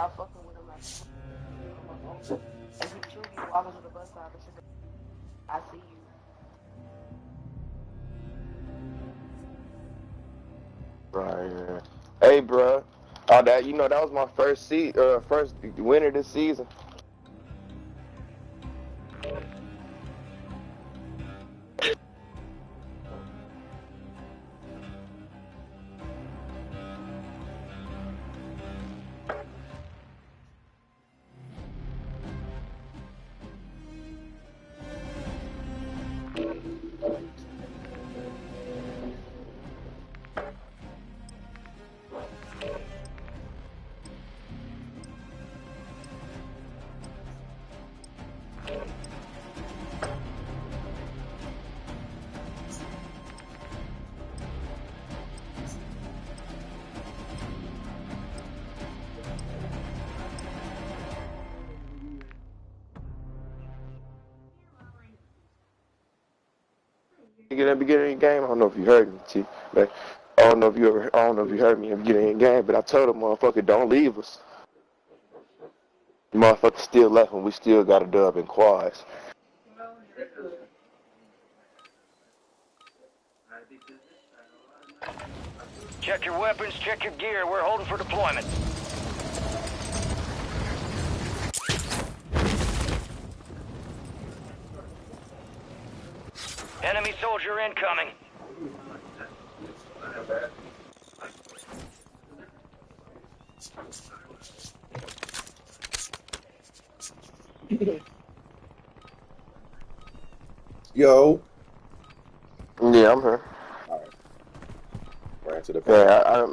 stop fucking with him. Like, if you chew, you walking to the bus stop and shit. I see you. Right, yeah. Hey, bro. That that was my first first winner this season. At the beginning of the game, I don't know if you heard me, T, but I don't know if you heard me at the beginning of the game, but I told him, motherfucker, don't leave us. The motherfucker still left and we still got a dub in quads. Check your weapons, check your gear. We're holding for deployment. Enemy soldier incoming. Yo. Yeah, I'm here. Ran to the Yeah,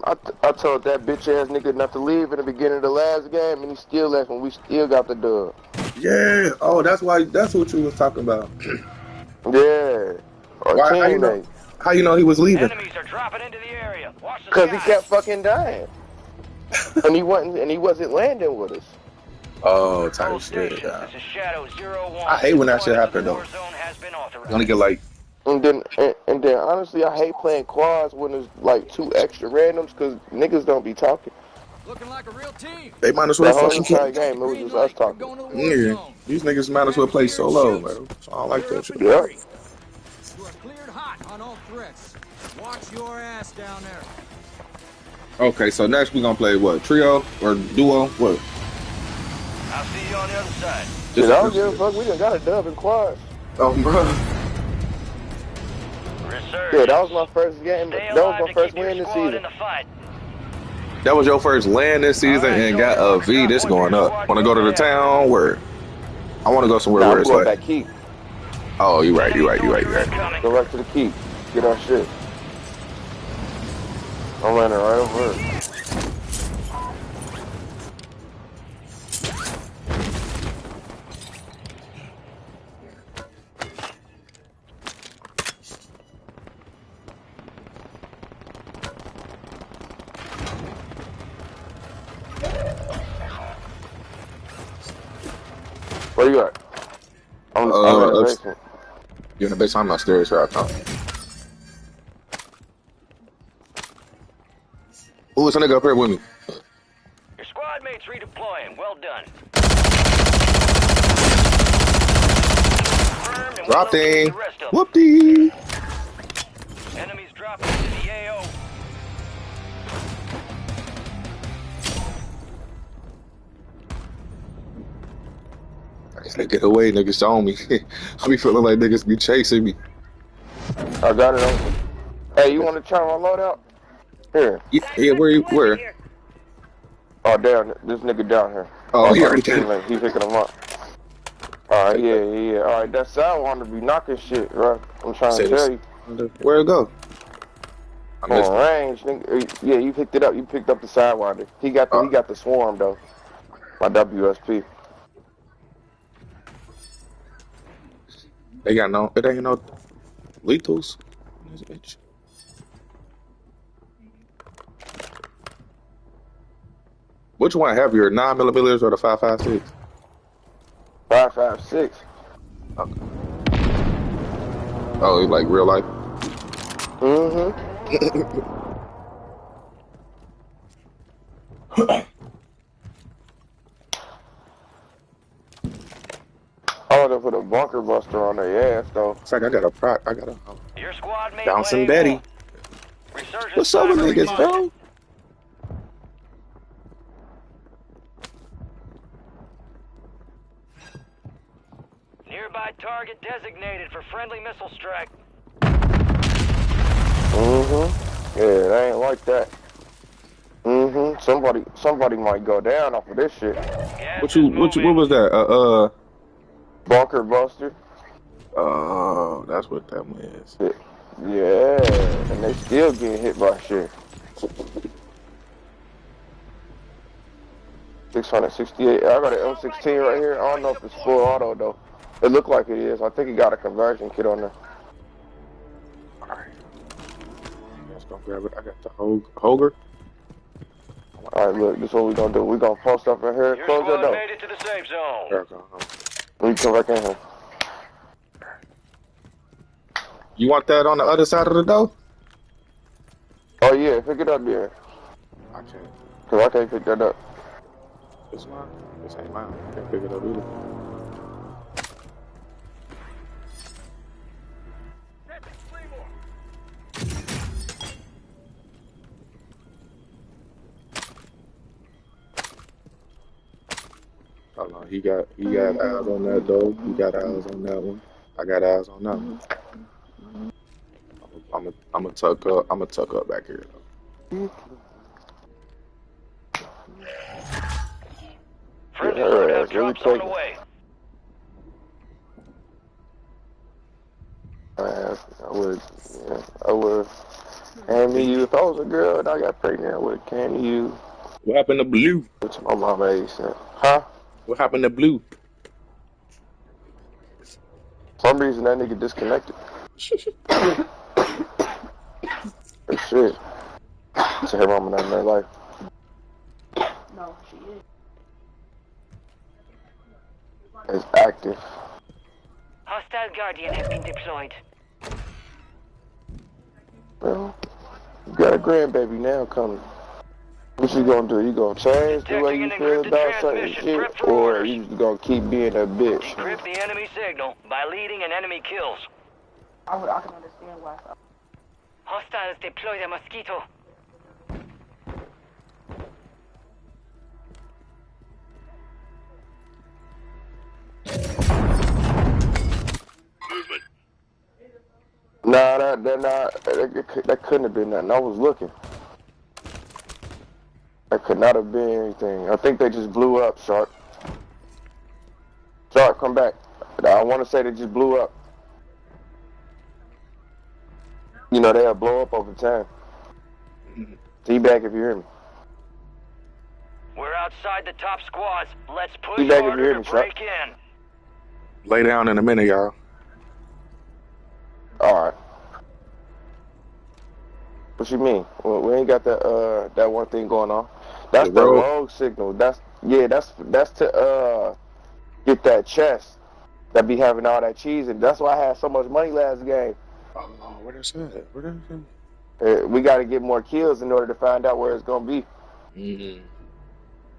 I told that bitch ass nigga not to leave in the beginning of the last game, and he still left, and we still got the dub. Yeah. Oh, that's what you was talking about. Yeah. Why? How you know he was leaving? Enemies are dropping into the area. Watch the Cause he skies. kept fucking dying, and he wasn't landing with us. Oh, type All shit. stations, this is Shadow 01. I hate when that shit happen though. Warzone has been authorized. You only get like. And then honestly, I hate playing quads when there's like 2 extra randoms, cause niggas don't be talking. Looking like a real team. They might as well The whole fucking entire game, it was just us talking. Yeah, these niggas might as well play solo, bro. So I don't like that shit. Yeah. You are cleared hot on all threats. Watch your ass down there. Okay, so next we gonna play what? Trio or duo? What? I'll see you on the other side. Shit, I don't give a fuck. We done got a dub in quads. Oh, bro. Resurgence. Yeah, that was my first game. Stay That was alive my to first keep your win this squad in season. the fight. That was your first land this season and got a V. This going up. Want to go to the town? Where? I want to go somewhere Nah, where I'm it's going like. back keep. Oh, you right. You right. Go back to the keep. Get our shit. I'm landing right over here. Where you at? I'm in the basement. You're in the basement. I'm upstairs right now. Ooh, it's a nigga up here with me. Your squad mates redeploying. Well done. Drop thing. Whoop-dee. Enemies dropping into the AO. I gotta get away, niggas on me. I be feeling like niggas be chasing me. I got it on. Hey, you want to try my loadout? Here. Yeah, where? Oh, down. This nigga down here. Oh, he already got it. He picking them up. Alright, yeah. Alright, that Sidewinder be knocking shit, right? I'm trying to tell you. Where it go? On range, nigga. Yeah, you picked it up. You picked up the Sidewinder. He got the swarm though. My WSP. They got no. It ain't no lethals. Bitch. Which one heavier, 9mm or the 5.56? 5.56. Okay. Oh, like real life? bunker buster on their ass though. It's like I got a Your squad mate bouncing laying Betty. low. Resurgence What's up with timer niggas, required. bro? Nearby target designated for friendly missile strike. Yeah, they ain't like that. Somebody might go down off of this shit. Gas What is what moving. was that? Bunker buster. Oh, that's what that one is. Yeah, and they still getting hit by shit. 668. I got an M16 right here. I don't know if it's full auto though. It looked like it is. I think it got a conversion kit on there. Alright. Let's go grab it. I got the Hoger. Alright, look, this is what we gonna do. We gonna post up in here. Your Close that squad door. made it to the safe zone. There we go. We come back in here. You want that on the other side of the door? Oh yeah, pick it up there. I can't. Cause I can't pick that up. This mine? This ain't mine. I can't pick it up either. Hold on, he got eyes on that door. He got eyes on that one. I got eyes on that one. I'm gonna tuck up. I'm gonna tuck up back here. Friendly Yeah, loadout really drops on the taking- way. I would. Hand me you if I was a girl and I got pregnant. I would can you. What happened to Blue? Which my mama age said. Huh? What happened to Blue? For some reason that nigga disconnected. For shit. To her mama not in their life. No, she is. It's active. Hostile Guardian has been deployed. Well, you got a grandbaby now coming. What you gonna do? You gonna change the way you feel about certain shit? Or you just gonna keep being a bitch? Decrypt the enemy signal by leading an enemy kills. I can understand why. Hostiles deploy the mosquito. Nah, that couldn't have been nothing. I was looking. That could not have been anything. I think they just blew up, Shark. Shark, come back. I want to say they just blew up. You know, they'll blow up over time. See back if you hear me. We're outside the top squads. Let's push Be back if you harder hear to me, break in. Lay down in a minute, y'all. Alright. What you mean? Well, we ain't got that one thing going on. That's the rogue signal. That's to get that chest that be having all that cheese, and that's why I had so much money last game. Oh, where is that? Where is that? We got to get more kills in order to find out where it's gonna be.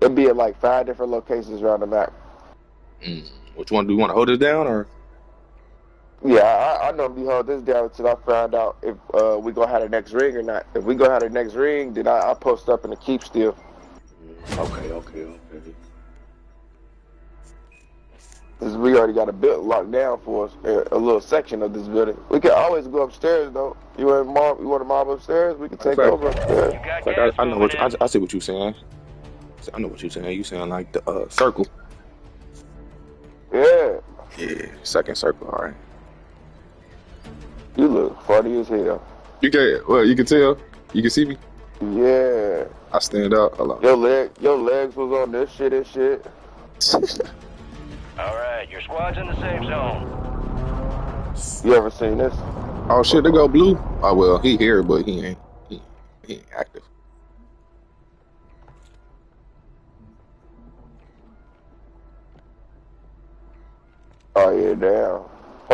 It'll be at like 5 different locations around the map. Which one do you want to hold it down or? Yeah, I normally hold this down until I find out if we gonna have the next ring or not. If we gonna have the next ring, then I post up in the keep still. Okay. Cause we already got a build locked down for us, a little section of this building. We can always go upstairs though. You want to mob upstairs? We can take over upstairs. You got Like gas I know moving what in. I see what you're saying. I know what you're saying. You saying like the circle. Yeah. Yeah, second circle. All right. You look funny as hell. You can tell. You can see me. Yeah. I stand up. Hold on. Your legs was on this shit and shit. All right, your squad's in the safe zone. You ever seen this? Oh shit, they go Blue. Oh well, he here, but he ain't active. Oh yeah, damn.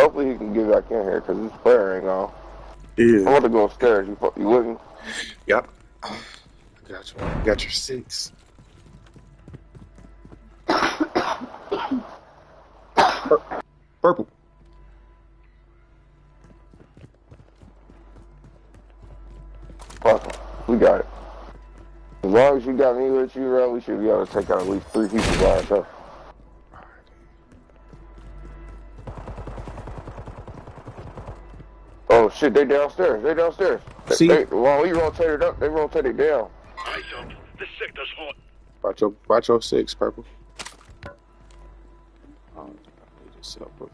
Hopefully he can get back in here because his player ain't on. Yeah. I want to go upstairs. You wouldn't? Yep. Got you. Got your 6. Purple. As long as you got me with you, bro, we should be able to take out at least 3 people by ourselves. Oh shit, they downstairs. They downstairs. See? While we rotated up, they rotated down. Eyes up. The sector's hot. Watch your 6, purple. Oh, I need to self-profile.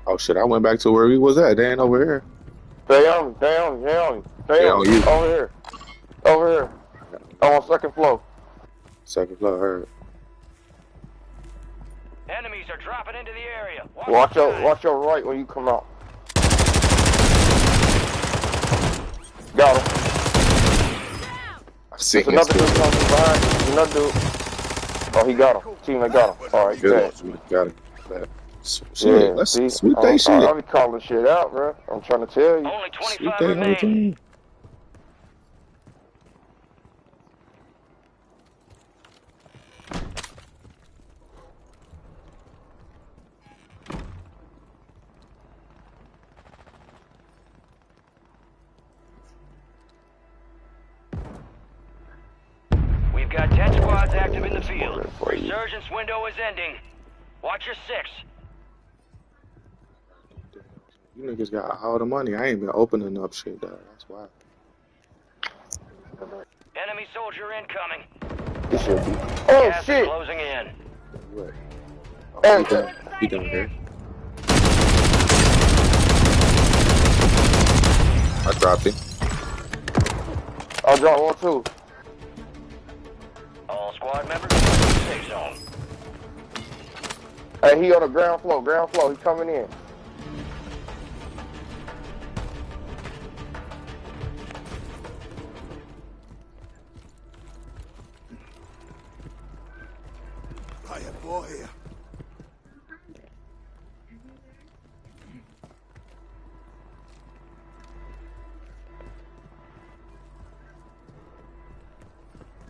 Oh shit, I went back to where we was at. They ain't over here. Stay on me, stay on me, stay on me. Stay on me. You. Over here. Over here. I'm on second floor. Second floor, heard. Enemies are dropping into the area. Watch your right when you come out. Got him. I see him. Another dude coming behind. Another dude. Oh, he got him. Teammate got him. All right, good. Got him. Shit, yeah, let's see, sweep that shit. I'll be calling shit out, bro. I'm trying to tell you. Only 25 remaining. We've got 10 squads active in the field. Resurgence window is ending. Watch your 6. You niggas got all the money. I ain't been opening up shit, dog. That's why. Enemy soldier incoming. This should be. Oh Gas shit! closing in. What? Hey. He done here. I dropped him. I dropped one too. All squad members in the safe zone. Hey, he on the ground floor. Ground floor. He coming in. Fire ball here.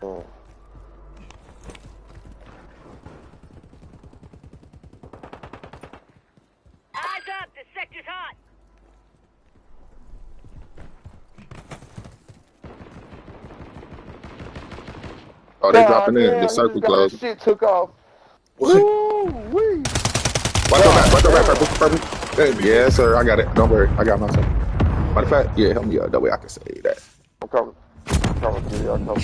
Oh. Eyes up, the sector's hot. Oh, they dropping in. The circle That closed. shit took off. What? Woo-wee. Watch your back, purple. Hey, yeah, sir, I got it. Don't worry, I got myself. Matter of fact, yeah, help me out. That way I can say that. I'm coming. I'm coming to you. I'm coming.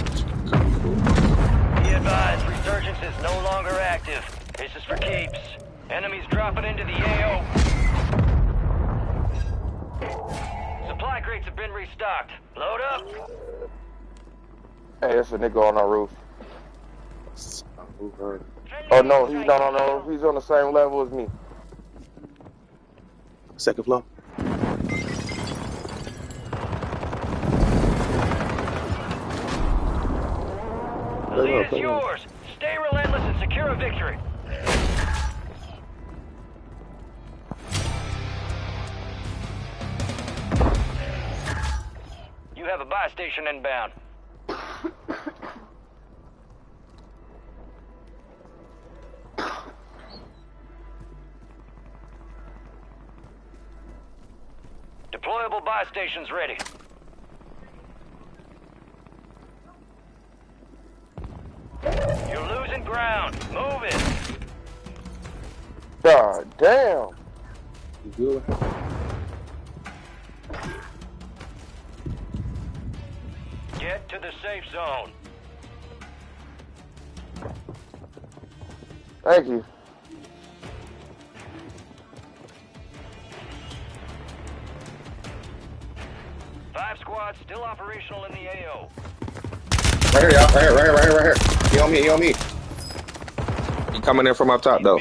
Be advised, resurgence is no longer active. This is for keeps. Enemies dropping into the AO. Supply crates have been restocked. Load up. Hey, there's a nigga on our roof. Oh no, he's not on our roof. He's on the same level as me. Second floor. The lead is yours. Stay relentless and secure a victory. You have a buy station inbound. Deployable buy stations ready. You're losing ground. Move it. God damn. You good? Get to the safe zone. Thank you. Five squads still operational in the AO. Right here, y'all. Right here. He on me. He coming in from up top, though.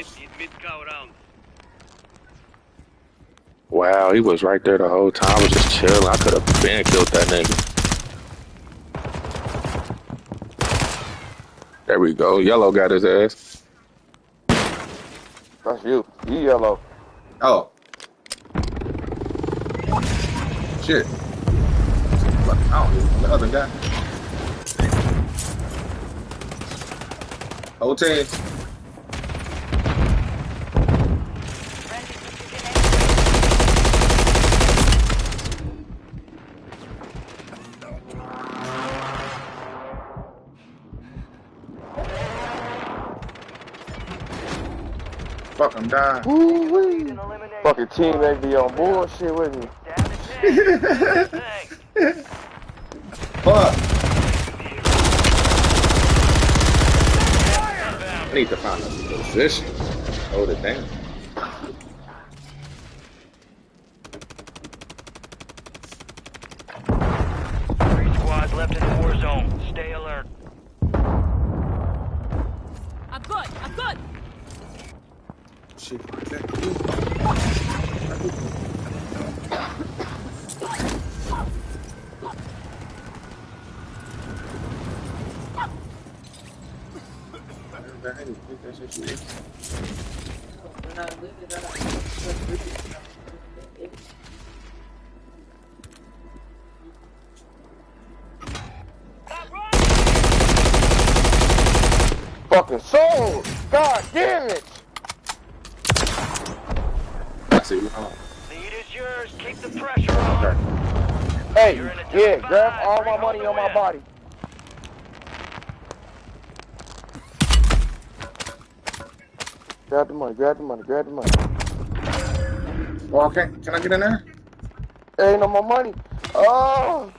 Wow, he was right there the whole time. I was just chilling. I could have been killed that nigga. There we go. Yellow got his ass. That's you. You yellow. Oh. Shit. I don't know. The other guy. Whole team. Fuck, I'm dying. Woo-wee. Fucking teammate be on bullshit with me. Fuck. I need to find a position. Hold it down. 3 squads left in the war zone. Stay alert. I'm good. I'm good. Shit. Fucking soul! God damn it! I see you. Lead is yours. Keep the pressure on. Hey, You're in a tough yeah, grab spot. all Bring my money home on the my win. body. Grab the money, grab the money, grab the money. Oh, okay. Can I get in there? There ain't no more money. Oh!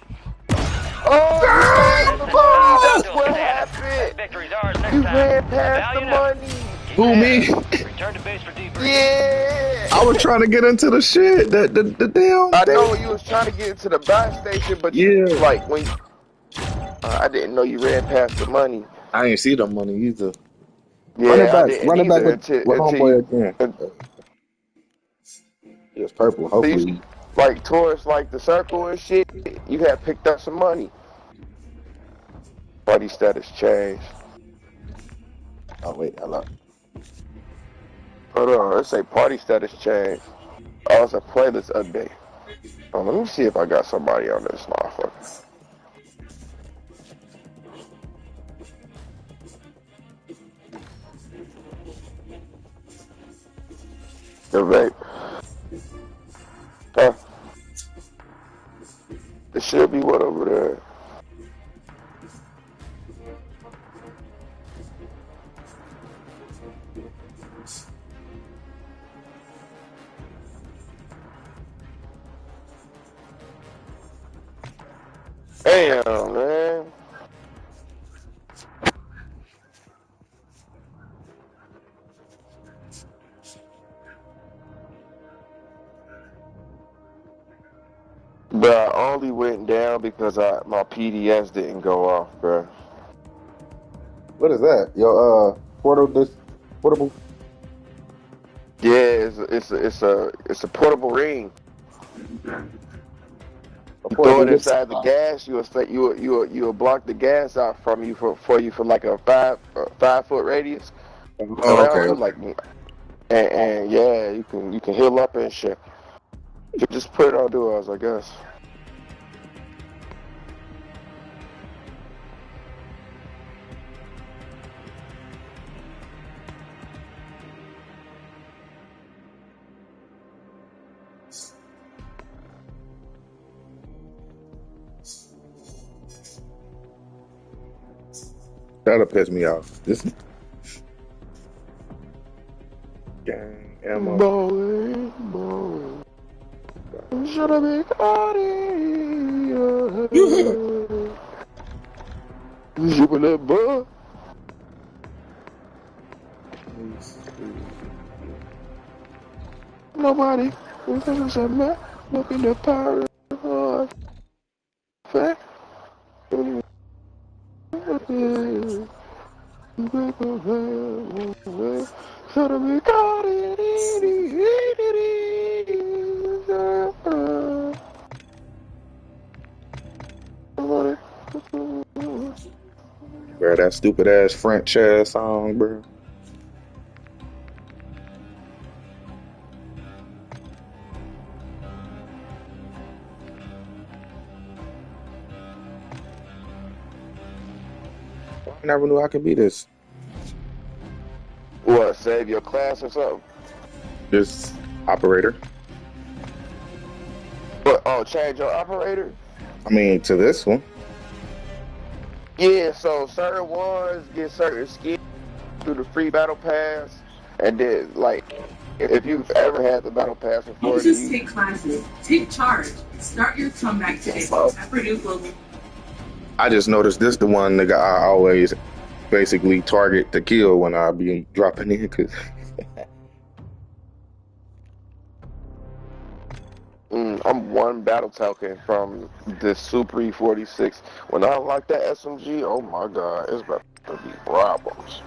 Oh, you lost the Listen, money! still That's what standing. happened! That victory's ours next You time. ran past the Valiant effort. money! Keep Who, it me? up. Return to base for debriefing. Yeah! I was trying to get into the shit. The damn I thing. know you was trying to get into the buy station, but you, Yeah. like, when I didn't know you ran past the money. I ain't see the money either. Run it Yeah, I back. didn't Run it back either with until homeboy you, again. It's purple. so you, Hopefully. like, towards, like, the circle and shit, you had picked up some money. Party status changed. Oh wait, hello. Hold on, let's say party status changed. Oh, it's a playlist update. Oh, let me see if I got somebody on this motherfucker. The vape. Huh? There should be one over there. Damn, man. But I only went down because my PDS didn't go off, bro. What is that? Your portable. Yeah, it's a portable ring. A You throw portable it this. inside the gas, you'll block the gas out from you for like a 5 foot radius Oh, okay. around you, like, and yeah, you can heal up and shit. You just put it on duos, I guess. That'll piss me off. This gang ammo. Boy. Should have been caught in. Super little boy. Nobody. There's a man looking the power of fact. Should have been caught in. Bro, that stupid ass French ass song, bro. I never knew I could be this. What, save your class or something? Just operator. What, oh, change your operator? I mean, to this one. Yeah, so certain ones get certain skills through the free battle pass, and then, like, if you've ever had the battle pass before, Don't just take classes, take charge. Start your comeback today at Purdue Global. I just noticed this the one nigga I always basically target to kill when I be dropping in, cause I'm one battle token from the Super E46. When I unlock that SMG, oh my god, it's about to be problems.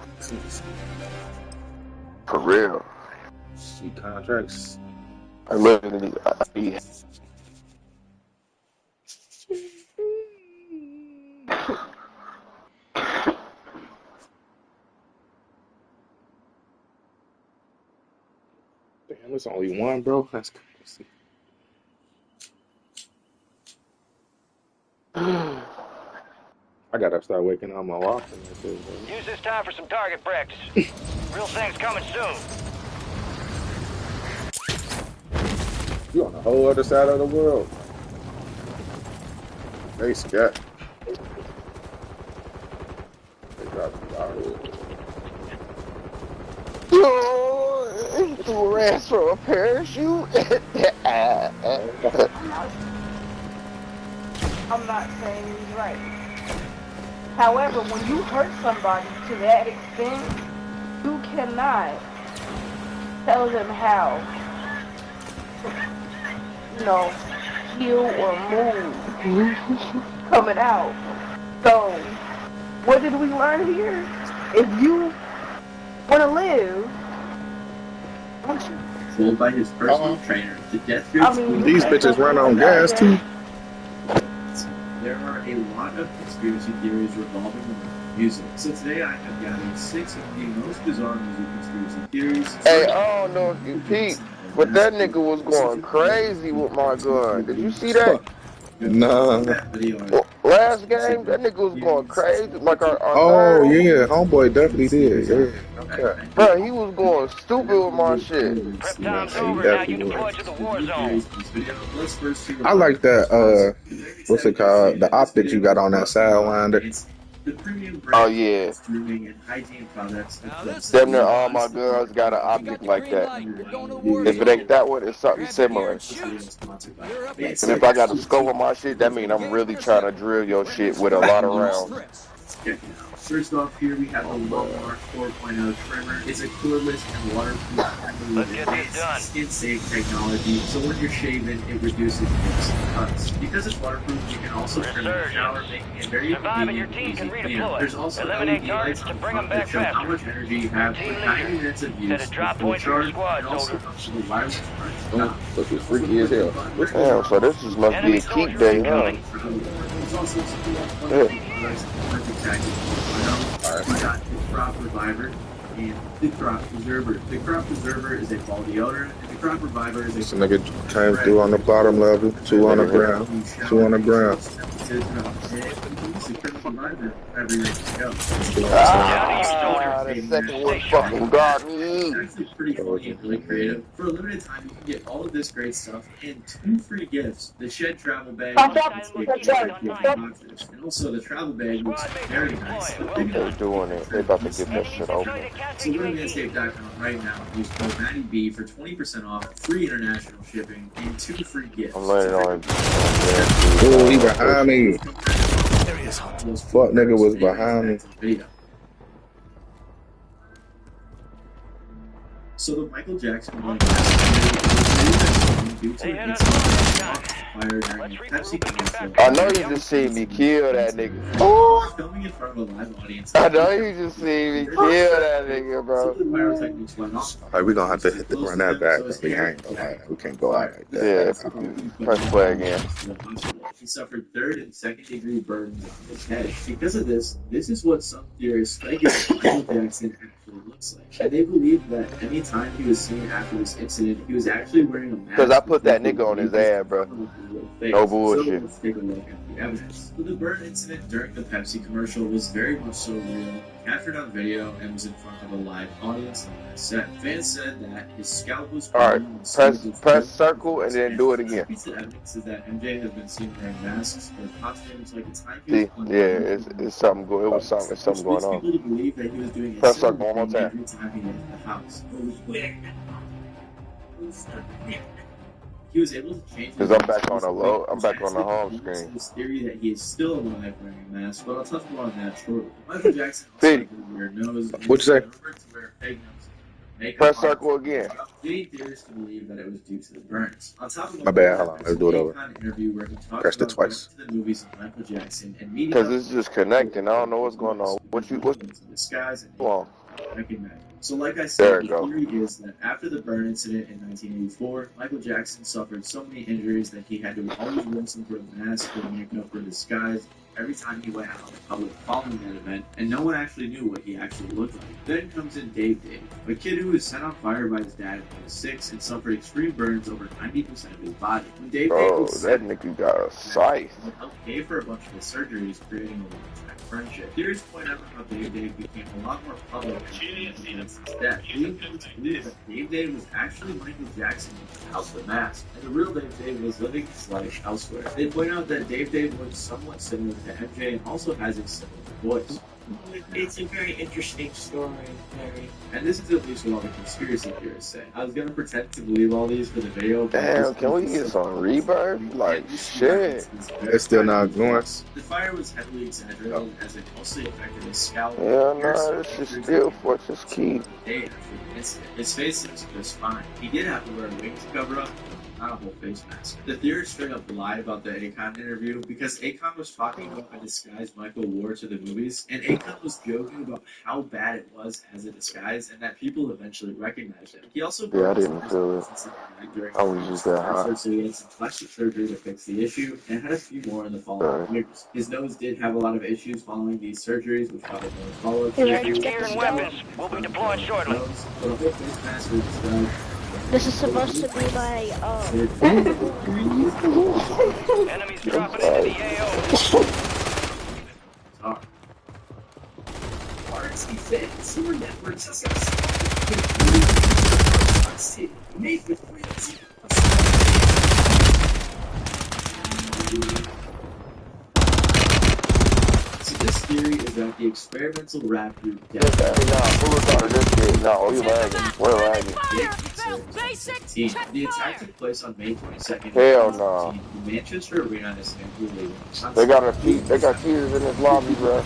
For real. see contracts. I literally, I be... Damn, it's only one, bro. That's crazy. I gotta start waking up my walking. Use this time for some target bricks. Real thing's coming soon. You on the whole other side of the world. Hey, Scott. They got me out here. He threw a ass from a parachute. I'm not saying he's right. However, when you hurt somebody to that extent, you cannot tell them how to, heal or move coming out. So, what did we learn here? If you want to live, Told by his personal trainer, the death I mean, These bitches run on gas too. There are a lot of conspiracy theories revolving around music. So today I have gathered 6 of the most bizarre music conspiracy theories. Hey, I don't know if you peeped, but that nigga was going crazy with my gun. Did you see that? Nah. Well, last game, that nigga was going crazy. Like our Oh third. yeah, homeboy definitely did. Yeah. Okay. Bro, he was going stupid with my shit. Prep time's Yeah, over. Now you deploy to the Warzone. I like that. What's it called? The op that you got on that sidewinder. Oh yeah. Damn near all my guns got an optic like that. If it ain't that one, it's something similar. And if I got a scope on my shit, that mean I'm really trying to drill your shit with a lot of rounds. First off, here we have the Walmart 4.0 trimmer. It's a cordless and waterproof. Let's get this done. Skin-safe technology, so when you're shaving, it reduces nips and cuts. Because it's waterproof, you can also trim in the shower, making it very Survive and your team can redeploy. There's also Eliminate LED targets lights to bring them that back show how faster. much energy you have for 90 minutes of use. Set a drop full point for your charge, squad, and also soldier. comes with a wireless charge. Look, it's freaky as hell. Damn, so this is must be a keep day, huh? There's also Yeah. we got the Crop Reviver and the Crop Preserver. The Crop Preserver is a ball deodorant, and the Crop Reviver is This nigga came through on the bottom level, 2 on the ground, 2 on the ground. Ah, the second one fucking got me. Actually pretty funny and really creative. For a limited time, you can get all of this great stuff and 2 free gifts. The Shed Travel Bag and also the travel bag looks very nice. They're doing it. They about to get that shit open. So go to manscaped.com right now and use code MattyB for 20% off, free international shipping, and 2 free gifts. I'm letting on. Oh, he behind me. Fuck nigga was behind me. So the Michael Jackson due to its fire during Pepsi commercial. I know you just seen me kill that nigga. Filming in front of a live audience. I know you just seen me kill that nigga, bro. Pyrotechnics went off. Like, we gonna have to hit the run that back. We ain't gonna lie. We can't go out like that. Yeah, press play again. He suffered 3rd and 2nd degree burns on his head. Because of this is what some theorists speculate Michael Jackson actually looks like. And they believe that any time he was seen after this incident, he was actually wearing a mask. Cause I put that nigga on his ass, bro. No bullshit. So let's take a look at the evidence. But the burn incident during the Pepsi commercial was very much so real, captured on video, and was in front of a live audience, like I said. Fans said that his scalp was Alright, press circle and then do it again. Piece of evidence is that MJ has been seen wearing masks or costumes like a time he See, was yeah, it's something going. It was something. It's something going on. People to believe that he was doing a Press similar circle one more thing time. every time he left the house. He was able to change. Cause I'm back on the low. I'm back on the home screen. This theory that he is still alive wearing a mask, but I'll touch more on that shortly. Michael Jackson also had a weird nose. What'd you say? Press circle again. Leading theorists to believe that it was due to the burns. On top of My bad. Hold on. Let's do it over. Interview where he talked Pressed it about twice. going to the movies of Michael Jackson and meeting Cause it's just connecting. I don't know what's going on. What's disguise and on? recognize. So like I There said, we the go. theory is that after the burn incident in 1984, Michael Jackson suffered so many injuries that he had to always wear some sort of mask or makeup or disguise every time he went out in public following that event, and no one actually knew what he actually looked like. Then comes in Dave, a kid who was set on fire by his dad when he was 6 and suffered extreme burns over 90% of his body. When Dave Bro, was that nigga got a scythe. he helped pay for a bunch of his surgeries, creating a long-time friendship. Theories point out how Dave became a lot more public since his death, leading people to believe that Dave was actually Michael Jackson without the mask, and the real Dave was living his life elsewhere. They point out that Dave looks somewhat similar to MJ and also has a similar voice. It's a very interesting story, Mary. And this is at least what all the conspiracy theorists say. I was gonna pretend to believe all these for the video. Damn, can we get some reverb? Like, shit. It's still not going. The fire was heavily exaggerated as it mostly affected his scalp. Yeah, no, this is still Fortune's key. Day after the incident, his face seems just fine. He did have to wear a wig to cover up, not a whole face mask. The theorists straight up lied about the Akon interview because Akon was talking about a disguise Michael wore to the movies, and Akon was joking about how bad it was as a disguise and that people eventually recognized him. He also Yeah, I didn't feel it. I was just that hot. So he had some plastic surgery to fix the issue and had a few more in the following years. His nose did have a lot of issues following these surgeries, which probably no follow-up. Gear and weapons will be deployed shortly. But a whole face mask was disguised. This is supposed to be my, Enemies dropping into the AO. RC fans, your networks is made with friends. So this theory is that the experimental rap group No, who was on this kid? No, we lagging. We're lagging. The attack took place on May 22nd. Hell no. The Manchester Arena in Istanbul. They got cheaters in this lobby, bro.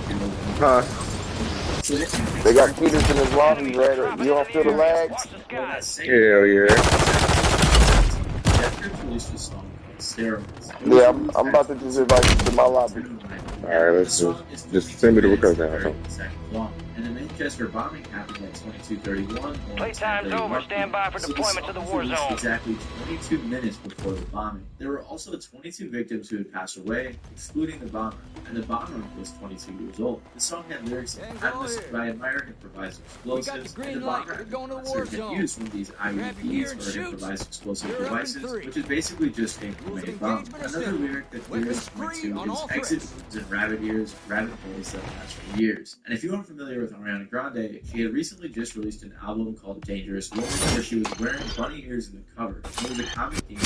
Huh? They got cheaters in this lobby, bro. You don't feel the lag? Hell yeah. Yeah, I'm about to just invite you to my lobby. Alright, let's just send me the recovery. And the Manchester bombing happened at 22:31. Playtime's over. Stand by for deployment to the Warzone. Exactly 22 minutes before the bombing. There were also 22 victims who had passed away, excluding the bomber. And the bomber was 22 years old. The song had lyrics like, "I'm listed by admired improvised explosives," and the bomber had used one of these IEDs, or improvised explosive devices, which is basically just a homemade bomb. Another lyric that lyrics point to is exit wounds and rabbit ears, rabbit holes that last for years. And if you aren't familiar with Ariana Grande, she had recently just released an album called Dangerous Woman, where she was wearing bunny ears in the cover. It was a comic theme.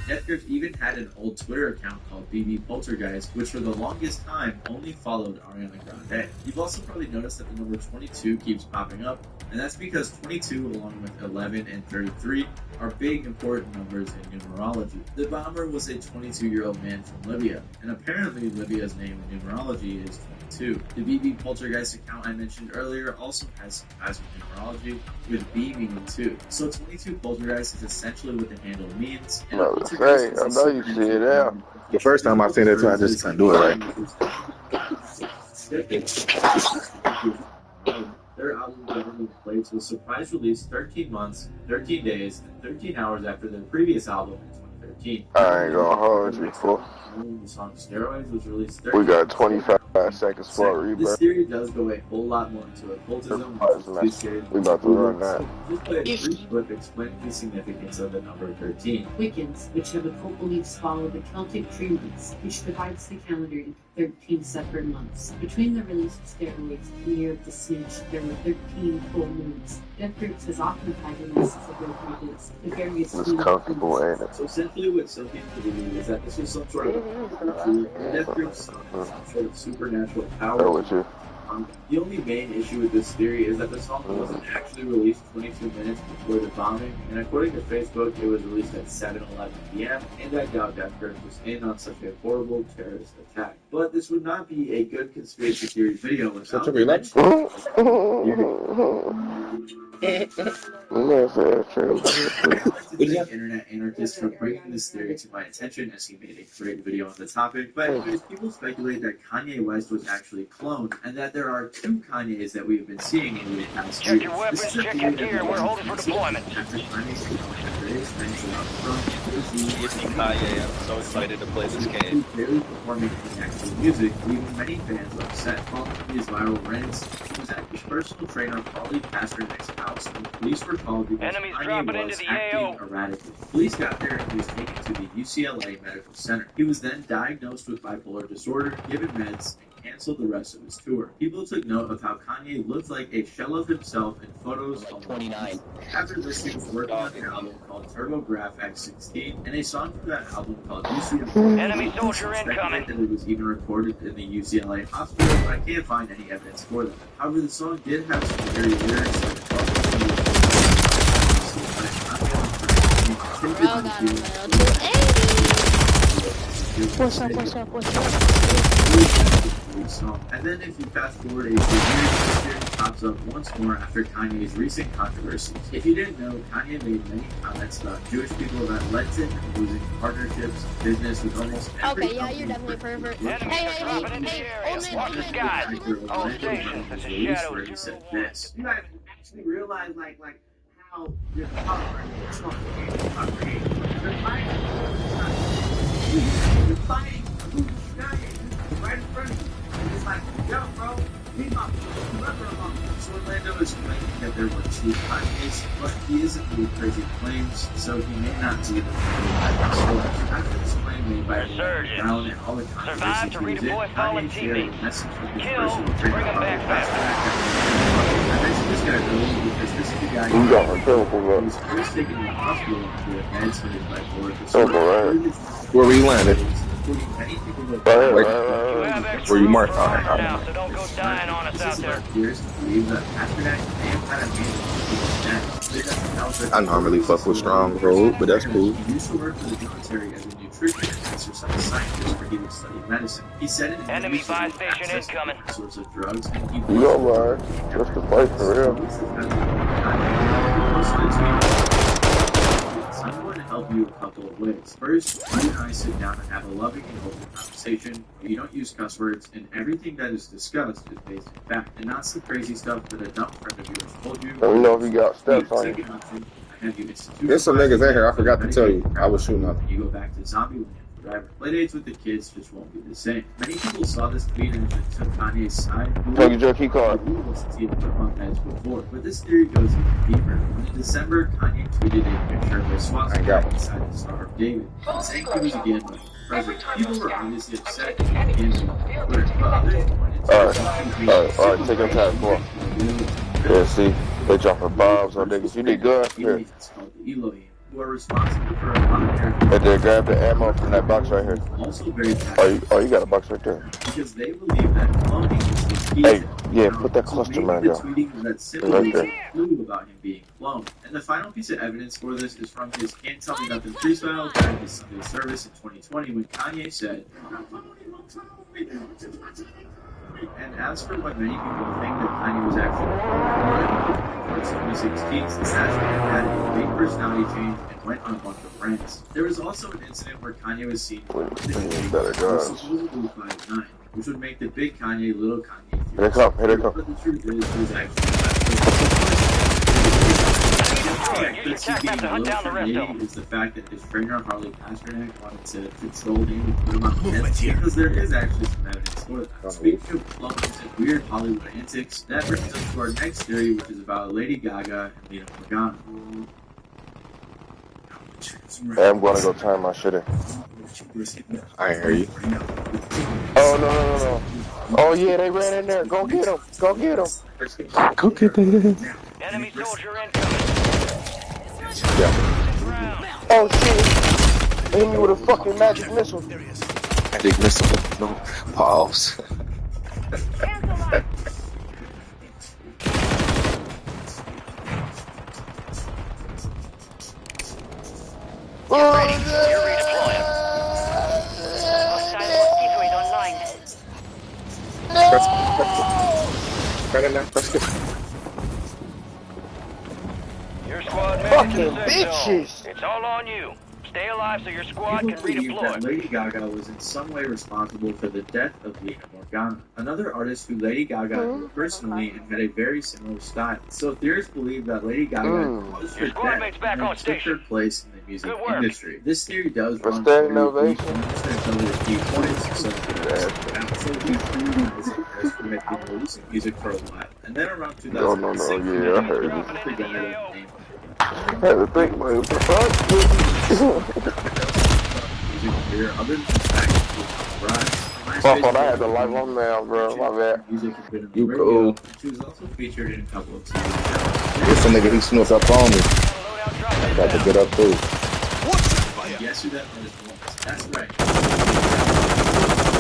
Death Grips even had an old Twitter account called BB Poltergeist, which for the longest time only followed Ariana Grande. You've also probably noticed that the number 22 keeps popping up, and that's because 22 along with 11 and 33 are big important numbers in numerology. The bomber was a 22-year-old man from Libya, and apparently Libya's name in numerology is 22. The BB Poltergeist account I mentioned earlier also has some ties with numerology, with B meaning 2. So 22 Poltergeist is essentially what the handle means. And Hey, I know you see it now. The first time I seen it, I just couldn't do it right. Their album Government Plates was surprise released 13 months, 13 days, and 13 hours after their previous album in 2013. I ain't gonna hold you, fool. The song Steroids was released We got 25. 5 seconds for This rebirth. theory does go a whole lot more into occultism, which is too scary. We about to run that. So just play a brief clip explaining the significance of the number 13. Wiccans, which have occult beliefs, follow the Celtic tree months, which divides the calendar into 13 separate months. Between the release of steroids and the year of the snitch, there were 13 full moons. Death Groups has often tied releases of their previous to various It's comfortable, ain't it? So essentially what some people believe is that this was some sort of Death Groups some sort of supernatural power. The only main issue with this theory is that the song wasn't actually released 22 minutes before the bombing, and according to Facebook, it was released at 7:11 p.m., and I doubt Death Groups was in on such a horrible terrorist attack. But this would not be a good conspiracy theory video without internet anarchist for bringing this theory to my attention, as he made a great video on the topic. But anyways, people speculate that Kanye West was actually cloned, and that there are two Kanyes that we have been seeing in the past years. Check your weapons, check your gear. We're holding for deployment. Kanye, I'm so excited to play this game. Barely performing the actual music, leaving many fans upset. Following his viral rants, he was at his personal trainer Paulie Pasternak's house when police were called because Kanye was acting erratically. Police got there and he was taken to the UCLA Medical Center. He was then diagnosed with bipolar disorder, given meds, and canceled the rest of his tour. People took note of how Kanye looked like a shell of himself in photos of 29. After this, he was working on an album called TurboGrafx X16 and a song for that album called UCLA. Enemy soldier incoming. That it was even recorded in the UCLA hospital, but I can't find any evidence for that. However, the song did have some very lyrics that What's up? And then if you fast forward a few years, this pops up once more after Kanye's recent controversies. If you didn't know, Kanye made many comments about Jewish people that led to him losing partnerships, business with almost every Okay, yeah, you're definitely a pervert. Hey, Watch the skies. All stations, this is Shadow. He said this. You guys actually realize like how your power is not you're fighting who's right in front of you. And it's like, yo, bro, be my brother along. So Orlando is claiming that there were two Kanyes, but he isn't doing crazy claims, so he may not be the after this claim made by Brown and all the controversy he was in, Kanye shared a message from his personal trainer I mentioned this guy earlier because this is the guy who was first taken to the hospital with meds for his bipolar disorder. Where we landed? Where you marked on it. Now, so don't go dying on us out there. I normally fuck with Stronghold, but that's cool. He used to work for the military as a nutrition and exercise scientist where he would study medicine. He said in enemy buy station incoming. Sorts of drugs and he You alright? What's the fight for real? I'm going to help you a couple of ways. First, you and I sit down and have a loving and open conversation. You don't use cuss words, and everything that is discussed is based in fact, and not some crazy stuff that a dumb friend of yours told you. Let me know if you got steps on you. There's some niggas in here, I forgot to tell you. I was shooting up. You go back to Zombie Land forever. Playdates with the kids just won't be the same. Many people saw this tweet and took Kanye's side. Take your key card. But this theory goes even deeper. In December, Kanye tweeted a picture of a swastika inside the Star of David, saying he was again running for president. People were obviously upset and began to Twitter, but others pointed to Alright, take your time, come on. Yeah, see, they dropping bombs on niggas. You need guns here. Who are responsible for a lot of terror. Hey, there, grab the ammo from that box right here. Also very you got a box right there. Because they believe that cloning is the key. Hey, yeah, put that cluster man down. Right there. Clue about him being cloned. And the final piece of evidence for this is from his Can't Tell Me Nothing freestyle during his Sunday service in 2020 when Kanye said, and as for what many people think that Kanye was actually in 2016, the assassin had a big personality change and went on a bunch of rants. There was also an incident where Kanye was seen better guns. supposedly 5'9", which would make the big Kanye little Kanye. Here they come, here they come. But the truth is, there's actually is the fact that his trainer Harley Pasternak wanted to control him and put him on the head, because there is actually some evidence explore that. Speaking of clones and weird Hollywood antics, that brings us to our next theory, which is about Lady Gaga and Lena Morgana. Hey, I'm gonna go turn my shit in. I hear you. Oh, no. Oh, yeah, they ran in there. Go get them. Go get them. Go get that. Enemy soldier incoming. Yeah. Oh, shit. Hit me with a fucking magic missile. Magic missile. No. Pause. Get ready. You're redeploying. Hostile mosquitoid online. Your squad made it to Fucking the safe bitches. zone. It's all on you. Stay alive so your squad can People believe that redeploy. Lady Gaga was in some way responsible for the death of Lena Morgana, another artist who Lady Gaga knew personally and had a very similar style. So theorists believe that Lady Gaga caused her Your squad death mate's back and on then took her station. place in the music Good work. industry. This theory does For run standing very ovation. weak and some of the key points. So he had been releasing music for a while, and then around 2006, No, yeah, I heard it. the guy named I had to think, man, what the fuck? career other than the fact that he was rise. My fault, I had to light one now, bro. My bad. Music has been on the You radio, cool. and she was also featured in a couple of TV shows. This a nigga he snuck up on me. I got to get up too. Guess who that artist was? That's right.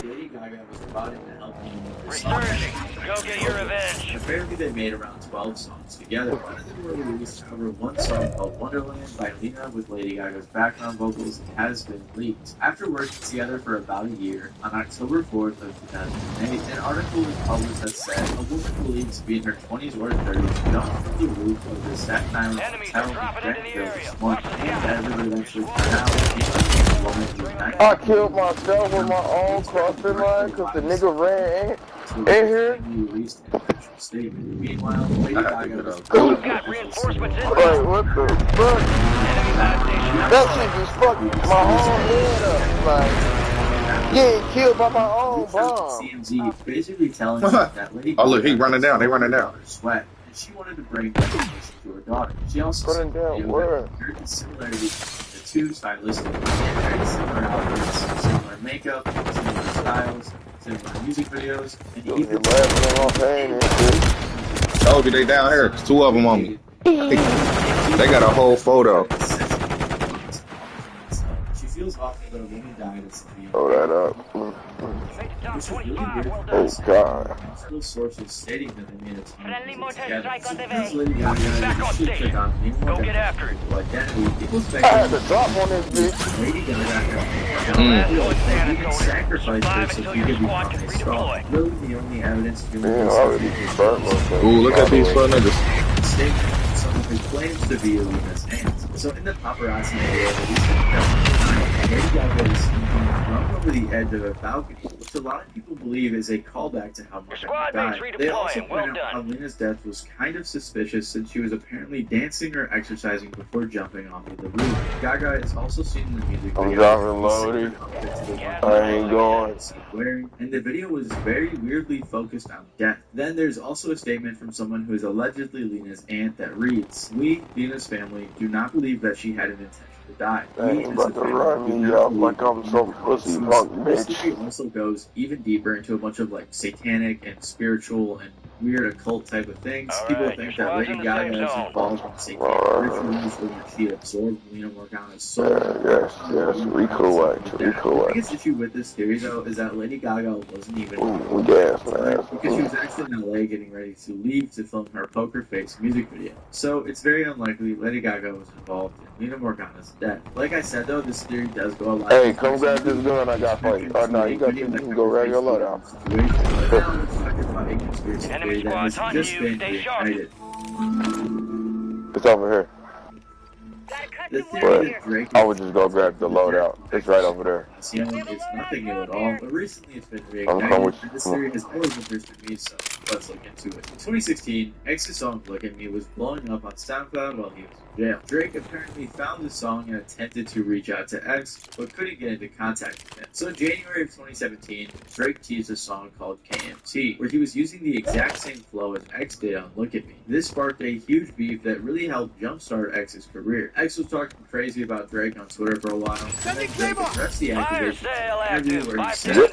Lady Gaga was brought in to help him with his song. Resurging. Go get your revenge. Apparently they made around 12 songs together. One of them were released to cover one song called Wonderland by Lena with Lady Gaga's background vocals and has been leaked. After working together for about a year, on October 4th of 2008, an article was published that said a woman believed to be in her 20s or 30s jumped from the roof of the Staten Island hotel in Greenville this month, and as it eventually turned out, the woman was 90. I killed myself with my own crossing line because the nigga ran in here. Released an official statement. Meanwhile, Lady Gaga was Got reinforcements in. Wait, what the fuck? That shit just fucked my whole head up. Like, getting killed by my own bomb. CMZ basically telling us that Lady Oh, look, he Gaga running down. They running down. sweat, and she wanted to bring recognition to her daughter. She also Running down said where? that there is similarity between the two stylistically. Very similar outfits, similar makeup, similar styles, similar music videos, and even Told you they down here. There's two of them on me. They got a whole photo. She feels awful that a woman died at something. Throw that up. Oh, God. Multiple sources stating that they made a ton Friendly of mortar together. strike on the way. Because Lady Gaga Back on she station. took on Lena Go get after it. identity. People I had speculate to drop on this bitch. Lady Gaga even sacrificed her so she could be on a star. Really, the only evidence Man, I already burnt myself. Ooh, look at these fun niggas. statement from someone who claims to be Lena's aunt. So in the paparazzi video released in 2009, Lady Gaga is seen thrown over the edge of a balcony, which a lot of people believe is a callback to how Morgana died. They also point out how Lena's death was kind of suspicious since she was apparently dancing or exercising before jumping onto the roof. Gaga is also seen in the music video. I'm driving loaded. I ain't going. Wearing, and the video was very weirdly focused on death. Then there's also a statement from someone who is allegedly Lena's aunt that reads, "We, Lena's family, do not believe that she had an intention to die. I ain't about to run me up like I'm some pussy punk This bitch." theory also goes even deeper into a bunch of like satanic and spiritual and weird occult type of things. People think that Lady Gaga is involved in satanic rituals or that she absorbed Lena Morgana's soul. Yes, we correct. The biggest issue with this theory, though, is that Lady Gaga wasn't even Yes, man. because she was actually in LA getting ready to leave to film her Poker Face music video. So it's very unlikely Lady Gaga was involved in Lena Morgana's death. Like I said, though, this theory does go a lot. Hey, come grab this gun I got for you. Oh, no, you can go grab your load out. Enemy squad's on you. Stay sharp. It's over here. The theory that Drake I would just go grab the load out. It's right over there. It's nothing new at all, but recently it's been I'm coming with reignited, you. and this theory has always interested me, so let's look into it. In 2016, X's song Look At Me was blowing up on SoundCloud while he was in jail. Drake apparently found the song and attempted to reach out to X, but couldn't get into contact with him. So in January of 2017, Drake teased a song called KMT, where he was using the exact same flow as X did on Look At Me. This sparked a huge beef that really helped jumpstart X's career. X was talking crazy about Drake on Twitter for a while, and then Drake addressed the accusation in an interview where he said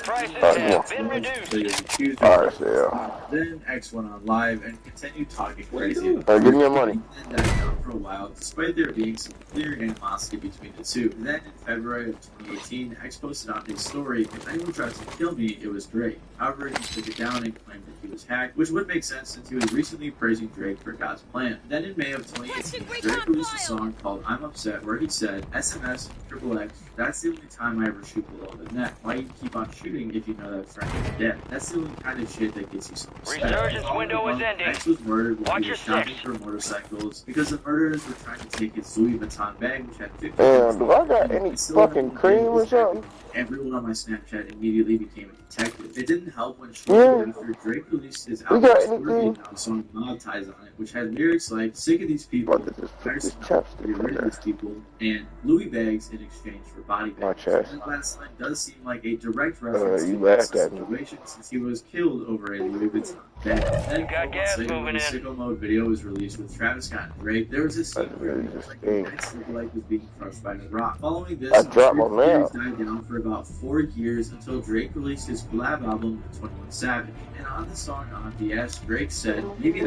Then X went on live and continued talking crazy about give me your money. And died down for a while, despite there being some clear animosity between the two. And then in February of 2018, X posted on his story, "If anyone tries to kill me, it was Drake." However, he took it down and claimed that he was hacked, which would make sense since he was recently praising Drake for God's plan. Then in May of 2018, Drake released a song called I'm Upset, where he said, SMS, XXX, that's the only time I ever shoot below the net. Why you keep on shooting if you know that friend is dead? That's the only kind of shit that gets you some respect. Resurgence window is ending. X was murdered when Watch he was your shopping for motorcycles because the murderers were trying to take his Louis Vuitton bag, which had 50 do I got any fucking cream or something? Everyone on my Snapchat immediately became a detective. It didn't help when shortly after Drake released his album, the song Monetize on it, which had lyrics like "Sick of these people, get rid of these people," and Louis bags in exchange for body bags. That last line does seem like a direct reference to the situation since he was killed over a Louis Vuitton bag. Then, when the Sicko Mode video was released with Travis Scott and Drake, there was a scene where X looked like was being crushed by the rock. Following this, theories died down for about 4 years until Drake released his collab album with 21 Savage. And on the song On DS, Drake said, maybe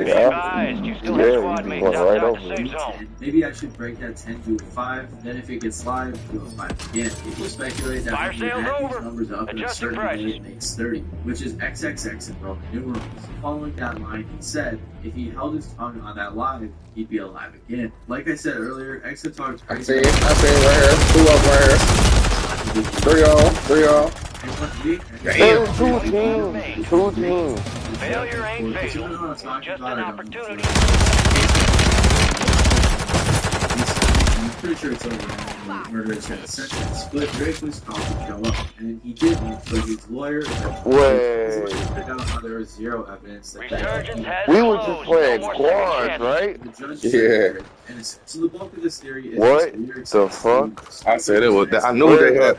I should break that 10 to a 5, then if it gets live, do a 5 again. People speculate that when you add these numbers up in a certain way, it makes 30, which is XXX in Roman numerals. Following that line, he said, if he held his tongue on that live, he'd be alive again. Like I said earlier, X had talked crazy. I see right here. 2 up right here. 3 all. Damn. 2 teams. 2 teams. Failure ain't fatal. Just an opportunity. I'm pretty sure it's over now. Murderous got a sentence, but Drake was called to show up, and he didn't. So his lawyer figured out how there was zero evidence that we were just playing squads, right? Yeah. So the bulk of this theory is what the fuck? I said it was. I knew they had.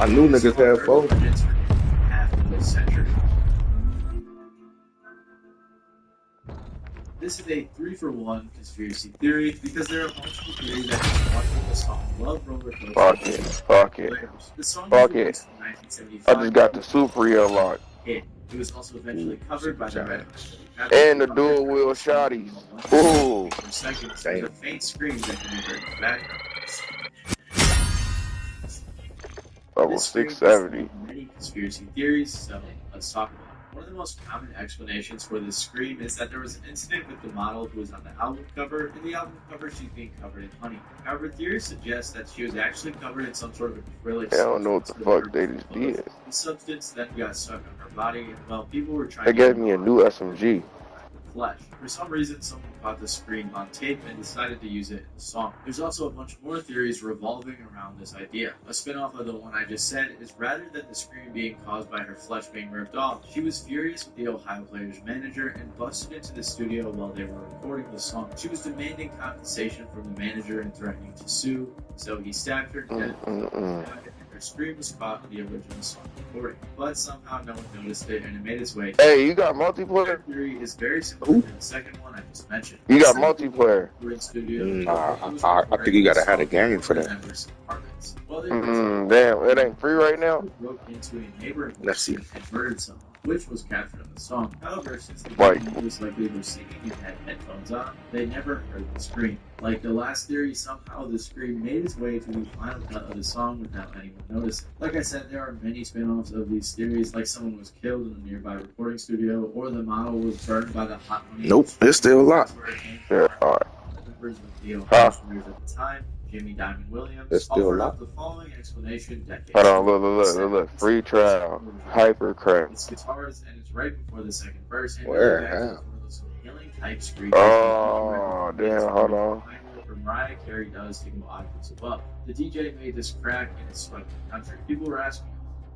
I knew niggas had 4. This is a 3-for-1 conspiracy theory because there are multiple theories that can watch the song Love Roller Coaster. Fuck it. The song fuck was it. in 1975. I just got the Super unlocked. It was also eventually covered by the Red. And the dual wheel shotties. Ooh. For seconds, there's a faint scream that can be heard in the background. Level 670. Many conspiracy theories, so let's talk about it. One of the most common explanations for this scream is that there was an incident with the model who was on the album cover. In the album cover, she's being covered in honey. However, theories suggest that she was actually covered in some sort of acrylic. I don't know what the fuck they just did. The substance then got stuck on her body, and while people were trying they gave me a new SMG. Flesh. For some reason, someone caught the scream on tape and decided to use it in the song. There's also a bunch more theories revolving around this idea. A spin-off of the one I just said is rather than the scream being caused by her flesh being ripped off, she was furious with the Ohio player's manager and busted into the studio while they were recording the song. She was demanding compensation from the manager and threatening to sue, so he stabbed her to death. Her scream was caught in the original song recording, but somehow no one noticed it and it made its way. Hey, you got multiplayer? The theory is very similar to the second one I just mentioned. You got multiplayer? I think you gotta have a game for that. Damn, it ain't free right now? Broke into a neighboring Let's see. and murdered someone, which was captured in the song. However, since the game was like they were singing and had headphones on, they never heard the scream. Like the last theory, somehow the scream made its way to the final cut of the song without anyone noticing. Like I said, there are many spin-offs of these theories, like someone was killed in a nearby recording studio, or the model was burned by the hot money. Nope, it's still a lot. Yeah, alright. Members of the Ohio at the time, Jimmy Diamond Williams, it's still a lot. The following explanation decades. Hold on, look. Free trial. Hyper crack. It's guitars, and it's right before the second verse. And where? Type screech. Oh, damn, hold on. Mariah Carey does to go octaves above. The DJ made this crack and it swept the country. People were asking,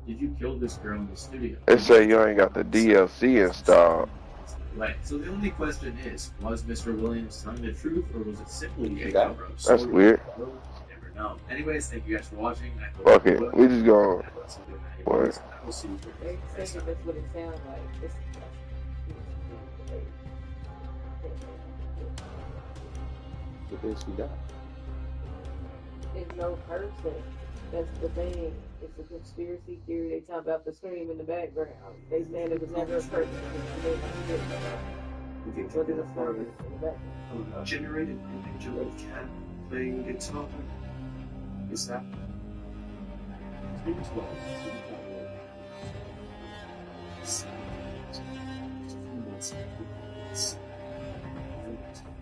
Did you kill this girl in the studio? It say you ain't got the DLC installed. Right. So the only question is, was Mr. Williams telling the truth, or was it simply a cover-up? That's weird. We'll never know. Anyways, thank you guys for watching. Fuck it. We just gonna. What? I will see you They say that's what it sounds like. It's no person. That's the thing. It's a conspiracy theory. They talk about the scream in the background. They saying it was never a person. But it was scream in the background. Generated image of a cat playing guitar. Is that?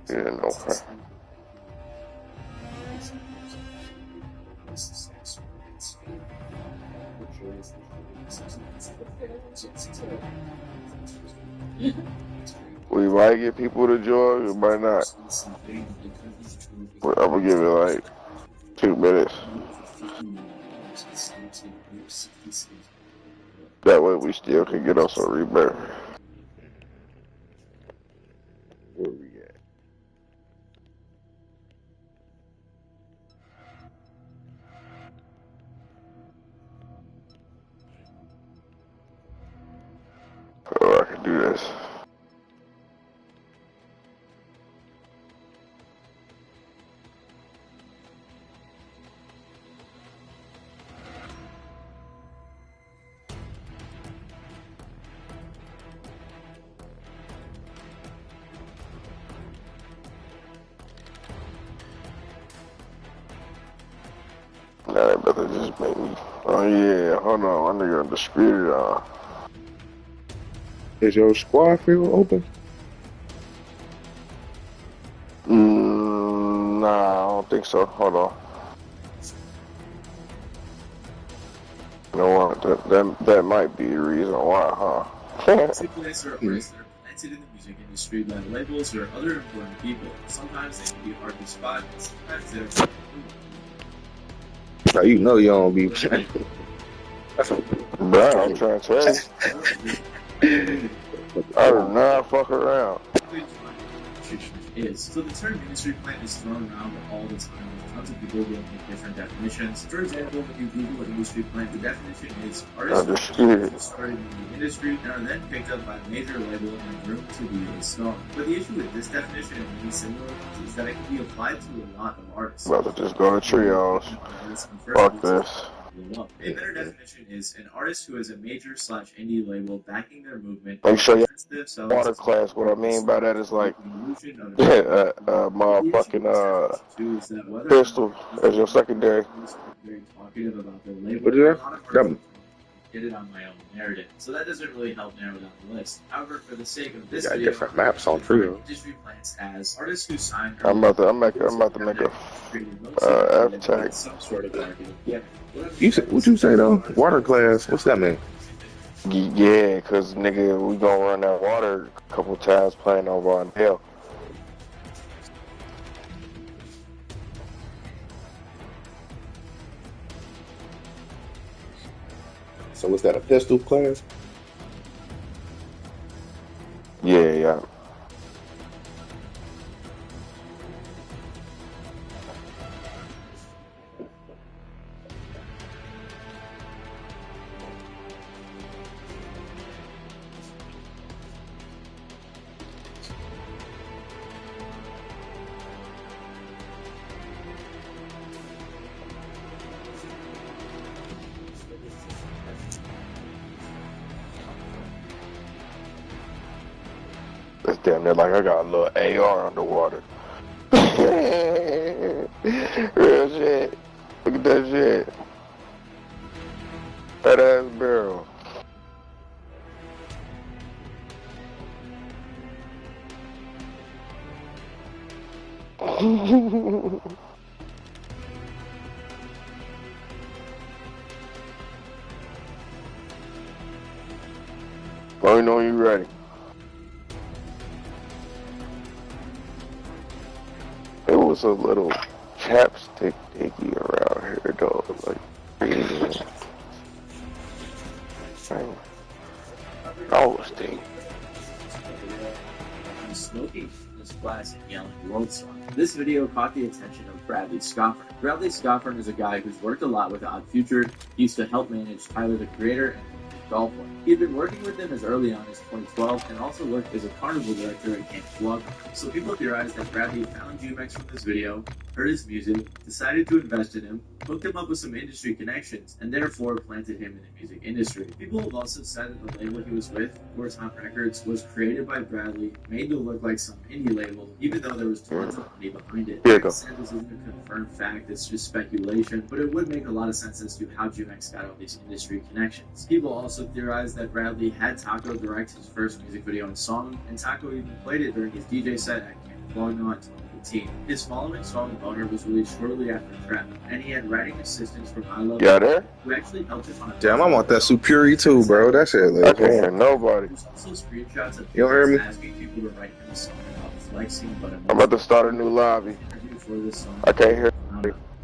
Yeah, no. We might get people to join, we might not. But I'm gonna give it like 2 minutes. That way we still can get us a rebirth. Where we at? Oh, I can do this. Now that brother just made me. Oh yeah, hold on, my nigga disputed on. Is your squad field open? Nah, I don't think so. Hold on. You know what? That might be the reason why, huh? Music plants are artists that are planted in the music industry by labels or other important people. Sometimes they can be hard to spot, and sometimes they're. Now you know you don't be. Bro, I'm trying to tell you. I do not fuck around. So the term industry plant is thrown around all the time. Tons of people will make different definitions. For example, when you Google industry plant, the definition is artists who started in the industry and are then picked up by a major label and groomed to be a star. But the issue with this definition and many similar ones is that it can be applied to a lot of artists. About to just go to trios. Fuck this. A better definition is an artist who has a major/indie label backing their movement. Make sure you water class. What I mean by that is like motherfucking pistol as your secondary. What is that? Get it on my own narrative. So that doesn't really help narrow down the list. However, for the sake of this video, different maps on Trio. Industry plants as artists who sign. I'm about to make a F tag. Some sort of marketing. Yeah. What you say though? Water class. What's that mean? Yeah, cause nigga, we gonna run that water a couple times playing over on Dale. So was that a pistol class? Yeah. That's damn near like I got a little AR underwater. Real shit. Look at that shit. That ass barrel. Let me know when you're ready. There was a little chapstick thingy around here though, like Oh, sting. Smoking this classic Yelling World song. This video caught the attention of Bradley Scoffern. Bradley Scoffern is a guy who's worked a lot with Odd Future. He used to help manage Tyler the Creator and Golfway. He had been working with them as early on as 2012 and also worked as a carnival director at Camp Vlog. So people theorized that Bradley found Jumex from this video, heard his music, decided to invest in him, hooked him up with some industry connections, and therefore planted him in the music industry. People have also said that the label he was with, Warzone Records, was created by Bradley, made to look like some indie label, even though there was tons of money behind it. Like I said, this isn't a confirmed fact, it's just speculation, but it would make a lot of sense as to how Jumex got all these industry connections. People also theorized that Bradley had Taco direct his first music video and song, and Taco even played it during his DJ set at Camp Vlog in 2018. His following song, Boner, was released shortly after Trap, and he had writing assistance from I Love there? who actually helped him on a Damn, I want that Superi too, bro. That shit like I can't hear nobody. There's also screenshots of you don't hear me? asking people to write him a song about flexing, but I'm about to start a new lobby. for this song. I can't hear.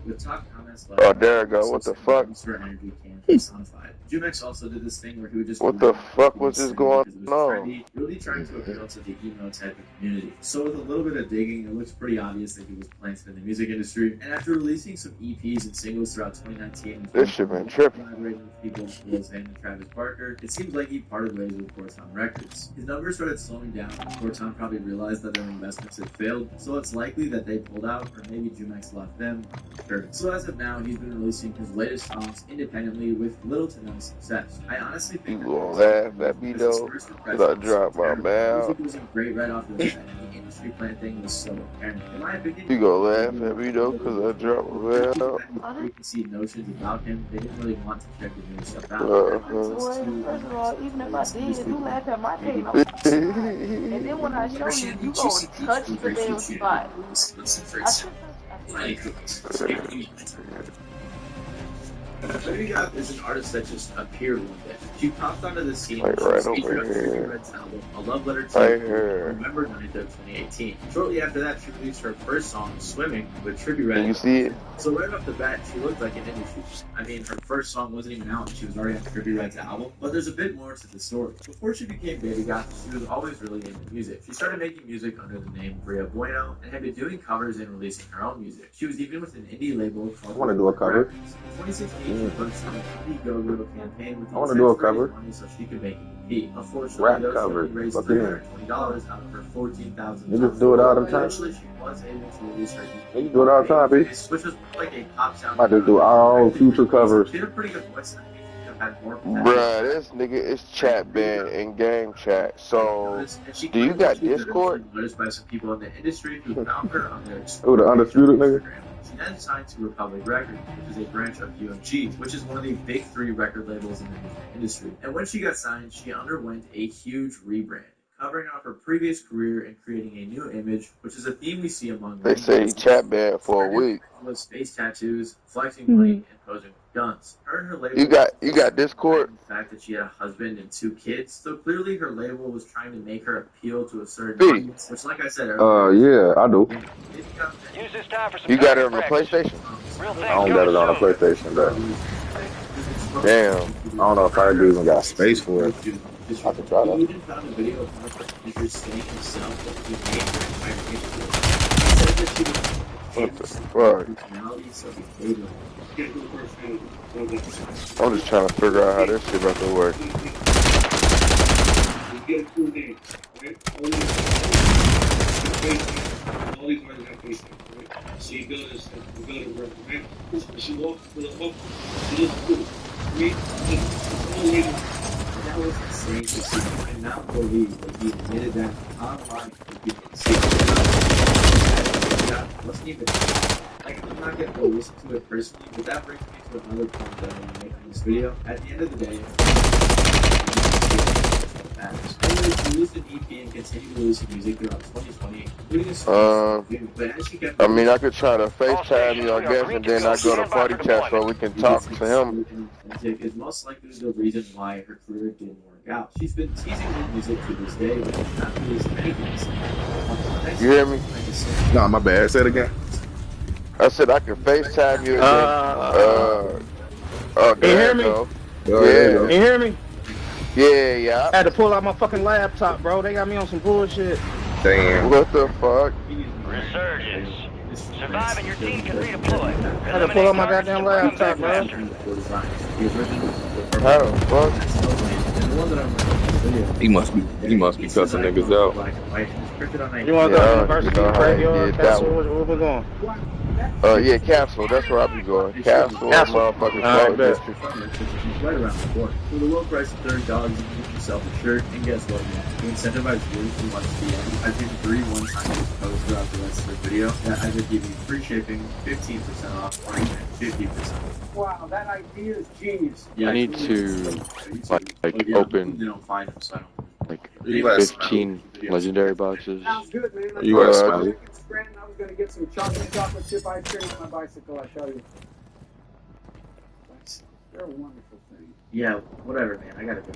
With top comments Oh, there it go. What the fuck? Energy can personified. Jumex also did this thing where he would just. What the fuck was this going on? Really trying to appeal to the emo type of community. So with a little bit of digging, it looks pretty obvious that he was planted in the music industry. And after releasing some EPs and singles throughout 2019, this shit been tripping. Collaborating with people like Lil and Travis Barker, it seems like he parted ways with Warzone Records. His numbers started slowing down. Warzone probably realized that their investments had failed, so it's likely that they pulled out, or maybe Jumex left them. So as of now, he's been releasing his latest songs independently with little to no success. I honestly think you gonna laugh at me though, cause I dropped my mouth. Music wasn't great right off the bat, and the industry plan thing was so apparent. In my opinion, you gonna laugh at me though, cause I dropped my mouth. Preconceived notions about him. They didn't really want to check his new stuff out. Well, first of all, even if I did, you laugh at my tape. And then when I show you, you gonna touch the damn spot. Lady Gaga is an artist that just appeared one day. She popped onto the scene like right over here. Red's album, A Love Letter to November 9th of 2018. Shortly after that, she released her first song, Swimming, with Trippie Redd. Can you see it? So right off the bat, she looked like an industry. I mean, her first song wasn't even out, and she was already on Trippie Redd's album. But there's a bit more to the story. Before she became Baby Gaga, she was always really into music. She started making music under the name Bria Bueno, and had been doing covers and releasing her own music. She was even with an indie label called I want to do a cover. In 2016, she posted on a Indiegogo campaign with I want to do a cover. money so she could make an EP. Unfortunately, Rap those cover. only raised Fuck $320 out of her $14,000. You just do it all the time. Eventually, she was able to release her EP. You do it all the time, B. Which was like a pop sound. I just do all future covers. She had a pretty good voice. I think she could have had more Bruh, this nigga is chat band in game chat. So, do you got Discord? Noticed by some people in the industry who found her on their Oh, the undisputed nigga. She then signed to Republic Records, which is a branch of UMG, which is one of the big three record labels in the music industry. And when she got signed, she underwent a huge rebrand, covering off her previous career and creating a new image, which is a theme we see among They say he chat band for a week. with space tattoos, flexing money, and posing with guns. Her and her label You got Discord? the fact that she had a husband and 2 kids, so clearly her label was trying to make her appeal to a certain audience, which, like I said earlier, Yeah, I do. Use this time for some You got it on the practice. PlayStation? Real thing I don't got it on a coming soon. PlayStation, though. Damn. I don't know if I even got space for it. I could try He that. even found a video of one of her teachers saying himself that he made her entire picture. He said that she was What the fuck? personality, so he made her. I'm just trying to figure out how this shit about to work. You get a cool name, right? All these words have face names, right? So you go to work, right? So she walks to the hook, she looks cool, right? All ladies. That was insane to see. I cannot believe that he admitted that online for people to see. That wasn't even. Like, I'm not going to go listen to it personally, but that brings me to another point that I want to make on this video. At the end of the day, anyways, she released an EP and continued releasing music throughout 2020, including a song. But as she kept I mean, I could try to FaceTime you, I guess, and then I go to party chat so we can talk to him. Music is most likely the reason why her career didn't work out. She's been teasing with music to this day, but has not released anything. You hear me? Nah, my bad. Say it again. I said I can FaceTime you and then, Can you hear me? go. Oh, there you go. Can you hear me? Yeah. I had to pull out my fucking laptop, bro. They got me on some bullshit. Damn. What the fuck? Resurgence. Survive and your team can redeploy. I had to pull out my goddamn laptop, bro. How the fuck? He must be cussing niggas out. You wanna go to University, you know how he Graveyard, did that Castle? one. Where we going? Yeah, Castle. That's where I be going. Castle, motherfucking Flow District. Right around the corner. For the low price of $30, you can get yourself a shirt, and guess what, man? To incentivize viewers who watch the end, I did 3 one-time codes throughout the rest of the video that either give you free shipping, 15% off, or even 50% off. Wow, that idea is genius. Yeah, I need to open like 15 legendary boxes. Sounds good, man. Let's You are go. Smiley. I was gonna get some chocolate chip ice cream on my bicycle. I tell you. They're a wonderful thing. Yeah, whatever, man. I gotta go.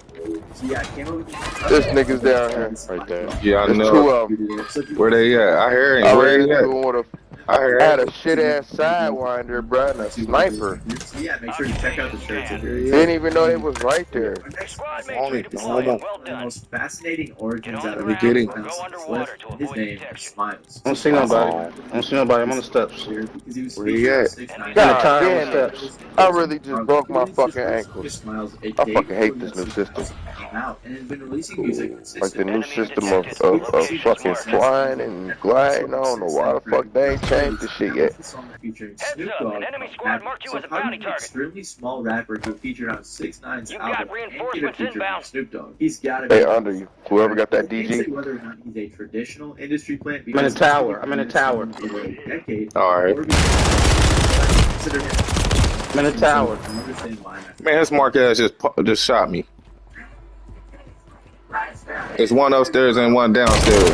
So yeah, I came over with This nigga's down here. Right there. Yeah, I There's know. 2 of them. Where they at? I hear him. I Where they at? had a shit ass sidewinder, bro, and a sniper. So yeah, make sure to check out the shirts. Didn't even know it was right there. The most fascinating origins out of We getting. his name is Smiles. I don't see nobody. I'm on the steps. Where he at? God damn it. I really just broke my fucking ankles. I fucking hate this new system. Like the new system of fucking flying and gliding. I don't know why the fuck they ain't changed this shit yet. Heads up, an enemy squad marked you as a bounty target. Extremely small rapper who featured on 6ix9ine's You album got reinforcements inbound. Snoop Dogg. He's got to They under you. Whoever got that DG. Whether or not he's a traditional industry plant. I'm in a tower. I'm in a tower. Alright. I'm in a tower. Man, this Mark ass just shot me. It's one upstairs and one downstairs.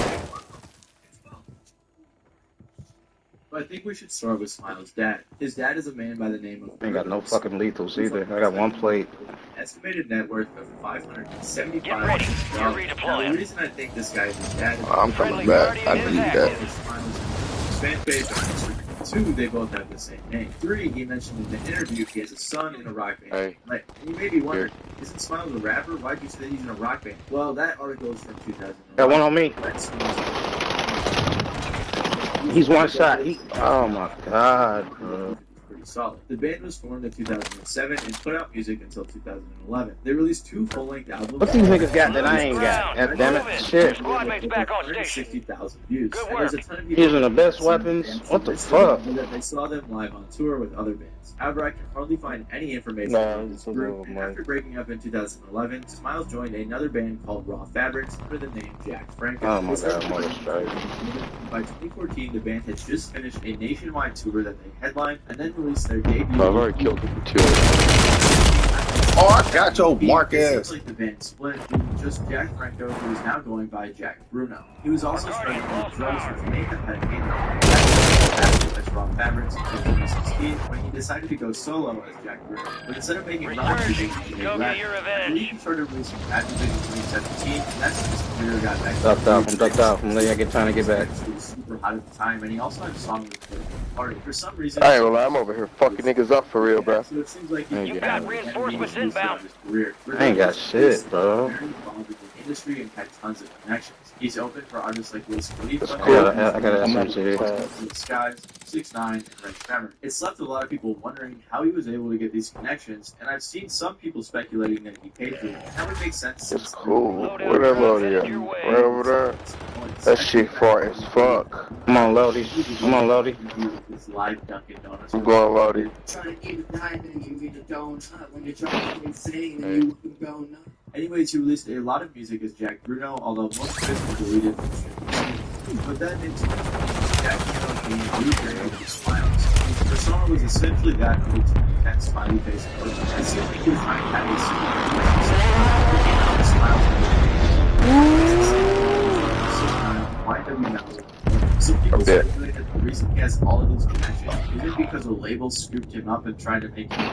I think we should start with Smiles' dad. His dad is a man by the name of... I ain't got no fucking lethals either. I got 1 plate. Estimated net worth of $575. Get ready. You're redeploying. The reason I think this guy is his dad is... I'm coming back. I need that. Fan base on 2, they both have the same name. 3, he mentioned in the interview he has a son in a rock band. Hey. Like, you may be wondering, isn't Smiles a rapper? Why'd you say he's in a rock band? Well, that article is from 2011. Got one on me. He's one shot. Oh my god, bro. Pretty solid. The band was formed in 2007 and put out music until 2011. They released 2 full-length albums. What these niggas got that I ain't got? God damn it, shit. Squad back on station. 60,000 views. Good And work. there's a ton of people Using the best weapons? What the fuck? that they saw them live on tour with other bands. However, I can hardly find any information about this group. And after breaking up in 2011, Smiles joined another band called Raw Fabrics under the name Jack Franco. Oh my god, Mother Strike. By 2014, the band had just finished a nationwide tour that they headlined and then released their debut. I've already killed him too. Oh, I got your Mark It ass. seems like the band split, leaving just Jack Franco, who is now going by Jack Bruno. He was also struggling with drugs, which made him had a as Raw Fabrics in 2016 when he decided to go solo as Jack Bruno. But instead of making rock music, he made Go rap. get your I believe revenge. he started releasing rap music in 2017, and that's when his career got back. Ducked off. I'm letting I get time to get back. He was super hot at the time, and he also had a song with the party. For some reason, I ain't gonna lie, I'm over here fucking niggas up for real, bro. so it seems like You You got reinforcements inbound. I ain't got shit, bro. Very involved with the industry and had tons of connections. He's open for artists like Wiz Khalifa, I got an SMG. Skies, 6ix9ine, and Red Tremor. It's left a lot of people wondering how he was able to get these connections, and I've seen some people speculating that he paid for them. And that would make sense. It's cool. Where that loadie at? Right over there. That shit far as fuck. Come on, Lodi. Come on, Lodi. This live Dunkin' Donuts. I'm going loadie. Trying to eat a diamond and you read a donut. When you're trying to get insane and you go nuts. Anyways, he released a lot of music as Jack Bruno, although most of it was deleted from streaming. But then in 2020, Jack Bruno being rebranded as Smiles. His persona was essentially that of a 2010 smiley face person. It seemed like he was trying to have a secret. Some people speculate that the reason he has all of these connections isn't because a label scooped him up and tried to make him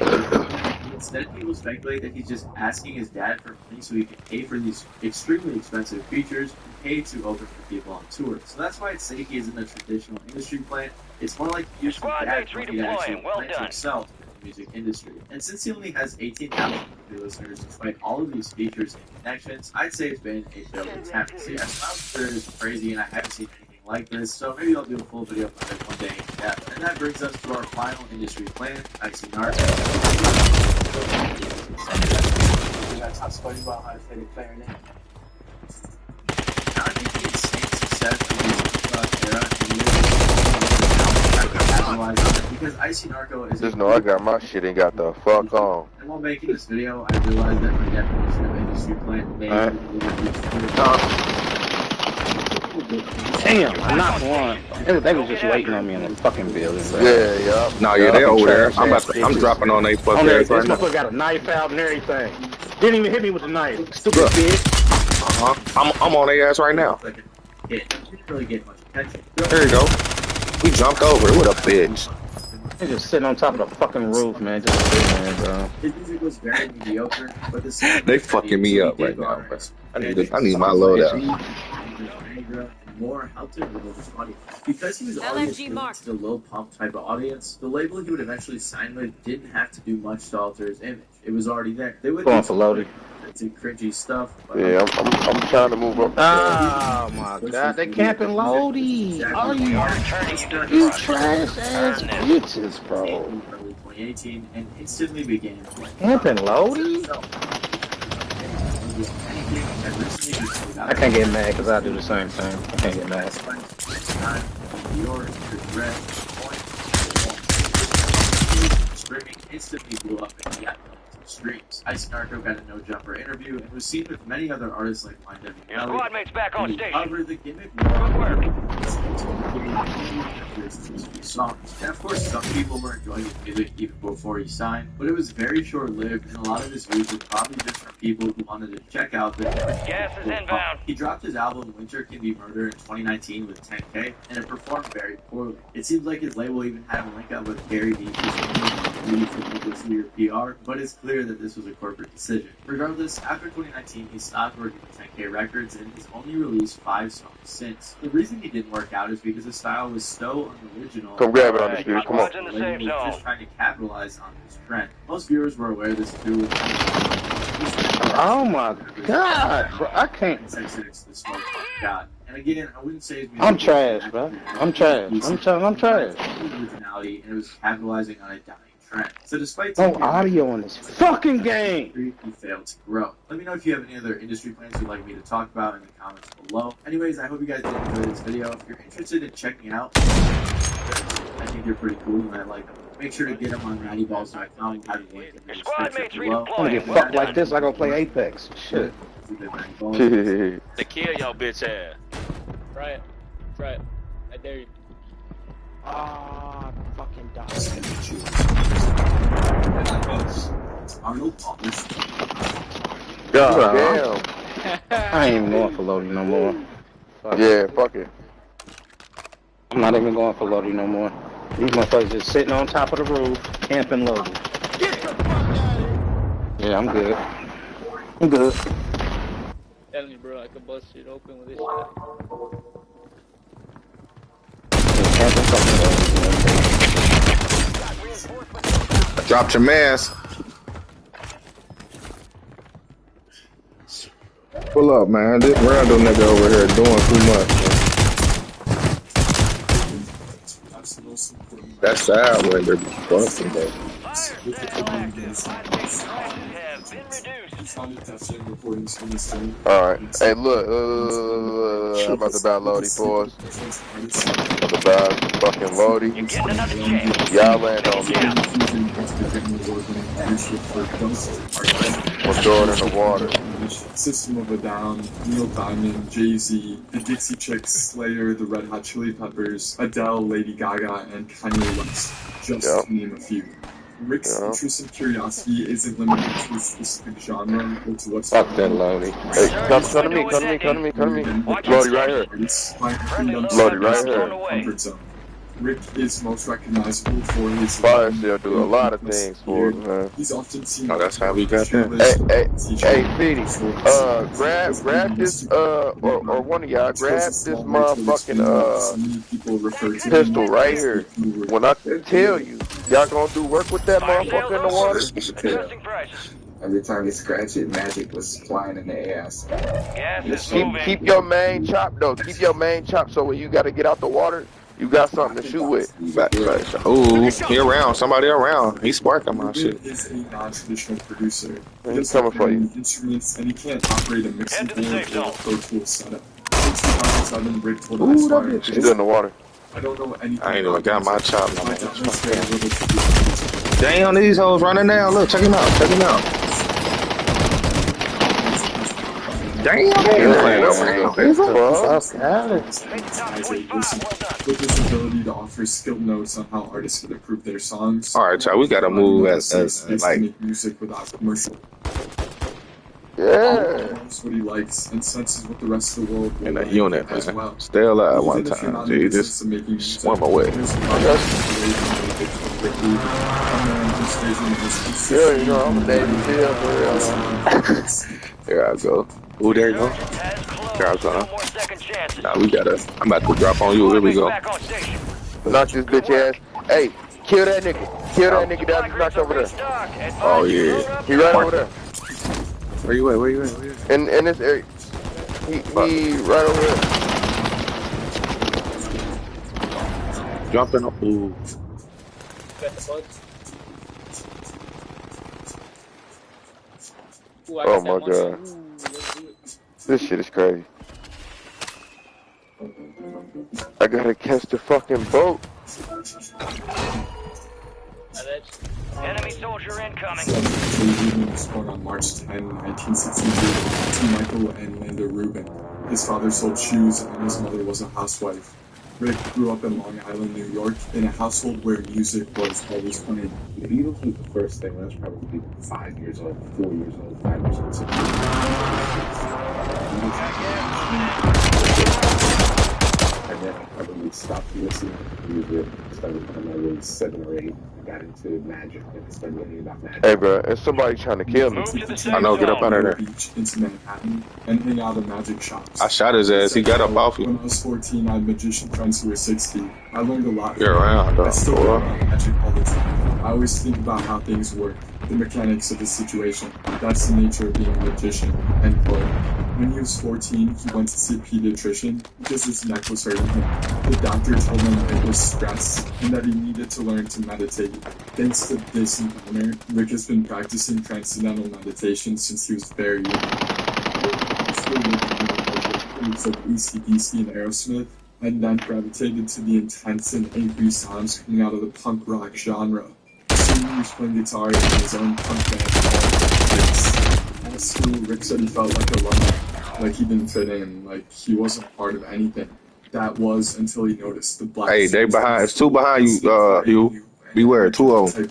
Instead, people speculate that he's just asking his dad for money so he can pay for these extremely expensive features and pay to open for people on tour. So that's why I'd say he isn't a traditional industry plant. It's more like he used his dad money to actually plant himself music industry. And since he only has 18,000 listeners, despite all of these features and connections, I'd say it's been a failed attempt. See, Smile's career is crazy, and I haven't seen anything like this, so maybe I'll do a full video about it one day in depth. And that brings us to our final industry plan, Icy Narco. Top story about how to play the clarinet. Now, I think the insane success of this era and capitalize on it because Icy Narco is. Just know I got my shit and got the fuck on. And while making this video, I realized that my definition of industry plan may Damn, I knocked one. They was just waiting on me in the fucking building, bro. Yeah. No, yeah, they over there. I'm dropping on they fucking This right now. motherfucker got a knife out and everything. Didn't even hit me with a knife. Stupid bitch. I'm on their ass right now. Didn't really get much attention. There you go. We jumped over it. What a bitch. They're just sitting on top of the fucking roof, man. Just sitting there, bro. His music was very mediocre, but the They fucking me up right now, bro. I need my loadout. More helped him with his audience. Because he was already to the low pump type of audience, the label he would eventually sign with didn't have to do much to alter his image. It was already there. They would going for Lodi. Do cringy stuff. Yeah, I'm trying to move up. Oh my god, they camping Lodi. Are you trash ass bitches, bro? Early 2018 and instantly began Camping Lodi? I can't get mad because I do the same thing. I can't get mad. Streaming instantly blew up in the streams. Icy Narco got a no jumper interview and was seen with many other artists like Mind Every Your squad mate's back on station. Covered the gimmick. Good work. Songs. And of course, some people were enjoying his music even before he signed, but it was very short-lived, and a lot of his views were probably just from people who wanted to check out the Gas is inbound. He dropped his album Winter Can Be Murder in 2019 with 10K, and it performed very poorly. It seems like his label even had a link up with Gary Vee for publicity or PR, but it's clear that this was a corporate decision. Regardless, after 2019, he stopped working with 10K Records and has only released 5 songs since. The reason he didn't work out is because his style was so unoriginal. Come grab it on the street, come on. In the safe He was zone. just trying to capitalize on this trend. Most viewers were aware of this too. Oh my god, bro, I can't. God. And again, I wouldn't say his music I'm trash, bro. I'm trash. I'm trash. Originality, and it was capitalizing on a dying trend. So despite No audio in this fucking game. he failed to grow. Let me know if you have any other industry plans you'd like me to talk about in the comments below. Anyways, I hope you guys did enjoy this video. If you're interested in checking it out, I think they're pretty cool and I like them. Make sure to get them on 90balls.com and have the link in the description below. I'm gonna get fucked like this, I go play Apex. Shit. To kill your bitch ass. Right. Right. I dare you. Ah, fucking dog. Arnold Thomas. God damn. I ain't even going for Lodi no more. Fuck. Yeah, fuck it. I'm not even going for Lodi no more. These motherfuckers just sitting on top of the roof, camping Lodi. Yeah, I'm good. I'm good. Tell me, bro, I could bust shit open with this shit. Dropped your mask. Pull up, man. This random nigga over here doing too much. That side window be busting, bro. Alright. Hey, look. I'm about to buy Lodi for us. I'm about to buy fucking Lodi. Y'all land on me. Or throw it in the water. System of a Down, Neil Diamond, Jay-Z, the Dixie Chicks, Slayer, the Red Hot Chili Peppers, Adele, Lady Gaga, and Kanye West, just to name a few. Rick's interest and curiosity isn't limited to a specific genre or to what's fuck that Lodi. Hey, come to me, come to me. Lodi right here. Lodi right here. Comfort zone. Rick is most recognizable for his Fire still do a lot of things for us, man. He's often seen. Oh, that's how we got that. Hey, Petey, grab this, or one of y'all, grab this motherfucking, pistol right here. When I tell you, Y'all gonna do work with that Fire sales motherfucker in the over. water? Adjusting prices. Every time you scratch it, magic was flying in the ass. Gas is Keep moving. your main chop though. Keep your main chop so when you gotta get out the water, you got something to shoot with. Facts. Ooh, he around. Somebody around. He's sparking my shit. Ruben is a non-traditional producer. He He's doesn't coming for play you. any instruments, and he can't operate a mixing Head to the board safe or a zone. Pro Tools setup. In 2007, Rick told Ooh, that Esquire, bitch. He's still in the water. I don't know anything I ain't even about got my music. chop no My more. dad was very little to do with music. Damn, these hoes running down. Look, check him out. Check him out. Damn, they ain't playing around. With his ability to offer skilled notes on how artists can improve their songs. All right, y'all, we gotta move as like make music without commercial. Yeah. Knows what he likes and senses what the rest of the world will in a like unit, as man. well. Stay alive Even one if you're time. not G, in the just business of making music, swim away. there's a lot of ways to make it. A man whose vision is Yeah, you know, I'm a Navy SEAL for real. There I go. Ooh, there you go. There I go. Nah, we gotta. I'm about to drop on you. Here we go. Knock this bitch ass. Hey, kill that nigga. Kill that nigga that just knocked over there. Oh yeah. He right over there. Where you at? Where you at? Where you at? In this area. He right over there. Jumping up. Ooh. Oh my god. This shit is crazy. I gotta catch the fucking boat. Enemy soldier incoming. Ruben was born on March 10, 1963, to Michael and Linda Rubin. His father sold shoes and his mother was a housewife. Rick grew up in Long Island, New York, in a household where music was always playing. The Beatles was the first thing. I was probably 5 years old, 4 years old, 5 years old. 6 years old. And then I probably stopped listening to music. Started when I was 7 or 8. Got into magic and started learning about magic. Hey, bro, is somebody trying to kill me? I know. Get up out of there. Beach into Manhattan and hang out in magic shops. I shot his ass. He got up off you. When I was 14, I had magician friends who were 60. I learned a lot. You're around, I still though. learn about magic all the time. I always think about how things work, the mechanics of the situation. That's the nature of being a magician. End quote. When he was 14, he went to see a pediatrician because his neck was hurting him. The doctor told him it was stress and that he needed to learn to meditate. Thanks to this encounter, Rick has been practicing transcendental meditation since he was very young. Groups of AC/DC and Aerosmith, and then gravitated to the intense and angry sounds coming out of the punk rock genre. Soon he was playing guitar in his own punk band called Kids. At school, Rick said he felt like a loner, like he didn't fit in, like he wasn't part of anything. That was until he noticed the black. Hey, they behind. It's two behind you. You beware. 2 of them.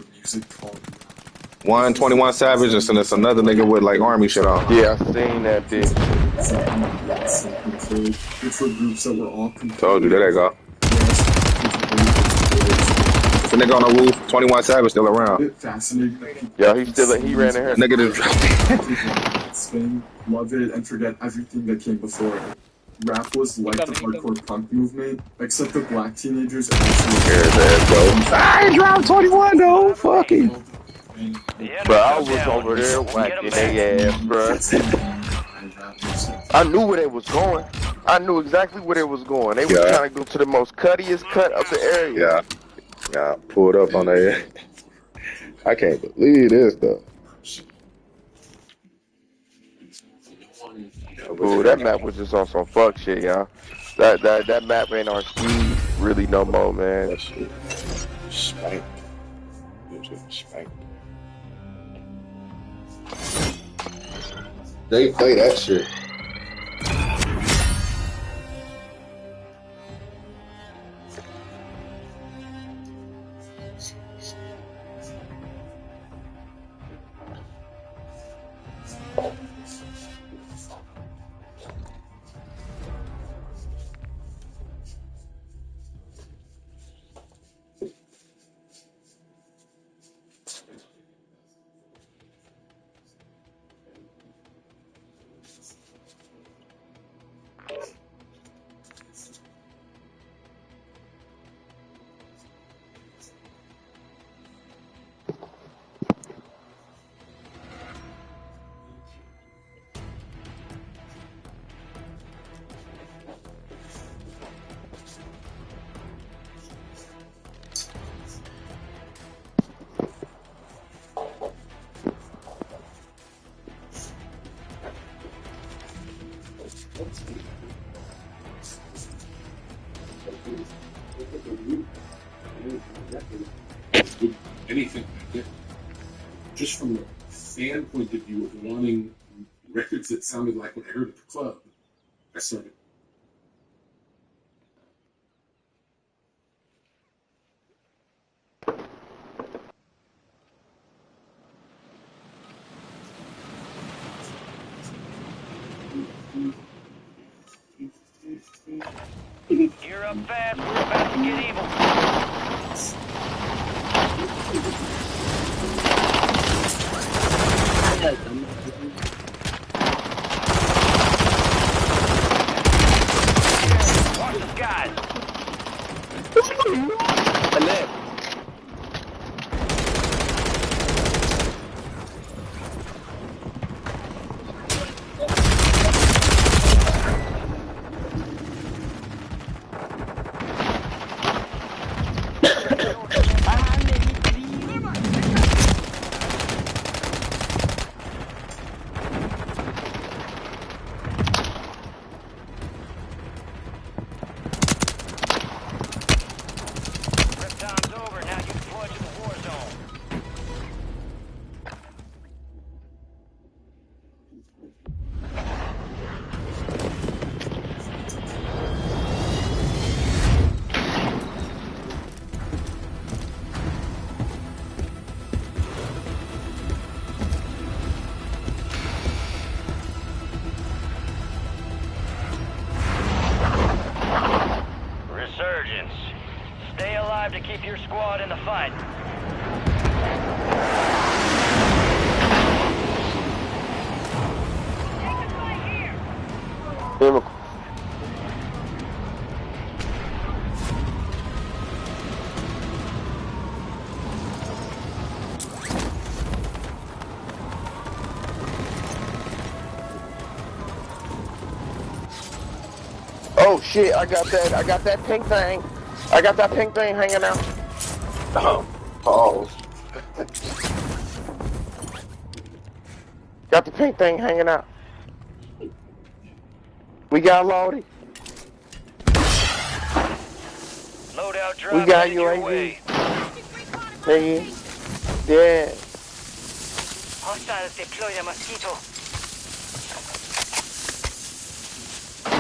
121 Savage, and it's another nigga with like army shit on. Yeah, I seen that bitch. Which were groups that were all Told you, there they go. The nigga on the roof, 21 Savage still around. Yeah, he ran in here. Nigga just Spin, love it, and forget everything that came before it. Rap was like the hardcore punk movement, except the black teenagers actually. I dropped 21 though. Fuck it. But I was over there whacking their ass, bro. I knew where they was going. I knew exactly where they was going. They was trying to go to the most cuttiest cut of the area. Yeah, pulled up on that. I can't believe this though. Ooh, that map was just on some fuck shit, y'all. That map ain't on speed really no more, man. That shit spanked. They play that shit. anything like that. Just from the fan point of view of wanting records that sounded like what I heard at the club, I started. You're up fast. We're about to get evil. Watch the skies. Stay alive to keep your squad in the fight. Oh shit, I got that pink thing. I got that pink thing hanging out. Oh. Got the pink thing hanging out. We got Lodi. Loadout drop. We got UAV. Hey. Yeah. Hostiles deploy a mosquito.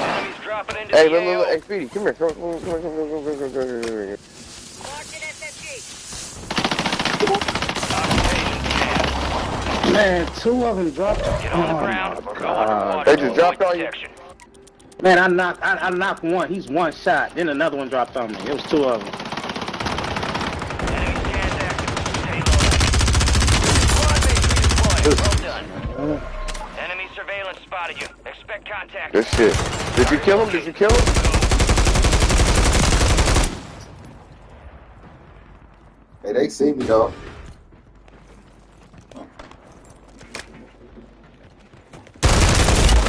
Enemies dropping into Hey, the look, AO. hey, Speedy, come here. Come here. Man, two of them dropped. Get on the ground. We're going underwater. They just dropped on you. Man, I knocked one. He's one shot. Then another one dropped on me. It was two of them. Enemy scans active. Stay low. Squad mates redeployed. Well done. Enemy surveillance spotted you. Expect contact. Good shit. Did you kill him? Did you kill him? Hey, they see me though.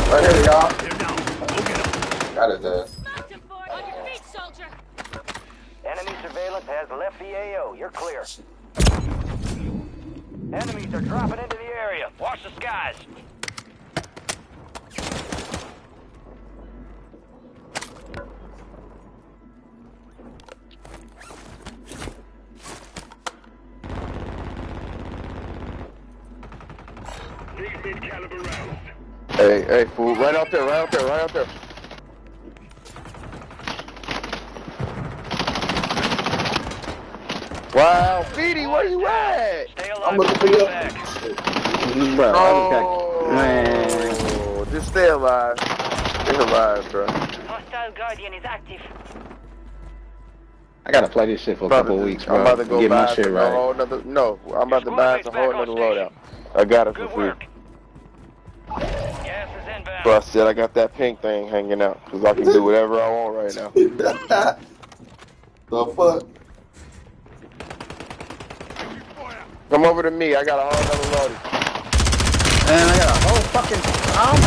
Right here, y'all. Got his ass. Enemy surveillance has left the AO. You're clear. Enemies are dropping into the area. Watch the skies. Hey, fool. Right out there. Wow, Speedy, where you at? I'm looking for you. Bro, Oh, man. Just stay alive. Stay alive, bro. Hostile Guardian is active. I gotta play this shit for a couple of weeks, bro. I'm about to go get buy my shit a right. whole nother. No, I'm about to buy a whole nother loadout. I got it for free. Gas is inbound. But I said I got that pink thing hanging out because I can do whatever I want right now. The fuck? Come over to me. I got a whole nother loaded. Man, I got a whole fucking. Oh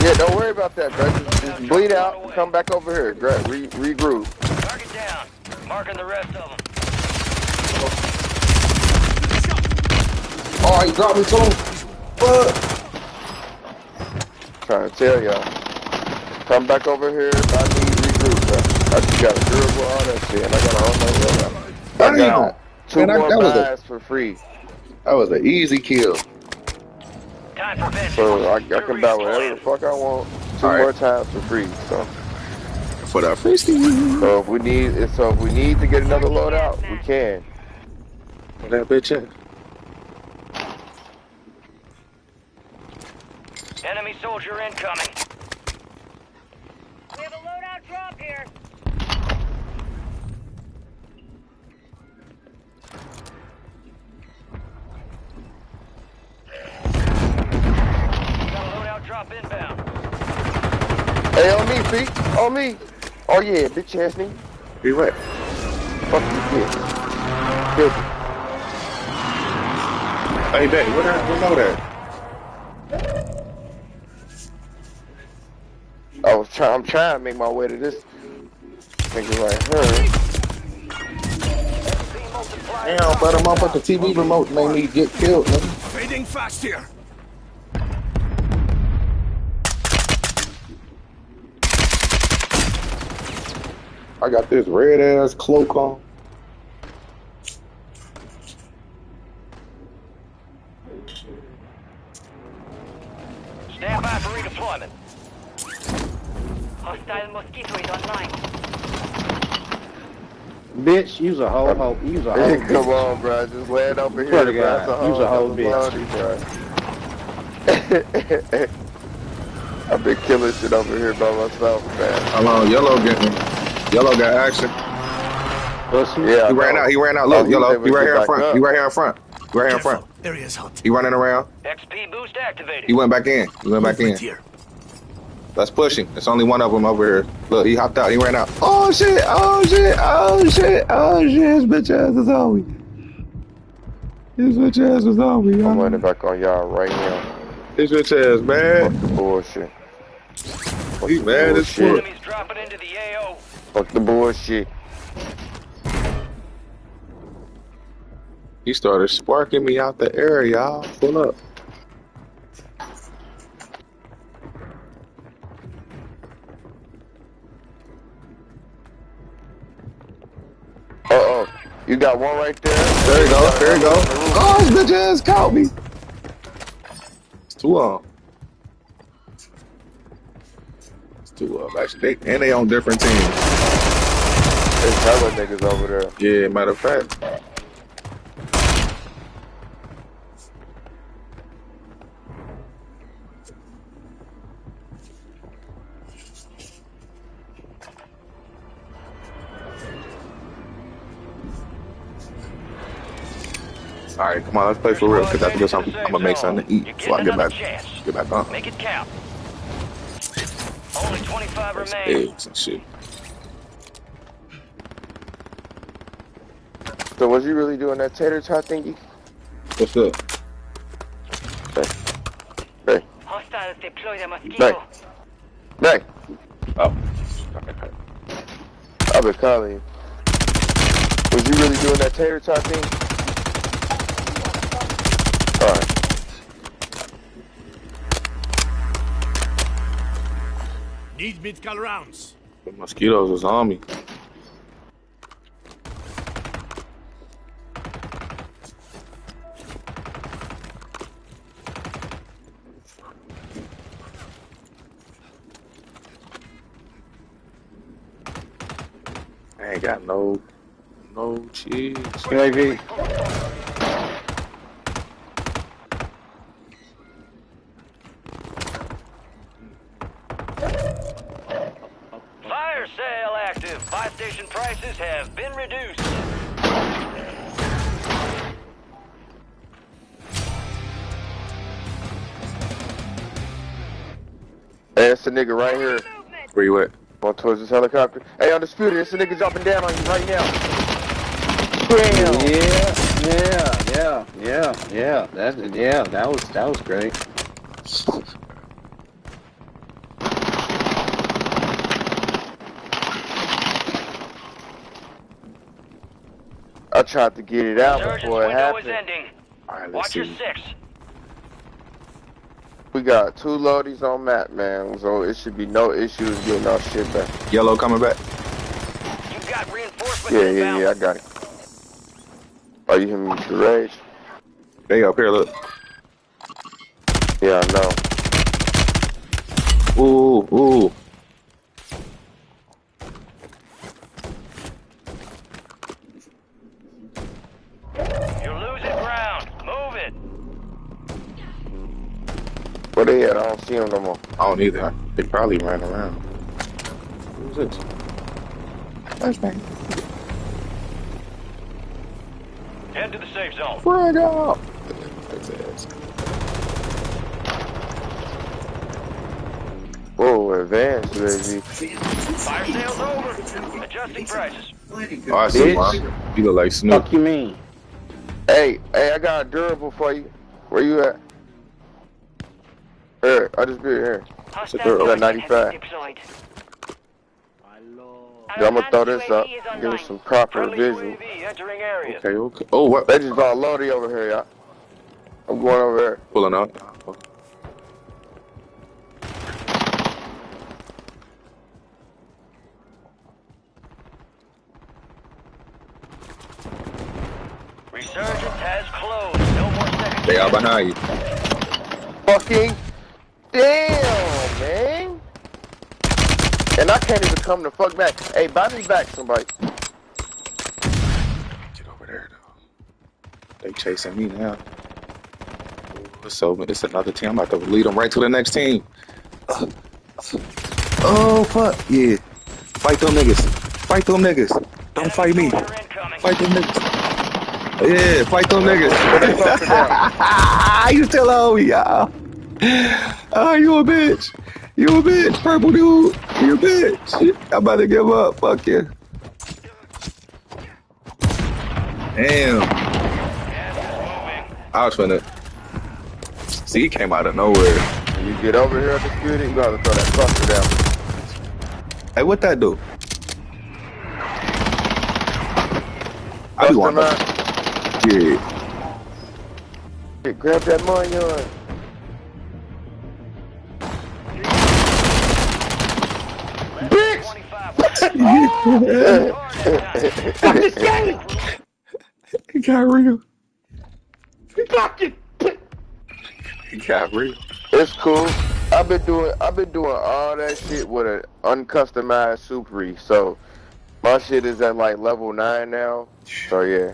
Yeah, don't worry about that, bro. Just bleed out and come back over here. Regroup. Target down. Marking the rest of them. Oh, he dropped me too. Fuck. Trying to tell y'all. Come back over here. If I need regroup, bro. just got a durable, all that shit, and I got a whole nother loadout. I Damn. got two Man, more buys for free. That was an easy kill. Time for vengeance. So I can buy whatever the fuck I want two more times for free. So for that free skin. So if we need to get another loadout, we can. Put that bitch in. Enemy soldier incoming. We have a loadout drop here. Got a loadout drop inbound. Hey, on me, Pete. On me. Oh yeah, bitch ass nigga. Be what? Fuck you, bitch. Kill me. Hey, Daddy, what know that? I'm trying to make my way to this nigga right here. Damn, but a motherfucking TV remote made me get killed, nigga. Fading fast here. I got this red ass cloak on. Stand by for redeployment. Hostile mosquito is online. Bitch, use a hoe. Use a hoe. Come on, bro. Just land over here, Swear to bro. God, use a hoe, bitch. I've been killing shit over here by myself, man. Hold on, Yellow got action. Yeah, he ran out. Look, Yellow. He right here in front. up. He right here in front. Right here in front. Area's hot. He running around. XP boost activated. He went back in. Here. Let's push him. There's only one of them over here. Look, he hopped out. He ran out. Oh shit! Oh shit! Oh shit! Oh shit! His bitch ass is on me. His bitch ass is on me. I'm running back on y'all right now. His bitch ass, man. Fuck the bullshit. He mad as fuck. Enemies dropping into the AO. Fuck the bullshit. He started sparking me out the air, y'all. Pull up. Uh-oh. You got one right there. There you go. There you go. Oh, his bitch ass caught me. It's two of them. It's two of them, actually. They on different teams. There's hella niggas over there. Yeah, matter of fact. Alright, come on, let's play for real, because I think I'm gonna make something to eat before I get back on. Make it count. Only 25 remain. Eggs and shit. So was you really doing that tater tot thingy? What's up? Hey. Hostiles deploy the mosquito. Hey. Oh. I've been calling you. Was you really doing that tater tot thing? Alright. Need mid-cal rounds. The mosquitoes is on me. I ain't got no cheese. UAV. Fire sale active. Buy station prices have been reduced. Hey, it's a nigga right here. Where you at? Going towards this helicopter. Hey, Undisputed, it's a nigga dropping down on you right now. Damn. Yeah. That was great. I tried to get it out Surgeon's before it window happened. is ending. Alright, let's Watch your see. 6. We got 2 loadies on map, man, so it should be no issues getting our shit back. Yellow coming back. Yeah, I got it. Are you hearing me with the rage? They up here, look. Yeah, I know. Ooh. You're losing ground. Move it. Where they at? I don't see them no more. I don't either. They probably ran around. Who's this? Flashbang. Head to the safe zone. Frag out. Whoa, advanced, baby. Fire sales over. Adjusting prices. Oh, I see one. You look like Snoop. Fuck you mean? Hey, I got a durable for you. Where you at? Here, I just be here. Hostile Got Guardian has 95. been deployed. Yeah, I'm gonna throw this up. Give it some proper vision. Okay. Oh, what? They just brought Lodi over here, y'all. I'm going over there. Pulling up. Resurgence has closed. No more seconds. They are behind you. Fucking damn, man. And I can't even come the fuck back. Hey, buy me back, somebody. Get over there, though. They chasing me now. So it's another team. I'm about to lead them right to the next team. Oh, fuck. Yeah. Fight them niggas. Fight them niggas. Don't fight me. Fight them niggas. Yeah, fight them niggas. You still owe me, y'all. Oh, you a bitch. You a bitch, purple dude. You a bitch. I'm about to give up. Fuck you. Damn. I was finna. See, he came out of nowhere. When you get over here at the security, you gotta throw that cluster down. Hey, what that do? I be wanting to. Yeah. Hey, grab that money on. Bitch! Fuck this game! It got real. Fuck it! It got real. It's cool. I've been doing all that shit with an uncustomized Supri, so my shit is at like level 9 now. So yeah.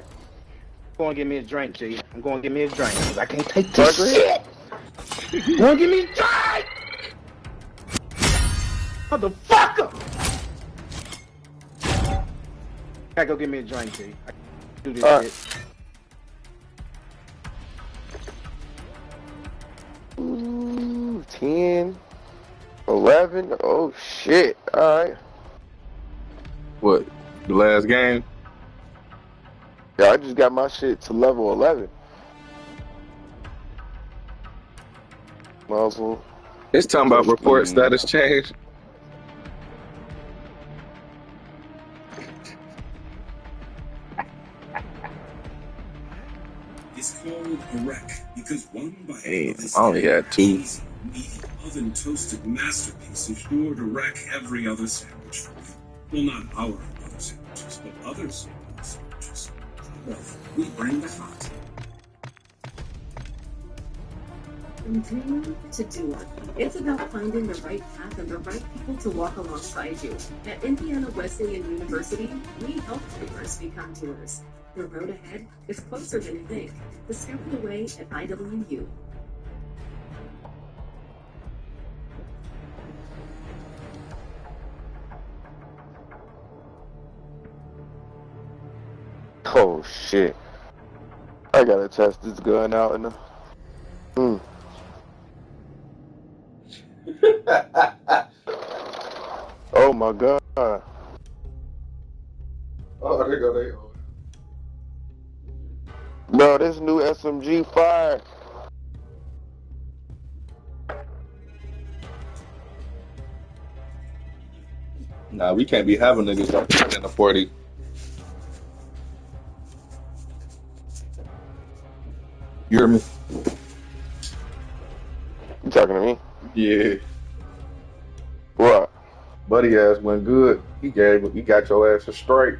I'm going to get me a drink, G. I'm going to get me a drink. Cause I can't take this shit. You want to give me a drink? Motherfucker! I gotta go get me a drink, G. I can do this shit. Ooh, 10, 11. Oh shit! All right. What? The last game? Yeah, I just got my shit to level 11. Muzzle. It's talking about report status change. It's called a wreck because one bite of this I only had 2. easy, meaty, oven-toasted masterpiece is sure to wreck every other sandwich. Well, not our other sandwiches, but others' sandwiches. We bring the hot. From dreamer to doer, it's about finding the right path and the right people to walk alongside you. At Indiana Wesleyan University, we help dreamers become doers. The road ahead is closer than you think. Discover the way at IWU. Oh shit! I gotta test this gun out in the. Oh my god! Oh, there go they. Bro, this new SMG fire. Nah, we can't be having niggas up in the 40. You hear me? You talking to me? Yeah. What? Buddy ass went good. He got your ass a strike.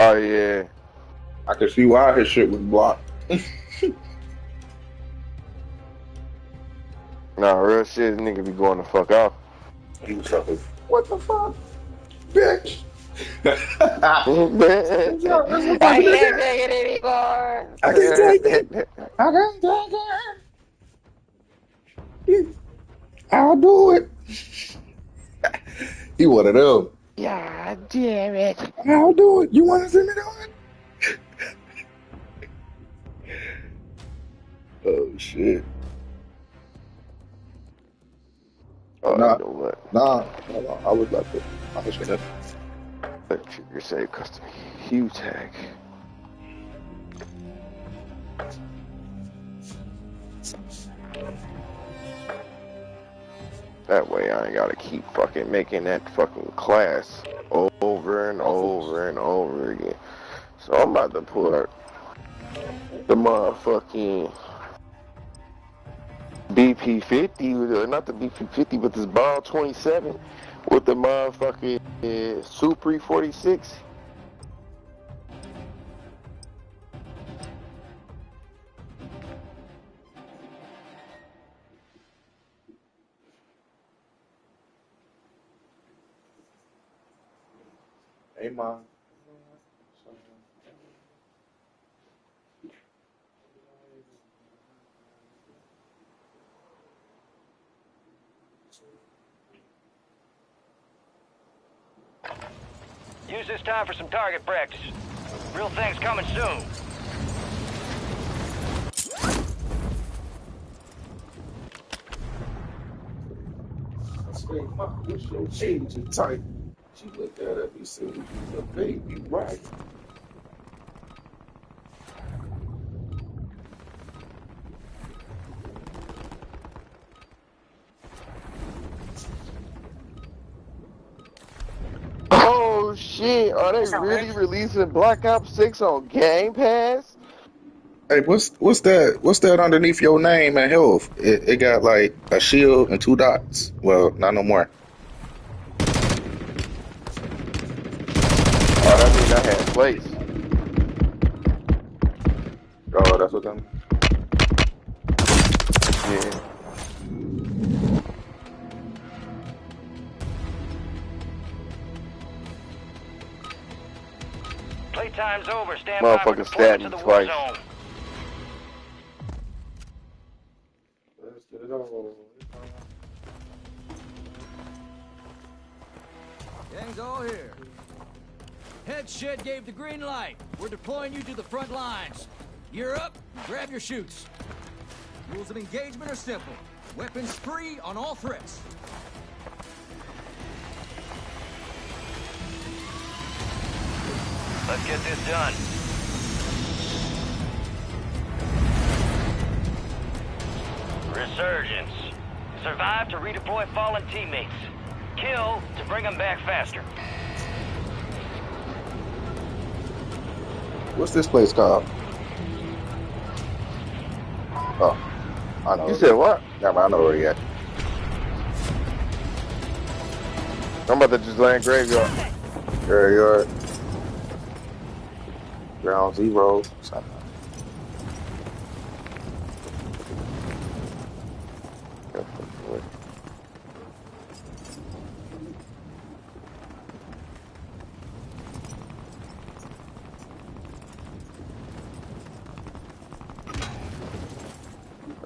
Oh yeah. I could see why his shit was blocked. Nah, real shit, this nigga be going the fuck off. He was like, what the fuck, bitch? I can't take it anymore. I can't take it. I can't take it. I'll do it. He one of them. Yeah, damn it. I'll do it. You want to see me do it? Oh shit. Oh, Nah, you know what? nah. I was about to. I was gonna. Let trigger save custom hue tag. That way I ain't gotta keep fucking making that fucking class over and over and over again. So I'm about to pull out the motherfucking BP50, not the BP50, but this ball 27 with the motherfucking Supre 46. Hey, mom. Use this time for some target practice. Real things coming soon. I say, mom, what's your age and type? She looked at me and said, the baby, right? Oh shit, are they really releasing Black Ops 6 on Game Pass? Hey, what's that? What's that underneath your name and health? It got like a shield and 2 dots. Well, not no more. Oh, that means I had plates. Oh, that's what that means? Yeah. Playtime's over. Stand by for Motherfucker stabbed deployment to me the twice. Warzone. Let's get it on. Gang's all here. Head shed gave the green light. We're deploying you to the front lines. You're up. Grab your chutes. Rules of engagement are simple. Weapons free on all threats. Let's get this done. Resurgence. Survive to redeploy fallen teammates. Kill to bring them back faster. What's this place called? Oh, I know. You said what? Yeah, I know where he at. I'm about to just land graveyard. Graveyard. Ground zero.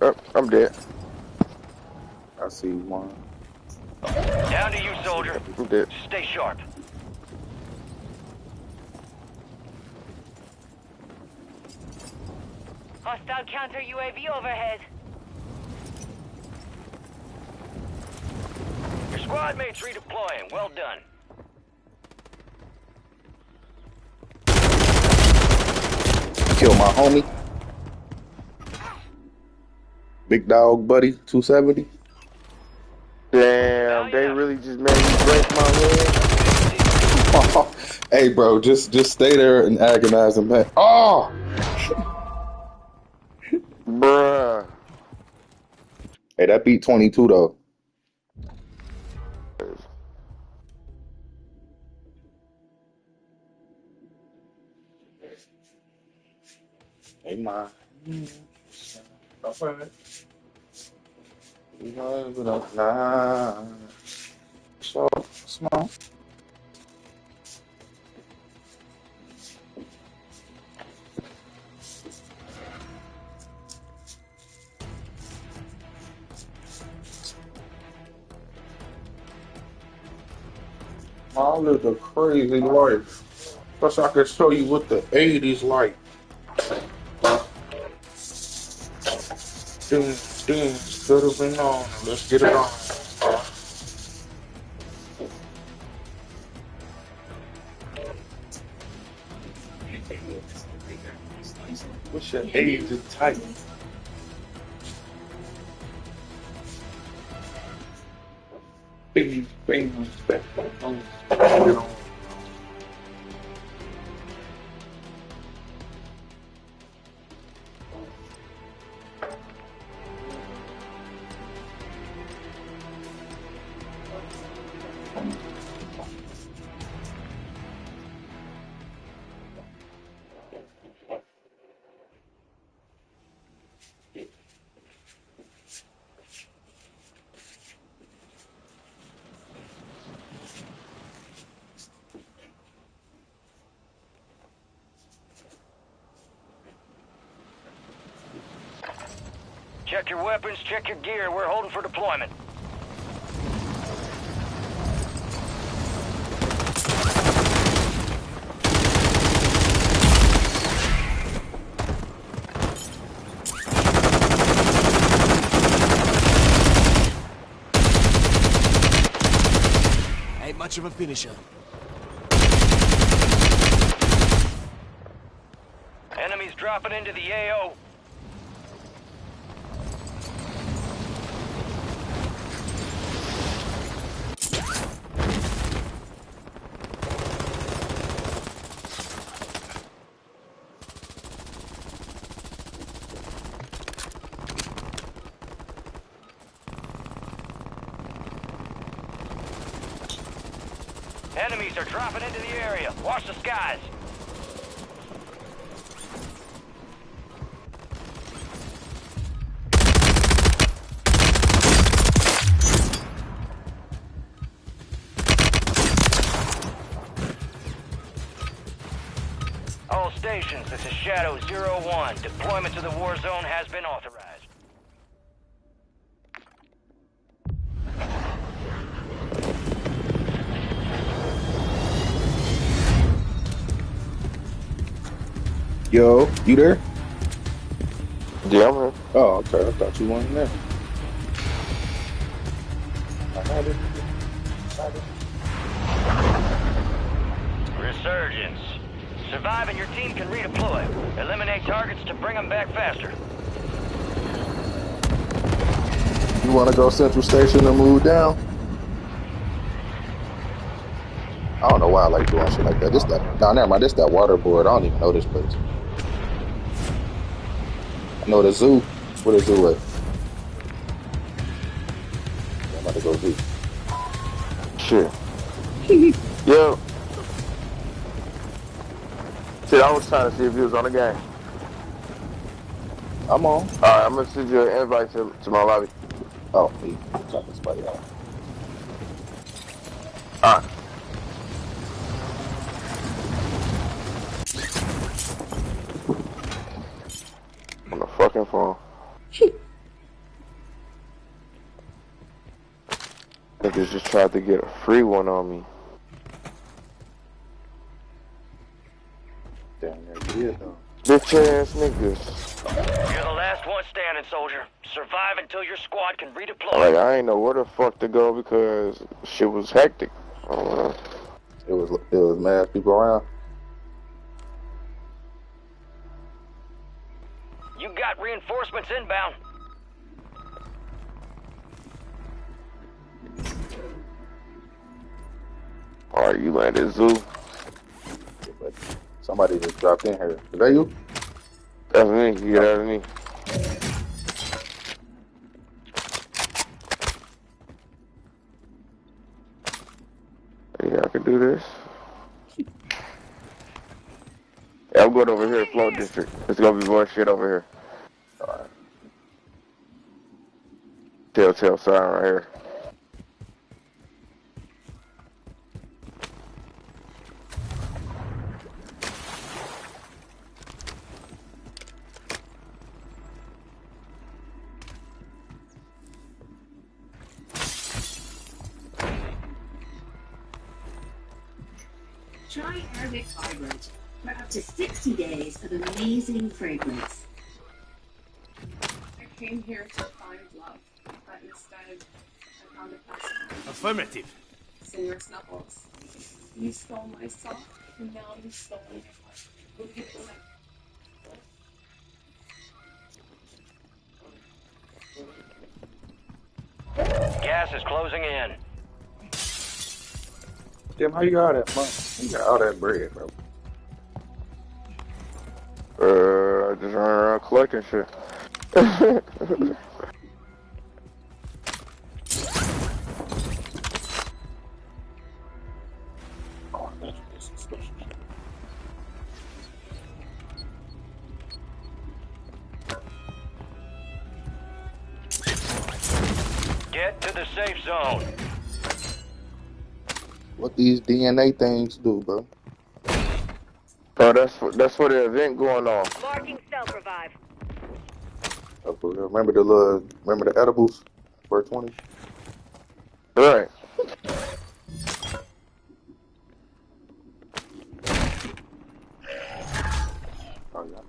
Oh, I'm dead. I see one. Down to you, soldier. I'm dead. Stay sharp. Hostile counter UAV overhead. Your squad mates redeploying. Well done. Kill my homie. Big dog buddy, 270. Damn, they really just made me break my leg. Hey, bro, just stay there and agonize and pain. Oh! Bruh. Hey, that beat 22 though. Hey, man. That's all right. Nah. So, small. I lived a crazy life. Plus, I could show you what the 80s like. Things could have been on. Let's get it on. What's your age and type? Bing, bing, bing. Check your weapons, check your gear. We're holding for deployment. Ain't much of a finisher. Enemies dropping into the AO. Enemies are dropping into the area. Watch the skies. All stations, this is Shadow 01. Deployment to the war zone has been authorized. Yo, you there? Yeah, I'm here. Oh, okay. I thought you weren't there. Resurgence. Survive and your team can redeploy. Eliminate targets to bring them back faster. You want to go Central Station and move down? I don't know why I like doing shit like that. This that. Nah, never mind. This that water board. I don't even know this place. I know the zoo. Where the zoo at? I'm about to go zoo. Shit. Yo. Shit, I was trying to see if you was on the game. I'm on. Alright, I'm gonna send you an invite to my lobby. Oh, me. Check this buddy out. Alright. On the fucking phone. Niggas just tried to get a free one on me. Damn, there it is, though. Bitch ass niggas. You're the last one standing, soldier. Survive until your squad can redeploy. Like, I ain't know where the fuck to go because shit was hectic. I don't know. It was mad people around. You got reinforcements inbound. Alright, you landed zoo. Somebody just dropped in here. Is that you? That's me. You get out of me. Yeah, I can do this. Yeah, Yeah, I'm going over here, Float District. It's gonna be more shit over here. Alright. Telltale sign right here. Try Arabic Vibrant for up to 60 days of amazing fragrance. I came here to find love, but instead I found a person. Affirmative. Senor Snuffles, you stole my soul, and now you stole my heart. Will you collect? Gas is closing in. Tim, how you got all that money? You got all that bread, bro. I just run around collecting shit. Get to the safe zone. What these DNA things do, bro? Oh, that's for the event going on. Marking self-revive. Remember the edibles for 20? Right. Oh, yeah.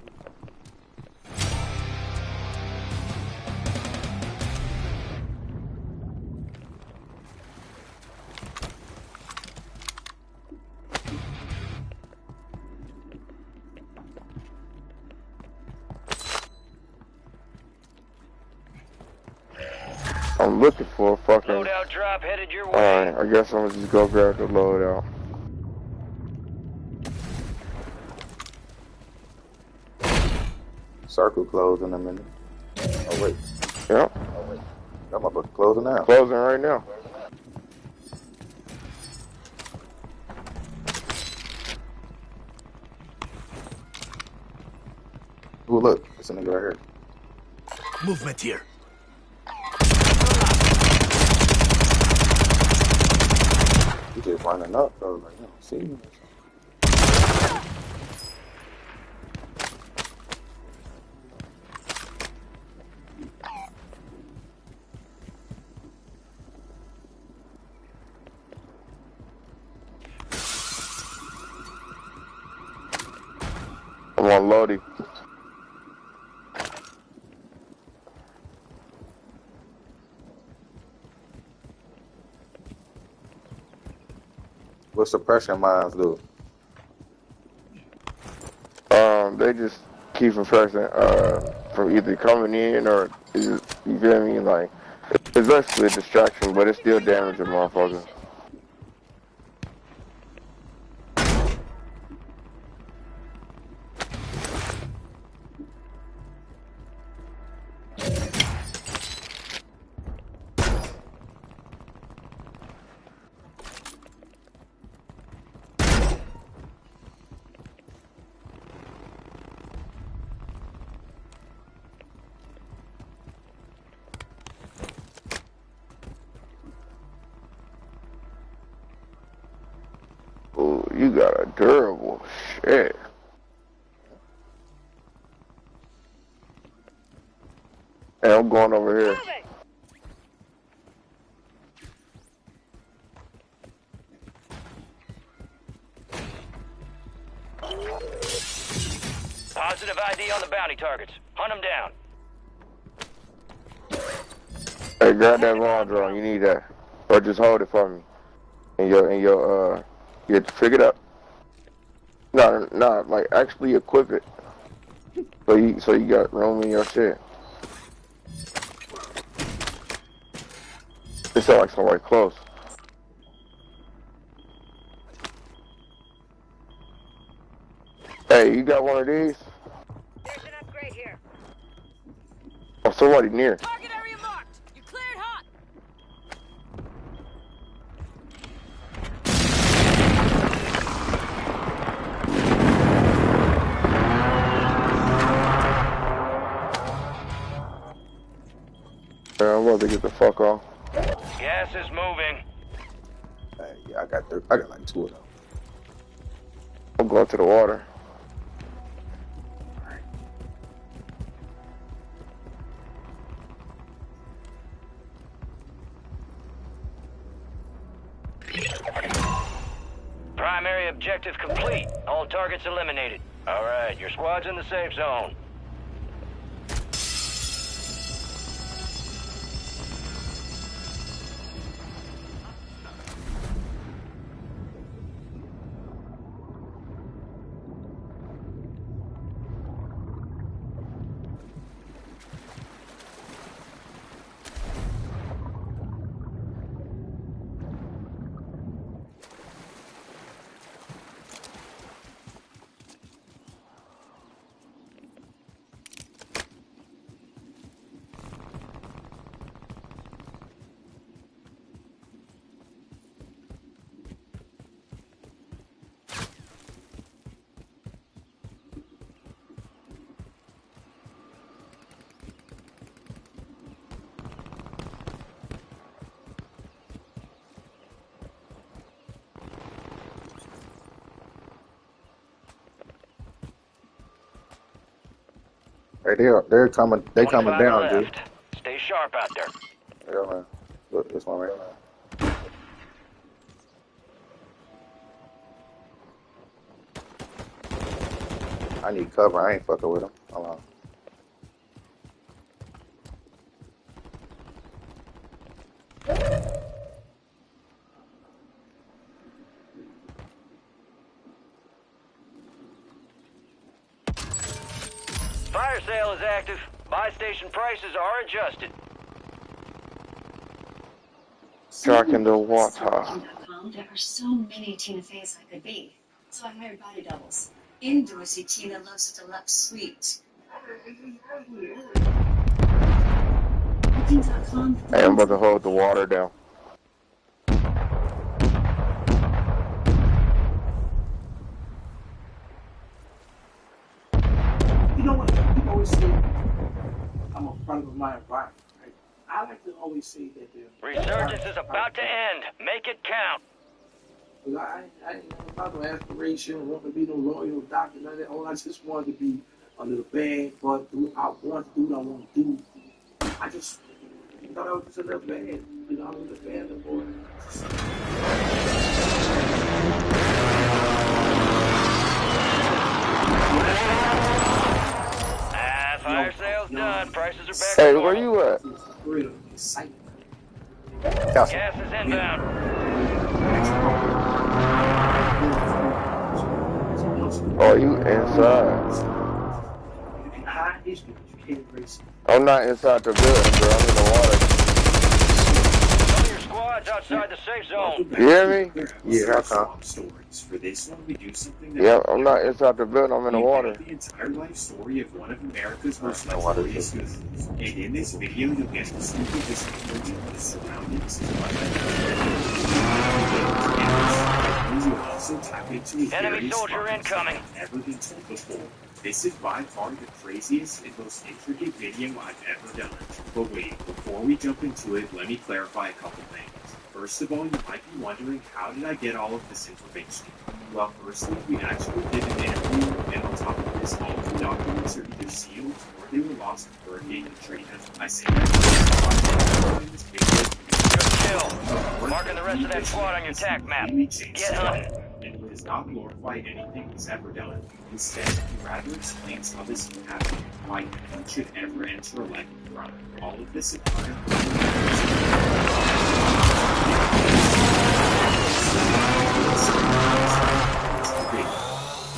I'm looking for a fucking... Loadout drop headed your way. Alright, I guess I'm gonna just go grab the loadout. Circle closing in a minute. Oh, wait. Yep. Oh, wait. That motherfucker closing now. Closing right now. Ooh, look. It's a nigga right here. Movement here. He just running up, though. Like, you don't see me. I'm on Lodi. What suppression mines do? They just keep a person from either coming in or you feel me? Like it's basically a distraction, but it's still damaging motherfuckers. Ooh, you got a durable shit. And I'm going over here. Positive ID on the bounty targets. Hunt them down. Hey, grab that raw drone. You need that, or just hold it for me. And your you have to pick it up. No, like actually equip it. So you got room in your shit. It sounds like somebody close. Hey, you got one of these? There's an upgrade here. Oh, somebody near. Target area marked. You're cleared hot. about to get the fuck off. Gas is moving. Yeah, I got like 2 of them. I'm going to the water. Primary objective complete. All targets eliminated. All right, your squad's in the safe zone. Hey, they're coming. They coming 25 down, dude. left. Stay sharp out there. Yeah, man. Look, this one right now. I need cover. I ain't fucking with him. Hold on. Fire sale is active. Buy station prices are adjusted. Track in the water. There are so many Tina Feys I could be. So I hired body doubles. Indoorsy Tina loves a deluxe suite. Hey, I'm about to hold the water down. You know what? People always say I'm a product of my environment. Right? I like to always say that Resurgence is about to end. Make it count. I ain't about no aspiration, want to be no lawyer, doctor, none of that. All I just wanted to be under the bed, but I want to do what I want to do. I just thought I was just in the bed. You know, I'm in the bed, the boy. Fire sale's done. Prices are back Hey, to where normal. you at? Gas is inbound. Oh, you inside. I'm not inside the building, bro. I'm in the water. Some of your squad's outside the safe zone. You hear me? Yeah, I come. For this one, we do something that Yeah, I'm not inside the building. I'm in the we water. tell the entire life story of one of America's most notorious villains. And in this video, you'll get to see the disappointment of the surroundings. You'll also tap into a Enemy soldier incoming. never been told before. This is by far the craziest and most intricate video I've ever done. But wait, before we jump into it, let me clarify a couple things. First of all, you might be wondering, how did I get all of this information? Well, firstly, we actually did an interview, and on top of this, all of the documents are either sealed or they were lost in Hurricane Katrina. I say that in this video. Good kill. Marking the rest of that squad on your TAC map. Get hunting. And he does not glorify anything he's ever done. Instead, he rather explains how this can happen, why no one should ever enter a life of crime. All of this in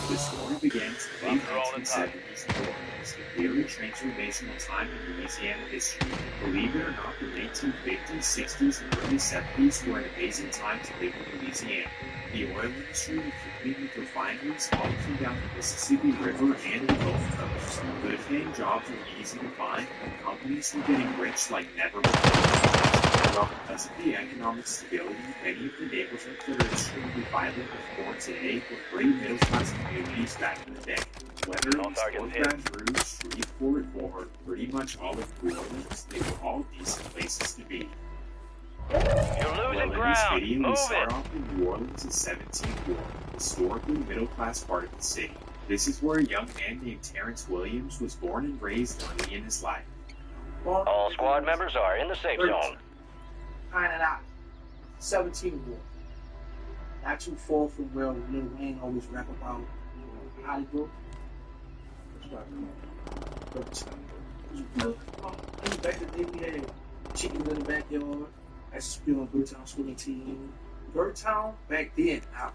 the story begins in the late 1970s and 40s, a very transformational time in Louisiana history. Believe it or not, the 1950s, 60s, and early 70s were an amazing time to live in Louisiana. The oil industry was booming with refineries all through down the Mississippi River and the Gulf Coast. Good-paying jobs were easy to find, and companies were getting rich like never before. Well, because of the economic stability, many of the neighborhoods that are extremely violent with war today were great middle-class communities back in the day. Whether it was four-bedroom, street forward for pretty much all of New Orleans, they were all decent places to be. You're losing ground. Video, we Move start it. off in New Orleans' 17th ward, historically middle-class part of the city. This is where a young man named Terrence Williams was born and raised early in his life. All squad members are in the safe zone. Finding out. 17 war. Not too far from where Lil Wayne always rap about, Hollywood. That's right. Back in the day, we had chickens in the backyard. I used to be on Birdtown swimming team. Birdtown, back then, now,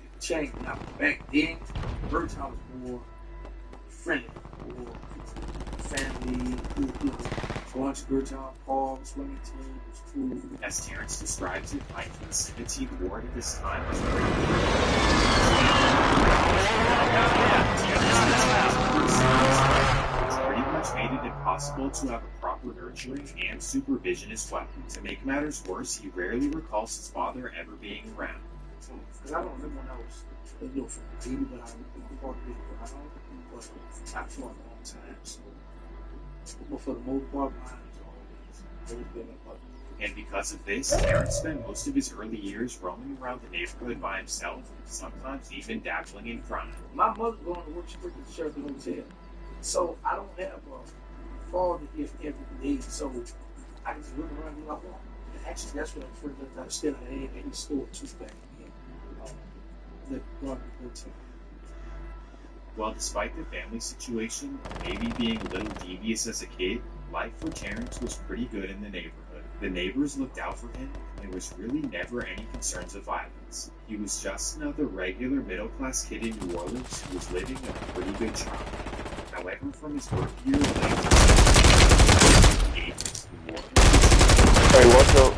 it changed. Now, back then, Birdtown was more friendly, more family, going to Birdtown Park, swimming team, was cool. As Terrence describes it, life in the 17th ward at this time was pretty much made it impossible to have a proper nurturing and supervision as well. To make matters worse, he rarely recalls his father ever being around. Because I don't remember when I was a little from the baby, but I remember part of it around, but not for a long time. So, but for the most part, mine has always been a mother. And because of this, Terrence spent most of his early years roaming around the neighborhood by himself, sometimes even dabbling in crime. My mother going to work, she worked at the Sheraton Hotel. So I don't have a father here every day, so I can just look around and be like, well, actually, that's what I'm afraid of. I still had a store too back then. Well, despite the family situation, maybe being a little devious as a kid, life for Terrence was pretty good in the neighborhood. The neighbors looked out for him, and there was really never any concerns of violence. He was just another regular middle-class kid in New Orleans who was living a pretty good childhood. However, from his birth year, Hey, what's up?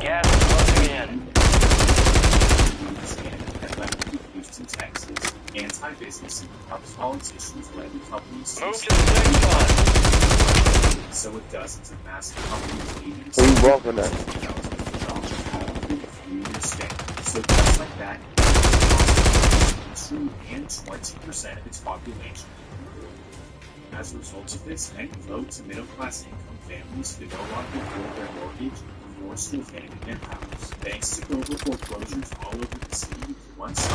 Gas is closing in. Had left Houston, Texas. Anti-business and corrupt politicians led the companies to move to the safe zone. So with dozens of massive companies leaving. Who you walking at? So just like that, and 20% of its population. As a result of this, many low to middle-class income families could no longer afford their mortgage and were forced to abandon their house. Banks took over foreclosures all over the city, once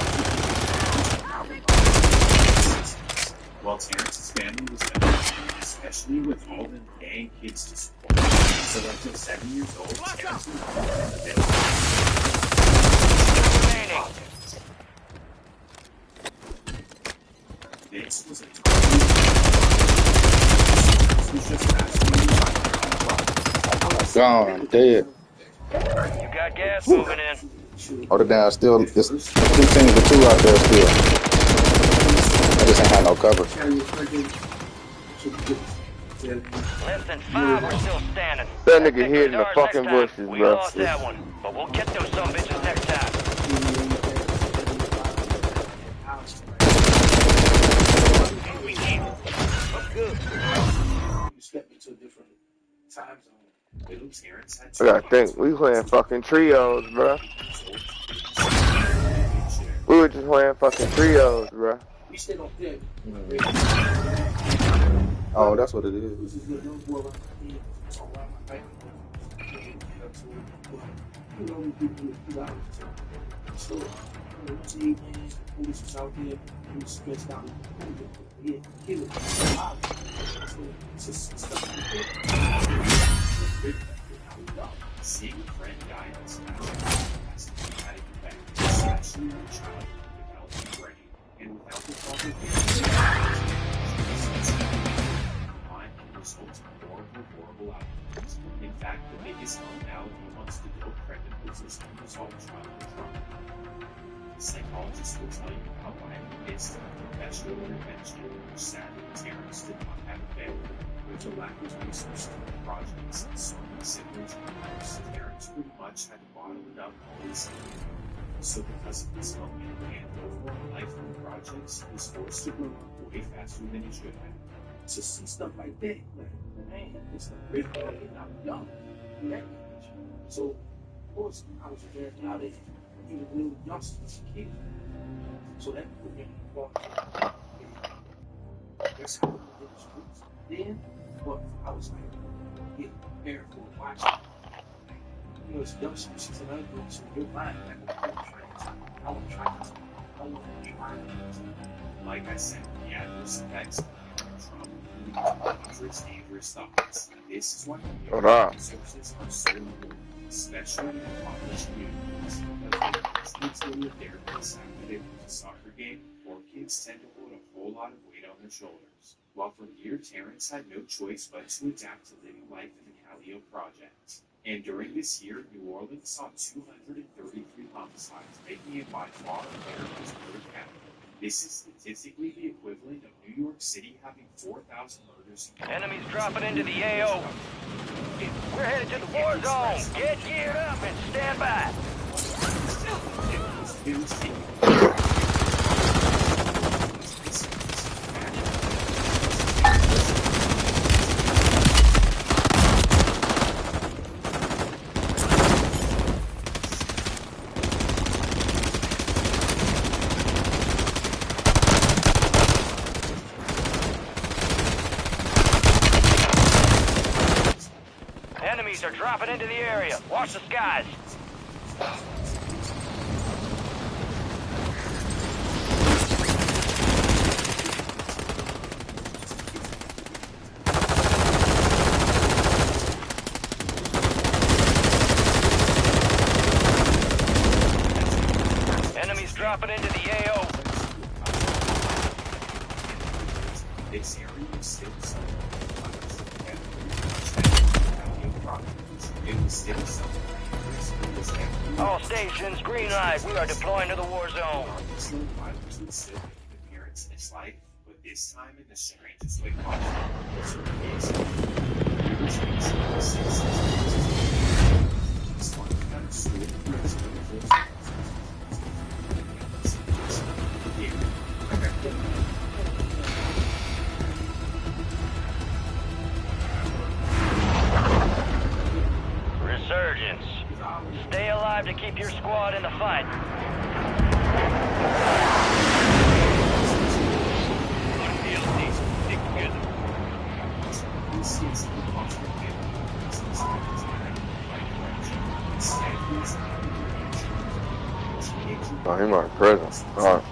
while Terrence's family was devastated, especially with all the dang kids to support. So until 7 years old, Terrence was born in the middle This was a Gone, dead. You got gas moving in. Hold it down, still, it's 2 teams with 2 out there still. I just ain't had no cover. Less than 5 are still standing. That nigga hid in the fucking bushes, We bro. lost that one, but we'll get those some bitches next time. You step into a different time zone. Little Terrence had I gotta think, we playing fucking trios, bro. We were just playing fucking trios, bro. We stayed on deck. Oh, that's what it is. Seeing a friend die in this fashion has a dramatic effect, especially on a child with a developing brain, and without the proper care, mind can result in horrible outcomes. In fact, the biggest commonality amongst adult pregnant is unresolved childhood trauma. Psychologists will tell you how violent it is to have professional intervention, which sadly Terrence did not have available. With the lack of resources and projects and so many siblings in the house, Terrence pretty much had to bottle it up all his life. So because of this moment and overall life in the projects, he was forced to grow up way faster than he should have. To see stuff like that, like, man, it's like really early and I'm young. That age. So, of course, I was very proud of even little youngsters as a kid. So that put me in the that's how we did the streets. then, but I was like, getting prepared for watching. You know, it's dumb shit. She's another girl, so you're fine. Like, I want to try it. I want to try it. I want to try it. Like I said, the adverse effects of dangerous thoughts. This is why resources are so important, especially in impoverished communities. Because when kids go to a therapist after they lose a soccer game, poor kids tend to hold a whole lot of weight on their shoulders. While for years, Terrence had no choice but to adapt to living life in the Callio project. And during this year, New Orleans saw 233 homicides, making it by far America's murder capital. This is statistically the equivalent of New York City having 4,000 murders. Enemies dropping into the AO. We're headed to the war zone. Get geared up and stand by. Enemies are dropping into the area. Watch the skies. Enemies dropping into the AO. This area is still All stations, green light. We are deploying to the war zone. Appearance in his life, but this time in the strangest way possible. Resurgence. Stay alive to keep your squad in the fight. Oh, he might prison. Alright.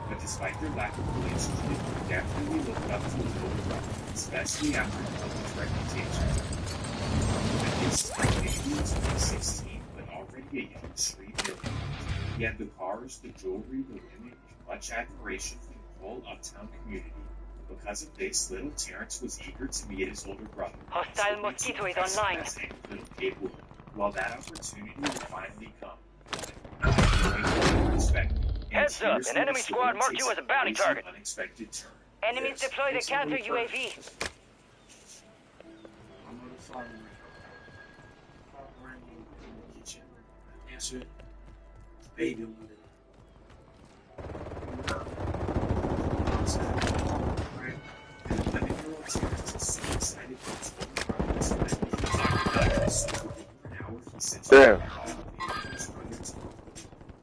But despite their lack of relationship, they definitely looked up to his older brother, especially after his reputation. At this time, Baby was only 16, but already a young street villain. He had the cars, the jewelry, the women, and much admiration from the whole uptown community. Because of this, little Terrence was eager to meet his older brother. Hostile mosquito is online. Little Kate would, while that opportunity would finally come. Heads up, an enemy squad marked you as a bounty target. Unexpected turn. Enemies deployed a counter UAV. I'm on the phone. Ring in the kitchen. Answer it. Baby on right? And the 11-year-old Terrence is so excited for his older brother so that he's for an hour he sits Damn.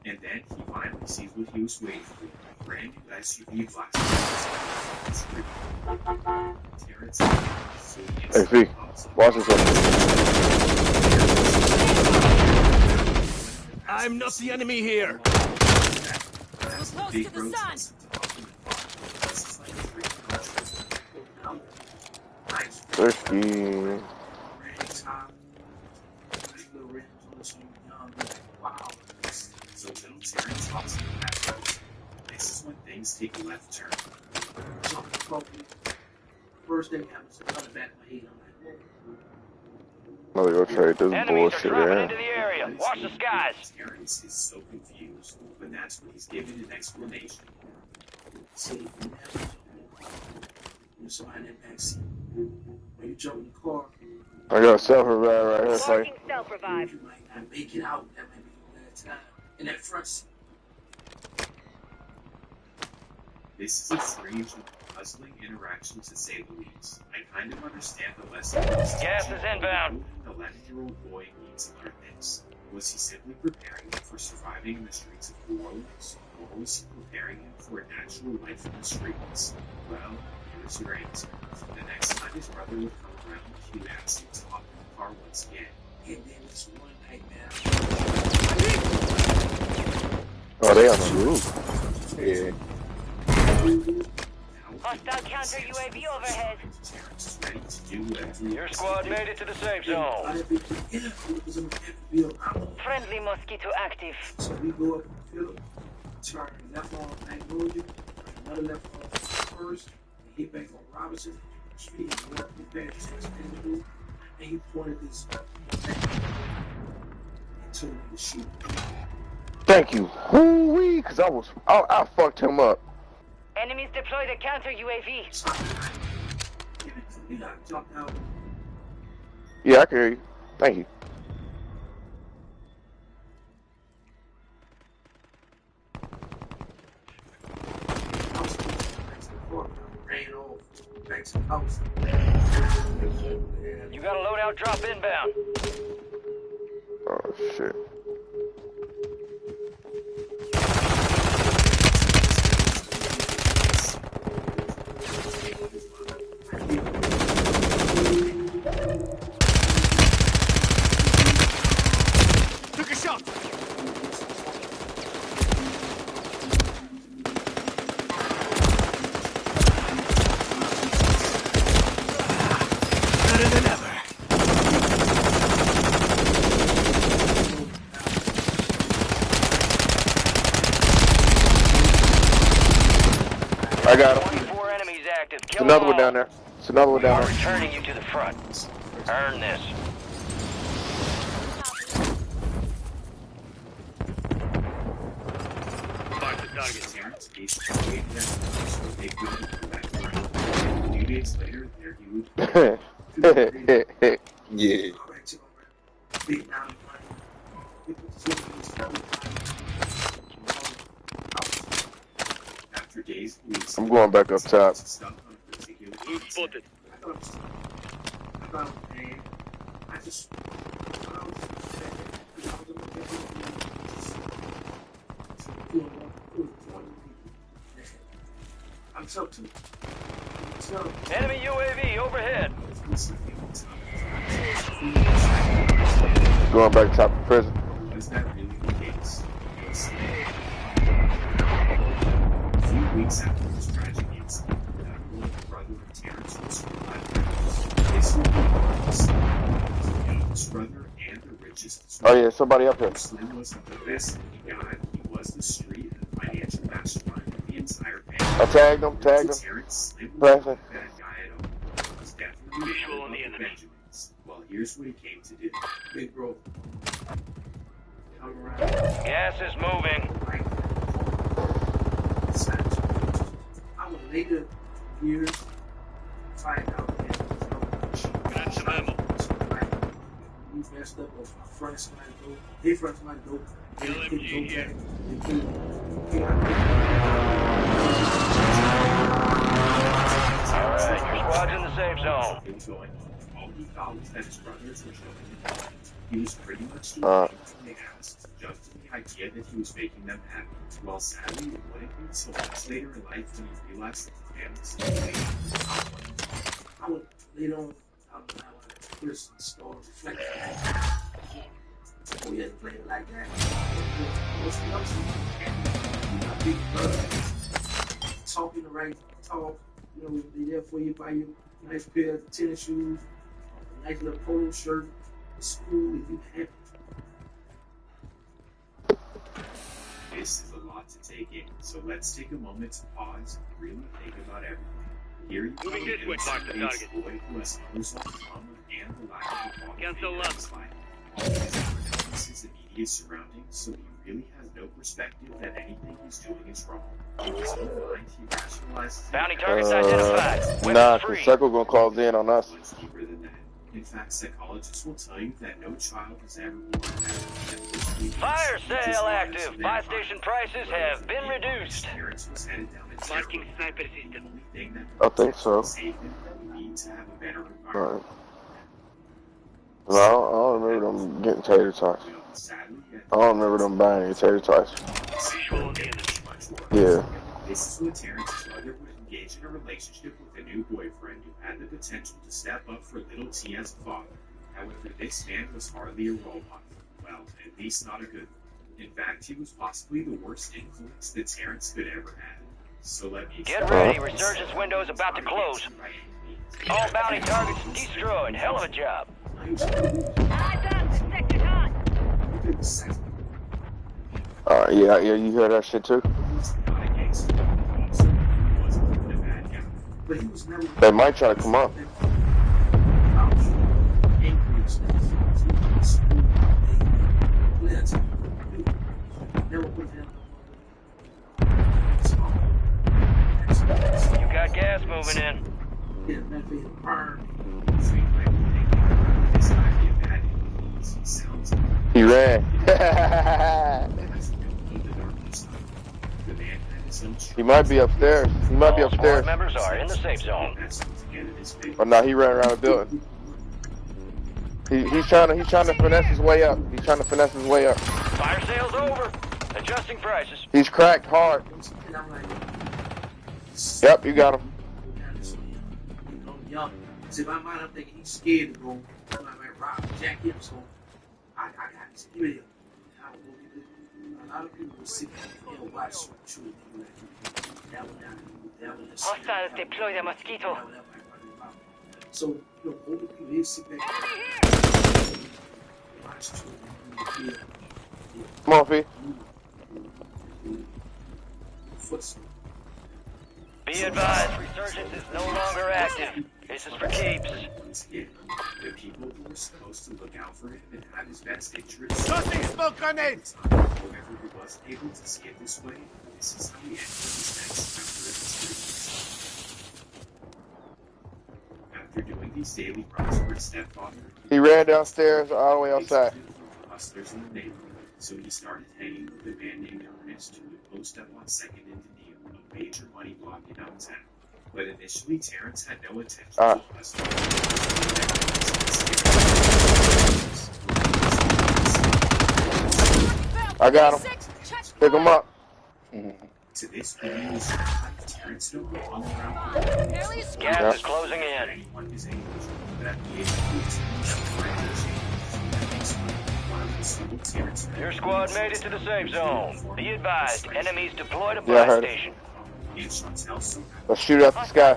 And then he finally sees what he was waiting for. A brand new SUV black. Terrence. Hey, V, watch this one. I'm not the enemy here. We're close to the sun. Thirsty. So little Terrence hops in the back. This is when things take a left turn. First thing happens, I cut back my head. I'm gonna go trade this bullshit dropping in. into the area. Watch the skies. Terrence is so confused, but that's when he's given an explanation. See, there's somebody in that backseat. When you jump in the car, I got self-revive right here, Clay. Self-revive. you might not make it out. That might be your last time. In that front seat. This is a strange and puzzling interaction to say the least. I kind of understand the lesson. Gas is inbound. An 11-year-old boy needs to learn this. Was he simply preparing him for surviving in the streets of New Orleans? Or was he preparing him for an actual life in the streets? Well, here's your answer. The next time his brother would come around, he would ask him to hop in the car once again. And then this one night, man. Oh, they on the roof. Yeah. Hostile counter UAV overhead. Your squad made it to the safe zone. Friendly mosquito active. So we go up the field, turn left on Magnolia, another left on First, and hit back on Robinson Street, and left hit back to Expandable, and he pointed this and told me to shoot. Thank you. Woo-wee, because I fucked him up. Enemies deploy the counter UAV. You gotta jump out. Yeah, I can hear you. Thank you. You got a loadout drop inbound. Oh, shit. Took a shot. Better than ever. I got him. 24 enemies active. Kill Another them one all. down there. It's another one down I'm there. returning you to the front. Earn this. Mark the target. Terrence basically gave them so they couldn't come back around. 2 days later, there he would Yeah. After days, weeks, I'm going back up top. Who's spotted? I just I'm so too. Enemy UAV overhead. Going back top of prison. Was that really the case? A few weeks after this tragic incident, that little brother of Terrence was survived. This would be the youngest brother and the richest. Oh yeah, somebody up here. Slim wasn't the best looking guy. He was the street and financial mastermind of the entire family. I tagged him. Terrence Slim was not a bad guy at all. Was definitely Visual on the enemy. Benjamin's. Well, here's what he came to do. big bro. Come around. Gas is moving. I would later years find out that Got some ammo. we messed up with my friends my dope. They friends my dope. They couldn't go back. They couldn't. Alright, your squad's in the safe zone. He was going on. All he thought was that his brothers were showing him. He was pretty much doing anything they asked, just in the idea that he was making them happy. Well, sadly, it wouldn't be until much later in life when he realized that the family situation. I would later on, I would first start reflecting. Oh, yeah, play it like that. What's the upside? My big brothers talking the right talk. You know, they're there for you, buy you a nice pair of tennis shoes, a nice little polo shirt, a school if you have. This is a lot to take in, so let's take a moment to pause and really think about everything. Here you go, Moving this way, mark the target. boy who has others on the trauma and the lack of a quality Cancel in left. his life. All these differences his immediate surroundings, so he really has no perspective that anything he's doing is wrong. In his own mind, he rationalizes Bounty targets identified. Nah, Weapons the free. circle gonna close in on us. much deeper than that. In fact, psychologists will tell you that no child has ever born that. Fire sale active. Buy station prices have been reduced. Terrence was headed down a Marking sniper system. I think so. Right. No, I don't remember them getting tater tots. I don't remember them buying any tater tots. Visual on the enemy. Yeah. This is when Terrence's mother would engage in a relationship with a new boyfriend who had the potential to step up for little T as a father. However, this man was hardly a role model. Well, at least not a good one. In fact, he was possibly the worst influence that Terrence could ever have. So let me Get ready, resurgence window's about to close. All bounty targets destroyed. Hell of a job. Yeah, you hear that shit too? They might try to come up. You got gas moving in. He ran. He might be upstairs. He might be upstairs. Squad members are in the safe zone. Oh no, he ran around the building. He's trying to finesse his way up. He's trying to finesse his way up. Fire sales over. Adjusting prices. He's cracked hard. Yep, you got him. So in my mind, I'm thinking he's scared to go. I might rob Jack him, so I got this video. A lot of people will sit there and watch true Hostiles deploy the mosquito. So, you know, older people, they sit back watch true. Come on, Fee. Be advised, resurgence is no longer active. This is for keeps. The people who were supposed to look out for him and have his best interests. Tossing smoke grenades! Whoever who was able to see it this way, this is how he ended his next chapter of history. After doing these daily runs for his stepfather, He ran downstairs all the way outside. hustlers in the neighborhood, so he started hanging with a man named Ernest who would post up on 2nd and Deneal, a major money block in downtown. But initially, Terrence had no intention to hustle. I got him. Pick him up. To this point, he was Terrence no all around. Gas is closing in. Anyone is able to that the age of Your squad made it to the safe zone. Be advised, enemies deployed a blast station. Let's shoot out the sky.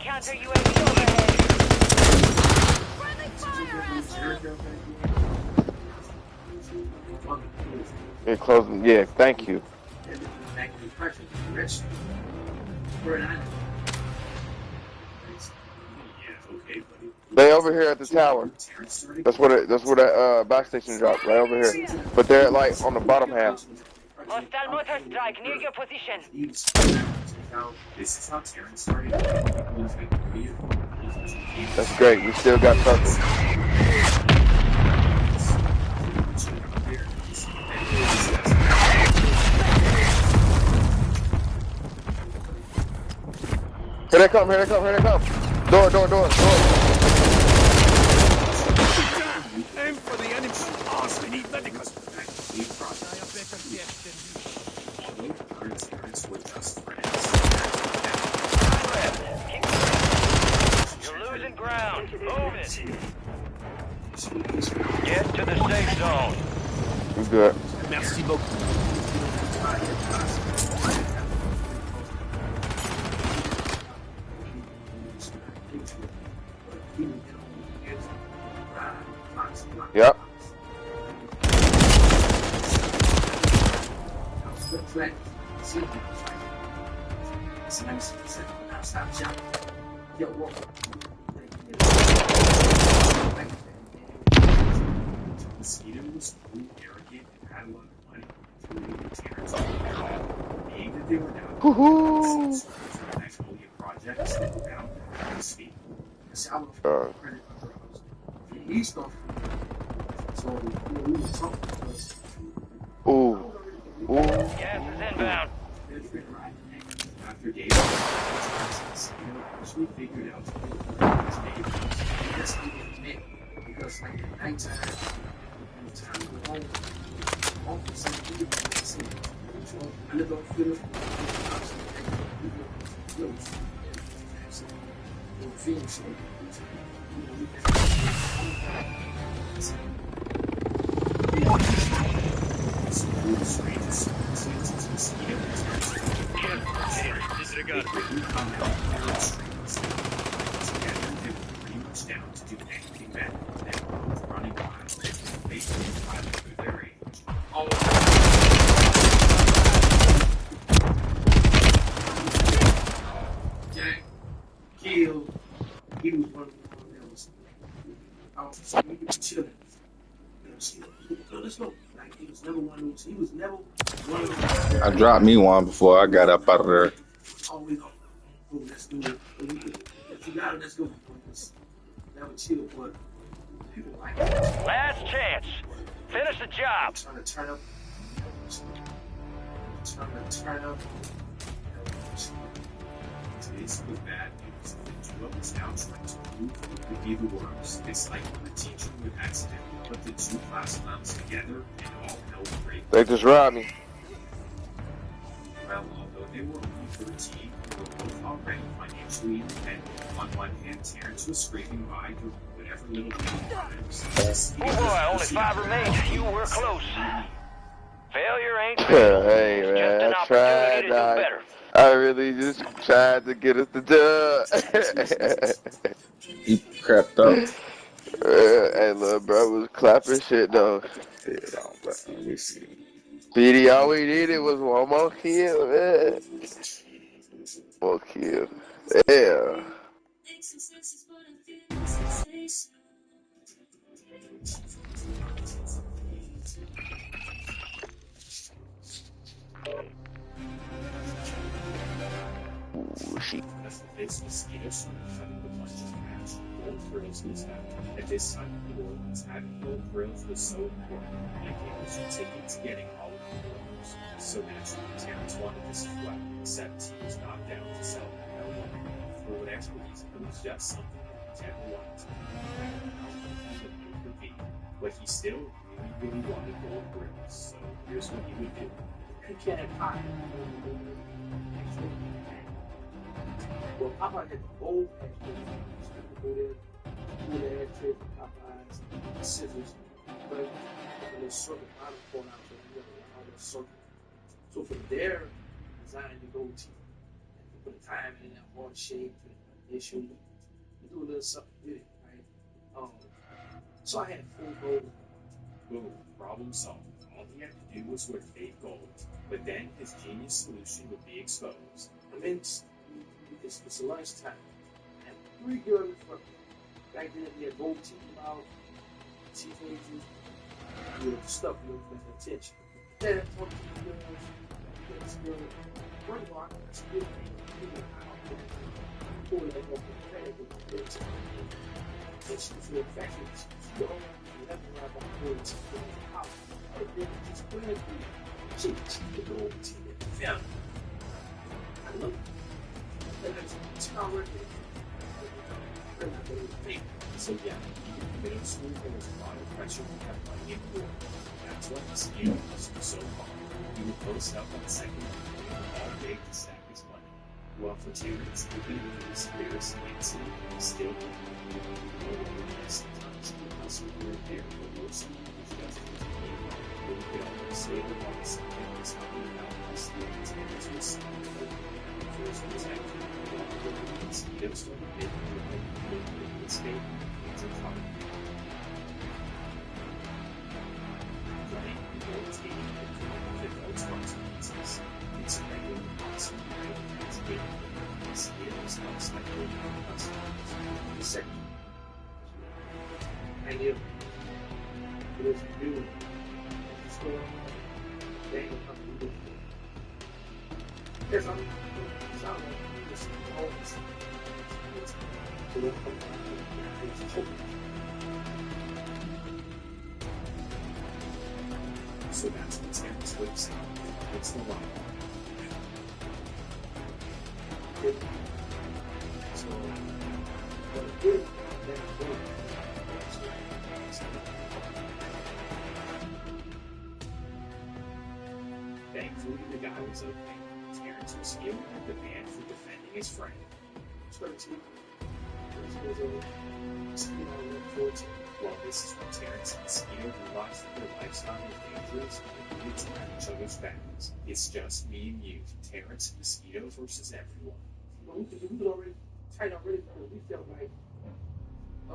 They're closing. Yeah, thank you. They over here at the tower. That's where that back station dropped, right over here. But they're like on the bottom half. Hostile motor strike near your position. This is how Terrence started. That's great. We still got circles. Here they come, here they come, here they come. Door. Aim for the enemy. Oh, we need medicals. You're losing ground. Move it. Get to the safe zone. We good. Merci beaucoup. Yep. Mosquito was cool, arrogant, and had a lot of money. Being that they were now Magnolia projects that were bound to speak. Ooh. Gas is inbound. After days eventually figured out to do his neighbors. That's how he met. Because like at nighttime, when it's time to go home, officers do it. So I lived on Philip. Disregard. Pretty much down to do anything better than running wild, basically fighting through their age. Jack killed. He was one of the ones that was. We were chilling. Let's go. Like he was never one of those. He was never one of those. I dropped me one before I got up out of there. Always go. Oh, let's do it. If you got it, let's go. Never chill, but people like it. Last chance. Finish the job. Trying to turn up. Turn up. This was bad news. The two of us now trying to prove who could be the worst. It's like a teacher would accidentally put the two class clowns together and all hell break. They just robbed me. Well, although they were only 13, they were both already financially independent. On one hand, Terrence was scraping by doing whatever little crimes. Oh boy, only 5 remain. You were close. Failure ain't Hey just man, an I opportunity tried. to do better. I really just tried to get us the dub. He crept up. Hey, little bro was clapping shit though. Let me see. PD, all we needed was one more kill, man. One more kill. Yeah. Ooh, shit. This mosquitoes having a bunch of cash. Gold thrills was happening. At this time of the Orleans, having gold thrills was so important. And gamers were taking to getting all of the thrills. So naturally, Terrence wanted this flat, except he was not down to sell it. No one. For whatever reason, it was just something that he never wanted to do. But he still really wanted gold thrills. So here's what he would do. He can't hide. Well, Popeye had the old passport. Go there, do the trip, Popeyes, scissors, but a little circle bottom corner out there, all that circle. So from there, I designed the goatee. Put a time in that hard shape, issue. You do a little something with it, right? So I had full gold. Boom, problem solved. All he had to do was wear fake gold. But then his genius solution would be exposed. I mean, it's a lunchtime. And 3 girls in front of me. Back then, we had gold teeth out, teenagers, you know, stuff, you know, paying attention. Then I talked to the girls, this girl, one rock, that's good, pull that up in the bag with the kids. And she was real affectionate. She was left around by the boys in the house. But then just playing with me. She the gold teeth in the family. I love it. So yeah, middle school there was a lot of pressure to have money in court. That's what his skill was so far. He would post up on second all day to stack his money. Well, for Terrence, even with his conspiracy incident, he still sometimes he would hustle here and there, but mostly he was just his game. But he could always say the once and was helping out us. Terrence was first protected. Mosquitoes don't fit the state into common. Running the gold team with those consequences. It's a regular policy as big. Mosquitoes help cycle customers. The second. I knew it was new in the store. They will come to look for it. There's something. So that's what Terrence whips out. It's the line. So Thankfully, the guy was okay. Terrence was feeling like the man for defending his friend. 13. Well, this is when Terrence and Mosquito realized that their lifestyle was dangerous and needed to have each other's backs. It's just me and you, Terrence and Mosquito versus everyone. But we could already tight already because we felt like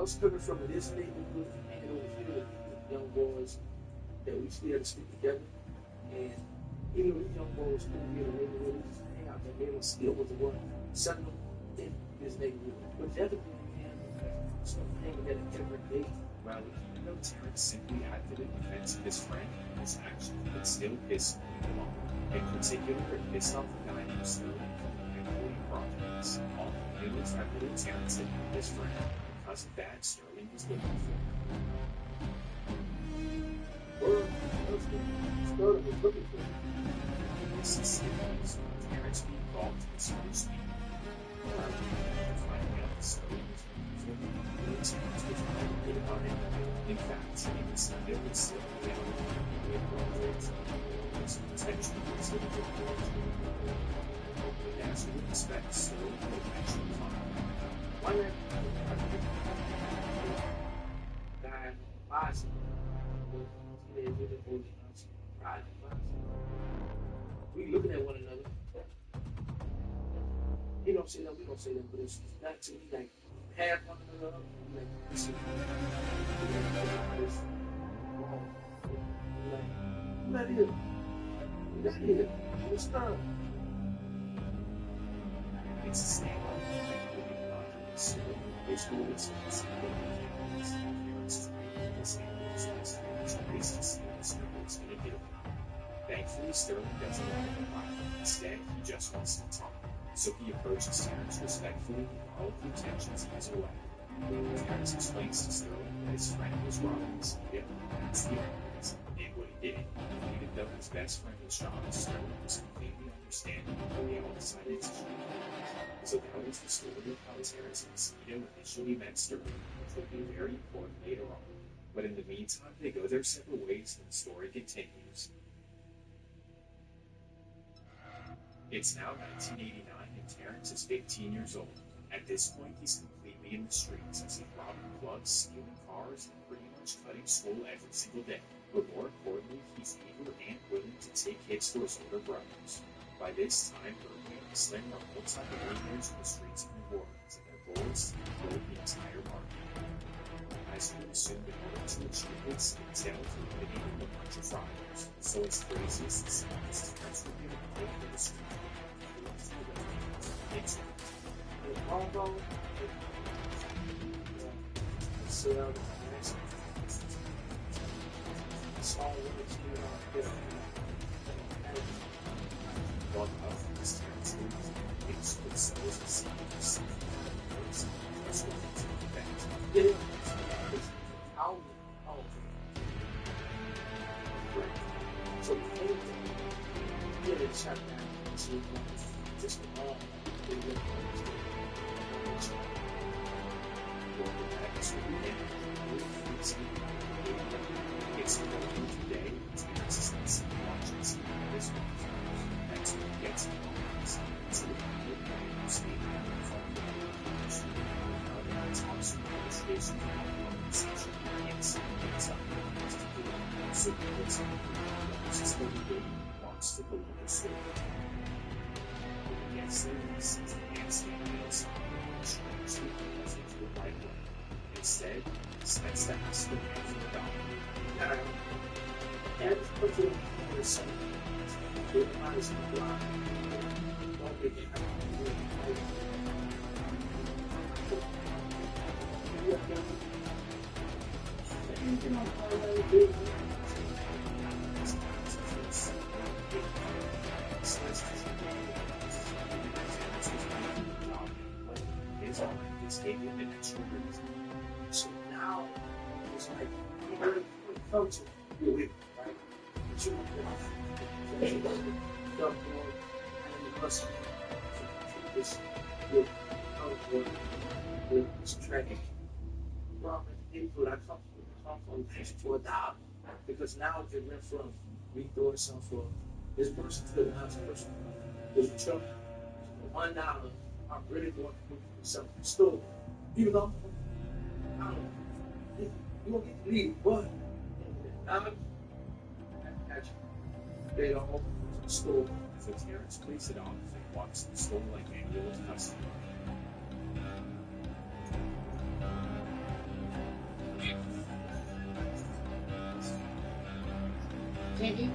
us coming from this neighborhood and hanging over here with young boys that we still had to stick together. And even though these young boys couldn't be in the neighborhood, we just hang out there. They still was the one sending them in this neighborhood. But the other thing, man, so hanging together every day. Well, even though Terrence simply acted in defense of his friend, his actions could still piss him off. In particular, it pissed off the guy who was stealing from the Magnolia Projects. All he knew was that little Terrence had killed his friend. Because of that, Sterling was looking for him. Well, Sterling was looking for him. This is serious. Terrence being called to his first meeting. Finding out that Sterling was looking for him, little Terrence was worried about him. In fact, he was still down on the project. His potential was a good project. But as you would expect, Sterling would eventually find him. Why not? Guy, bicycle. We looking at one another. He don't say that, we don't say that, but it's not to me like half one another. Like this is not here. Not here. It's time. It's a stand up. So, there's always a Thankfully, Sterling doesn't want to fight. Instead, he just wants to talk. So he approaches Terrence respectfully with all of the intentions he has away. Terrence explains to Sterling that his friend was robbing the mosquito, and that's the only reason he did what he did. Even though his best friend was shot, Sterling was completely understanding, and they all decided to shoot him. So that was the story of how Terrence and Mosquito initially met Sterling, which will be very important later on. But in the meantime, they go their separate ways and the story continues. It's now 1989 and Terrence is 15 years old. At this point, he's completely in the streets as he's robbing clubs, stealing cars, and pretty much cutting school every single day. But more importantly, he's eager and willing to take hits for his older brothers. By this time, Bernie and Slim are multi-millionaires in the streets of New Orleans, and their goal is to control the entire market. As you would assume, in order to achieve this, it entails eliminating a bunch of fraudsters. So as crazy as this sounds, Terrence will be able to take for the street. Instead, he spends the house with him for the dollar. And put it in the sun. It eyes in the blind. Don't get it out. So now it's like you heard it come to you with right? But you dump on and hustle this with It's tragic. From the input I come from for $1 because now it went from me doing something for this person to another person. There's a truck for $1. I'm really going to put something in the store. Even though I don't know, you won't get to leave it, but I got you. They don't open the store. So Terrence plays it off and walks in the store like any old customer. Kidding.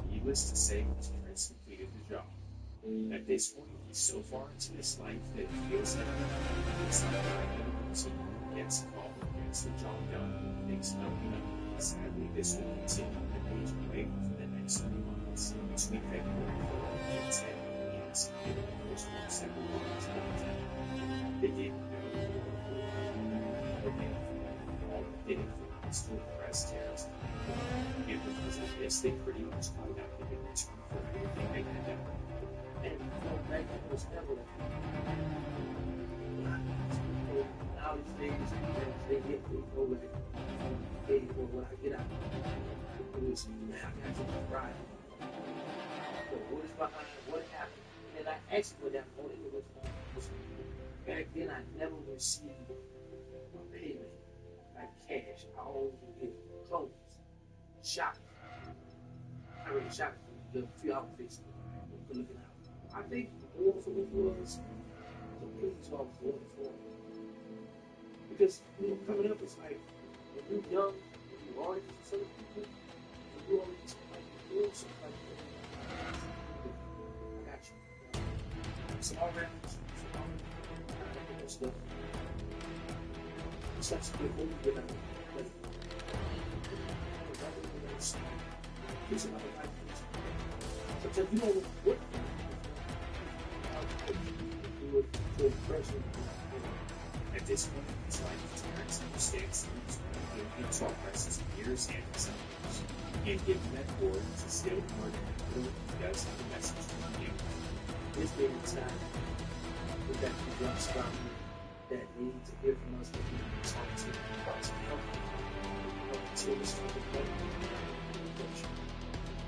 Needless to say, Terrence completed the job. At this point, he's so far into his life that he feels like it's not right routine. Gets a call, gets the job done, thinks nothing of it. Sadly, this will continue to page away for the next 3 months. Between February 4th and 10th, he has committed the first 7 months of the time. They didn't know all the hidden things to impress Terrence. And because of this, they pretty much got out of the return for everything they had done. And back then was never now these days, they get me over it. They or when I get out, it was man, I got to ride. So what is behind what happened? And I asked for that money. It was back then I never received a payment like cash. I always get clothes, shopping. I already shopped for the few outfits for looking out. I think more for me was the police officer for me. Because coming up it's like when you're young, when you are with certain people, when you already like doing something like that. I got you. Small rounds, stuff. Such a good movie that I'm like, there's another life. Sometimes you don't know what to impress you. At this point in his life, Terrence understands things in progress years and centimeters. And given that board to still more than he does have a message from you. This day and time, with that young scholar that need to hear from us, that we can talk to help until this from the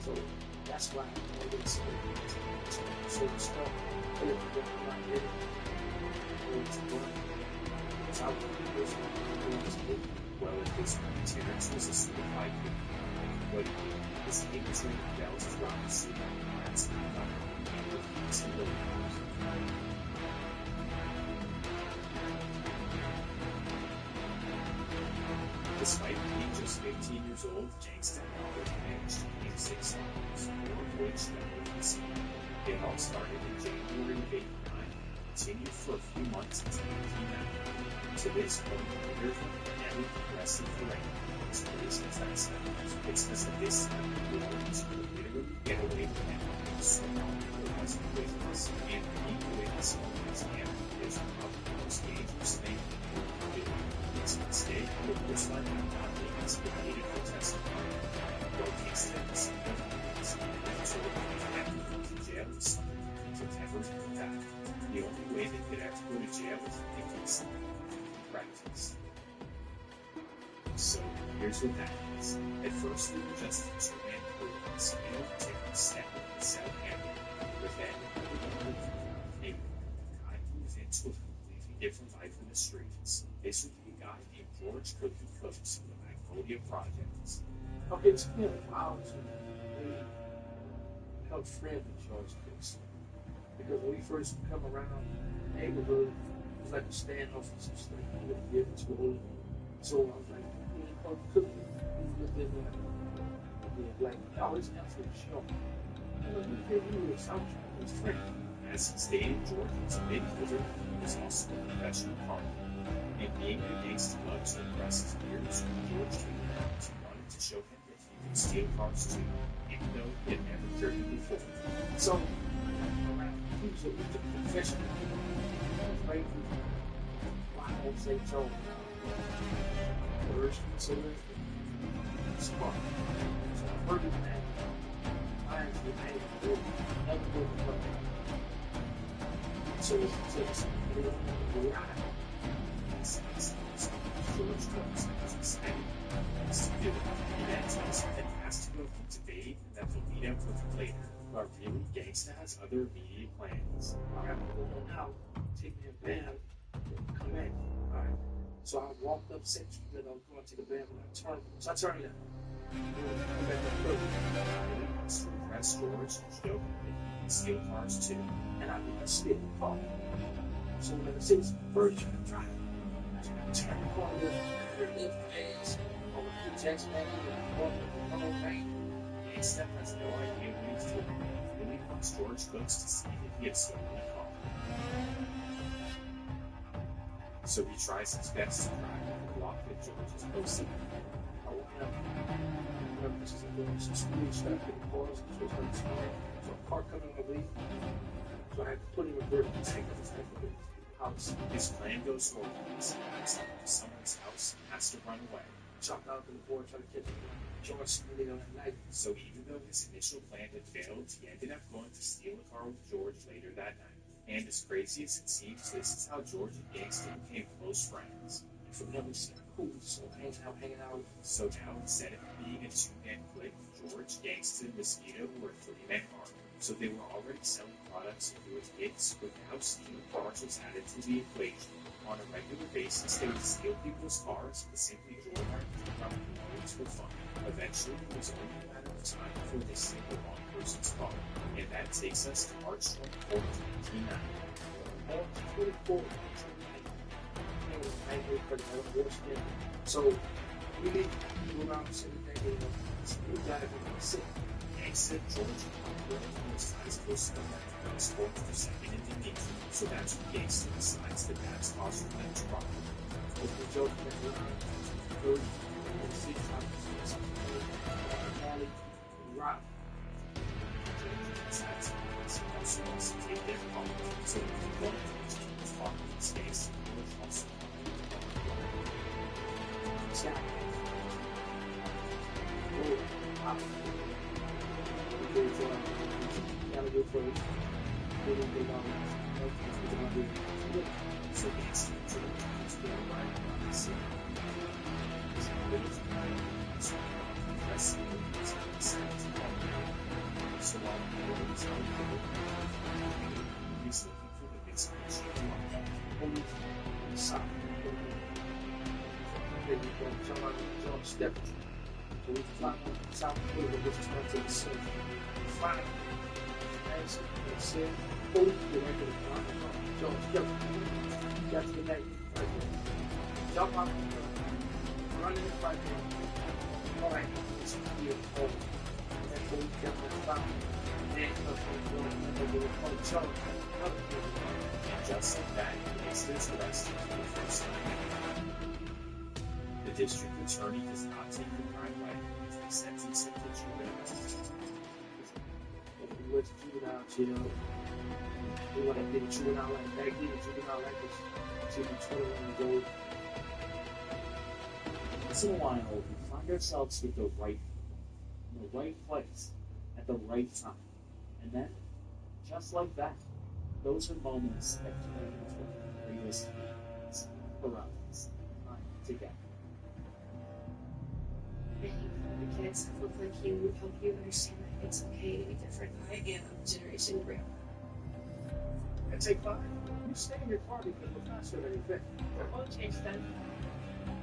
so that's why I always say so we start with the well, at this point, Terrence was a certified what he did was he was ringing bells throughout the city and despite being just 15 years old, James managed to gain 6 songs, 4 of which that was it all started in January of '89, continued for a few months until 1990. To this point, the year never progressed for rain. It's because of this time the Warriors could literally get away with it. So it wasn't with us, and equally as always, and is probably most dangerous thing. It's a mistake, but most likely not being expedited for testimony. Though the extent of significance, and so having to go to jail is something to never die. The only way they could have to go to jail is if they did something practice. So here's what happens. At first, we were just instrument programs, and it took a step of the Southampton. But then, they moved into a completely different life in the streets. This would be a guy named George Cookie Cooks from the Magnolia Projects. Okay, it's been a while to really help friend with George Cooks. Because when we first come around the neighborhood, it was like a standoff for some stuff. He would give it to all of them. So I was like, for cooking. He's looked at me like, oh, it's not for sure. I'm like, you can't do this. I'm trying to be friend. As he stated, George was a midfielder and was also a professional partner. And being a gangster loves to impress his peers, George treated him as he wanted to show him that he could steal cars too, even though he had never driven before. So, he was a professional. Right? I won't say so. First, so smart. So I heard his name. I actually made it. Never would have done it. So it's a lot. George Jones was excited to do it. And that tells him that he has to go to Dave and that they'll meet up with him later. But really, Gangsta has other immediate plans. I have to go home now, take me a bath, come back. Alright. So I walked up Central that I was going to the bath and I turned it. Come back to the So impress George and show him that he can steal cars too. And I didn't steal the car. So when I said, first you can drive. Turn the corner with lift fast on the text man and walk the whole thing. Gangsta has no idea what he's doing. He really wants George looks to see if he had stolen the car. So he tries his best to drive the block that George is posting. I went up. Remember, this is a little speed trap in the cars. So it's like small. So a car coming on the leaf. So I had to put him in reverse and take him to the house. His plan goes forward. He sneaks into someone's house and has to run away. Chopped out to the board, trying to catch him. George split on that night. So even though his initial plan had failed, he ended up going to steal a car with George later that night. And as crazy as it seems, this is how George and Gangsta became close friends. So never seen cool, so hanging out. So now instead of being a two-man clique, George, Gangsta, and Mosquito were a three-man army. So they were already selling products and doing hits, but now stealing cars was added to the equation. On a regular basis, they would steal people's cars and simply joyride through communities for fun. Eventually, it was only a matter of time before they steal the wrong person's car. And that takes us to March 24, 1990. March 24, 1990. So, we need to go around the city thinking of we got to be sick. Gangsta, George, and Connor were most high school students that was formed for second in the nation. So that's when Gangsta decides that that's cause for them to rock. If we joke that we're on 30 and 6 times, Cali, rock. Decides that also wants to take their car. So if you want to change car in this case, George also exactly. So it's George to right on the city. So while the world is out he's looking for the big solution. Step. So we find South Florida, which is going to the south. Find as I said, hold the regular line. So that's the night. Jump up, run in the right hand. All right, it's here. Hold. And then hold down the found. And just like that, Gangsta is arrested for the first time. The district attorney does not take the crime lightly as they sentence him to juvenile. If we went to juvenile jail, we want to get a juvenile like back then. Juvenile like this, should be 21 years old. Once in a while, we find ourselves with the right people, in the right place, at the right time. And then, just like that, those are moments that turn into the greatest feelings around us. Together. I think the kids that look like you would help you understand that it's okay to be different. I am Generation Real. And take 5. You stay in your car because we're faster than anything. I'll change that.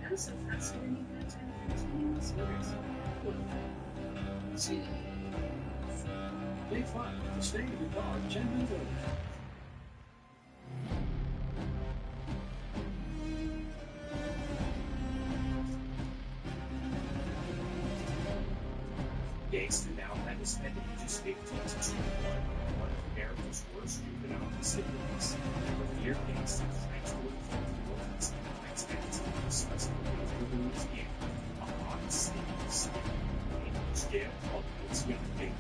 I'm so faster than you guys are 15 years. See, take 5. Just stay in your car. 10 minutes. was 15 to 21, one of America's worst juvenile facilities. But here gangsters transported from the orphans and Titans to discuss the ways of Louisiana, a hot city in which jail called Louisiana Bay.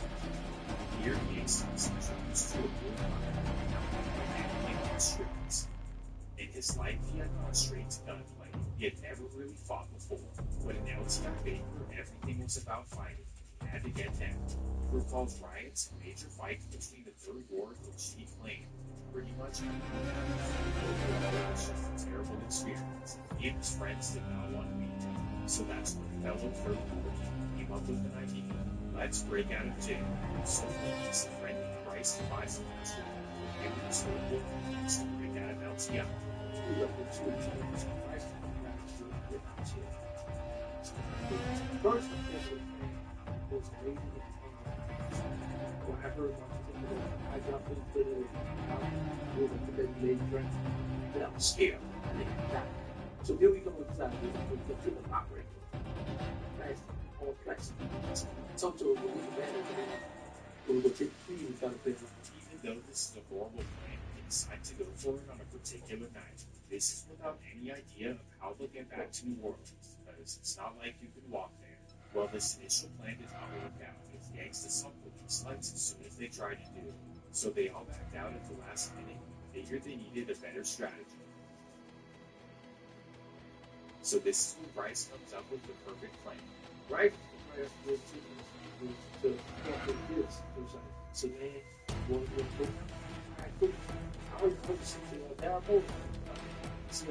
Here gangsters introduced to a blue fire by handling constrictors. In his life, he had gone straight to gunplay. He had never really fought before, but in LTI Bay, where everything was about fighting, he had to get down. Recalls riots and major fights between the Third Ward, which he claimed pretty much had it was just a terrible experience. He and his friends did not want to meet him, so that's when fellow Third Ward came up with an idea. Let's break out of jail. So he's a friend of Christ by semester. Him and his Third Ward friends to break out of LTI. First, was amazing. What I heard about I got into the lady friend, and I was scared. So here we go inside. We feel the operator. Nice, all flexible. So to the manager, we will take the keys out of the Even though this is a horrible plan, they decide to go for it on a particular night. This is without any idea of how they'll get back to New Orleans, because it's not like you can walk there. Well, this initial plan did not work out. If the gangsters saw police lights as soon as they tried to do it, so they all backed out at the last minute and figured they needed a better strategy. So this is when Bryce comes up with the perfect plan. Right? Was to come with this. So then, I always focus on there are both. So,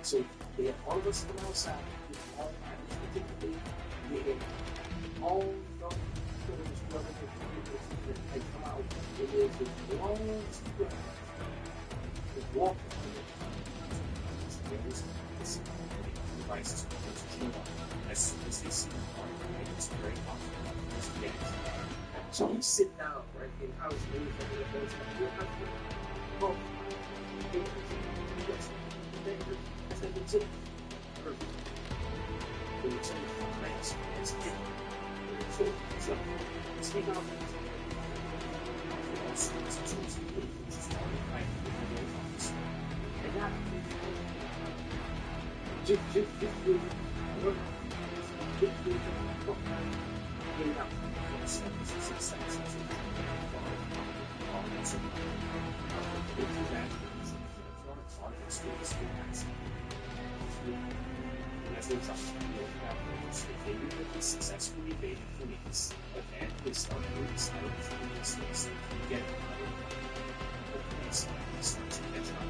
so they have all of us come outside. All particularly, we had all the brothers and come out. It is a long spread. The walk. Devices as soon as they see the car, it's very often this gas. So you sit down, right? And I was waiting for the boys to do it. As they tried to work out ways, they figured that they successfully evaded police, but then they started really slow for the mistakes and get another one. The police started to catch up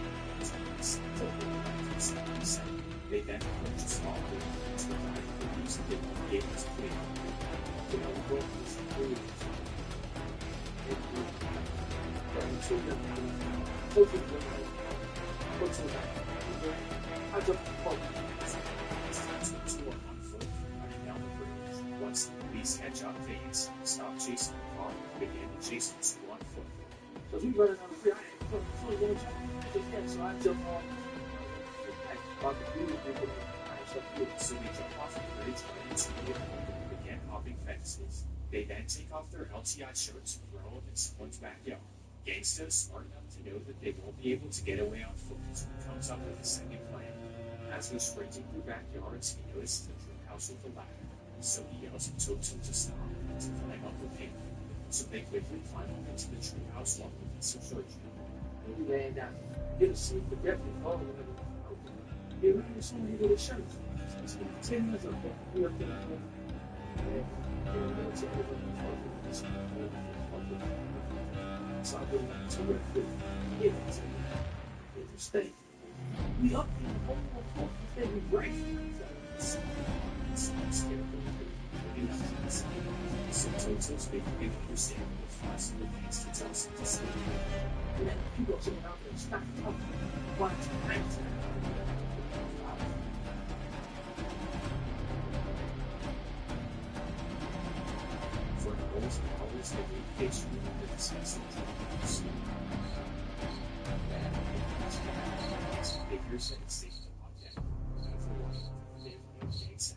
until they then approached a small group to provide police that won't be able to clear. The other group was free. I jumped the phone. Once the police catch up, they instantly stop chasing the car and begin to chase the two on foot. So we running on the free. So I jump on. So they jump off the bridge right into the vehicle and begin hopping fences. They then take off their LTI shirts and throw them in someone's backyard. Gangsters smart enough to know that they won't be able to get away on foot, so he comes up with a second plan. As they're sprinting through backyards, he notices a tree house with a ladder. So he yells at Totem to stop and to climb up with him. So they quickly climb up into the treehouse while the piece of surgery. We ran down. Get a seat, but definitely all the way. They ran with so many little shirts. So 10 minutes of that. We up there. So I went back to where it was. Stay. We up in the whole thing. We right. So Toto's making an understandable fuss with things to tell some to sleep. And then people sit down there and stop talking. Watch nights. For hours and hours, they made case room to discuss the truth. Figures and statement on deck. For one, they have no gangs to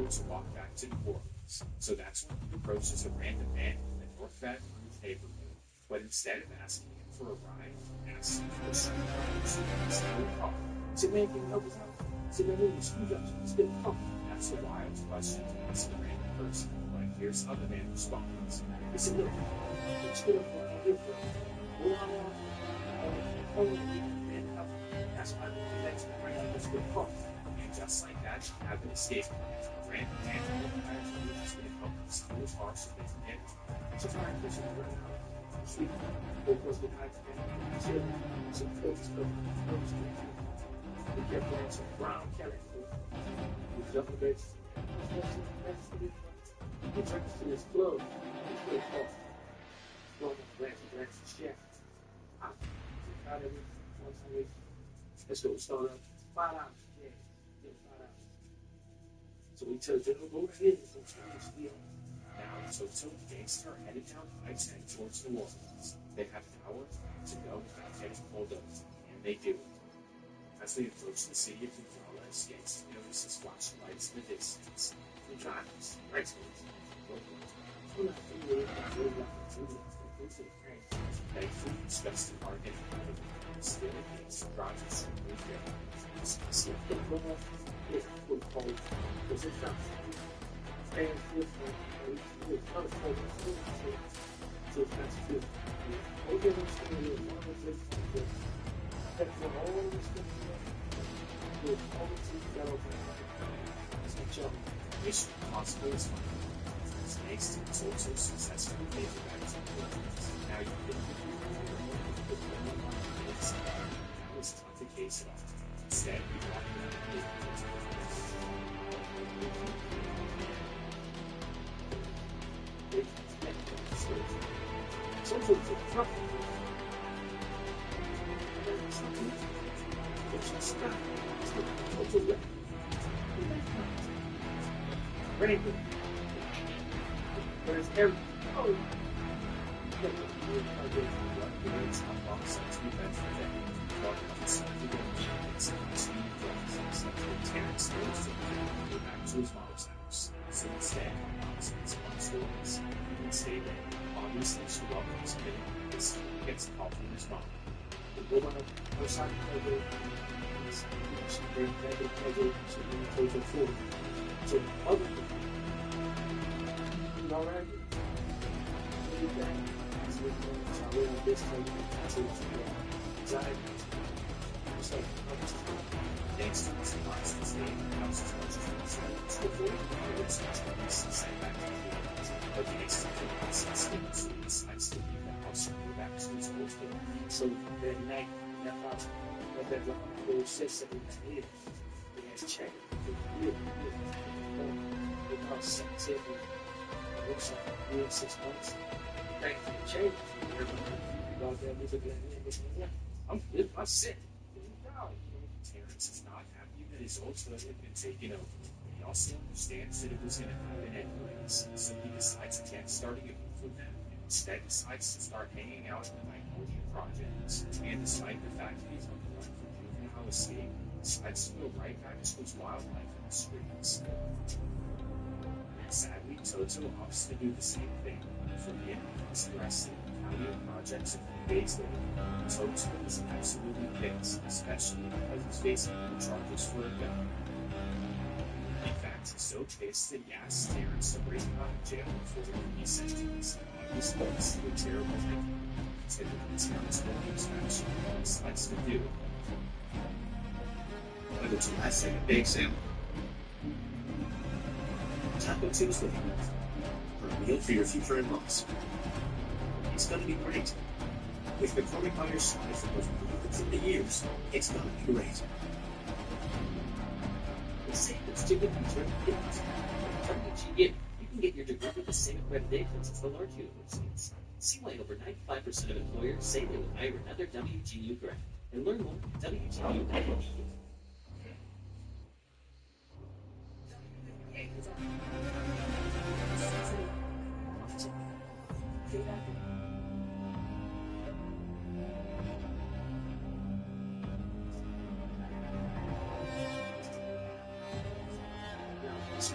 able to walk back to New Orleans. So that's when he approaches a random man in the North Baton Rouge neighborhood. But instead of asking him for a ride, asks him for some drugs in his new car. Say, man, can you help us out? Say, man, we need screwdrivers. Let's get a pump. That's a wild question to ask a random person, but here's how the man responds. He said, look, let's get up for here for go on that's why we do that. Right now, let's get a pump. And just like that, you have an escape plan. A random man who is just going to help them steal his car so they can get it. So try and push it right now. Sweet. Go across the night and chill. Some folks go. We kept playing some brown character. We jumped the base. We took us to this club. This club called Glass Chef. Let's go start up. $5. Yeah, $5. So we took the go right in. Now, Toto and the gangster are headed down I-10 towards New Orleans. They have an hour to go without getting pulled over, and they do. As they approach the city of New Orleans, gangster notices flashing lights in the distance. The drivers, right to thankfully, disgusted market still against the drivers from the mission possible is fine. Snakes and also successfully made it back to the Orleans. Now you can that was not the case at all. Instead, we walked around the Where's every back to his mom's house. So instead, mom's stories and stay there. Obviously, she welcomes him in. This gets a call from his mom. Go on the other side of the she brings back the pleasure to take it forward. So other you know right? Thanks to his advice to stay in the house as much as possible, to avoid violence and attempts to send back to the Orleans. But the extended process so he decides to leave the house and go back to his old home. So that night, that house, that little sister in the head, they had checked it. About 6 months. Thank you for change. About that music and I'm good. I'm sick. Terrence is not happy that his old hood had been taken over. He also understands that it was going to happen anyways, so he decides against starting a beef with them, and instead decides to start hanging out in the Magnolia projects. And despite the fact that he's on the run from juvenile escape, decides to go right back to his wildlife in the streets. Sadly, Toto opts to do the same thing. From him, he's arrested in the Magnolia projects a few days later. Toto is absolutely pissed, especially because he's facing new charges for a gun. In fact, he's so pissed that he asks Terrence to bring him out of jail before he sentenced. Obviously, this is a terrible thing. Typically, Terrence Williams actually decides to do. I go to the last second bake sale. Taco Tuesday. For a meal for your future in-laws. It's gonna be great. With McCormick by your side for those hundreds of years, it's gonna be great. The same as chicken feature kids. WGU, you can get your degree with the same accreditations as the large universities. See why over 95% of employers say they would hire another WGU grad. And learn more at WGU.edu.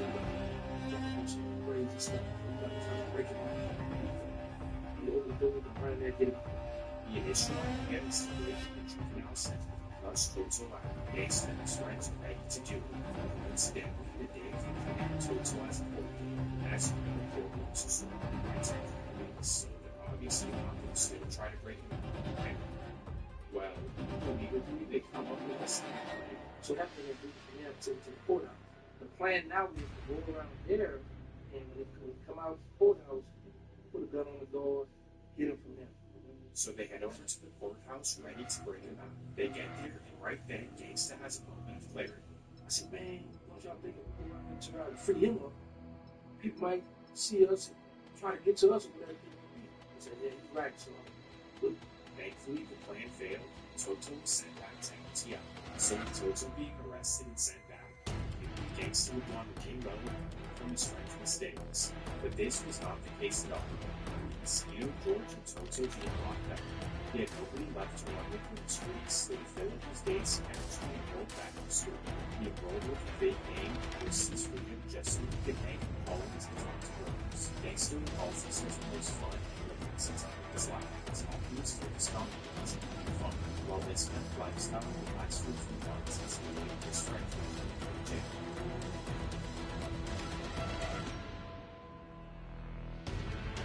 Now, stuff. We got to try to break it out. You open the door with the front there, get it. The initial getting situation in juvenile center, plus Total out. Gangsta and his friends are ready to do it. Incidentally, the day of the Total as a whole, as you know, programs are sort of rights and so they're obviously not going to still try to break it up. Right? Well, immediately they come up with a scheme. So that's what they do from there to the courthouse. The plan now is to go around there, and when they come out to the courthouse, put a gun on the door, get them from there. So they head over to the courthouse ready to break it up. They get there, and right then, Gangsta has a moment of clarity. I said, man, don't y'all think if we go around and try to free him up, people might see us and try to get to us or whatever. I said, yeah, you're right, so look. Thankfully, the plan failed. Toto was sent back to MTL. So with Toto being arrested and sent back, Gangsta would go on the King Road from his friend's mistakes. But this was not the case at all. Casino, George, and Toto being locked up. He had nobody left to run with in the streets, so he filled his days spiritually and rolled back to school. He enrolled with a fake name, was for him just so he could hang with Collins and talk to girls. Gangsta recalls this as the most fun and reminiscence of his life. His all he was focused on was fun. While this meant lifestyle would last for 2 months as he waited his friend for jail.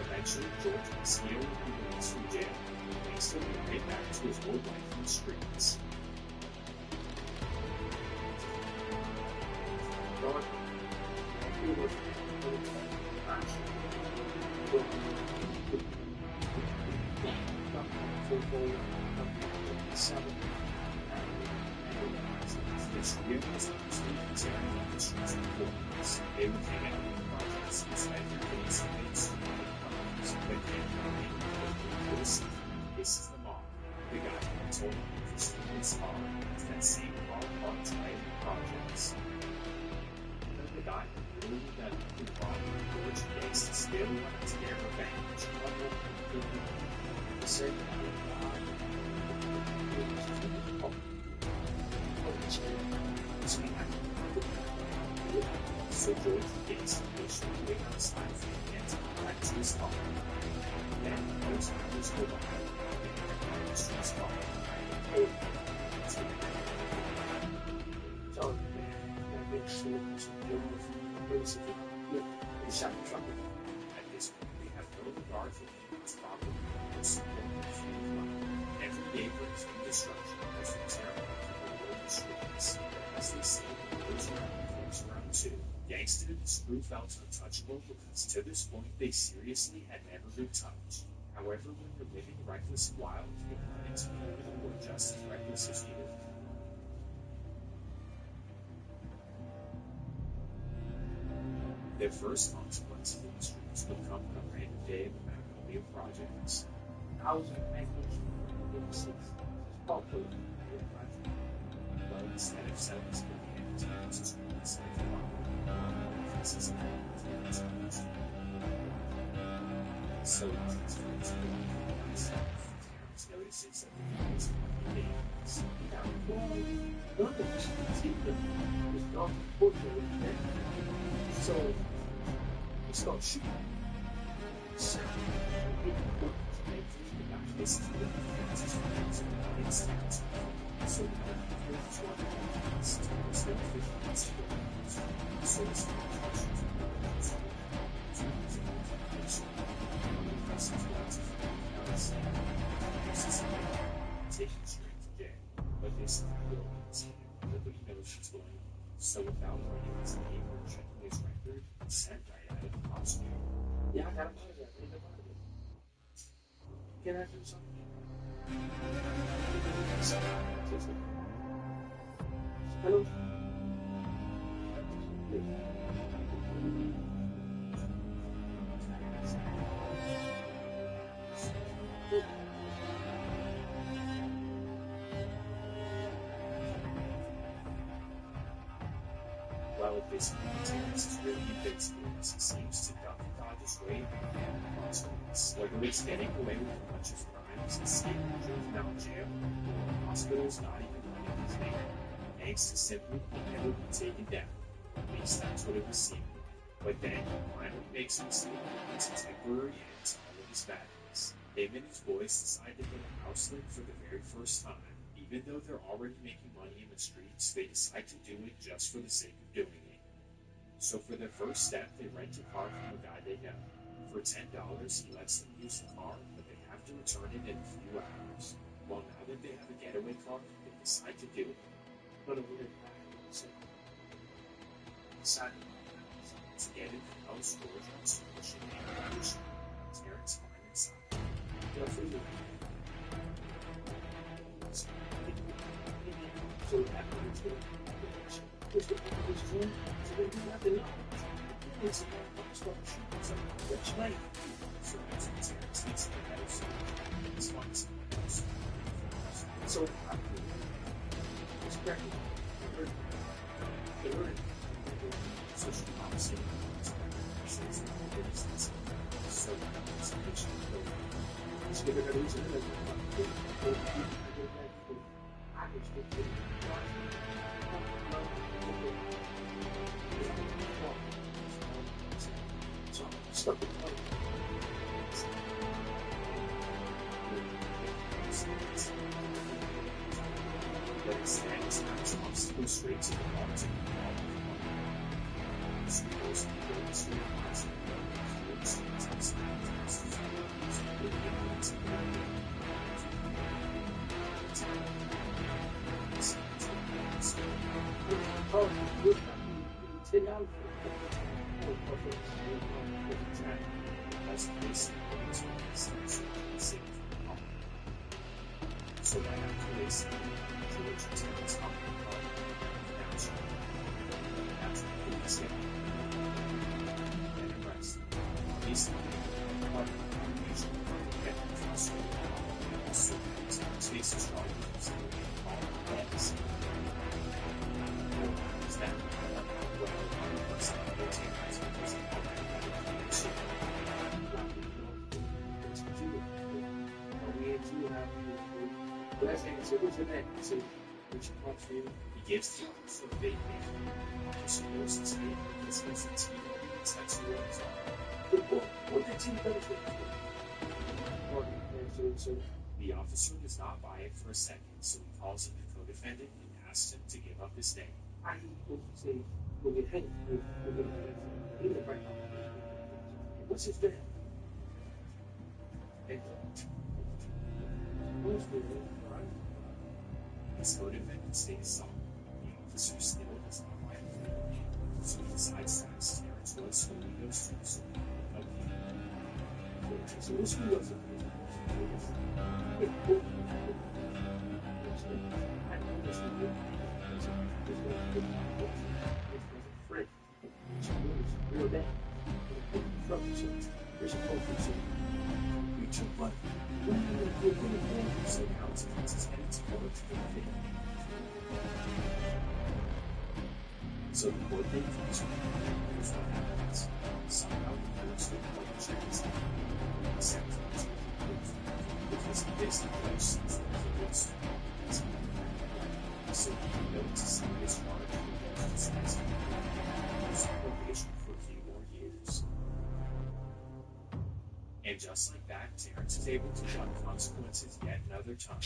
Eventually, George and Casino would be released from jail. Gangsta would get back to his old life in the streets. This year was usually considering industries and employees. They would hang out in the projects and spend their days in main street companies, but then this is the mob. The guy who told me for students are that same car parked right in the projects. The guy who really got involved in George Gangsta still wanted to get revenge. The certain so George Gangsta patiently waited outside for the man to come back to his car. Then those members go behind and the street's car. Tell him, man, that big shit, some girls, basically, they shot the truck. At this point, they have no regard for anyone's property or support the few money. Every day brings new destruction as the terror of the world streets. As they say, the world's around too. Gangsta and his crew felt untouchable because to this point they seriously had never been touched. However, when you're living reckless and wild, you'll run into people who are just as reckless as you. Their first consequence for the streets would come on a random day of the Magnolia Projects. I was in Magnolia in '86. It's called the Project. But instead of selling to the entertainers, it's really selling to so notices that the is dangerous. So it's not shooting. So this is the instinct. So the first one is to so it's taking straight to jail, but this is nobody knows she's going. So without writing his name or checking his record, he's sent right out of the hospital. Yeah, I got a part of that. Can I do something? Hello? Well, at this point, Terrence is really invincible as he seems to duck and dodge his way around the hospitals. Whether it's getting away with a bunch of crimes, escaping juvenile jail, or hospitals not even running his name, Gangsta simply will never be taken down. At least that's what it was seeming. But then he finally makes a mistake and puts a temporary end to all of his badness. Him and his boys decide to get a house lit for the very first time. Even though they're already making money in the streets, they decide to do it just for the sake of doing it. So for their first step, they rent a car from a guy they know. For $10, he lets them use the car, but they have to return it in a few hours. Well, now that they have a getaway car, they decide to do it. But over there, decided To get in the house, George wants to push it in and push it. Terrence climbs inside. So afterwards, push the room, so they do have to know. It's a start shooting something. That's right. So that's when Terrence gets in the house. He's finds the house. So it's cracking. They heard it. So she pops in. Says that the business. So it's a bitch to go. Let's get it ready to the Stop it. But instead, it's not wants to go straight to the ball to the ball. So he goes to the street and wants to go to the street and so right after they see George and Terrence hop in the car, now she's that's the police get and arrest. Basically, the party usually get frustrated and also Terrence faces charges of all heads. Is that what the person will take as because of all that shit? The last thing I said, what's your name? I said, what's your punch for you? He gives the officer a fake name. The officer knows his name because he has a team that's who owns it. Good boy. What that team does for you? The officer does not buy it for a second, so he calls him the co-defendant and asks him to give up his name. I say, we'll get hanged. We'll get hanged right now. What's his name? His co-defendant stays silent. The officer still does not buy it, so he decides to ask Terrence what school he goes to. So so what school goes to? Real bad. There's a focus. Reach your butt. So now Terrence is headed to college for the day. So the court date comes from here's what happens. Somehow the courts would like Terrence except because he basically questions that he goes to. So he notes a serious charge and decides to lose probation for a few more years. And just like that, Terrence is able to shun consequences yet another time.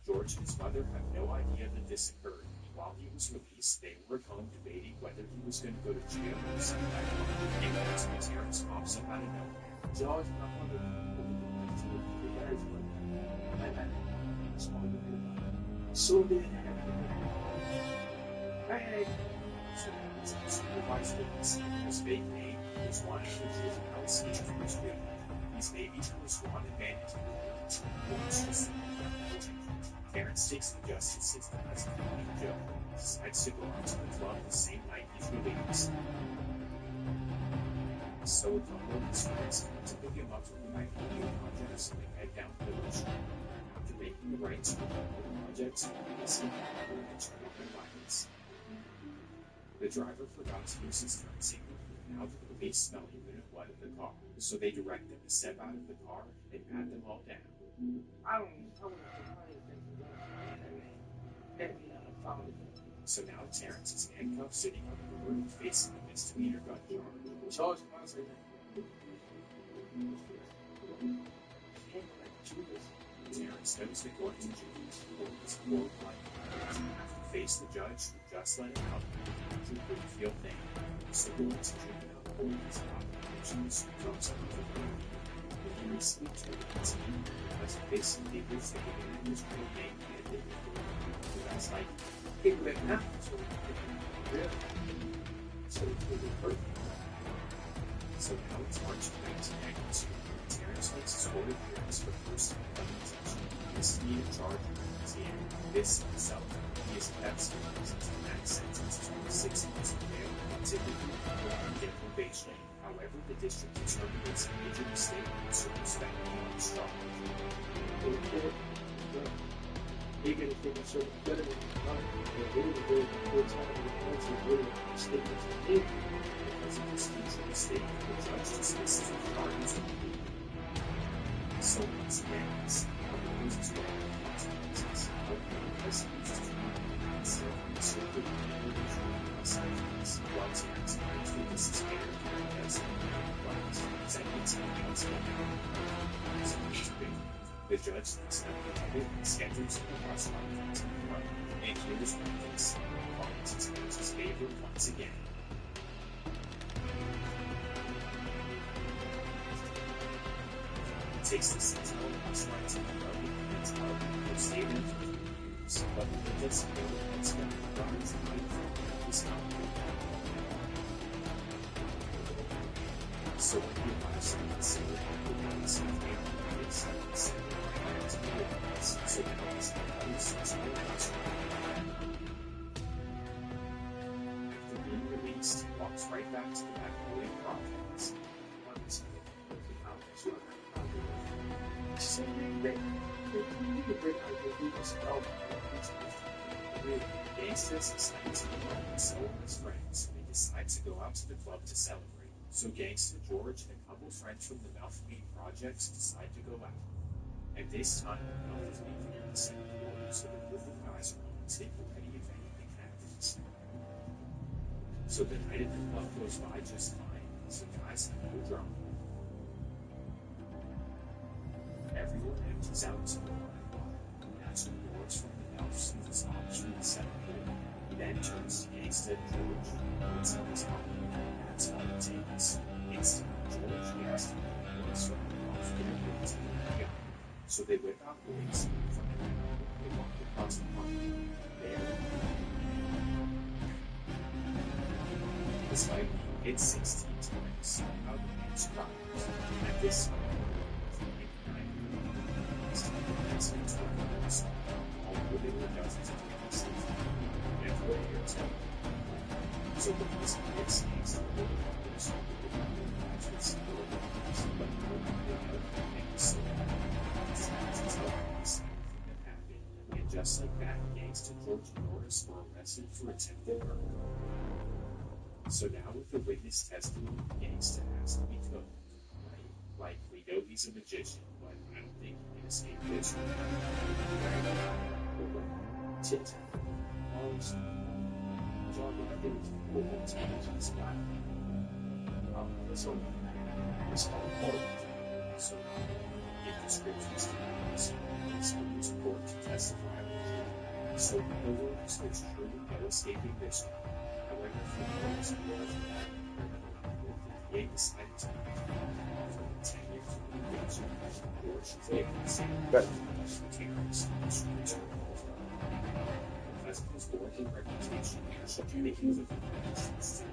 George and his mother have no idea that this occurred. While he was released, they were at home debating whether he was going to go to jail or sent back home. And that's when Terrence pops up out of nowhere. George, my mother, so did hey. So that was a supervised witness. His fake name was one of the outstage from his real life. His baby was one advantage of Terrence takes the justice system as a funny joke and decides to go out to the club the same night he's released. So a couple of his friends come to pick him up from the night video projects and they head down to the ocean. After making the right to the projects, they see people and turn off their violence. The driver forgot to use his turn signal, and now the police smell even what in the car, so they direct them to step out of the car and pat them all down. So now Terrence is handcuffed sitting on the hood facing a misdemeanor gun charge. charge him. I was like, Terrence knows that going to jail is quote like to have to face the judge who just let him out to prove feel thing. So going to juvenile court is not conditions comes up with a room. But he recently turned 18 as a face and figures that get in his real name and they so that's like people that now. So yeah. So it's really perfect. So now it's March 1992. Terrence makes his court appearance for the first time in possession. Misdemeanor charge is the end. This himself, he is Pepsi, since the max sentence to 6 months of jail, typically will get probation. However, the district determined it's a major mistake and circumspectly on the strong. The report, they're going to think it's sort of better than they're really good time to the points of really statements of hate. Because of this major mistake, the judge dismisses the charges of the so once again, this loses what consequences. Because he used to instead of the circuit of sentence, while Terrence knows that this is fair, because seconds against him. So it's big. The judge thinks that the edit and schedules the press conference in front, and here's when this finds his coach's favor once again. Takes the sentinel bus rights in the road and it's hard to stay there for 3 years, but it does feel like it's going to rise and hide from his company. So when he arrives in the city, the police have made the case and send him back to the witness, so that he's the police is no bus After being released, he walks right back to the Magnolia Projects. So they break out the people's help. Gangsters decide to go out and sell with his friends, and they decide to go out to the club to celebrate. So Gangster George and a couple friends from the Malfmead Projects decide to go out. At this time, the Malfmead near the center floor, so the group of guys are on tape ready if anything happens. So the night at the club goes by just fine, so guys have no drama. Everyone empties out to the line, and that's when George from the Elves and his hops from the center floor. He then turns to Gangsta George, puts up his arm, and that's all it takes. Instantly, George asks him to boys from the Elves get a bit to the guy. So they whip out boys from the back, they walk across the park. There. Despite being hit 16 times, somehow the man survives. At this time, although they were dozens of cases, and for years so the police did snakes and the others who would actually see the others, but no one did anything so it's not something that happened, and just like that, Gangsta George and Norris were arrested for attempted murder. So now with the witness testimony, Gangsta has to be killed. Right? Like, we know he's a magician, but I don't think he can escape this one. Tic-tac. John, I think it's a whole time to this guy. So, it's all important. So, give descriptions to police, and use court to testify on the jury. So, in other words, there's truly no escaping this one. However, for the purpose of war for that, they decided to offer him 10 years of probation. George is able to say that the terrorists because of his worldly reputation, making the Philippines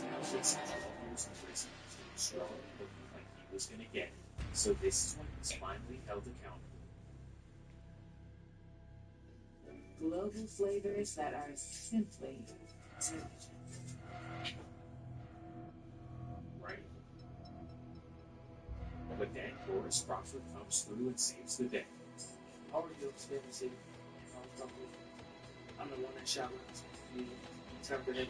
now facing 12 years in prison, strong and looking like he was going to get it. So this is when he's finally held accountable. Global flavors that are simply delicious. Right. But then Boris Crawford comes through and saves the day. I already understand the city. I'm the one that shot me, interpreted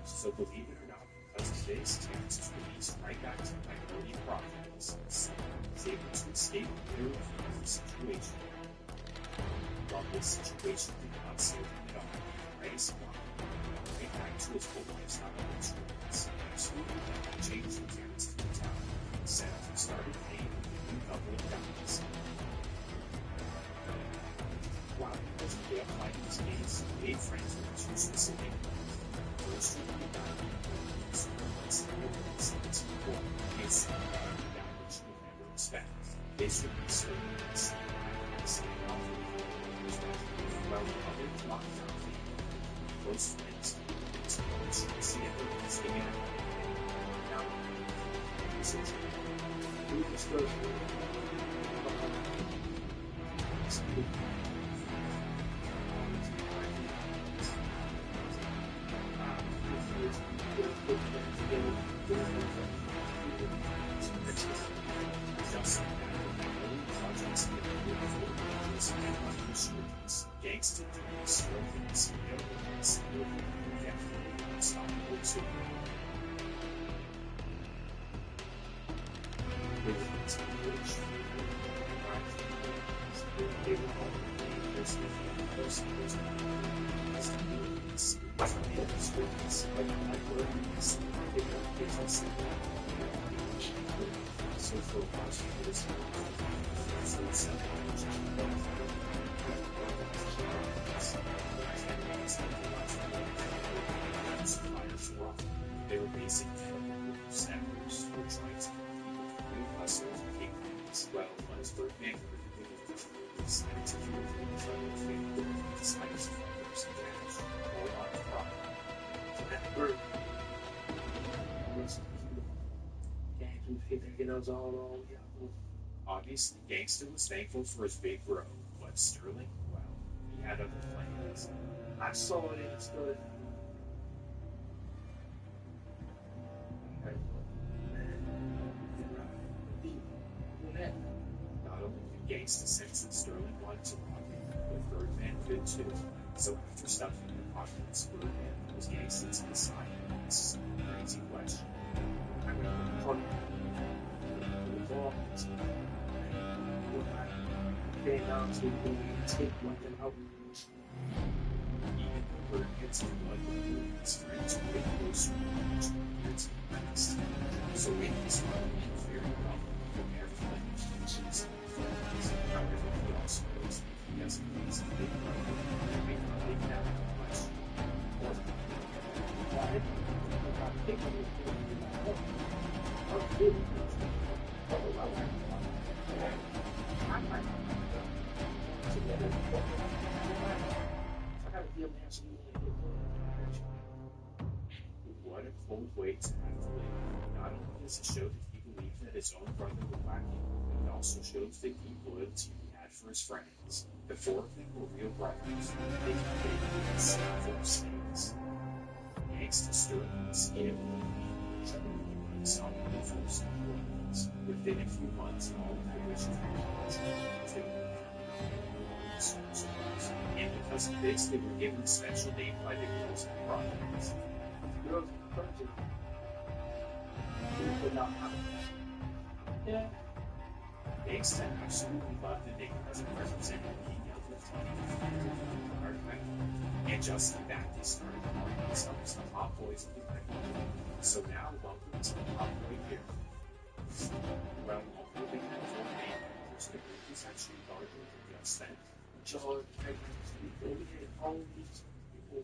So believe it or not, because of this, Terrence is released right back to the Magnolia Projects. So he's able to escape literally from the situation. While this situation did not save him at all, race, get back to his old lifestyle of insurance. Absolutely not change the parents to the town. Instead, he started paying a new couple of guys. While he was there fighting his case, he made friends with two specific people. First, he died in the second, his guy which you would never expect. This would be certain the same offer while the other locked down close friends, see everyone's together. Now, this is who is first? Gangster dreams, romance, arrogance, definitely unstoppable too. They were all they were basic sappers who were trying to compete with new hustlers and kingpins. Well, once Birdman decided to do it, decided to find some cash, all on the problem. So that Bird obviously, Gangsta was thankful for his big bro, but Sterling, well, he had other plans. I saw it and stood. Not only did Gangsta sense that Sterling wanted to rob him, but Birdman did too. So after stuffing the pockets, Birdman was Gangsta's beside him. This is a crazy question. I'm going to put came down to take one thing out. Even the bird gets to blood with his friends who get close to its best. So in this one, very well from everything which is however, he also knows he doesn't need some big brother. He may not take that much. Or what a cold way to have to live. Not only does it show that he believed that his own brother would lack him, but it also shows the deep loyalty he had for his friends. The four of them were real brothers. They committed sinful mistakes. Gangsta stood and scared himself before some words. Within a few months, all of the wishes were and because of this, they were given a special name by the girls and prophets. The girls in the project would not have yeah. Gangsta absolutely loved the name as it represented the artifact. And just like that, they started calling themselves the Hot Boys of the Night. So now, welcome to the Hot Boy here. Well, although they had four names, the group was actually larger than just that. George, we had all these people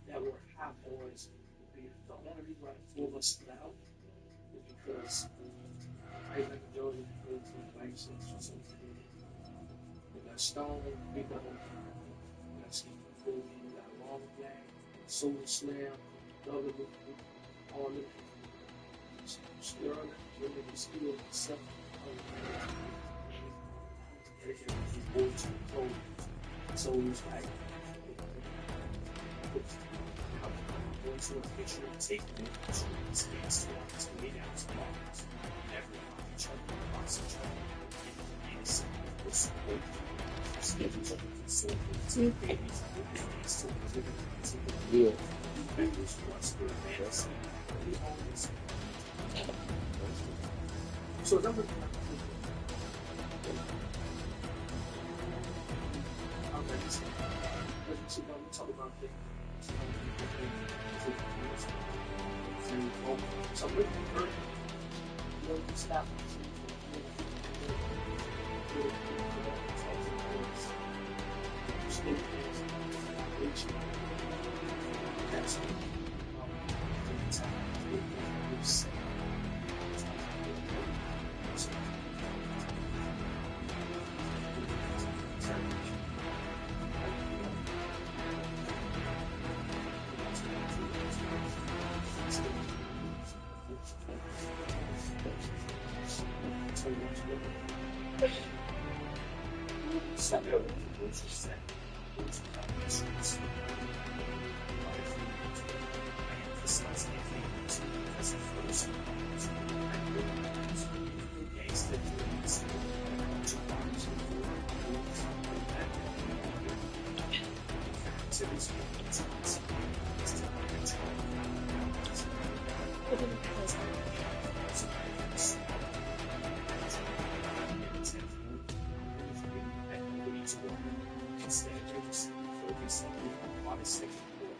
that were hot boys. The only reason why the four of us stood out was because I remember George was the license or something. We got Stone, we got Steve McCoy, we got Long Gang, Soul Slam, the other group, all of them. Sterling, really, the skill, stuff. So it was like going to a picture and taking a picture of the space to lay down his bombs. Never knock each other across each other. And innocent was support schedules of consultants, babies, and things to live in the members once were fantasy. We always so number sit down and talk about things. So I'm looking for stop.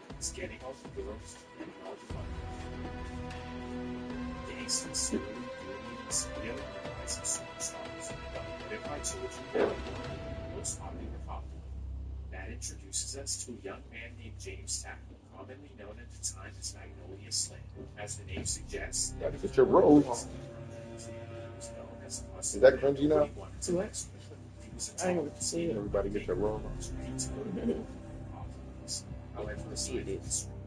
That's getting off the girls and all the fun. Gangsters slowly building this video and rising superstars. But if I told you the most popular pop, that introduces us to a young man named James Tackle, commonly known at the time as Magnolia Slim. As the name suggests, Gotta get your roll on. Is that cringy now? What? I ain't see it. Everybody get your roll on. However, this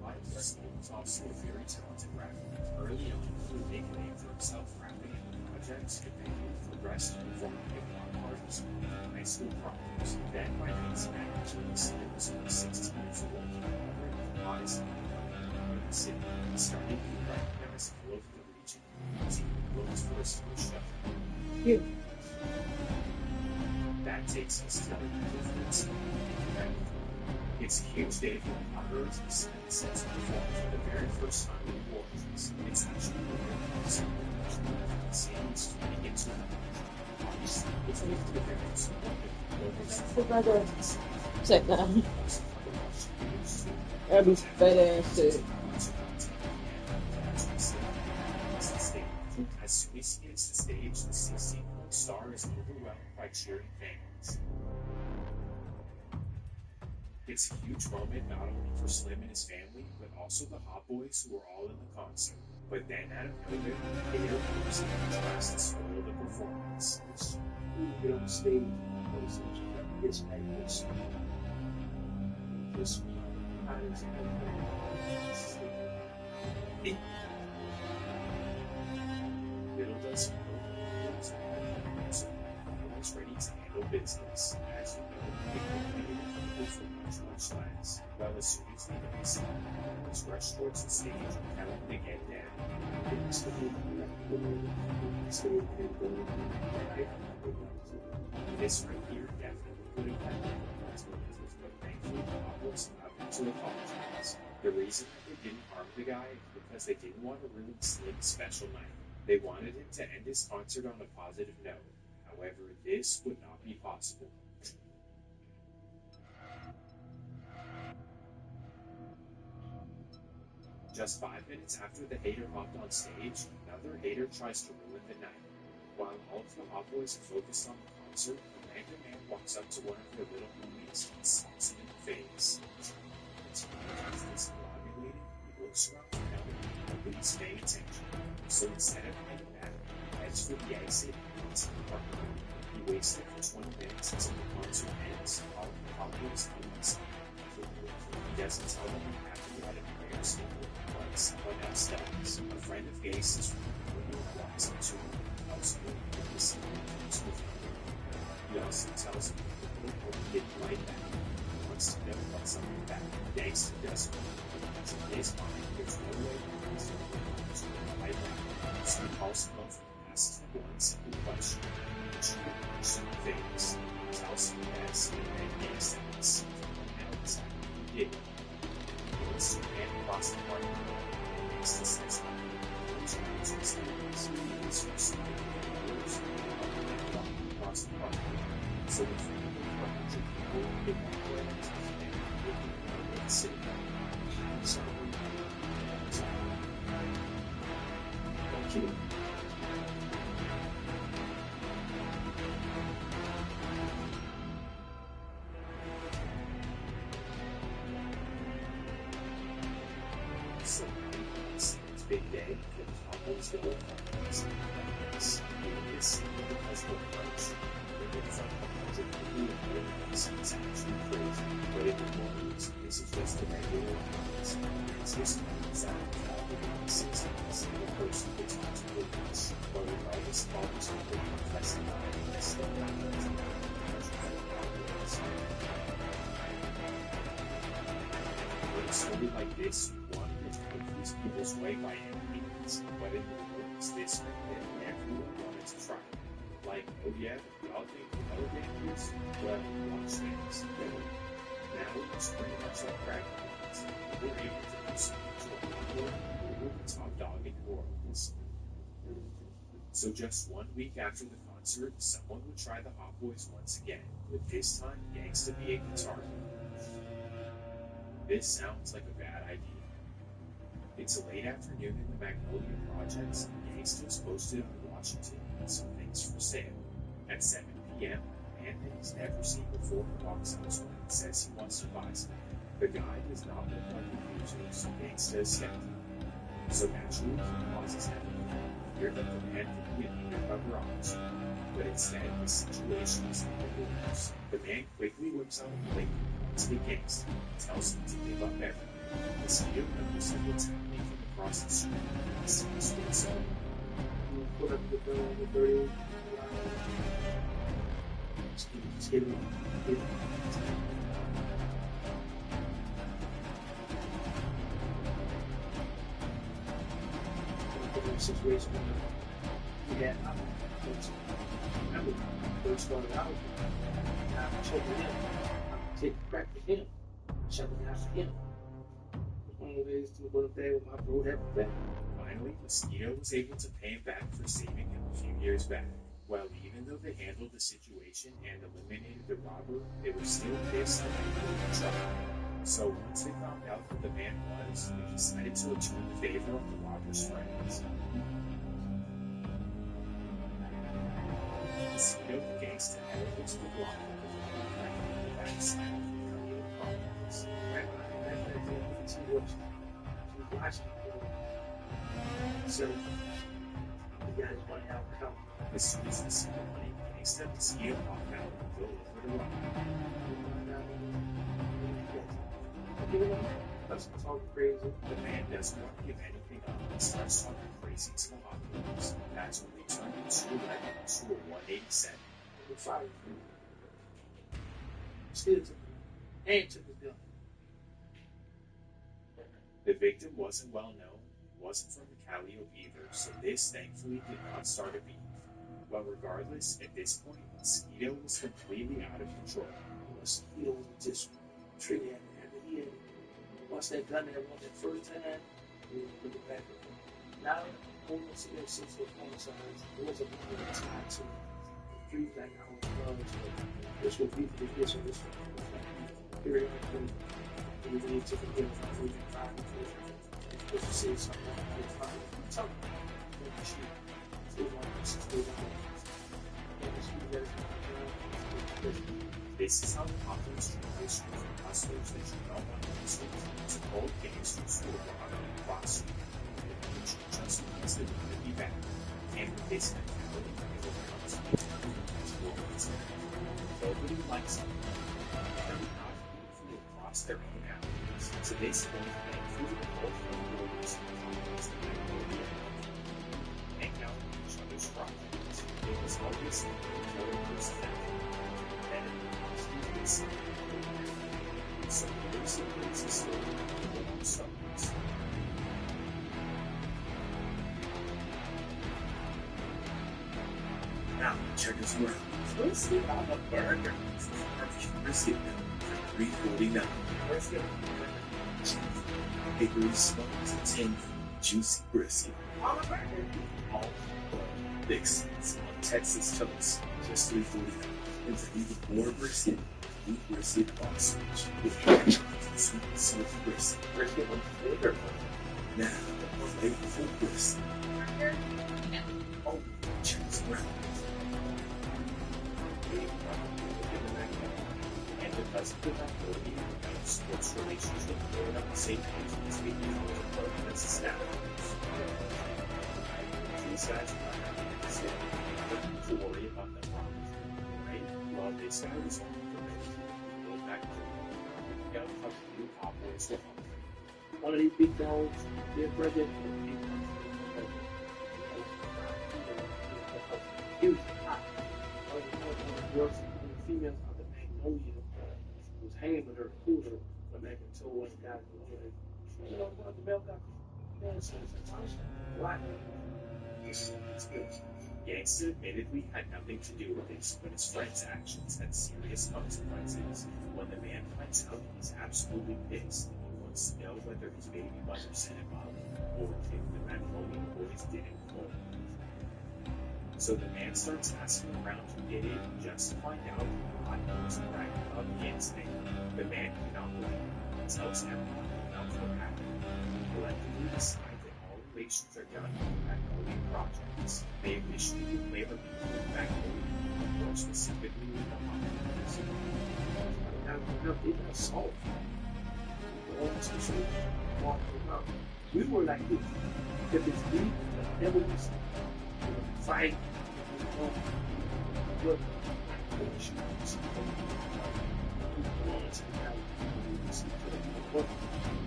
life was also a very talented rapper. Early on, he would make a name for himself rapping in projects and then progressed to performing hip-hop parties in high school programs. Then, by 1992, Slim was only 16 years old. Honestly, in the city, he started being recognized all over the region. He was his first show. Yeah. That takes us to the influence. It's a huge day for the Conquerors and sets to perform for the very first time in the Warriors. It's actually the scenes to begin to obviously, it's only the difference. Check that. That'd be fat ass shit. As soon as he hits the stage, the 16-year-old star is overwhelmed by cheering fans. It's a huge moment not only for Slim and his family, but also the Hot Boys who were all in the concert. But then out of nowhere, Hater comes in and tries to spoil the performance. Get on stage, gets back this. This Little does he know, always ready to handle business. As you know, from much less. Well, as soon as they release it, let's rush towards the stage and tell them to get down. This right here definitely could have happened, but thankfully the Hot Boys allowed them to apologize. The reason that they didn't harm the guy is because they didn't want to ruin Slim's special night. They wanted him to end his concert on a positive note. However, this would not be possible. Just 5 minutes after the hater hopped on stage, another hater tries to ruin the night. While all of the Hot Boys are focused on the concert, a random man walks up to one of their little homies and slaps him in the face. As he is coagulating, he looks around for help, but nobody's paying attention. So instead of heading back, he heads for the exit and gets in the parking lot. He waits there for 20 minutes until the concert ends, while the Hot Boys leave inside. He doesn't tell them he had to get a prayer statement. Someone else does. A friend of Gase's from the window walks up to him and helps him with the same things with him. He also tells him that the people didn't like that. He wants to know about something back. Gangsta doesn't because in his mind, there's no way he can to like that. So he calls him over and asks him one simple question. Which you can punch in the face. He tells him yes, and then Gangsta can see from now exactly what he did. He wants to man across the parking lot. The sense of which is across the park. So the people sit back. Sorry. Don't kill me. So, it's big day. There's almost a little this because of the price. It's actually crazy, but in the mornings, this is just a regular occurrence. It's this sound of all the 6 single person gets onto the bus, but regardless of all this people confessing that it's still not when it's started like this, you want to confuse people's way by any means, but in the mornings, this meant that everyone wanted to try. Like, oh yeah, y'all think you know dangerous? Well, watch this. Now it's pretty much like practice. We're able to do something to we're the top dog in New Orleans. So just 1 week after the concert, someone would try the Hot Boys once again, with this time Gangsta being guitar. This sounds like a bad idea. It's a late afternoon in the Magnolia Projects, and Gangsta's posted on Washington with some things for sale. At 7 p.m., a man that he's never seen before walks up to him and says he wants to buy something. The guy does not look like a user, so Gangsta is skeptical. So naturally, he pauses heavily. Fear that the man could be an undercover officer. But instead, the situation is even worse. The man quickly whips out a plate and points to Gangsta and tells him to give up everything. The CEO notices what's happening from across the street and sees what's up. Put up the bill on the 30. Just get it. Situation. Yeah, I remember when I first started out, I'm checking him. I'm taking crack for him. Checking out for him. One of the days to go to bed with my bro having back. Finally, Mosquito was able to pay him back for saving him a few years back. Well, even though they handled the situation and eliminated the robber, they were still pissed that they were in trouble. So once they found out who the man was, they decided to return the favor of the robber's friends. Mosquito the Gangsta elevates the block of the robber right on the backside of the Carnival Complex. Right behind that, she was watching. So, the guys running out of cover. As soon as they see the money, Gangsta and Mosquito walk out and go over the robber. That's talking crazy. The man doesn't want to give anything up and starts talking crazy to the hot boys. That's when they turn into a 187. The fire. Still took it. And took his gun. The victim wasn't well known, wasn't from the Calliope either, so this thankfully did not start a beef. But regardless, at this point, Mosquito was completely out of control. Mosquito was just trigger after he had once that gun that won that first time, we look back at it. Now, almost against 6 foot 1 size, it was a movement that's not to 3 back out of this will be for the kids on this period. We need to forgive from 3 and 5 and 4. If you say something like 5 and 5, this is how the confidence transition from hustlers that you don't want to listen to cold gangsters who are on the cross which just means that they're going to be back. And with this mentality, it will come to the nobody likes them. They're not beautiful across their own avenues. So this whole thing through the both of the builders and confidence that they will be hang out with each other's properties. It was always the other person that so there's a story of stories. Now, check this word. Let's see on the burger. Barbecue brisket for $3.49. Let's get bakery smoked and tender, juicy brisket. On a burger. All Dixon's on Texas toast, just $3.49. And for even more brisket, brisket sausage with sweet and sour Now, they focus. Oh, chance around. And because of the ability of sports relationship, they're not the same page as we do as established. These guys are not to worry about the problems, right? Well, this guy was on the go back to the new Cowboys. One of these big dogs, they're bred huge hot. One of the girls, the females out the Magnolia was hanging with her cooler, but back until one guy, you know what, the male got why? It's good. Gangsta admittedly had nothing to do with this, but his friend's actions had serious consequences. When the man finds out, he's absolutely pissed. He wants to know whether his baby mother set him up, or if the Magnolia boys didn't call him. So the man starts asking around who did it, just to find out God knows bragging about Gangsta. The man cannot believe it, tells everyone about what happened. Collectively decide that all relations are done with the Magnolia projects. They initially declare a meeting with Magnolia, more specifically with the Hawkins. Now, they got solved. We were like this. If it's me, never was fight. Look,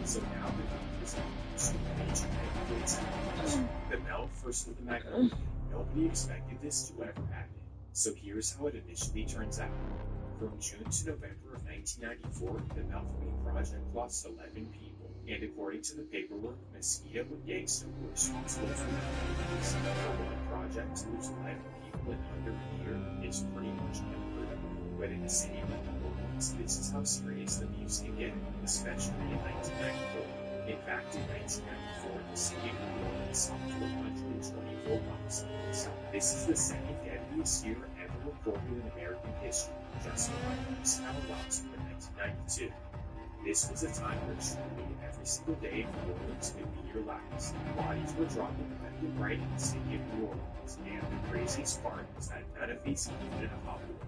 so now the Mel first with the Magnolia. Nobody expected this to ever happen. So here's how it initially turns out. From June to November of 1994, the Malcolm project lost 11 people, and according to the paperwork, Mosquito and Gangsta were responsible for that. For one project to lose 11 people in under a year is pretty much unheard of. But in the city of New Orleans, this is how serious the abuse can get, especially in 1994. In fact, in 1994, the city of New Orleans saw 424 homicides. This is the second deadliest year ever recorded in American history, just behind the Seattle loss in 1992. This was a time when truly every single day in New Orleans could be your last. Bodies were dropping left and right in the city of New Orleans, and the craziest part was that none of these included a hot boy.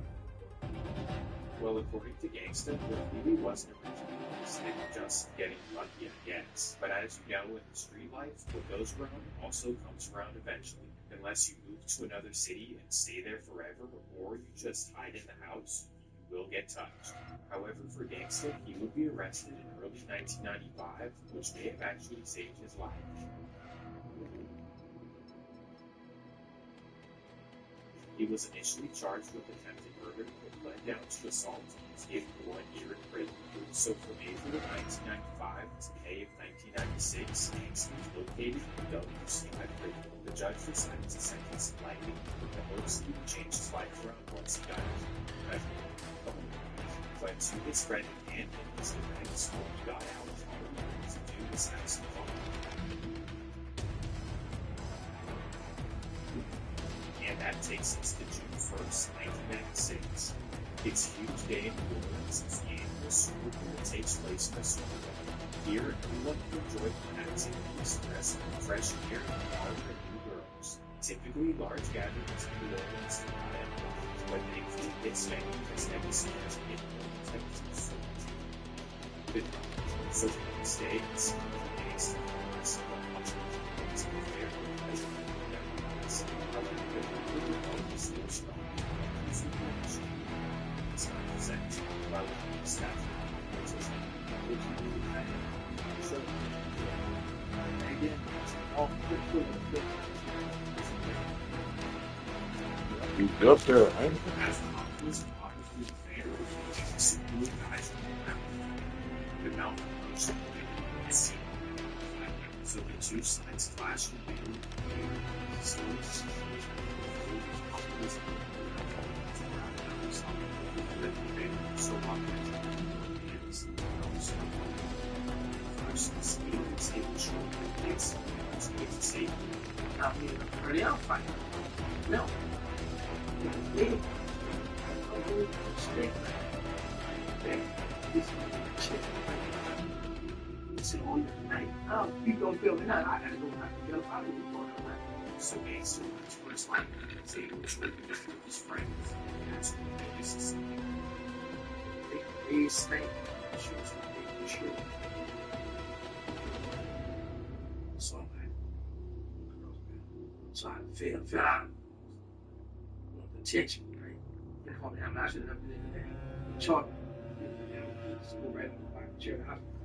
Well, according to Gangsta, it really wasn't originally than just getting lucky, I guess. But as you know, in the street life, what goes around also comes around eventually. Unless you move to another city and stay there forever, or you just hide in the house, you will get touched. However, for Gangsta, he would be arrested in early 1995, which may have actually saved his life. He was initially charged with attempted murder, but pled down to assault and was given 1 year in prison. So from April of 1995 to May of 1996, Gangsta was located in the WCI prison. The judge decided to sentence him lightly, with the hopes that he would change his life around once he got out. But to his credit and in his defense, when he got out, all he wanted to do was have some fun. And that takes us to June 1st, 1996. It's a huge day in New Orleans as the annual Super Bowl takes place in the Super Bowl. Here, everyone can enjoy the activities, rest, fresh air, and water and new girls. Typically, large gatherings in New Orleans do not end well, but they include this venue because embassies in New Orleans have used so the next day, it's days to the rest of the country. It's very pleasant. You up there, man? So the two sides clash in so No. He said, oh, yeah, night. You don't feel me now. I gotta go back to the out of here. So gangster went to his life and was able to with his friends. That's what they used to say. They raised snake. She was what they were sure. So I'm like, so I fell out. The tension, right? They call me, I'm not sure that I'm charged. School right on the chair.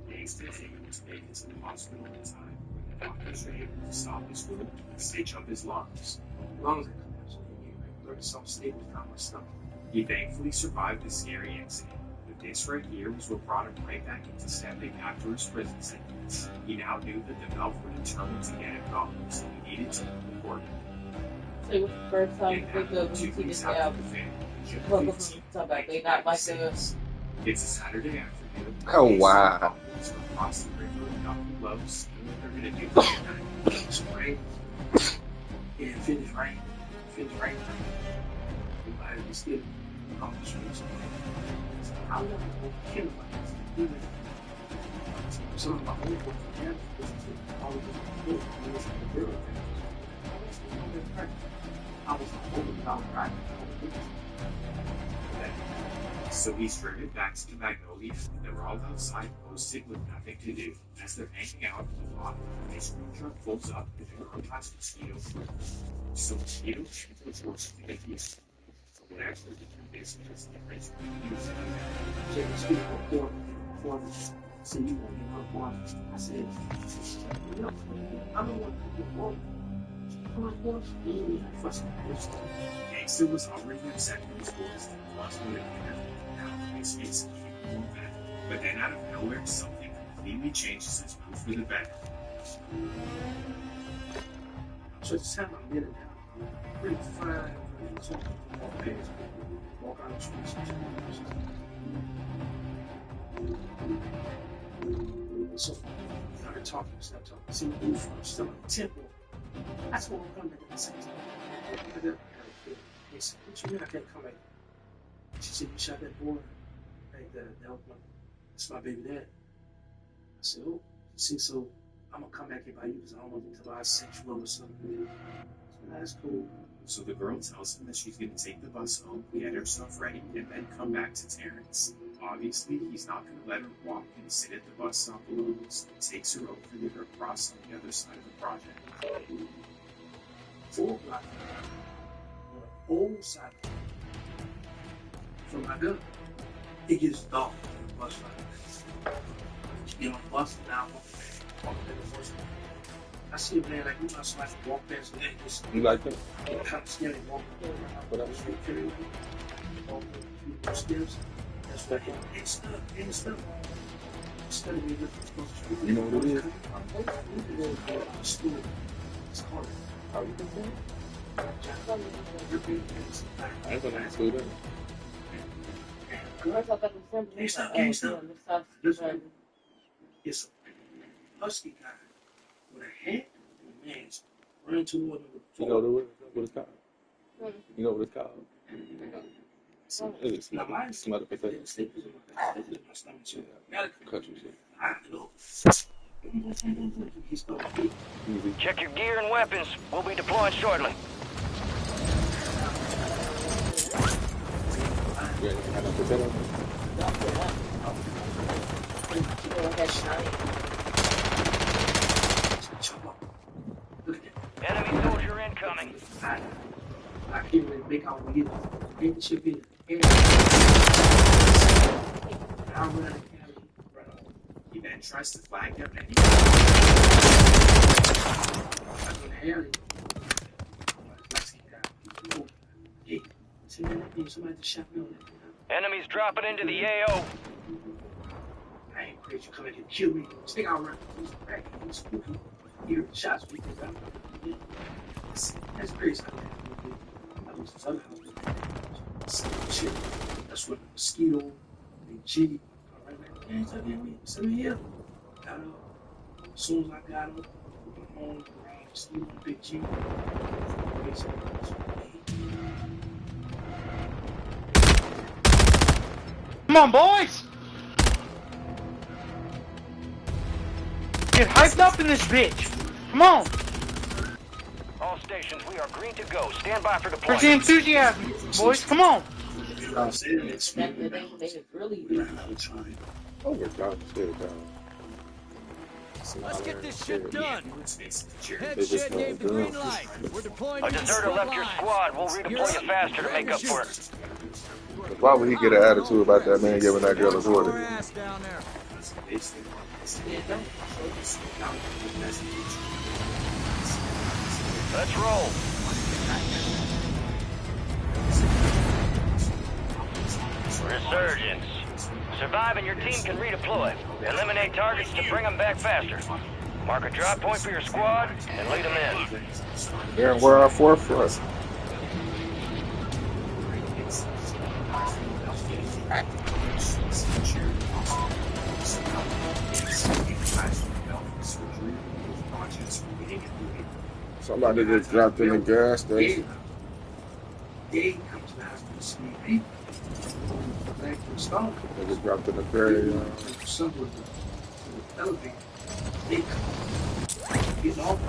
Gangster was taken to the hospital in time. Doctors were able to stop his wound and stitch up his lungs. Lungs had come out, so he gave like some staples down my stomach. He thankfully survived this scary accident. But this right here was what brought him right back into stepping after his prison sentence. He now knew that the Melf were determined to get him gone, so he needed to move forward. So it was the first time we go to this album. They not like us. It's a Saturday afternoon. Oh, wow. Across the river, Ducky loves. They're gonna do some rain. Yeah, finish rain. Everybody was still on the streets. I want to kill like this. Some of my own work for them was to all of the girl. I was holding out right. So he's driven back to the Magnolia, and they're all outside posted with nothing to do. As they're hanging out in the lot, a screw truck pulls up and a girl has Mosquito. So Mosquito was forced to get used. So what actually became business is the race for use. So Mosquito for so you want to get one. I said, no, I don't want to get one. Gangster was already upset with his voice and lost what it now his face became more bad. But then out of nowhere, something completely changes his mood for the better. So just have my minute now. Pretty fine. Walk out of the streets. So I started talking. See what we from still in the temple. That's what we're coming back at the same time. He said, what you mean I can't come back? She said, you shot that boy? Like that's my baby dad. I said, oh, see, so I'm gonna come back here by you because I don't want to be bisexual or something. So that's cool. So the girl tells him that she's gonna take the bus home, get herself ready, and then come back to Terrence. Obviously, he's not gonna let her walk and sit at the bus stop alone, so he takes her over to her across on the other side of the project. 4 blocks on the old side from my gun. It gets dark on the bus ride. You get on the bus and now walk to the first one. I see a man like you, so I can walk past the neck. You like that? Kind of scary walking down the street, carrying walking a few steps. That's what I hit. Hey, stop. Instead of me looking across the street. You know what it is? School. It's called. How you been doing? I ain't gonna ask you that. It's a husky guy with a hat and a mask running toward him. You know what it's called? You know what it's called? It's not a pathetic. Country shit. Check your gear and weapons. We'll be deploying shortly. Enemy soldier incoming. I can't even make out what it is. It should be. He then tries to flag him and Enemies dropping into the AO. I ain't afraid you come in and kill me. Stick out around. He's spooky. Hear shots because that's crazy. I was the other house. Shit. That's what Mosquito and G. Man, tell me, send me here. Got up. As soon as I got up, my home, Mosquito and Big G. Come on, boys! Get hyped up in this bitch. Come on. All stations, we are green to go. Stand by for Where's the deployment. enthusiasm, boys? Come on. Oh, we're done. Let's get this shit done. Head They just shed wanna gave the do green it. light. We're deploying A you to the deserter front left your lines. squad. We'll redeploy you faster to make up for it. Why would he get an attitude about that man giving that girl a quarter? Ass down there. Let's roll. Resurgence. Survive and your team can redeploy. Eliminate targets to bring them back faster. Mark a drop point for your squad and lead them in. Aaron, where our fourth for us? Somebody just dropped in the gas station. Day comes back from sleep. Back to the stone. They just dropped in the ferry. Somewhere the elevator. They get off.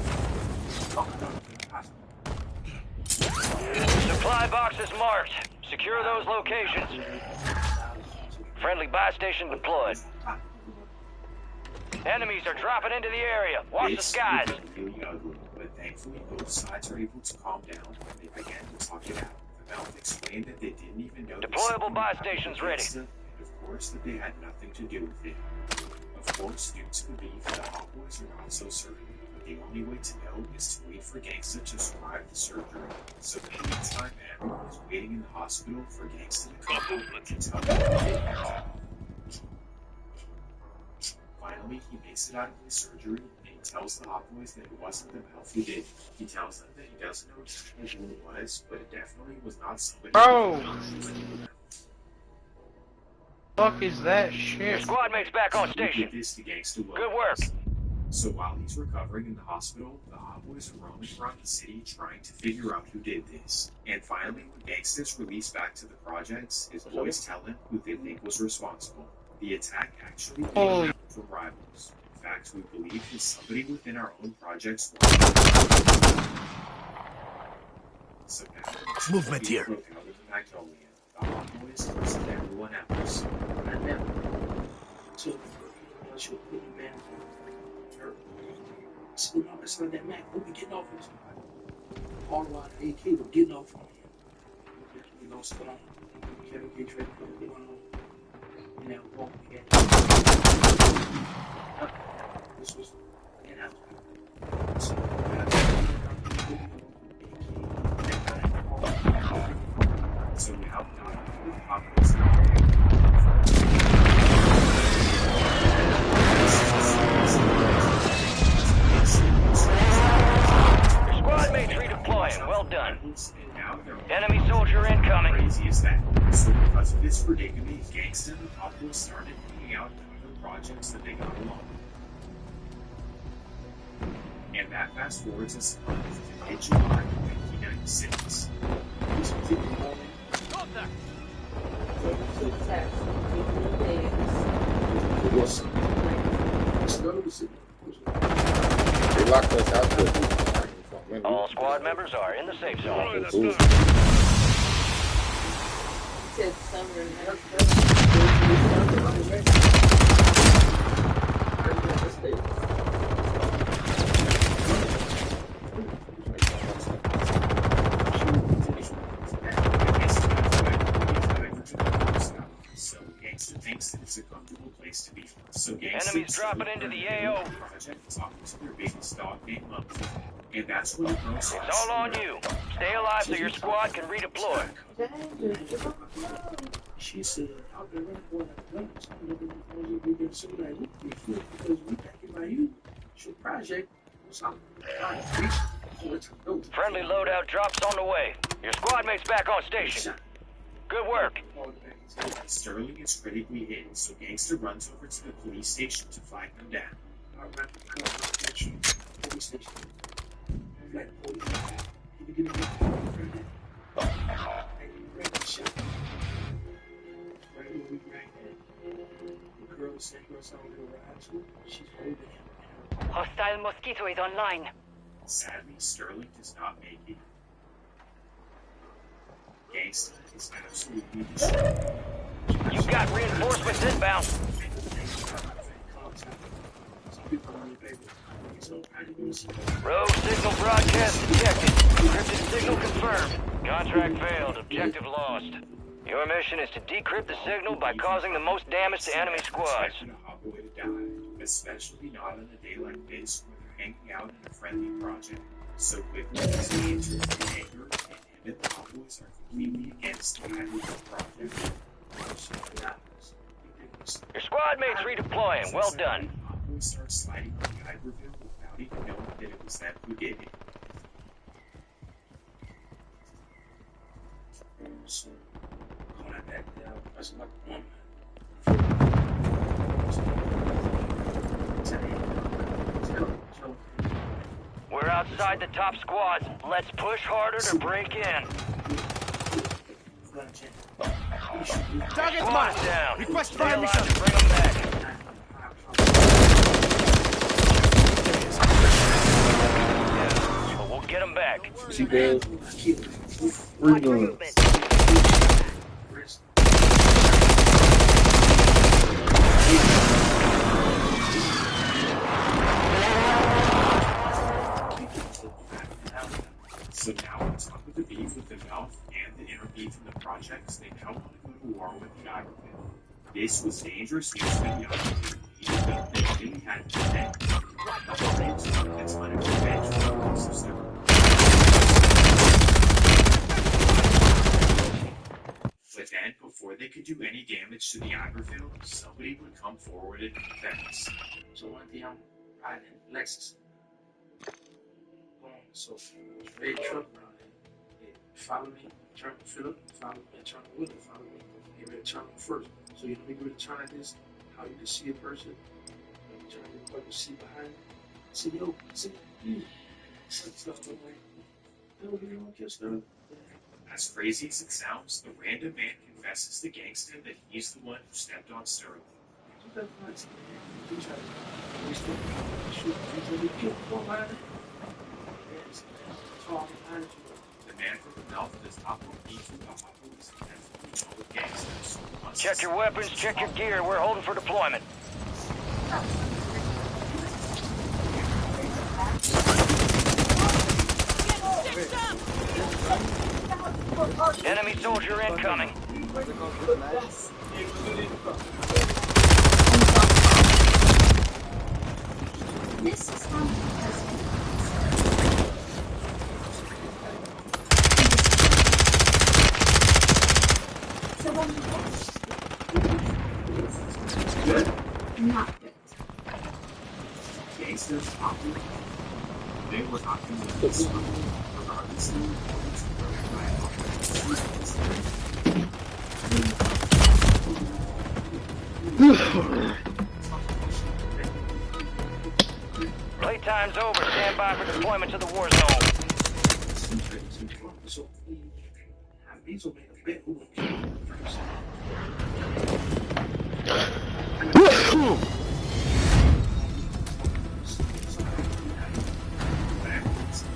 Supply boxes marked. Secure those locations. Friendly buy station deployed. Enemies are dropping into the area. Watch the skies. But thankfully, both sides are able to calm down and they began to talk it out. The Valve explained that they didn't even know. Deployable buy stations ready. And of course, that they had nothing to do with it. Of course, due to belief, the Hot Boys are not so certain. But the only way to know is to wait for Gangsta to survive the surgery. So in the meantime, everyone is waiting in the hospital for Gangsta to come home and to tell them what they have. Finally, he makes it out of the surgery, and he tells the Hot Boys that it wasn't the Valve who did. He tells them that he doesn't know exactly who it was, but it definitely was not somebody. Bro. Fuck is that shit? Your squad mate's back on station. Good work. So while he's recovering in the hospital, the Hot Boys are roaming around the city trying to figure out who did this. And finally, when Gangsta's released back to the projects, his boys tell him who they think was responsible. The attack actually came from rivals. In fact, we believe it's somebody within our own projects. So movement here. The Hot Boys versus everyone else. I never took much of a man. So now it's not that Mac. We'll be getting off of somebody. All around the AK, we're getting off on him. We lost it on Kevin K. Trade. And then walk again. This was an after. So, so now, Your squad mate's redeploying. Well done. Enemy soldier incoming. Crazy is that. So because of this predicament, Gangsta and the Hot Boys started hanging out in other projects that they got along. And that fast forwards us to mid-July 1996. This particular moment. They locked us out there. All squad members are in the safe zone. Said summer. So Gangsta thinks that it's a comfortable place to be. So Enemies dropping into the AO. Project talking to their biggest dog named Monkey. And that's when it grows. It's all on you. Stay alive so your squad can redeploy. She said, I've been running for that gun. We've been so that because we thinking about you. It's your project. Friendly loadout drops on the way. Your squad mate's back on station. Good work. Sterling is critically hit, so Gangsta runs over to the police station to flag them down. Police station. The girl is saying her son to ride to. She's holding him in her Hostile mosquito is online. Sadly, Sterling does not make it. Gangsta is absolutely destroyed. You got reinforcements inbound. Rogue signal broadcast detected. Encrypted signal confirmed. Contract failed. Objective lost. Your mission is to decrypt the signal by causing the most damage to enemy squads. Especially not on a day like this when they're hanging out in a friendly project. So quickly as they enter the anger and the Cowboys are completely against the Iberville project. Your squad mates redeploying. Well done. Cowboys start sliding on the Iberville without even knowing that it was them who did it. So, call that back down. That's like one. We're outside the top squads. Let's push harder to break in. Target Squad marked. down. Request Stay fire alive mission. to bring them back. But we'll get them back. She goes. Where you going? So now on top of the beef with the Valve and the inner beef in the projects, they now want to go to war with the Iberville. This was dangerous news for the Iberville, even though they really had to end. It's unexpected. But then, before they could do any damage to the Iberville, somebody would come forward and defend us. So one day I'm riding in Lexus. So red truck around there. Follow me, turn to Philip, follow me, and turn to Willie, follow me. Get ready to turn first. So you know when you ready to turn like this, how you can see a person, when you turn your car, you see behind you. See, yo, see, stuff like that. No, you don't get stuff. As crazy as it sounds, the random man confesses to Gangsta that he's the one who stepped on Sterling. The man from the Valve does not believe in the Hopwood's and all the gangsters. Check your weapons, check your gear. We're holding for deployment. Enemy soldier incoming. This is how not good. Gangsters opted. They were opting with this regardless Playtime's over. Stand by for deployment to the war zone.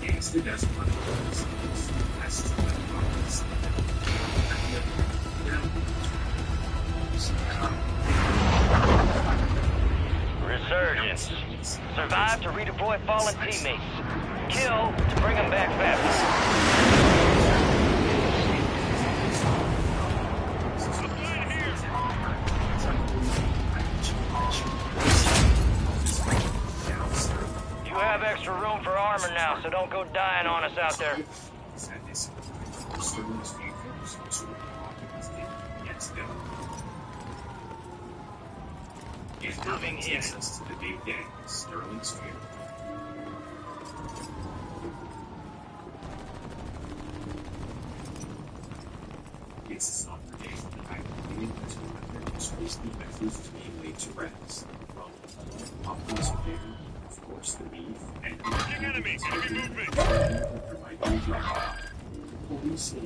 Gangster doesn't want to go to this. That's too much problems. Resurgence. Survive to redeploy fallen teammates. Kill to bring them back faster. You have extra room for armor now, so don't go dying on us out there. Moving in to the big day, Sterling's Field. It's a summer day that I believe that's why there was recently refused to be laid to rest. From Optimus Bear, of course, the beef, and the enemy movement. Police say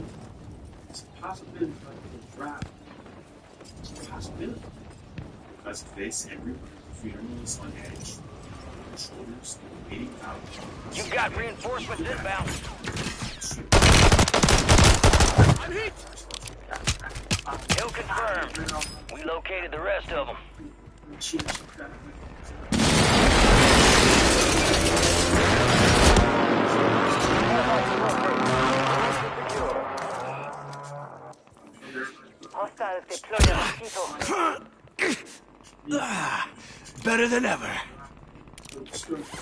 it's a possibility for the drive. It's a possibility. Because of this, everyone at the funeral is on edge. You've got reinforcements inbound. I'm hit! Kill confirmed. We located the rest of them. Hostiles deployed a mosquito. Better than ever.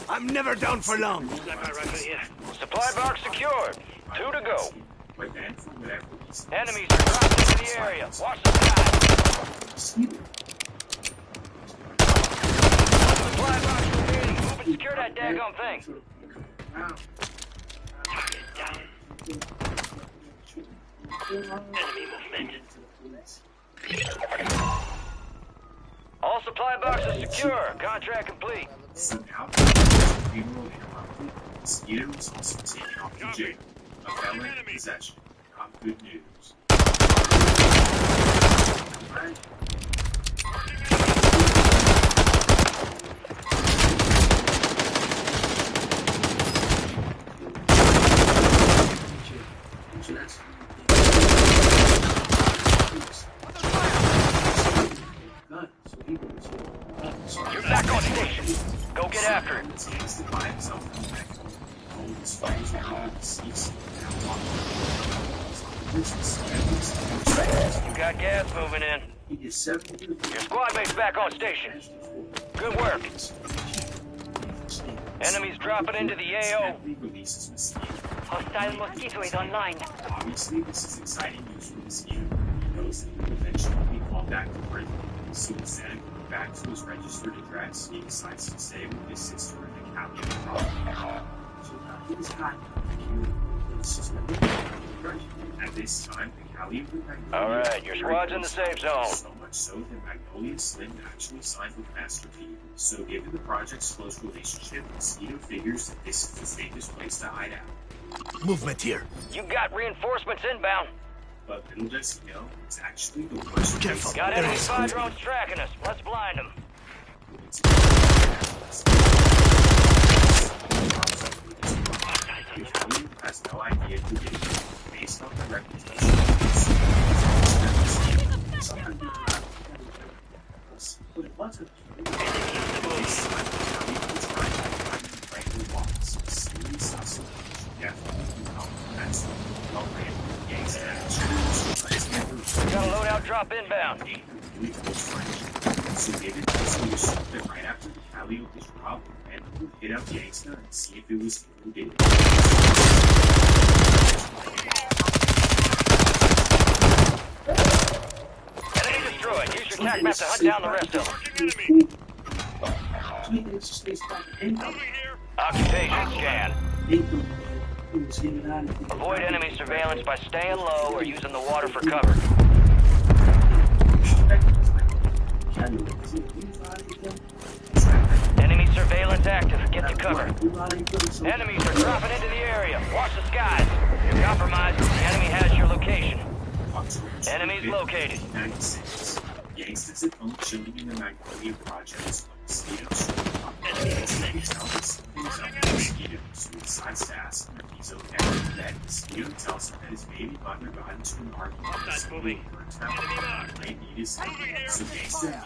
I'm never down for long. Supply box secured. 2 to go. Enemies are dropping into the area. Watch the sky. Supply box remaining. Move and secure that daggone thing. Enemy movement. All supply boxes secure. Contract complete. So now, funeral interrupted. Mosquito was also taken off the jail. A felon in possession. Not good news. You're back on station. Go get after it. You got gas moving in. Your squad mate's back on station. Good work. Enemies dropping into the AO. Hostile mosquito is online. Obviously, this is exciting news for Mosquito. He knows that he will eventually be called back to prison. So instead of going back to his registered address, he decides to stay with his sister in the county of Providence. He was hot. At this time, the Cali of Magnolia... Alright, your squad's in the safe zone. So much so that Magnolia Slim actually signed with Master P. So given the project's close relationship, Mosquito figures that this is the safest place to hide out. Movement here. You got reinforcements inbound. But little does he know, it's actually the worst. Careful. Got enemy spy drones tracking us. Let's blind them. Has no idea who did it. Based on the reputation Got a loadout drop inbound. So David basically assumed that right after the Cali was dropped, and would hit up Gangsta and see if it was him who did it. Enemy destroyed. Use your tac map to hunt down the rest of them. Occupation scan. Avoid enemy surveillance by staying low or using the water for cover. Enemy surveillance active. Get to cover. Enemies are dropping into the area. Watch the skies. You're compromised. The enemy has your location. Enemies located. Gangsta's opponent shooting in the Magnolia projects. Mosquito so he decides to ask him if he's okay. Then Mosquito tells him that his baby mother got into an argument so Gangsta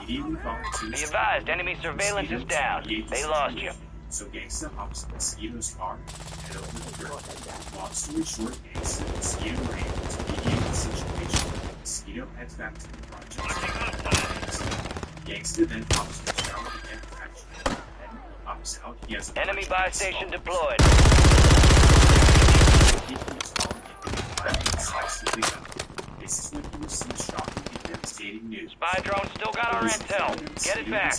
immediately volunteers. Be advised, enemy surveillance is down. They lost you. So Gangsta hops in Mosquito's car and head over the road. Long story short, Gangsta and Mosquito are able to mediate the situation. Mosquito heads back to the project. Gangsta then hops in the shower to get protection. Then hops out. He has a enemy buy station deployed. This is when he receives shocking and devastating news. Spy drone still got our intel. Get it back.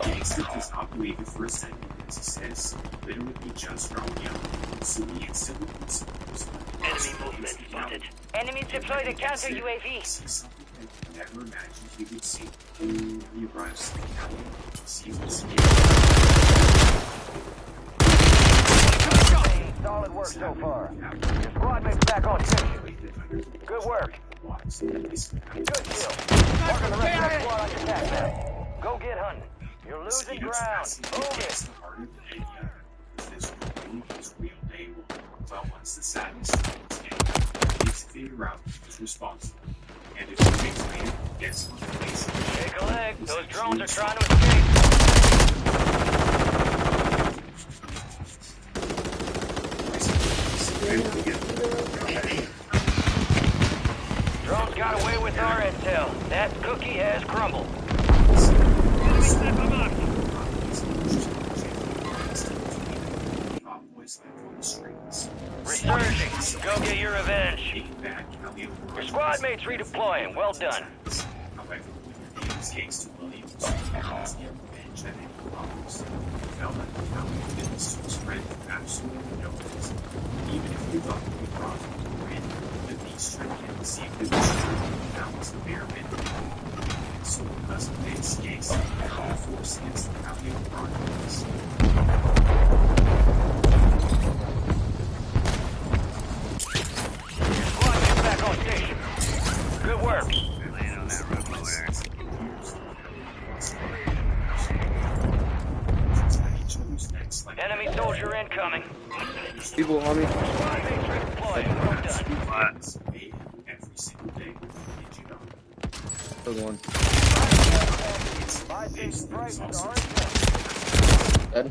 Gangsta does not believe it for a second because he says he literally just dropped the other. So he instantly considers enemy movement spotted. Enemies deployed a counter UAV. Something that he never imagined he would see. He arrives to the county, sees the scale. Solid work so far. Your squad mate's back on station. Good work. Good kill. Marking the rest of the squad on your tac map. Go get hunting. You're The losing speed of ground. passing Move gets it. harder than any other. This really his real name. But once the sadness starts getting, you need to figure out who's responsible. And if he makes me, gets on the face. Take a leg. Those drones are trying to escape. Drones got away with our intel. That cookie has crumbled. Resurging. Go get your revenge. Your squad mates redeploying. Well done. However, when your name escapes to Williams, you must get revenge at any cost. You felt like the family business to spread for absolutely no reason. Even if you thought you were wrong, the beast trick him to see if it was true, that was the bare minimum. So because of Dave's case, the force against the family of Broncos. Good work. Enemy soldier incoming. People on me. Every single day. Did you know? Good one. Dead.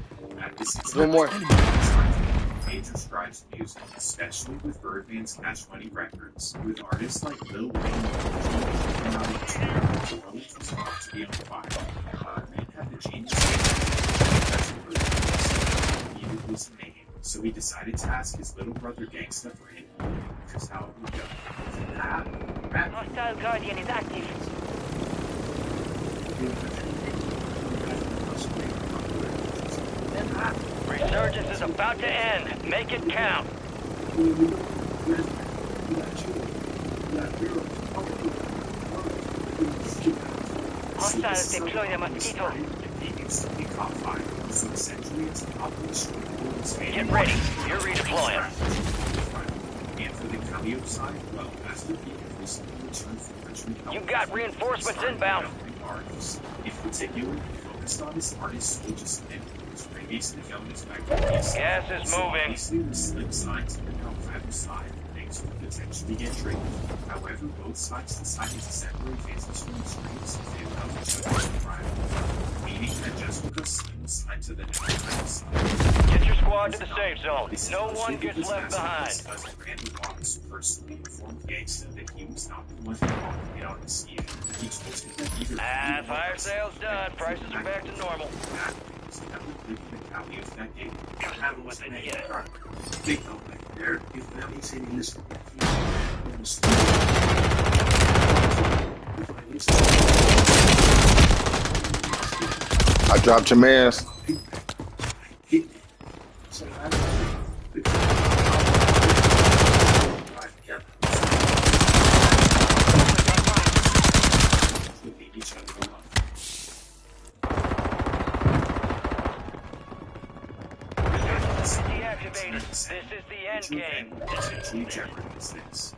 There's one more. Major strides in music, especially with Birdman's Cash Money Records, with artists like Lil Wayne and the world was about to be on fire. Birdman had the genius needed his name, so he decided to ask his little brother Gangsta for him. Here's how it would go. Hostile Guardian is active. Resurgence is about to end. Make it count. Hostiles deploy the mosquito. Get ready. You're redeploying. And for the Cameo side, well, Master Peak recently returned from Richmond. You've got reinforcements inbound. In particular, focused on his artist Soldiers and his previously known as Gas is moving. Obviously, the slim signs of the Alphabet side things would potentially get tricky. However, both sides decided to separate phases from the streets if they found each other's rival, meaning that just because Slim was signed to the Alphabet side. Get your squad to the safe zone. No one gets left behind. Randy Watts personally informed Gangsta that he was not the one to get on the scene. He told him that either fire sale's done. Prices are back to normal. I dropped your mans. This is the end game. Essentially jeopardize this.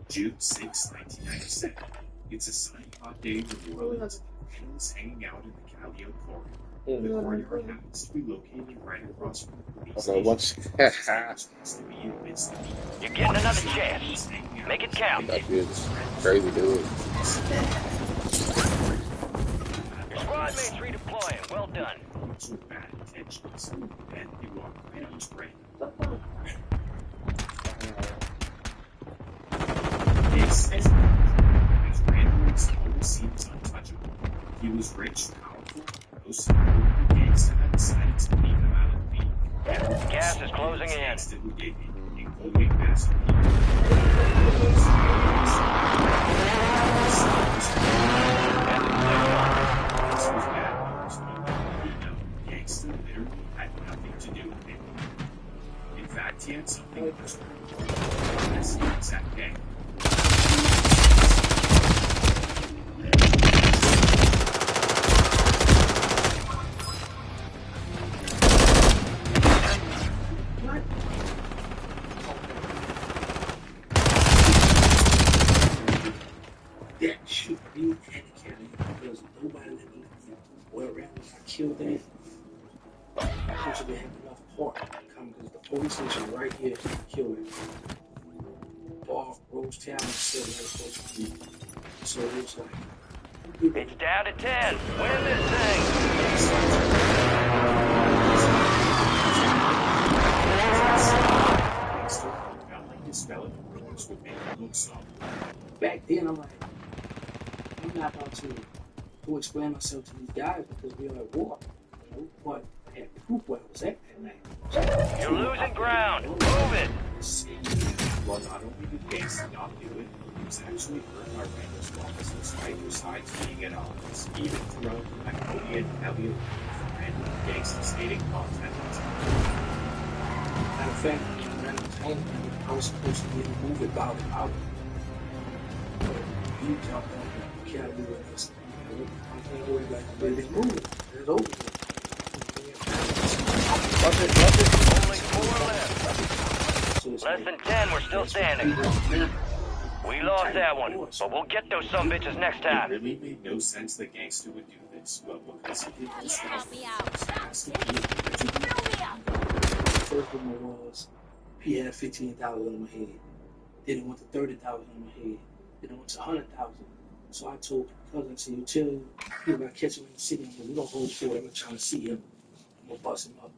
June 6, 1997. It's a sunny hot day in New Orleans. Criminals hanging out in the Calio corridor. The courtyard happens to be located right across from the police station. You're getting another chance. Make it count. That bitch crazy dude. Your squad mates redeploying. Well done. With bad intentions, then they walk right on spray. This is because Randall's always seems untouchable. He was rich, powerful, no support, gangs that had decided to leave him out of the league. Gas is closing in. Including Master Peak. This was bad news, but Gangsta literally had nothing to do with it. In fact, he had something personal. That's the exact day. That should be dedicated because nobody let me well around. killed that. I should have enough part coming because the police station right here killed it. Bar, Rose Town, still not supposed to be. So it was like. It's down to 10. Win this thing. Back then, I'm like, I'm not about to go explain myself to these guys because we are at war. You know, but I had proof where I was at that night. You're losing ground. Move it. Well, not only did gangs not do it, it was actually hurt by random squads despite their sides being at odds, even throughout the Macedonian Calio from random gangs stating content. Matter of fact, random told me I was supposed to be able to move it by the hour. But he jumped on the Calio and this. I can't worry about it, but it's moving. It's over. Only 4 left. Less than 10, we're still standing. We lost that one, but we'll get those sumbitches next time. It really made no sense that Gangsta would do this, but because he did this stuff, first one was he had $15,000 on my head. Then it went to $30,000 on my head. Then it went to $100,000. So I told cousin, I said, you tell people I catch him in the city, we're gonna hold for him and trying to see him. I'm gonna bust him up.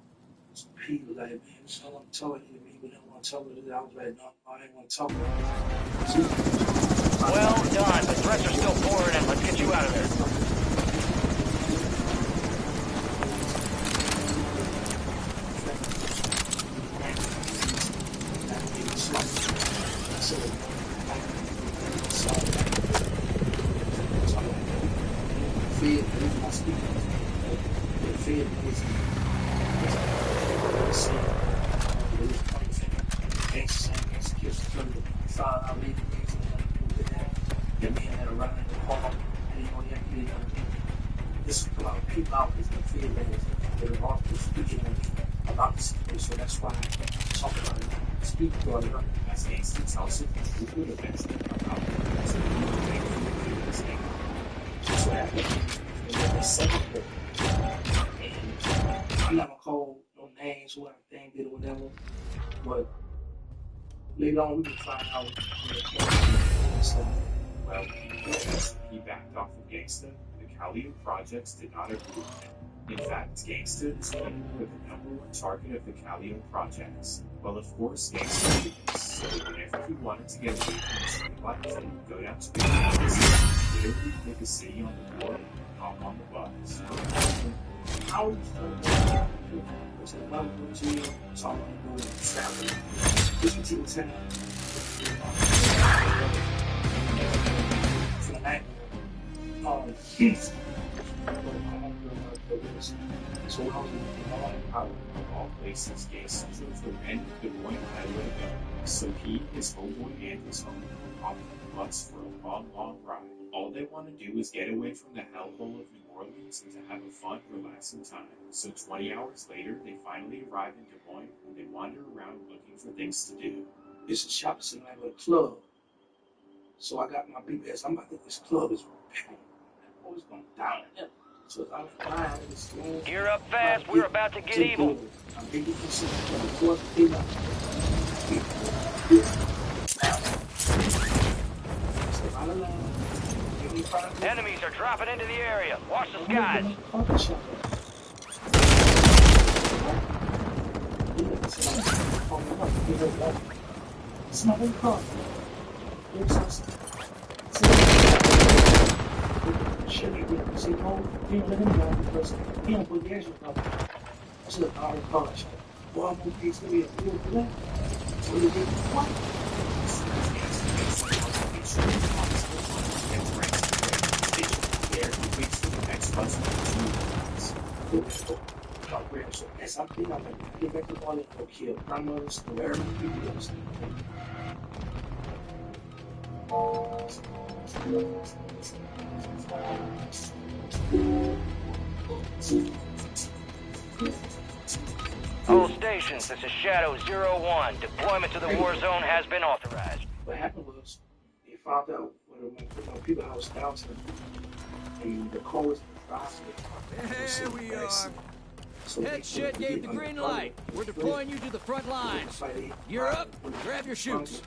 So he was like, man, so I'm telling you, people didn't want to tell me that. I was like, no, I ain't want to talk about it. Well done. The threats are still pouring in. Let's get you out of there. So that's why I talk about it. Speak about it. As Gangsta's house, it would eventually come out. So we need to make this thing. Just what happened. They said it. And I'm not gonna call no names, who I think did or whatever. But later on, we can find out. Well, because he backed off of Gangsta, the Calio projects did not agree with him. In fact, Gangsta is claimed with the #1 target of the Calio projects. Well, of course, Gangsta did this, so whenever he wanted to get away from the city life, he would go down to the campus, literally pick a city on the board, and hop on the bus. How is the level of jail? It's all on the board and travel. This particular time. For the night. So how did of all places, Gangsta chose the random Des Moines highway to go. So he, his homeboy, and his homie hopped on the bus for a long, long ride. All they want to do is get away from the hellhole of New Orleans and to have a fun, relaxing time. So 20 hours later, they finally arrive in Des Moines and they wander around looking for things to do. It's a shopping center, like a club. So I got my BBS. I'm about to think this club is packed. Oh, it's going down in there. So I'm flying in this room. Gear up fast. We're about to get evil. I'm big with this before the Enemies are dropping into the area. Watch the skies. It's my own car. Say, oh, you don't let him go because he don't put gas in the car. I said, I don't call it. Well, I'm going to get to me. You don't do that? So you get what? So as I'm thinking, I'm going to get back to the ball and go kill grandmothers and wherever people else. All stations, this is Shadow 01. Deployment to the Warzone has been authorized. What happened was, they found out when people house downtown, and the car was There we are. Head shed gave the green light. We're deploying you to the front lines. You're up. Grab your chutes.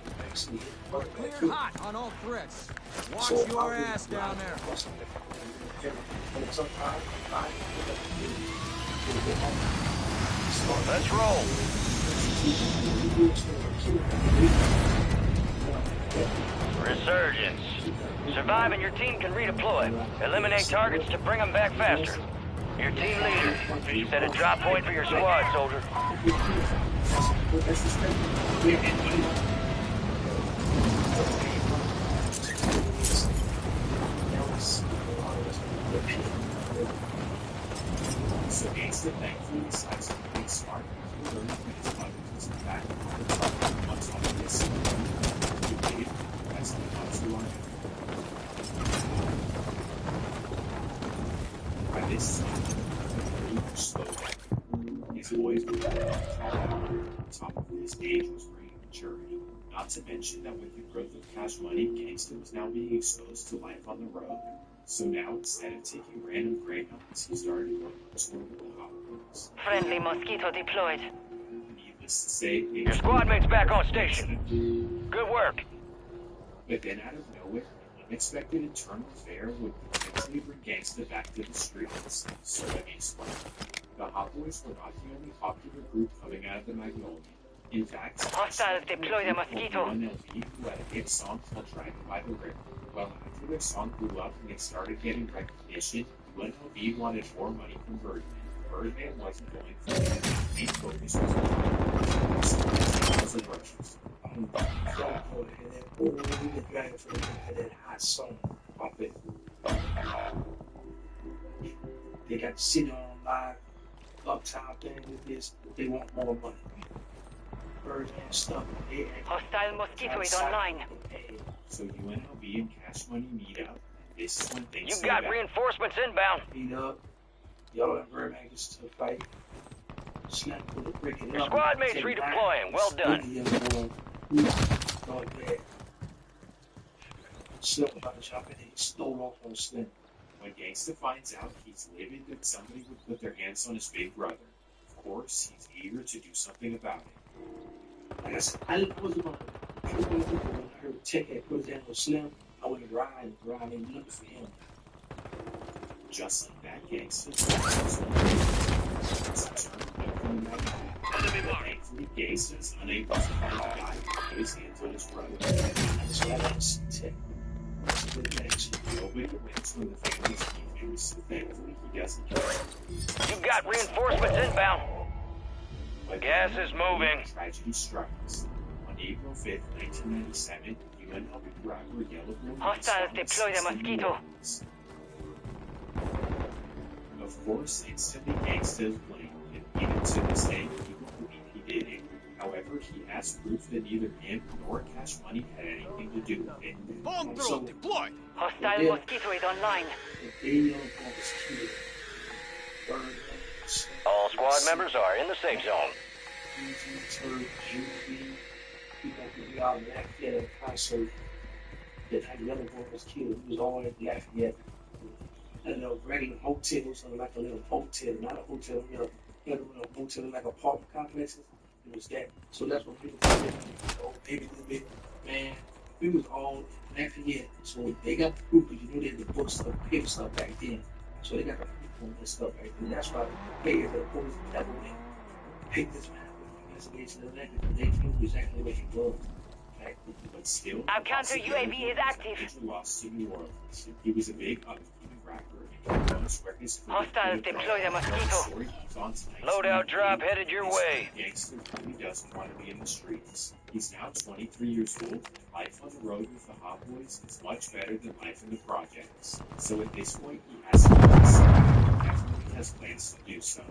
We're clear hot on all threats. Watch your ass down there. Let's roll. Resurgence. Survive and your team can redeploy. Eliminate targets to bring them back faster. Your team leader. Set a drop point for your squad, soldier. So Gangsta thankfully decides to be smart and learn from his buttons back once all of this that's the ones who are by this time, he slowed down. His boys were on top of his age was bringing maturity. Not to mention that with the growth of Cash Money, Gangsta was now being exposed to life on the road. So now, instead of taking random greyhounds, he started working toward the hot ones. Friendly mosquito deployed. Needless to say, your squad mate's back on station. Good work. But then out of nowhere, an unexpected internal affair would potentially bring Gangsta back to the streets. So let me explain. The Hot Boys were not the only popular group coming out of the Magnolia. In fact, hostiles deploy the mosquito. One LV who had a hit song called Dragon by the River. Well, after their song blew up and they started getting recognition, UNLV wanted more money from Birdman. Birdman wasn't going for it. The main focus was on rushes. That hot song off it. They got to sit on live uptown thing with this. They want more money. Birdman stuff. Hostile mosquito is online. So UNLV and Cash Money meet up. This is when things You got reinforcements inbound. Meet up. Y'all and Birdman gets to fight. Snap with a brick and your squad mates redeploying. Well done. Slim about to jump in and he stole off on Slim. When Gangsta finds out, he's livid that somebody would put their hands on his big brother. Of course, he's eager to do something about it. Like I said, I wasn't going to when I heard Tech had put his hand on Slim, I went to ride and looking for him. Just like that, Gangsta. Thankfully, Gangsta is unable to find the guy who put his hands on his brother. So I didn't see Tech. Nobody wins when the family's keeping, so thankfully he doesn't care. You got reinforcements inbound. The gas is moving. Tragedy strikes. On April 5th, 1997, UNLV rapper Yellowboy hostiles deploy the mosquito. Of course, instantly Gangsta is blamed, and even to this day, people believe he did it. However, he has proof that neither him nor Cash Money had anything to do with it. Bomb drone deployed. Hostile mosquito is online. All squad members are in the safe zone. That young boy was killed. He was always laughing at a little regular hotel, something like a little hotel, not a hotel, you know, a hotel like apartment complexes. It was that. So that's what people did. Oh, baby, little bit, man. We was all laughing at. So they got the proof, because you know they had the book stuff, paper stuff back then. So they got the proof on this stuff back then. That's why they had the police never went pick this man with investigation of that, because they knew exactly what he was. But still, our counter UAV is active. Lost to New Orleans. He was a big upcoming rapper. Hostiles deploy the mosquito. Loadout drop headed your way. Gangster really doesn't want to be in the streets. He's now 23 years old, and life on the road with the Hot Boys is much better than life in the projects. So at this point, he has to definitely has plans to do so.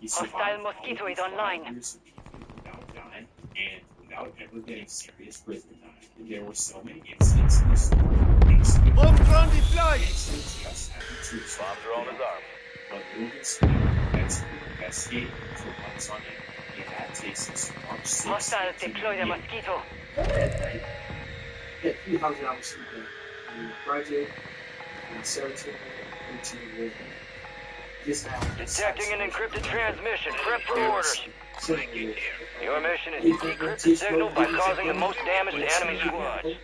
Hostile mosquito is online. Without dying, and without ever getting serious prison time. There were so many incidents in the story. Bomb drone deployed! Bomb drone is armed. But moving that's the investigate for months on end. It had taken since March 6th. Hostiles deploy the mosquito. That few houses I was sleeping in the project in 17 and 18 years. Detecting an encrypted transmission. Prep for orders. Your mission is to decrypt the signal by causing the most damage to enemy squads.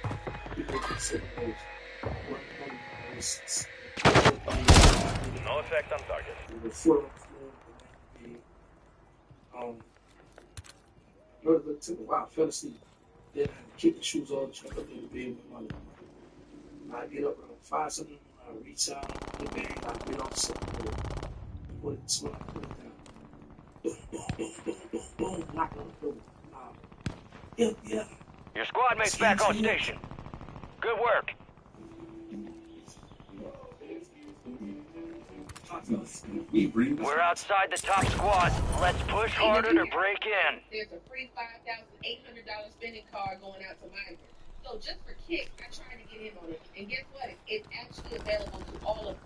No effect on target. It took a while. I fell asleep. Then I had to kick the shoes off, jump up in the bed with my little. I get up around 5 something. I reach out, the bag, I get off something. Put it down. Boom, boom, boom, boom, boom, boom, knock on the door. Yeah. Your squad mate's back on station. Good work. We're outside the top squad. Let's push harder to break in. There's a free $5,800 spending card going out to migrants. So just for kicks, I tried to get in on it. And guess what? It's actually available to all of them.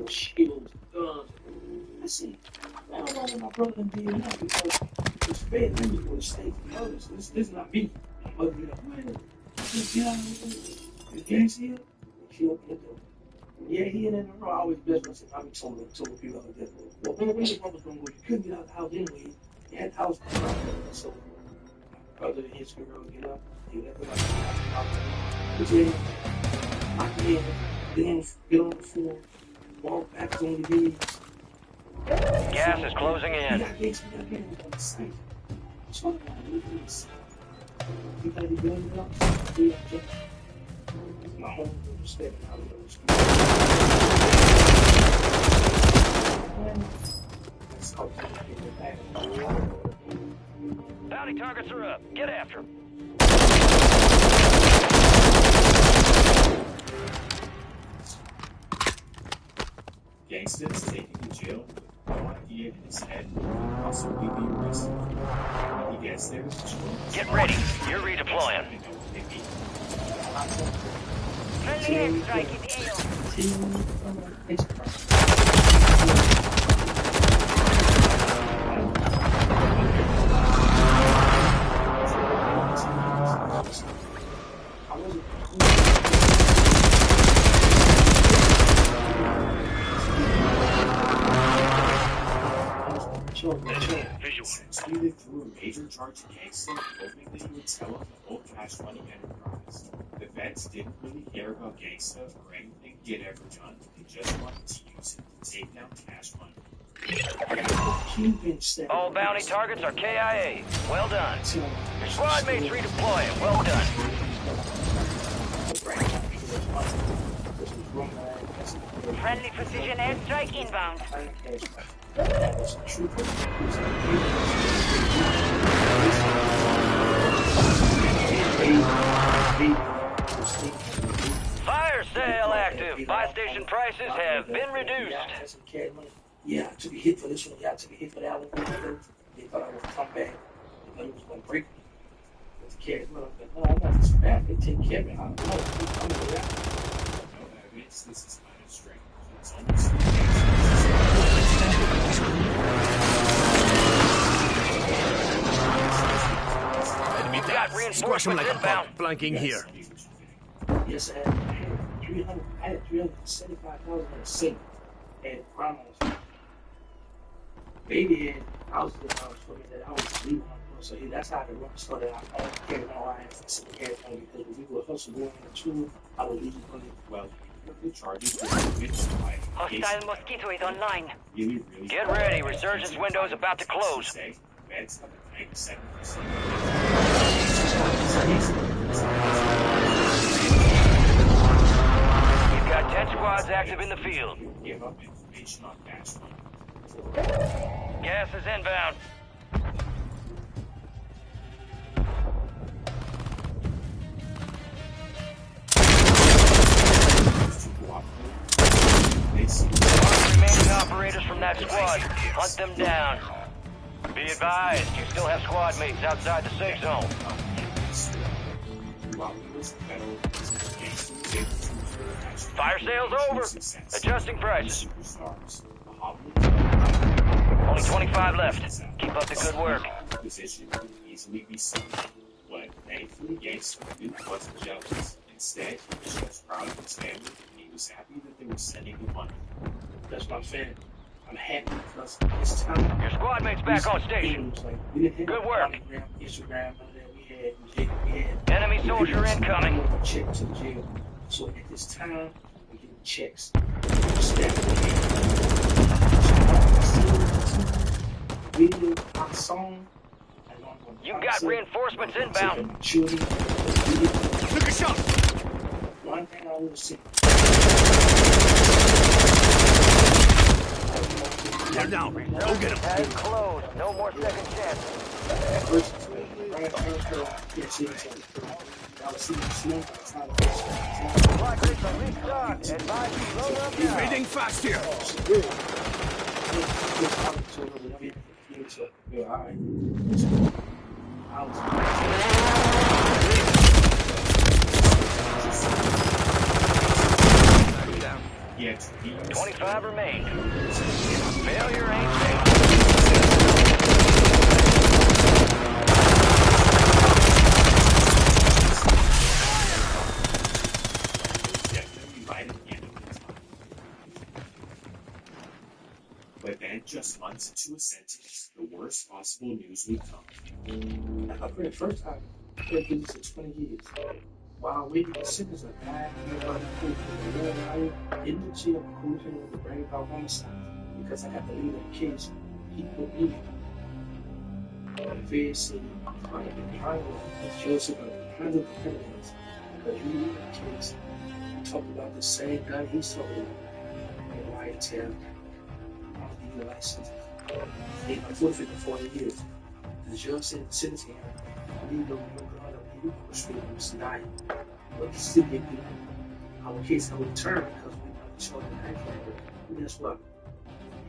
Shields, guns. I see. I don't know what my brother done did now because it's fair members would have stayed for the others. This is not me. My mother be like, man, just get out of here. The gang's here. She opened the door. Yeah, he in the room. I always bless myself. I be told people like that. Well, when your brother's gonna go, you couldn't get out of the house anyway. You had the house come out. So my brother and his girl get up. He let them out. But yeah, I can get on the floor, walk back on the knees. Gas is closing in. My home respect out of Bounty targets are up. Get after them. Gangsters taken to jail with no idea in his head, possibly be arrested. When he gets there, get ready. You're redeploying. Friendly airstrike in AO. Succeeded through a major charge against him, hoping that he would tell him the whole cash money enterprise. The vets didn't really care about gangsta or anything he had ever done. They just wanted to use him to take down cash money. All bounty targets are KIA. Well done. Your squad mates redeploying. Well done. Friendly precision airstrike inbound. Fire sale active. Buy station prices have been reduced. Yeah, I took a hit for this one. Yeah, I took a hit for that one. They thought I would come back. They thought it was going to break me. But the carry, no, I'm not this bad. They take care of me. I don't know. I'm going to This is kind of strange. It's almost We've got reinforcements inbound. Flanking here. Yes, I had 375,000 in a safe. And grandma's baby had houses in the house for me that I was leaving on. So yeah, that's how the run started. I only carried on. I had to carry on because if we were hustle going into school, I would leave money. Well, the charges were mixed by Hostile mosquito is online. Get ready. Resurgence window is about to close. Vets have a 97%. You've got 10 squads active in the field. Give up information on cash money. Gas is inbound. Remaining operators from that squad. Hunt them down. Be advised, you still have squad mates outside the safe zone. Fire sale's over. Adjusting prices. Only 25 left. Keep up the good work. Position could easily be seen. But thankfully, Gangster Duke wasn't jealous. Instead, he was just proud of his family. He was happy that they were sending him money. That's my family. I'm happy because this time. Your squad mate's back on station. Good work. Instagram, none of that. We had Enemy soldier incoming. Check to the jail. So at this time, we're getting checks. Video, my song. You got reinforcements inbound. Took a shot. One thing I will say. They're down. Go get them. Tag closed. No more second chance. Invading fast here. Yes, 25 remain. Failure ain't failure. But then, just months into a sentence, the worst possible news would come. For the first time, I did this for 20 years. While waiting for sentence of 9 years on the court, I in the jail cruising with the brain about homicide because I had to leave that case. He put me on the face city, behind Joseph behind the defendants because you leave that case. We talked about the same gun he sold in Ryan the license. They forfeit for 40 years. The judge said the sentencing leave no gun on you, Australia was dying. But he still get people. Our case I would turn because we not showing the action. And guess what?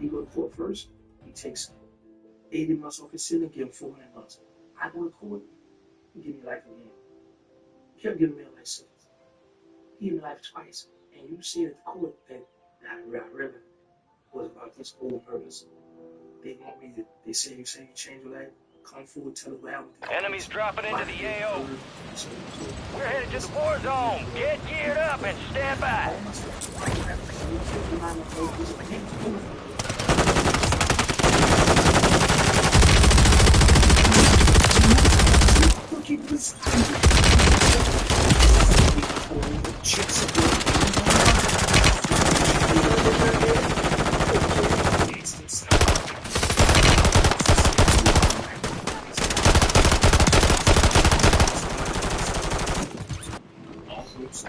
He go to court first, he takes 80 months off his sentence, give him 400 months. I go to court, he give me life again. He kept giving me a life sentence. He gave me life twice. And you see at the court that I really was about this old murders. They want me to, they say you change your life, come forward, tell the world. Enemies dropping into the AO. We're headed to the war zone. Get geared up and stand by.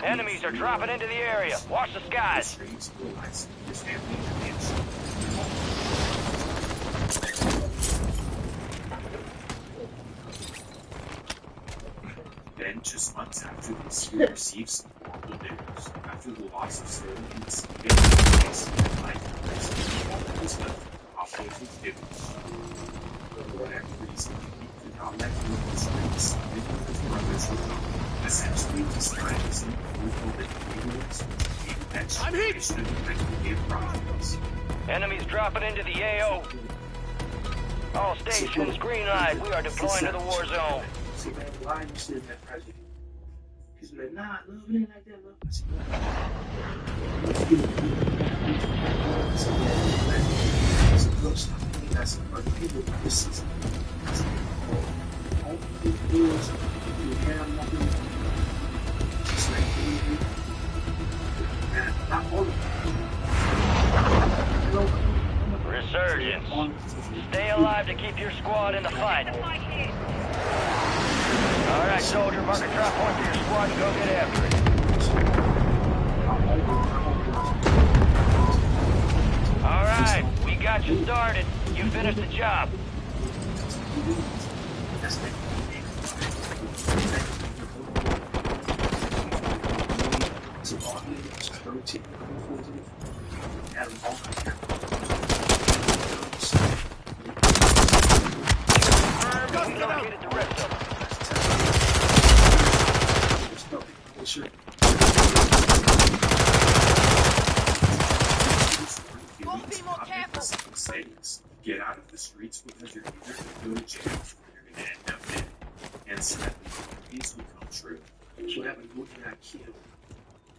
Enemies are dropping into the area. Watch the skies. Then, just months after this, we received some horrible news. After the loss of Sterling in the city, was left operated with dividends. For whatever reason, he could not let go of the streets because his brothers were gone. Essentially, this time is an approval that I'm hit! Enemies dropping into the AO. All stations, green light. We are deploying to the war zone. See, man, why you said that president? He's like, nah, love it ain't like that, love. I said, that's other people. This is all people is you have nothing. Just like not all of them. Resurgence. Stay alive to keep your squad in the fight. Alright, soldier, mark a drop point for your squad and go get after it. Alright, we got you started. You finished the job. Get out of the That's happened. These will come true. So happened when he got killed.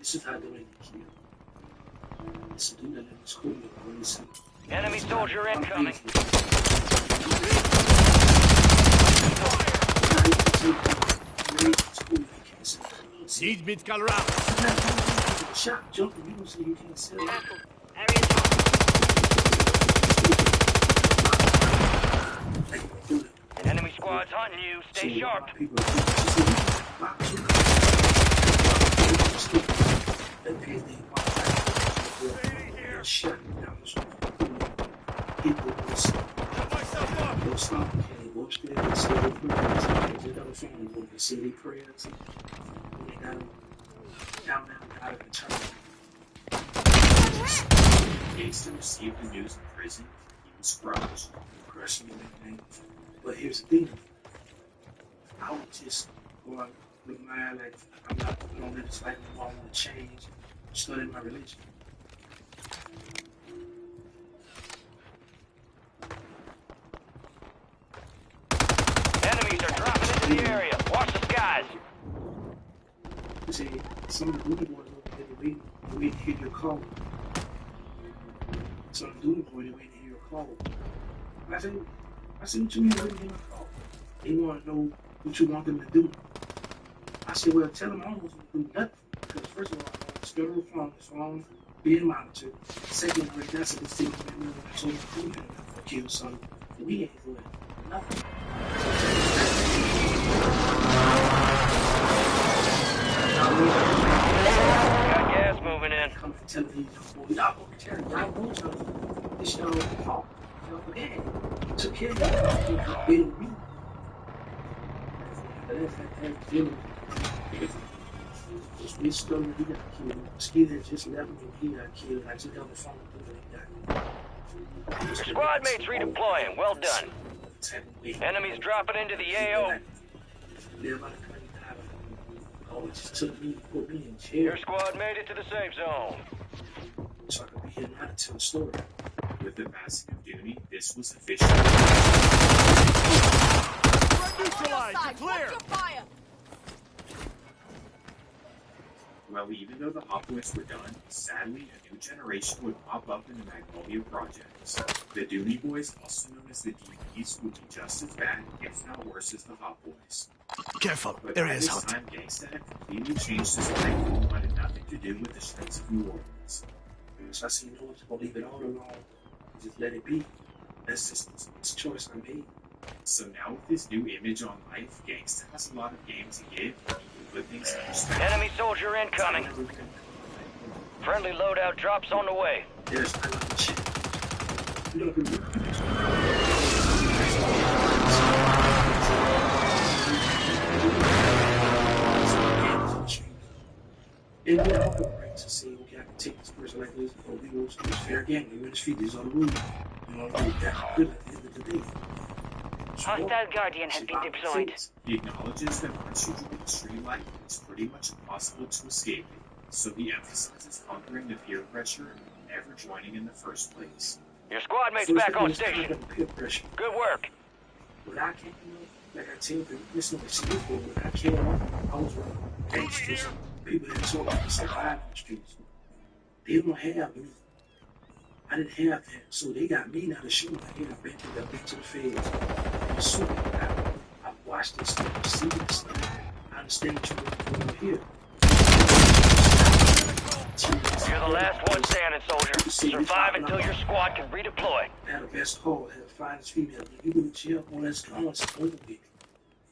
This is how they get killed. This is doing that in the school. Enemy soldier incoming. Siege medical round. Shot jumping, you don't say you can't sell it. Enemy squad's hunting you. Stay sharp. Shut down the school. Hit the stop. Don't stop. Okay, watch there. They say they prayers. They got a family. They say they prayers. They got them down out of the turn. Gangster received the news in prison. He was crushed. Crushing everything. But here's the thing. I would just go out with my eye like I'm not going to live this life anymore. I want to change. Study my religion. Enemies are dropping into the area. Watch the skies. See, some of the duty boys over there, they wait to hear your call. Some of the duty boys, they wait to hear your call. I said, what you mean waiting to hear my call? They want to know what you want them to do. I said, well, tell them I don't want them to do nothing. Because first of all, it's federal phone, it's wrong being monitored. Secondly, that's a decision that I told you to kill something. We ain't doing nothing. Got gas moving in. Come for television. Y'all go to church. Y'all go to church. This y'all fault. Y'all forget. Took care of you. You beat me. We still he got killed. Skeeter just left me. He got killed. I just got the phone with him. Your squad mates redeploying. Well done. Enemies dropping into the AO. Oh, it just took me to put me in jail. Your squad made it to the safe zone. So I could be here now to tell the story. With the passing of Dooney, this was official. Neutralized. You're clear. Well, even though the Hot Boys were done, sadly, a new generation would pop up in the Magnolia projects. The Dooney Boys, also known as the DBs, would be just as bad, if not worse, as the Hot Boys. Careful, But area by is this hot. time, Gangsta had completely changed his life and wanted nothing to do with the streets of New Orleans. So I said, you know what, I'll leave it all alone. Just let it be. That's just it's a choice I made. So now with his new image on life, Gangsta has a lot of game to give, and he can put things in perspective. Enemy soldier incoming. Friendly loadout drops on the way. There's a lot of shit. You don't remember. And then I'll have a right to say, okay, I can take this person like this, or we will do fair game. We win the street, these are the rules. You know, that's good at the end of the day. Hostile Guardian has been deployed. He acknowledges that once you join the street life, it's pretty much impossible to escape it, so he emphasizes conquering the peer pressure and never joining in the first place. Your squad mate's back on station. Good work. When I came, like I tell you, listen to the before, when I came, I was with gangsters, people that told me to survive on the streets. They don't have me. I didn't have that, so they got me now to shoot my head. I've been to the feds. I'm super proud. I've watched this stuff, I've seen this stuff. I understand what you're doing here. You're the last one standing, soldier. Survive until your squad can redeploy. I had the best call, I had the finest female. You go to jail, well, that's gone, it's over with.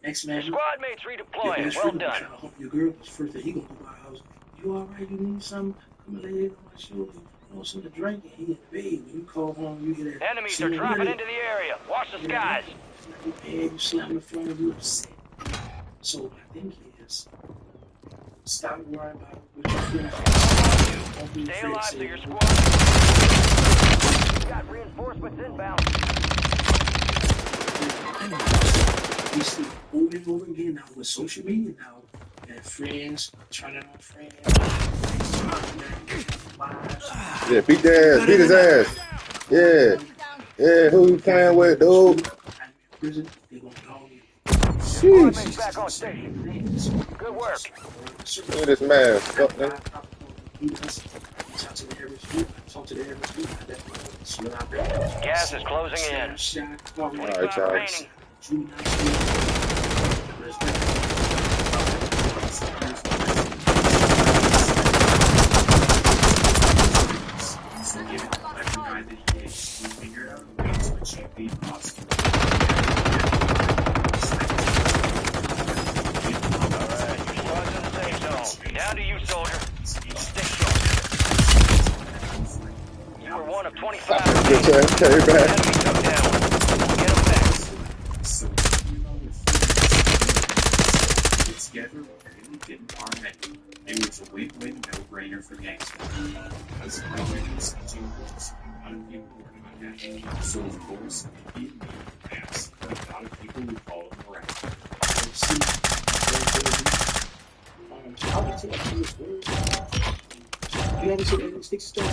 Next man. Your squad mate's redeploying. Well done. Trying to help your girl, because first thing he gonna do by house. You alright? You need something? Come and lay it on my shoulder. You want something to drink? And he in the bed. When you call home, you hear that. Enemies are dropping into the area. Watch the skies. You slam the phone, you upset. So my thing is, stop worrying about what you're feeling. Stay alive so your squad. Got reinforcements inbound. We see over and over again now with social media now. And friends, turning on friends. Yeah, beat their ass, beat his ass. Yeah. Yeah, who you playing with, dude? Prison, they gonna call you. Squad mates back on station. Good work. Look at this man. Fuck, nigga. Gas is closing in. 25 remaining. Down to you, soldier. Stay sharp. You were one of 25. Good time. Carry back. Enemy took down. Get him back. Together really didn't harm anyone. It was a win-win, no-brainer for gangsters. As a was teaching a lot of people were not happy. So of course, he passed, but a lot of people would follow him around. I would take his word. You ever say that sticks to the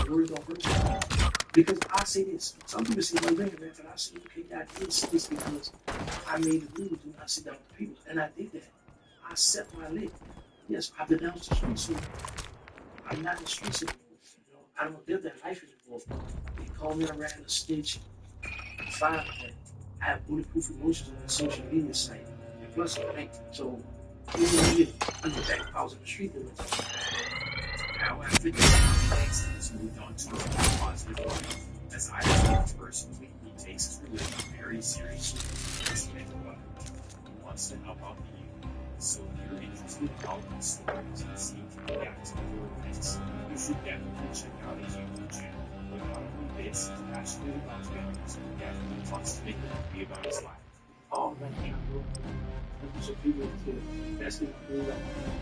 words on words? Because I say this. Some people say, well, man, but I say, okay, I did say this because I made the rules when I sit down with people. And I did that. I set my limit. Yes, I denounced the streets. So I'm not in the streets anymore. You know, I don't live that life anymore. They call me around a snitch. Fine. I have bulletproof emotions on the social media site. And plus, I'm late. So, under that, I was in the street doing something. Now, after the gangsters moved on to a positive life, as I think personally, he takes his religion very seriously. He wants to help out the youth. So if you're interested in all these stories and seeing react to other events, you should definitely check out his YouTube channel. With not only this, he's passionate about families, and definitely wants to make a movie about his life. Oh, man, so people to invest in the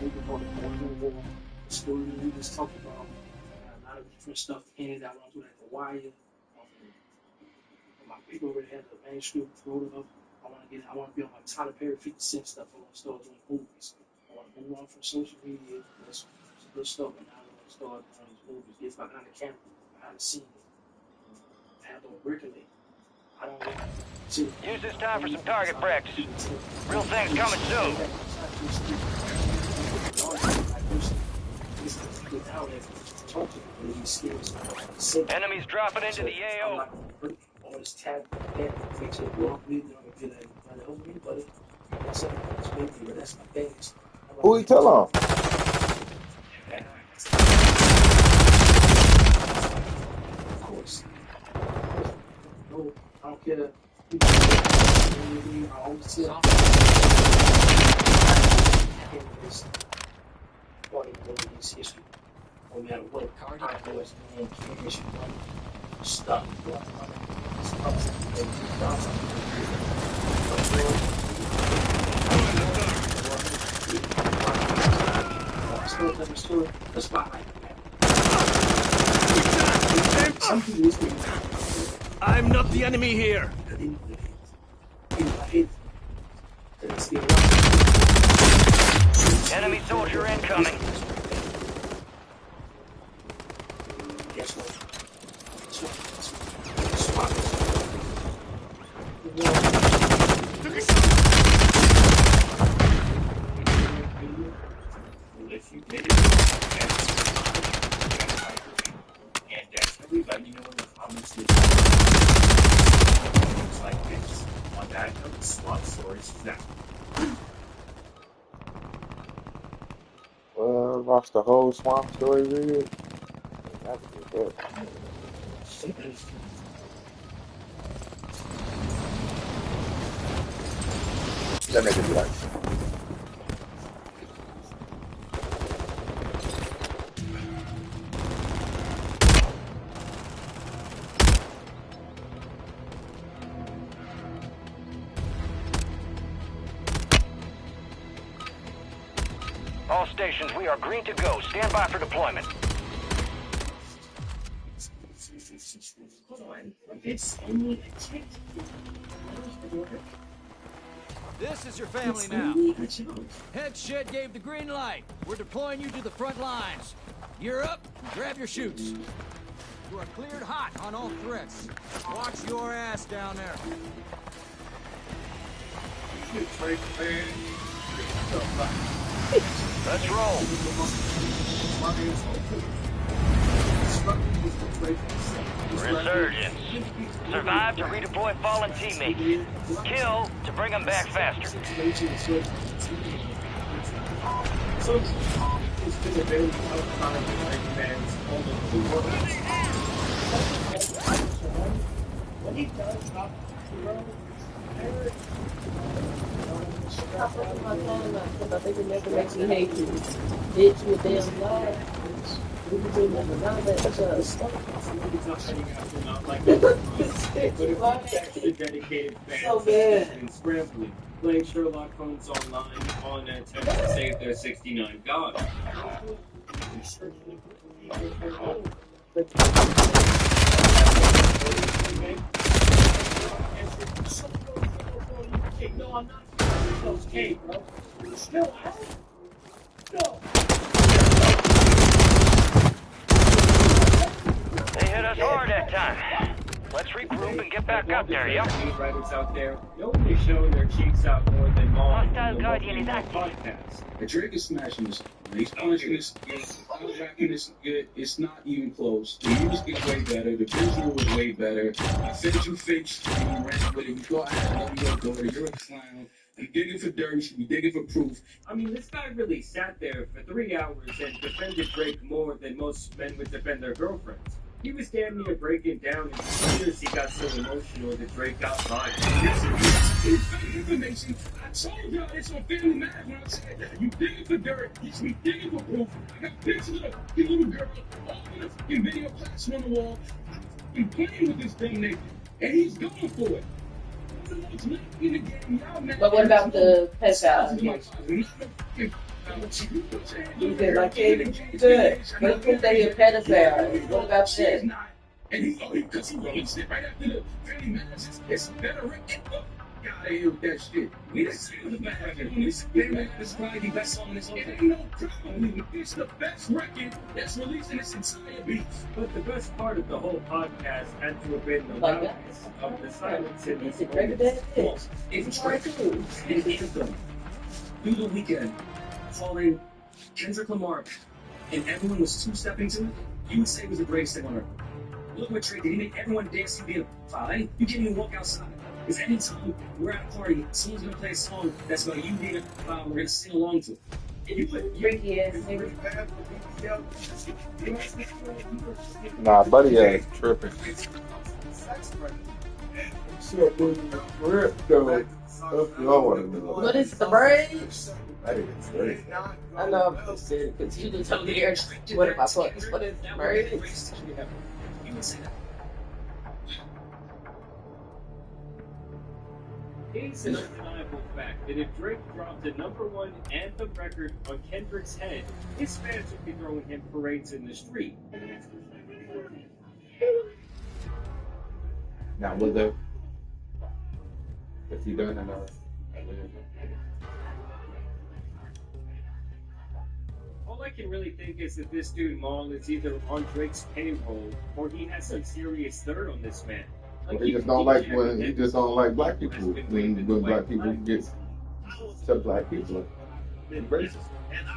movie called the Warzone War. The story that we just talked about. A lot of different stuff handed out onto like the wire. My people already had the manuscript wrote it up. I want to be on my Tyler Perry 50 Cent stuff. I want to start doing movies. I want to move on from social media. That's some good stuff. And now I want to start doing these movies. Get behind the camera, behind the scene. Have them regulate. I don't want to use this time for some target practice. Real things coming soon. Enemies dropping into the AO. All this tab that makes it wrong with me. I'm gonna get anybody over anybody. That's it. That's maybe, but that's my things. Who he tell on? Of course. No, I don't care. I always tell this history. No matter what, I know it's man stuff. That's why I'm not the enemy here. Enemy soldier incoming. Guess what? If you did it, and definitely let me know in the comments which looks like this. On that note, swap stories now. Well, watch the whole swamp story video. That would be good. That nigga be like. All stations, we are green to go. Stand by for deployment. Hold on. It's only a check. This is your family now. Head Shed gave the green light. We're deploying you to the front lines. You're up. Grab your chutes. You are cleared hot on all threats. Watch your ass down there. Let's roll. Resurgence. Survive to redeploy fallen teammates. Kill to bring them back faster. They can never make me hate you. Bitch, you a damn lie. You can do nothing. None of that stuff. Dedicated fans So bad. and scrambling, playing Sherlock Holmes online on an attempt to save their 69 god. No, I'm not. Okay, bro. No, no. They hit us hard that time. Let's regroup and get back up there, yo. Writers out there, nobody's showing their cheeks out more than Mom. Hostile Guardian is active. Podcast. The Drake is smashing this. He's punching this. He's rapping this good. It's not even close. The music is way better. The visual is way better. I said you fakes. You ran with it. You thought I had your daughter. You're a clown. You digging for dirt. You should be digging for proof. I mean, this guy really sat there for 3 hours and defended Drake more than most men would defend their girlfriends. He was damn near breaking down in tears. He got so emotional that Drake got fired. It's fake information. I told y'all this on Family Matters when I said you digging for dirt. You should be digging for proof. I got pictures of the little girl all in the fucking video plastered on the wall. I'm playing with this thing naked, and he's going for it. But what about the pedophile? You said like, hey, good. But if they a pedophile, what about that? And he because he released it right after the Family Matters. It's better record. Gotta hear that shit. We didn't say it was a bad record. We said Family Matters is probably the best song in this whole thing. Ain't no problem. It's the best record that's released in this entire beat. But the best part of the whole podcast had to have been the loudness of the silence in this moment. If you try to through the weekend, calling Kendrick Lamar, and everyone was two-stepping to it, you would say it was the greatest thing on earth. Look what Drake did. He made everyone dance to be a fine. You can't even walk outside. Because anytime we're at a party, someone's going to play a song that's about you being a fine, we're going to sing along to it. And you put Ricky ass nigga. Nah, buddy ass tripping. What is the braids? That is great. I know I'm posted because you didn't tell me the what am I putting? What is the braids? It's an undeniable fact that if Drake dropped a #1 anthem record on Kendrick's head, his fans would be throwing him parades in the street. Now, was there? If he done enough. All I can really think is that this dude Maul is either on Drake's payroll or he has some serious third on this man. Well, he just don't like black people. When black people get to black people, he's racist.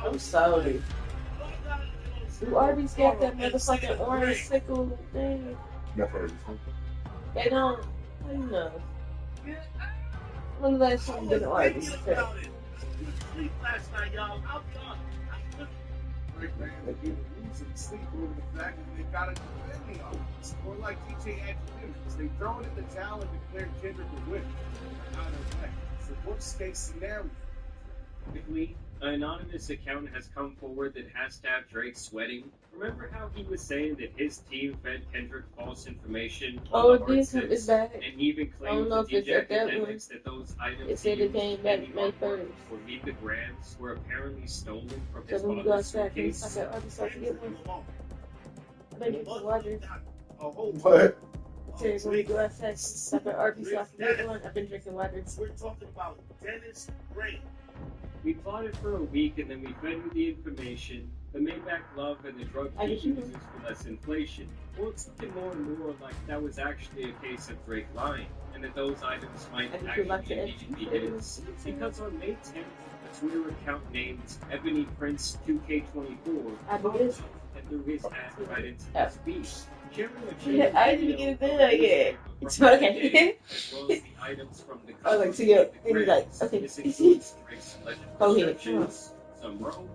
I'm sorry. Who always got that motherfucking orange sickle thing? That's what They don't. You know. When the last time didn't like this? Sleep last night, y'all. Sleep over the fact that they got a defending on it. Or like DJ Angelina, they throw it in the towel and declare Kendrick a winner. It's the worst case scenario. Quickly, an anonymous account has come forward that has tagged Drake sweating. Remember how he was saying that his team fed Kendrick false information on the this is back. and he even claimed to DJ Academics that those items it said it came back May 3rd. or meet the grams were apparently stolen from So his when you father's got back, suitcase. I said, I just have to get one. I've been drinking water. What? When we go outside, stop at Arby's, I can get one. I've been drinking water. We're talking about Dennis Ray. We plotted for a week and then we fed him the information. The Maybach love and the drug he uses for less inflation. Well, it's looking more and more like that was actually a case of Drake lying, and that those items might actually be his. Because on May 10th, a Twitter account named Ebony Prince 2K24 popped up and threw his hat right into the speech. I didn't even get it there yet. It's okay. As well as the items from the I was like, so yeah, and he's like, okay. This includes Drake's alleged Oh, here. prescriptions, some rope,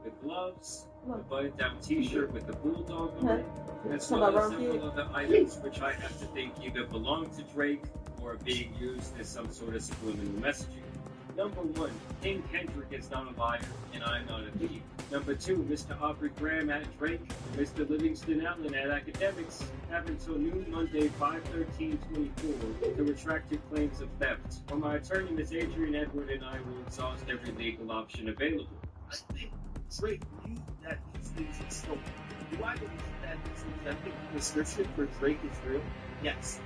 the gloves, a button-down T-shirt with the bulldog on it, as well as several other items which I have to think either belong to Drake or are being used as some sort of subliminal messaging. Number 1, King Kendrick is not a liar, and I'm not a thief. Number 2, Mr. Aubrey Graham at Drake and Mr. Livingston Allen at Academics have until noon Monday, 5/13/24 to retract your claims of theft. Or my attorney, Ms. Adrian Edward, and I will exhaust every legal option available. I think Drake knew that these things were stolen. Do I believe that this authentic prescription for Drake is real? Yes.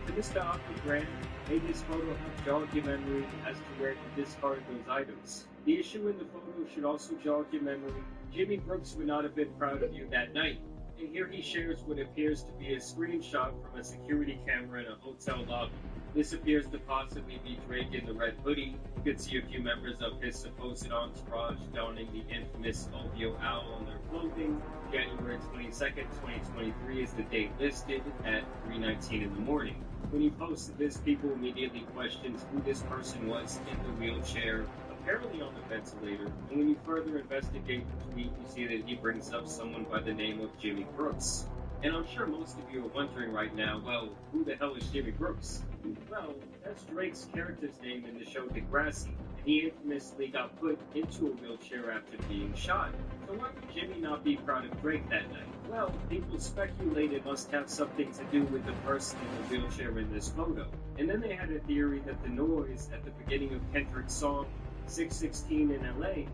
To Mr. Aubrey Graham, may this photo help jog your memory as to where to discard those items. The issue in the photo should also jog your memory. Jimmy Brooks would not have been proud of you that night. And here he shares what appears to be a screenshot from a security camera in a hotel lobby. This appears to possibly be Drake in the red hoodie. You can see a few members of his supposed entourage donning the infamous OVO owl on their clothing. January 22nd, 2023 is the date listed at 3:19 in the morning. When he posted this, people immediately questioned who this person was in the wheelchair, apparently on the ventilator. And when you further investigate the tweet, you see that he brings up someone by the name of Jimmy Brooks. And I'm sure most of you are wondering right now, well, who the hell is Jimmy Brooks? Well, that's Drake's character's name in the show Degrassi, and he infamously got put into a wheelchair after being shot. So why would Jimmy not be proud of Drake that night? Well, people speculate it must have something to do with the person in the wheelchair in this photo. And then they had a theory that the noise at the beginning of Kendrick's song 616 in LA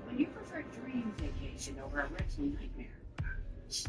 Would you prefer dream vacation over a wretched nightmare? It's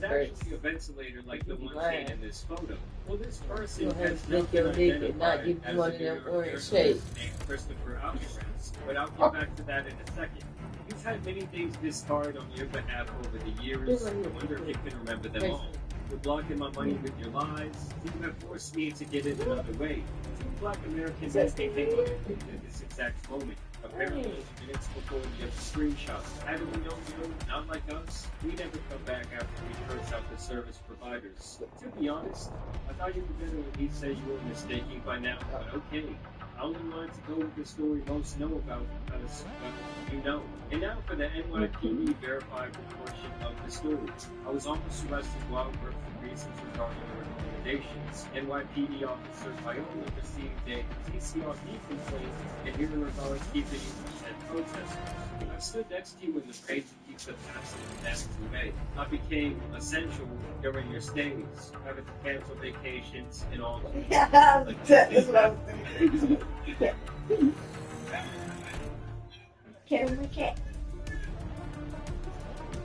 actually a ventilator like the one seen in this photo. Well, this person has lick your dick and not give you one of them orange shapes. Named Christopher Alvarez, but I'll get back to that in a second. You've had many things discarded on your behalf over the years. I wonder if you can remember them all. You're blocking my money with your lies. You have forced me to get it another way. Two Black American men became unemployed at this exact moment. Apparently, minutes before the screenshot. Had we known you, not like us, we never come back after we curse out the service providers. To be honest, I thought you were going to at least say you were mistaken by now, but okay. I only wanted to go with the story most know about because, well, you know. And now for the NYPD verifiable portion of the story. I was almost arrested while working for reasons regarding the recommendations. NYPD officer Viola received a TCRP complaint and here regards keeping and protesters. I stood next to you in the rain to keep the passing of Madison Bay. I became essential during your stays, having to cancel vacations and all. That's what I was thinking. Camera cat.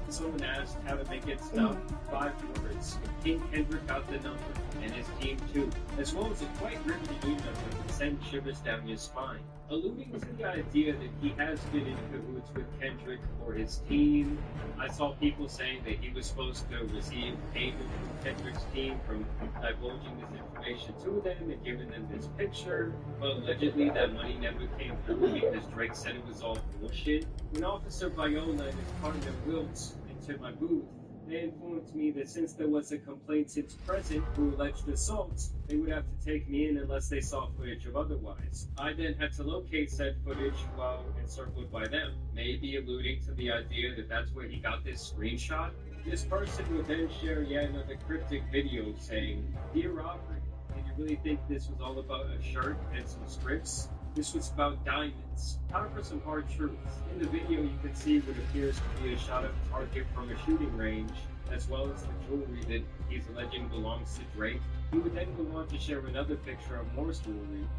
Someone asked how to make it stop 5 words. King Kendrick got the number, and his team too, as well as a quite riveting email that would send shivers down your spine, alluding to the idea that he has been in cahoots with Kendrick or his team. I saw people saying that he was supposed to receive payment from Kendrick's team from divulging this information to them and giving them this picture, but allegedly that money never came through because Drake said it was all bullshit. When Officer Viola and his partner Wilt into my booth, they informed me that since there was a complainant present who alleged assault, they would have to take me in unless they saw footage of otherwise. I then had to locate said footage while encircled by them, maybe alluding to the idea that that's where he got this screenshot. This person would then share yet another cryptic video saying, "Dear Aubrey, did you really think this was all about a shirt and some scripts? This was about diamonds." Time for some hard truths. In the video, you can see what appears to be a shot of a target from a shooting range, as well as the jewelry that he's alleging belongs to Drake. He would then go on to share another picture of more story.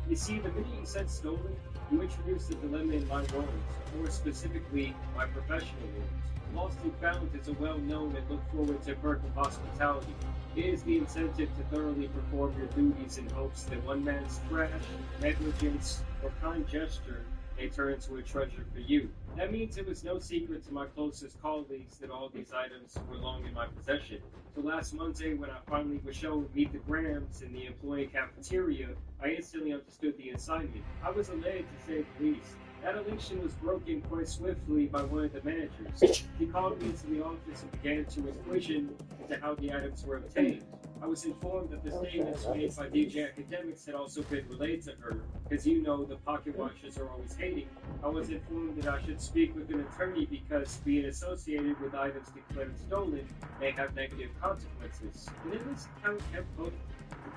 You see, the minute you said stolen, you introduced the dilemma in my words, more specifically, my professional words. Lost and Found is a well-known and look forward to perk of hospitality. It is the incentive to thoroughly perform your duties in hopes that one man's trash, negligence, or kind gesture may turn into a treasure for you. That means it was no secret to my closest colleagues that all these items were long in my possession. So last Monday, when I finally was shown Meet the Grams in the employee cafeteria, I instantly understood the assignment. I was allayed, to say the least. That elation was broken quite swiftly by one of the managers. He called me into the office and began to inquisition into how the items were obtained. I was informed that the statements made by DJ Academics had also been relayed to her. As you know, the pocket watchers are always hating. I was informed that I should speak with an attorney because being associated with items declared stolen may have negative consequences. And in this account kept both.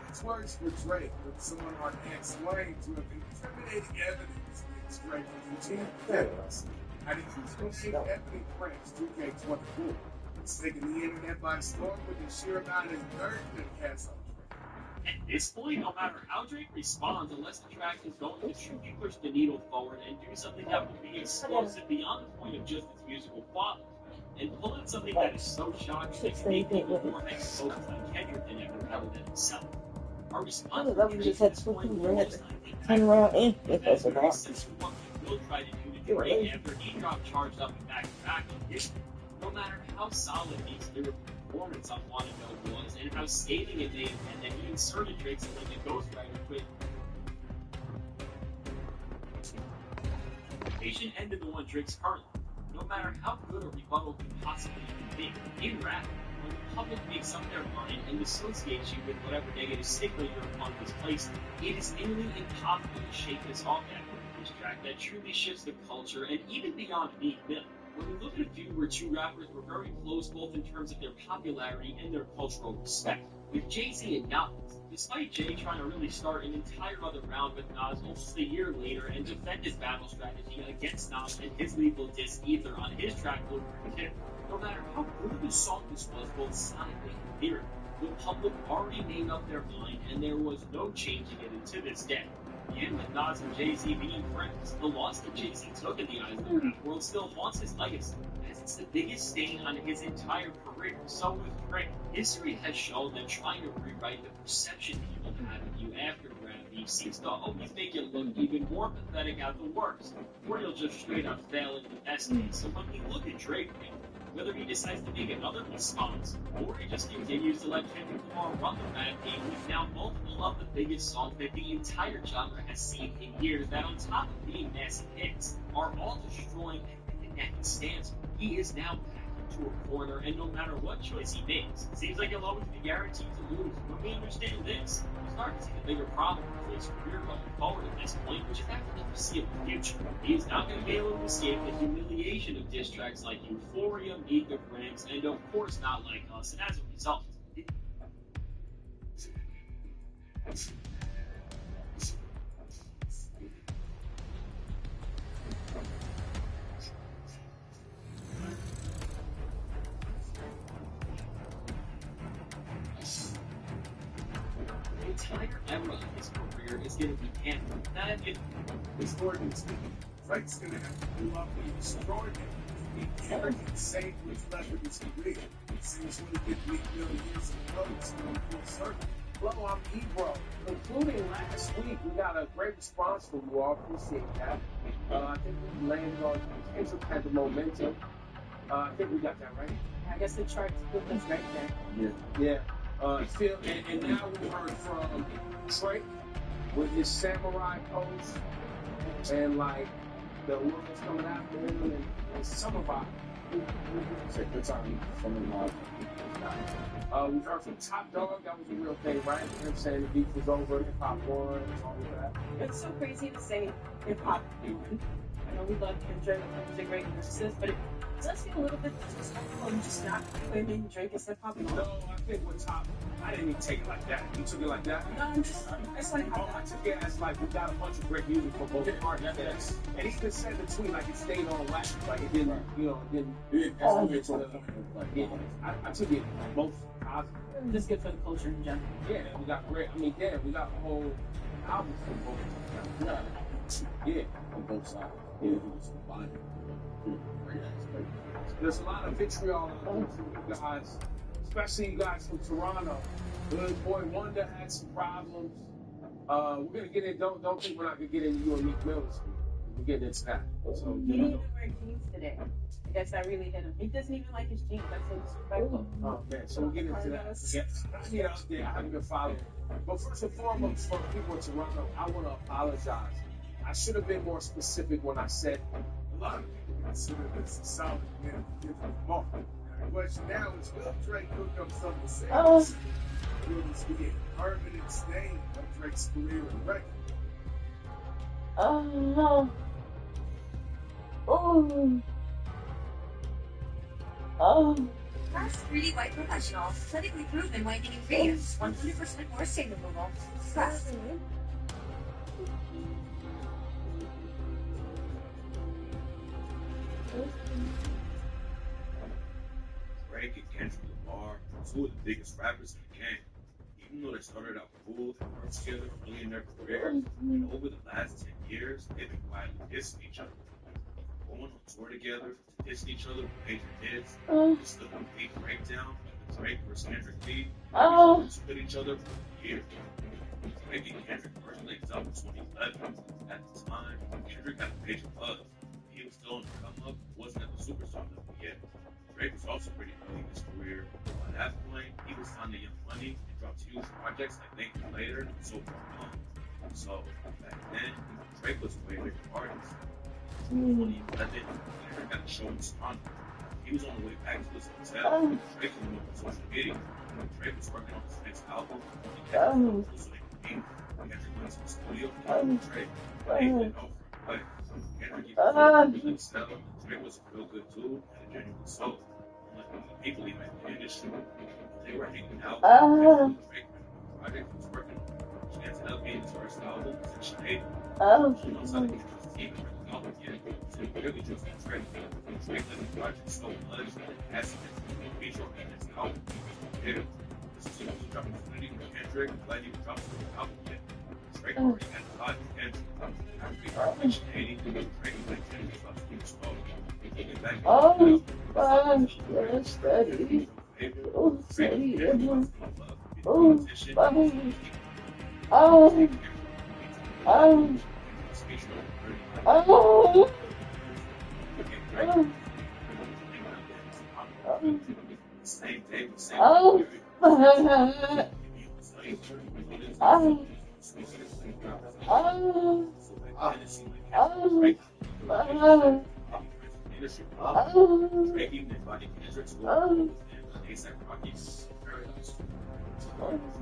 These words were Drake when someone on X claimed to have incriminating evidence against Drake and Team Feds. And accusing ethnic pranks 2K24. It's taking the internet by storm with the sheer amount of dirt that it has on Drake. At this point, no matter how Drake responds, unless the track is going to truly push the needle forward and do something that will be explosive beyond the point of just its musical quality, and pull out something that is so shocking that can make people more exposed on Kendrick than ever rather than himself. Our response to we just had to turn around and that's very similar to what we will try to do to Drake after he dropped Charged Up and back on history. No matter how solid his lyrical performance on Wanna Know was, and how scathing it may have been that he inserted Drake's like a ghostwriter quit. Patient ended the one Drake's currently. No matter how good a rebuttal could possibly be, in rap, when the public makes up their mind and associates you with whatever negative stigma your opponent has placed, it is nearly impossible to shake this off after this track that truly shifts the culture and even beyond Meek Mill. When we look at a feud where two rappers were very close both in terms of their popularity and their cultural respect, with Jay-Z and Nas, despite Jay trying to really start an entire other round with Nas almost a year later and defend his battle strategy against Nas and his legal diss Ether on his track Blueprint 2. No matter how good of a song this was, both sonically and lyrically, the public already made up their mind and there was no changing it until this day. Even with Nas and Jay-Z being friends, the loss that Jay-Z took in the eyes of the rap world still haunts his legacy, as it's the biggest stain on his entire career. So with Drake, history has shown that trying to rewrite the perception people have of you after gravity seems to always make you look even more pathetic at the worst, or you'll just straight up fail in the best case. So when we look at Drake, whether he decides to make another response, or he just continues to let Kendrick Lamar run the rap game with now multiple of the biggest songs that the entire genre has seen in years that on top of being massive hits, are all destroying everything that he stands for. He is now back into a corner, and no matter what choice he makes, it seems like he'll always be guaranteed to lose. When we understand this, we start to see the bigger problem for his career going forward at this point, which is after the foreseeable future. He is not going to be able to escape the humiliation of diss tracks like Euphoria, Meet the Grams, and of course Not Like Us, and as a result, the entire era of his career is going to be hampered. That if Historically speaking, Drake's gonna have to do up the extraordinary. He can't say which celebrities he read. Since when he did Meek Mill years ago, it's going full circle. Hello, I'm Ebro. Including last week, we got a great response from you all. Appreciate that. I think we landed on Kendrick had the momentum. I think we got that right. I guess the chart put us right there. Yeah. Phil, and now we heard from Drake with his samurai pose and like the woman's coming after him and some about Take the time from the mob. we heard from Top Dog, that was a real thing, right? Him saying the beef was over, hip hop won, and all of that. It's so crazy to say hip hop won. I know we love Kendrick, he's a great lyricist, but it does feel a little bit disrespectful and just not claiming Drake is hip hop at all. No, I think we're top. I didn't even take it like that. You took it like that? No, I'm just, it's like how I took it as like we got a bunch of great music from both artists. And he could say between like it stayed on wax, like it didn't, you know, it didn't escalate to the, like, yeah, I took it both positive. Just good for the culture in general. Yeah, we got great, I mean, damn, we got a whole album from both sides. Yeah, on both sides. Yeah, he was combined. There's a lot of vitriol on you guys, especially you guys from Toronto. Good boy Wonder had some problems. We're gonna get in. Don't think we're not gonna get into you and Meek Mill's. We're getting into that. So He didn't even wear jeans today. I guess that really hit him. He doesn't even like his jeans. That's so disrespectful. Oh man, so we'll get into that. Yeah, I haven't been following. But first and foremost, for people in Toronto, I want to apologize. I should have been more specific when I said a lot of people consider this a solid win for the ball. The question now is, will Drake hook up some of the sales? Will this be a permanent stain of Drake's career and record? Fast 3D White Professional, clinically proven whitening ingredients, 100% more stain removal. Fast. Drake and Kendrick Lamar are two of the biggest rappers in the game. Even though they started out cool and worked together early in their careers, and over the last 10 years, they've been quietly dissing each other. Going on tour together, dissing each other with major hits, just the complete breakdown of the Drake versus Kendrick beef, split each other for years. Drake and Kendrick first linked up in 2011. At the time, Kendrick had a major buzz. He was still on the come up, wasn't at the superstar level yet. Drake was also pretty early in his career. By that point, he was signed to Young Money and dropped huge projects like Thank You Later and So Far Gone. So, back then, Drake was a way bigger artist. In 2011, Kendrick got a show in Toronto. He was on the way back to his hotel. Drake came up on social media. Drake was working on his next album. And Kendrick was listening to me. Kendrick went to the studio and Drake. They didn't know for a play. Kendrick even really sell. Drake was a real good dude and a genuine soul. Unlike the people he met in the industry. They were hanging out. Drake project he was working on. She ended up being his first album, Section 8. She knows how to get his team and the album yet. So he really just got Drake. Drake let the project so much that it has to feature on his album. Yeah. This is a huge opportunity for Kendrick. I'm glad he dropped the album yet. Drake already had a lot of Kendrick. After he heard Section 80, Drake let Kendrick stop speaking slow. He get back steady. Same day, same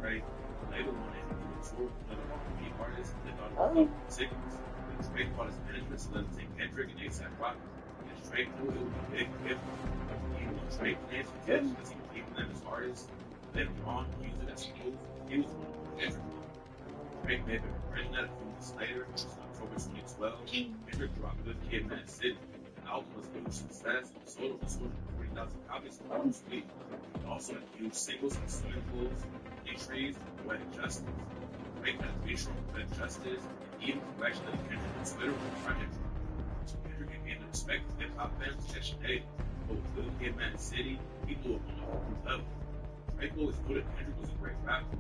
Drake later wanted to do a tour with another R&B artist and they thought it was signals. Drake called his management to let him take Kendrick and A$AP Rocky. And Drake knew it would be big for him. Even though Drake plans for Kendrick because he believed in them as artists, later on he used it as a move. He was one of the Kendrick. Drake may have been regretting that a few months later, which was October 2012. Kendrick dropped Good Kid, Mad City. The album was a huge success and sold over 240,000 copies in the first week. It also had huge singles like Swimming Pools, Trees, and Poetic Justice. Drake had a feature on Poetic Justice and even congratulated Kendrick on Twitter for the project. Kendrick had gained the respect of hip hop fans of Section 8, but with Good Kid, Mad City, he blew up on a whole new level. Drake always knew that Kendrick was a great rapper.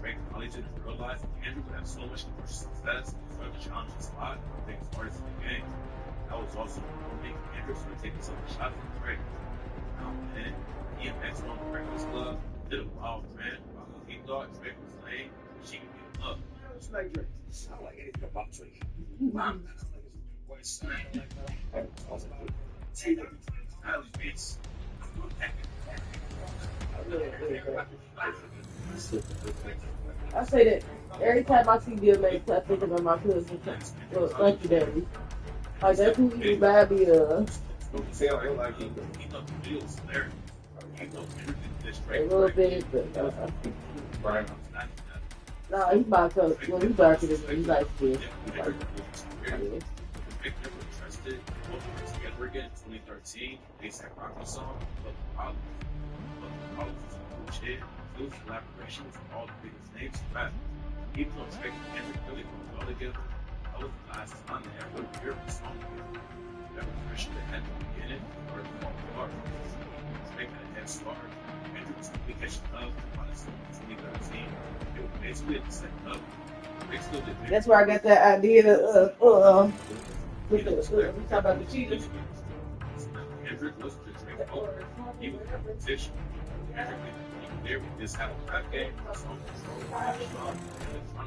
Drake probably didn't realize that Kendrick would have so much commercial success and start to challenge his spot as the biggest artist in the game. That was also one thing Kendrick started taking some shots at Drake. Now and then, he and X on the Breakfast Club did a wild rant about how he thought Drake was lame and she could give him up. It's like Drake. I don't like anything about Drake. I don't like his voice. I don't like that. Talks about taking Tyler's beats. I say that every time I see DMX, I think about my cousin. Well, thank you, Daddy. Like that's who you remind me of. A little bit, but no, he's about to. Well, he's darker than me. He's like this. Like, yeah. Together again, 2013, ASAP Rocky song, Love Shit, those collaborations with all the biggest names in rap. Even though Drake and Kendrick really worked well together, that was the last time they ever really heard the song together. That pressure they had in the beginning or the fall apart. Drake had a head start, Kendrick was quickly catching up on his song in 2013. They were basically at the same level. Drake still did big. That's where I got that idea of we talk about the cheaters. Kendrick wasn't just Drake's vocal, he was a competition. Kendrick didn't there with this had a rap game, song control, electronic on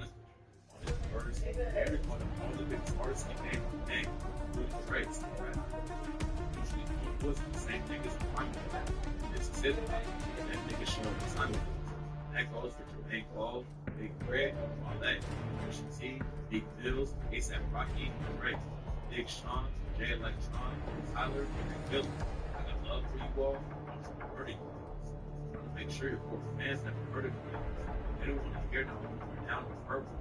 his verse. Kendrick one of all the biggest artists he named from the name, including Drake's rap. Usually he was the same niggas behind him. This is it, that nigga showing the time. That goes for Jermaine Cole, Big Craig, Wale, Pusha T, Big Bills, ASAP Rocky, and Drake. Big Sean, Jay Electron, Tyler, and Billy. I got love for you all. I'm supporting you. I'm trying to make sure your core fans never heard of you. They don't want to hear now when you're down with purple.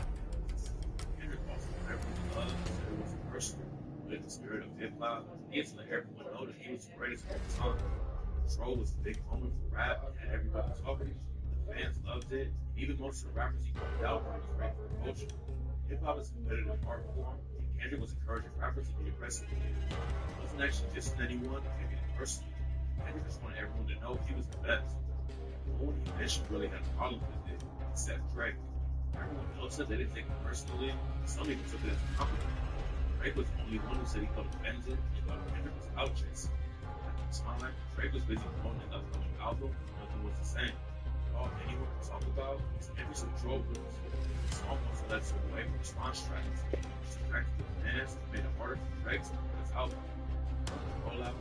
Kendrick also everyone loves, so it was personal. With the spirit of hip hop, he had to let everyone know that he was the greatest of all time. Control was a big moment for rap, and everybody talking. The fans loved it. Even most of the rappers he called out were great for the culture. Hip hop is a competitive art form. Kendrick was encouraging rappers to be aggressive. He wasn't actually dissing anyone or taking it personally. Kendrick just wanted everyone to know he was the best. No one he mentioned really had a problem with it, except Drake. Everyone else said they didn't take it personally. Some even took it as a compliment. Drake was the only one who said he felt offended and thought Kendrick was out chasing. At the time, Drake was busy promoting an upcoming album, nothing was the same. All anyone could talk about was Kendrick's control groups. The song also led to away from response tracks. Practical fans made it harder for Drake to put his album. Rollout.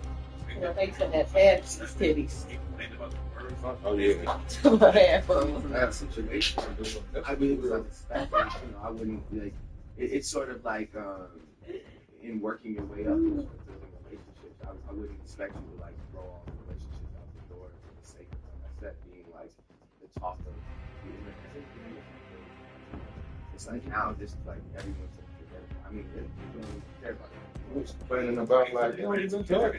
You know, thanks for that bad titties. He complained about the words. Oh, yeah. That situation, I really was unexpected. You know, I wouldn't like. It's sort of like in working your way up into building relationships. I wouldn't expect you to like throw all the relationships out the door for the sake of them. That's that being like the talk of the internet. It's like now, just like everyone's. I mean, everybody. Who's complaining about like, you don't even talk. 2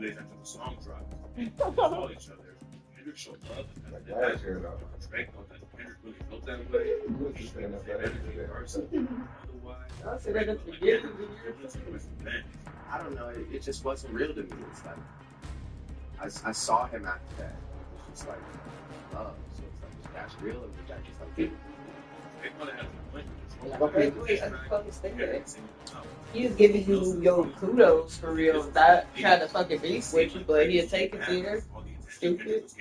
days after the song dropped, they called each other. Kendrick showed love and Drake thought that Kendrick really felt that way. He said everything person. Otherwise, I don't know. It just wasn't real to me. It's like I saw him after that. It was just like love. So it's like that's real, and which I just like. He was giving you your kudos for real, not trying to fucking beef with you, but he'll take it there. Stupid.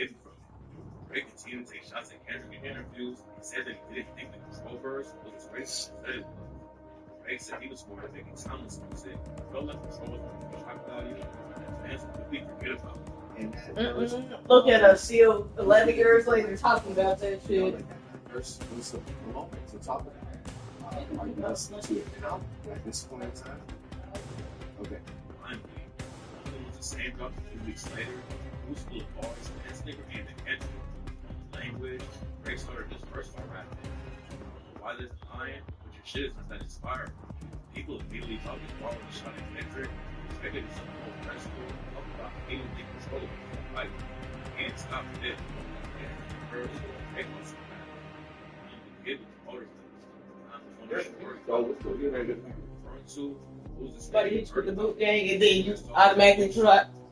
Drake continued to take shots at Kendrick in interviews. He said that he didn't think the control verse was as racist as it was. Drake said he was more than making timeless music. Felt like control was more than shock value, and fans would quickly forget about it. Look at us, still 11 years later talking about that shit. First, it was a moment to talk about. Are you listening to it now at this point in time? Okay. Finally, it was the same drop a few weeks later. It was full of bars and nigga aimed at Kendrick. On the language, Drake started his first time rapping. Why there's a lion, but your shit is not that inspiring. People immediately thought his bar was shot at Kendrick. Expected it to be more personal. Talk about hating the control of the fight. Can't stop it. First, Drake wants to rap. Hit with the motor. But you put the boot gang and then you automatically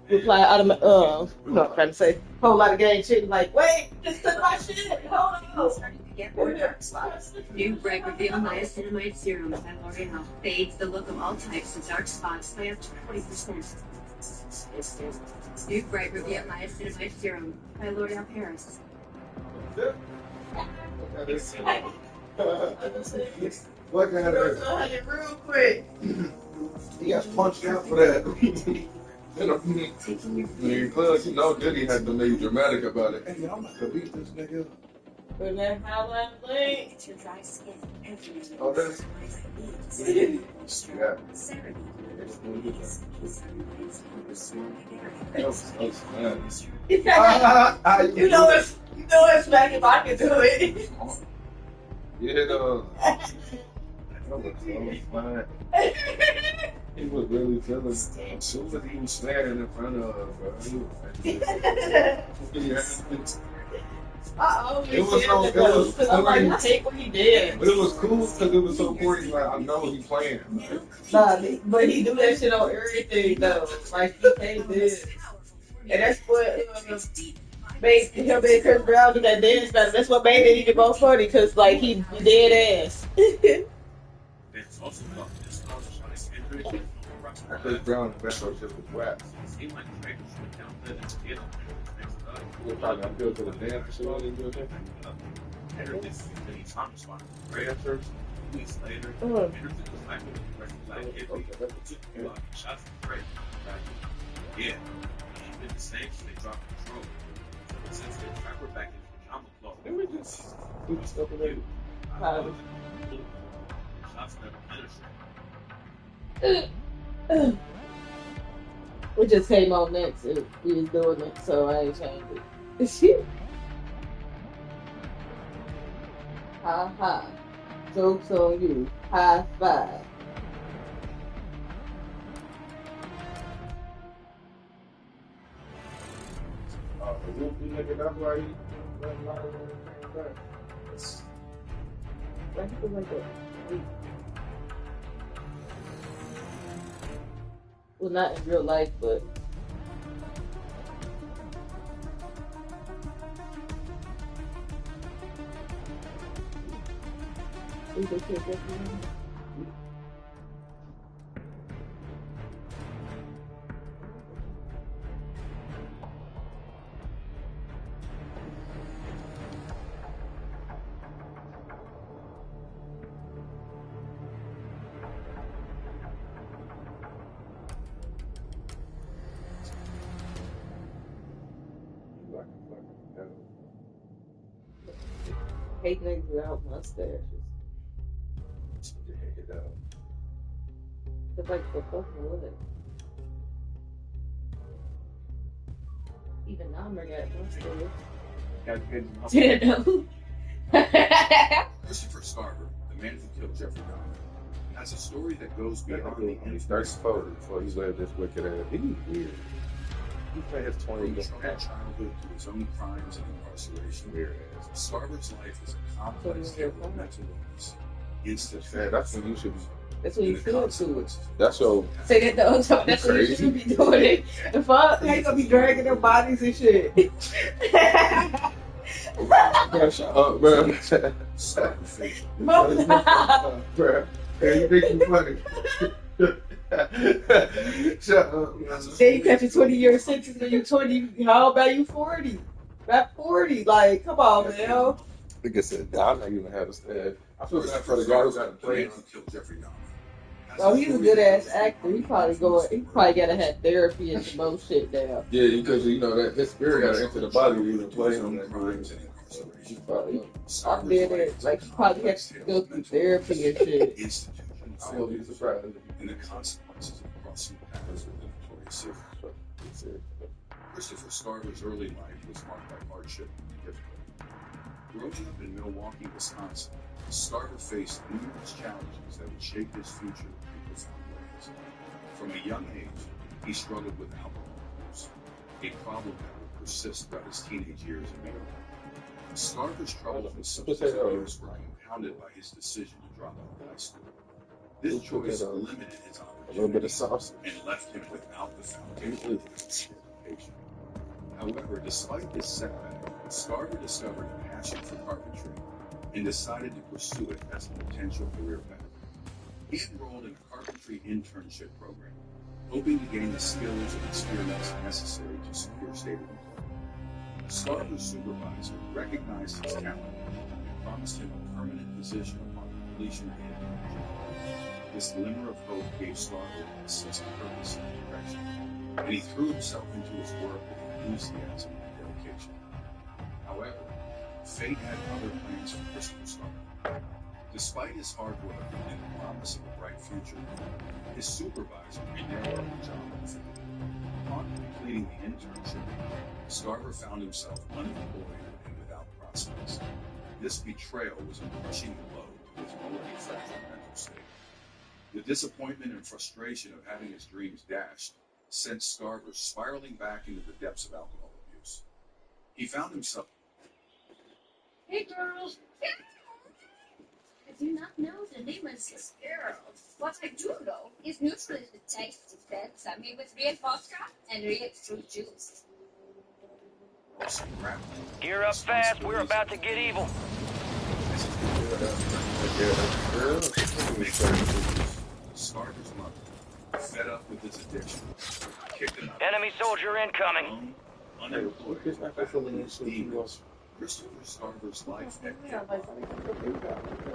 reply no, trying to say whole lot of gang shit like, wait, just took my shit, hold on. Starting to get more dark spots. New Bright Reveal Niacinamide Serum by L'Oreal fades the look of all types of dark spots by up to 20%. New Bright Reveal Niacinamide Serum by L'Oreal Paris. What kind of? Real quick. He got punched out for that. You know, Diddy had to be dramatic about it. Hey, I'm not gonna beat this nigga. Put that highlight link. Oh, that's. Yeah. You know it's back if I can do it. Yeah, though. That was so fun. He was really feeling. As soon as he was standing in front of us, bro, he was like, I always it was said so, that it though, was because I'm like, I corny. hate what he did. But it was cool because it was so corny. Like, I know he playing. Nah, but he do that shit on everything though. Like he can't this. And that's what made him and Chris Brown do that dance battle. That's what made it even more funny because like he dead ass. Chris Brown, the best shit was whack. We'll probably appeal to the dance shit. Dancers. Weeks later, shots of prey. Yeah, he did the same. They dropped control. So since they track her back into the drama club, they were just stupid stuff in there. Shots never penetrated. We just came on next and he was doing it, so I ain't changed it. Ha ha. Joke's on you. High five. Well, not in real life, but hate niggas without mustaches. It's like the fucking wood. Even Namor got mustaches. Didn't Christopher Scarver, the man who killed Jeffrey Dahmer, has a story that goes beyond the He's 34 before he lived this wicked ass. He's weird. He played his 20 years from childhood to his own crimes and incarceration. Weird ass. Scarver's life is a complex tale of mental illness, instant Man, that's when you should be. That's what you feel too. That's your. Say that though. So that's what you should be doing it. The fuck? How you gonna be dragging their bodies and shit? Bro, shut up, bro. Bro, you think you funny? Shut up. Then you catch a 20-year sentence when you 20. How about you 40? About 40. Like, come on, man. Like I said, I'm not even have a stand. I feel bad for the guy who got to play. Oh, he's a good ass actor. He probably gotta have therapy and some more shit down. Yeah, because you know that his spirit gotta enter the body to even play him. I'm dead at, like, he probably has to go through therapy and shit. I won't be surprised. And the consequences of crossing paths with the notorious serial killer. Christopher Scarver's early life was marked by hardship and difficulty. Growing up in Milwaukee, Wisconsin, Scarver faced numerous challenges that would shape his future in profound ways. From a young age, he struggled with alcohol abuse, a problem that would persist throughout his teenage years in Maryland. Scarver's troubles with substance abuse were compounded by his decision to drop out of high school. This choice limited his opportunities and left him without the foundation of his education. However, despite this setback, Scarver discovered a passion for carpentry and decided to pursue it as a potential career path. He enrolled in a carpentry internship program, hoping to gain the skills and experience necessary to secure stable employment. Scarver's supervisor recognized his talent and promised him a permanent position upon completion of the internship. This glimmer of hope gave Scarver a sense of purpose and direction, and he threw himself into his work with enthusiasm and dedication. However, fate had other plans for Christopher Scarver. Despite his hard work and the promise of a bright future, his supervisor reneged on the job offer. Upon completing the internship, Scarver found himself unemployed and without prospects. This betrayal was a crushing blow to his already fragile mental state. The disappointment and frustration of having his dreams dashed sent Scarver spiraling back into the depths of alcohol abuse. He found himself. Hey, girls. I do not know the name of this girl. What I do know is neutral is the tasty beds are made with real vodka and real fruit juice. Gear up fast, we're about to get evil. Scarver's mother, fed up with his addiction, kicked him out. Enemy soldier incoming. Unemployed, battling his demons. Christopher Scarver's life had ended.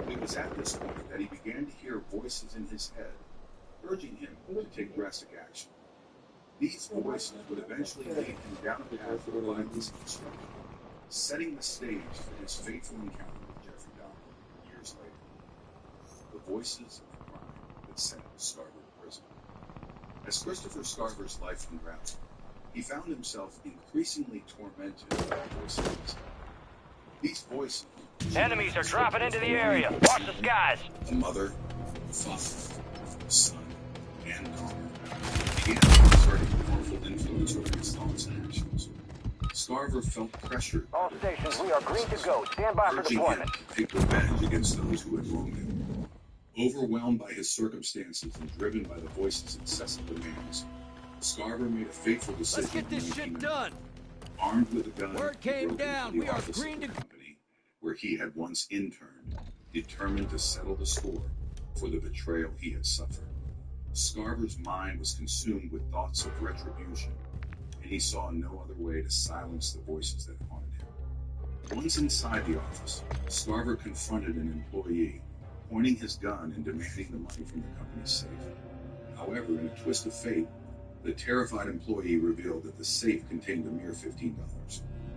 It was at this point that he began to hear voices in his head, urging him to take drastic action. These voices would eventually lead him down a path of violence and destruction, setting the stage for his fateful encounter with Jeffrey Dahmer years later. The voices of crime that sent Scarver to prison. As Christopher Scarver's life unraveled, he found himself increasingly tormented by voices in his head. These voices. Enemies are dropping into the area. Watch the skies. A mother, father, son, and daughter began exerting powerful influence over his thoughts and actions. Scarver felt pressure. All stations, we are green to go. Stand by for deployment. To take revenge against those who had wronged him. Overwhelmed by his circumstances and driven by the voices' incessant demands, Scarver made a fateful decision. Let's get this shit done. Armed with a gun, word came down. We are green to company where he had once interned, determined to settle the score for the betrayal he had suffered. Scarver's mind was consumed with thoughts of retribution, and he saw no other way to silence the voices that haunted him. Once inside the office, Scarver confronted an employee, pointing his gun and demanding the money from the company's safe. However, in a twist of fate, the terrified employee revealed that the safe contained a mere $15.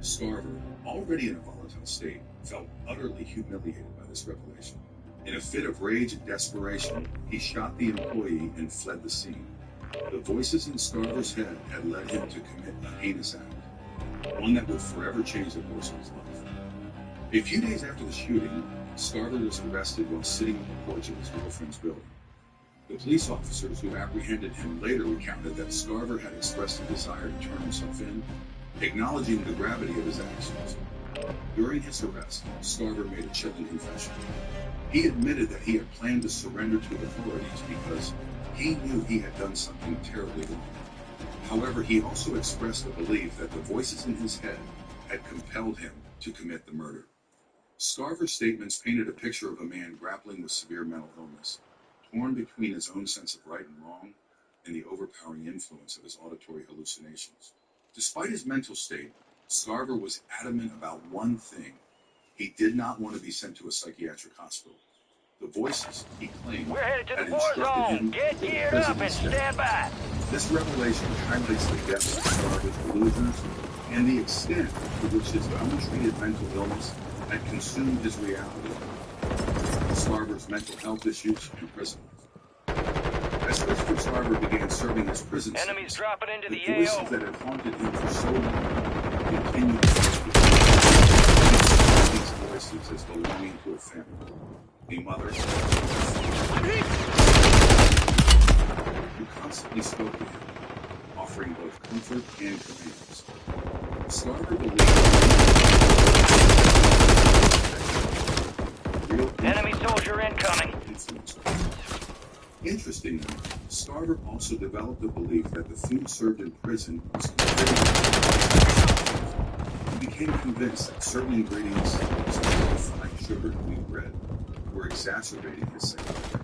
Scarver, already in a volatile state, felt utterly humiliated by this revelation. In a fit of rage and desperation, he shot the employee and fled the scene. The voices in Scarver's head had led him to commit a heinous act, one that would forever change the course of his life. A few days after the shooting, Scarver was arrested while sitting on the porch of his girlfriend's building. The police officers who apprehended him later recounted that Scarver had expressed a desire to turn himself in, acknowledging the gravity of his actions. During his arrest, Scarver made a chilling confession. He admitted that he had planned to surrender to authorities because he knew he had done something terribly wrong. However, he also expressed the belief that the voices in his head had compelled him to commit the murder. Scarver's statements painted a picture of a man grappling with severe mental illness, torn between his own sense of right and wrong and the overpowering influence of his auditory hallucinations. Despite his mental state, Scarver was adamant about one thing. He did not want to be sent to a psychiatric hospital. The voices, he claimed, we're headed to had the war instructed zone. him Get to geared prison up and instead. stand by. This revelation highlights the depths of Scarver's delusions and the extent to which his untreated mental illness had consumed his reality. Scarver's mental health issues and prison life. As Christopher Scarver began serving his prison Enemies sentence, dropping into the voices AO. that had haunted him for so long continued to speak. These voices as belonging to a family, a mother, who constantly spoke to him, offering both comfort and commands. Scarver believed Enemy soldier incoming. Interestingly, Scarver also developed a belief that the food served in prison was contributing. He became convinced that certain ingredients, such as refined sugar and wheat bread, were exacerbating his psychosis.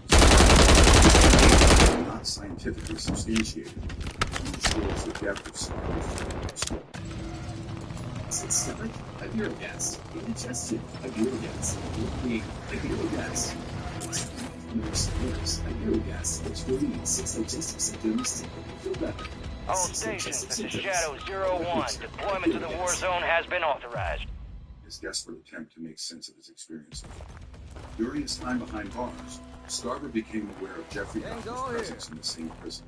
Not scientifically substantiated, which shows the depth of Scarver's Systemic gas, indigestion gas, gas. Gas, which relieves 6 digestive symptoms to feel better. All stations, this is Shadow 01. Deployment to the war zone has been authorized. his desperate attempt to make sense of his experience. During his time behind bars, Scarver became aware of Jeffrey Dahmer's presence in the same prison.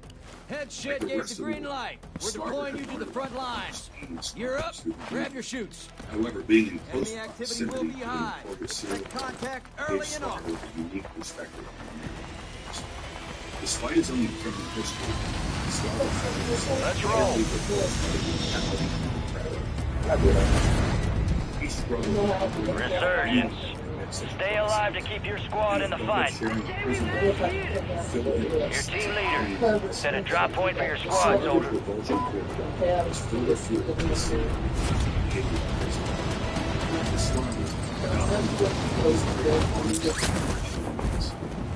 Head shit gave the green light. We're deploying you to the front lines. You're up. Grab your shoots. However, being in close Enemy activity will proximity be to high. the Corvus serial Make killer contact gave early and often. Scarver a unique perspective on humanity. Despite his own criminal history, Scarver felt himself Let's roll. He struggled with Resurgence. Stay alive to keep your squad in the fight. Your team leader set a drop point for your squad, soldier.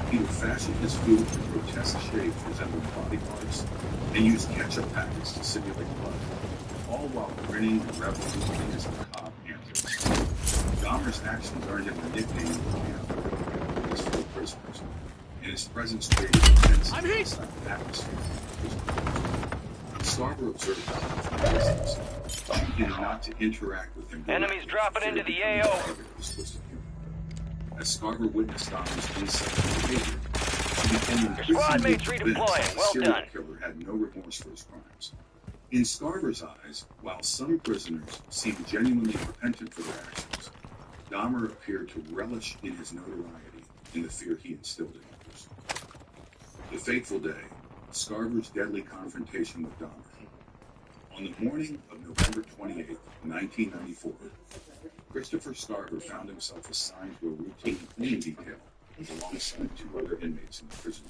He would fashion his food in grotesque shapes resembling body parts and use ketchup packets to simulate blood, all while grinning and reveling in his macabre antics. Dahmer's actions earned him the nickname of his fellow prisoners, and his presence created intense atmosphere. Scarver observed Dahmer from a distance, choosing not to interact with him. Enemies dropping into the AO. As Scarver witnessed Dahmer's insensitive behavior, he became Your squad mates increasingly convinced redeploying. that the Well serial done. killer had no remorse for his crimes. In Scarver's eyes, while some prisoners seemed genuinely repentant for their actions, Dahmer appeared to relish in his notoriety and the fear he instilled in others. The fateful day, Scarver's deadly confrontation with Dahmer. On the morning of November 28, 1994, Christopher Scarver found himself assigned to a routine cleaning detail alongside two other inmates in the prison.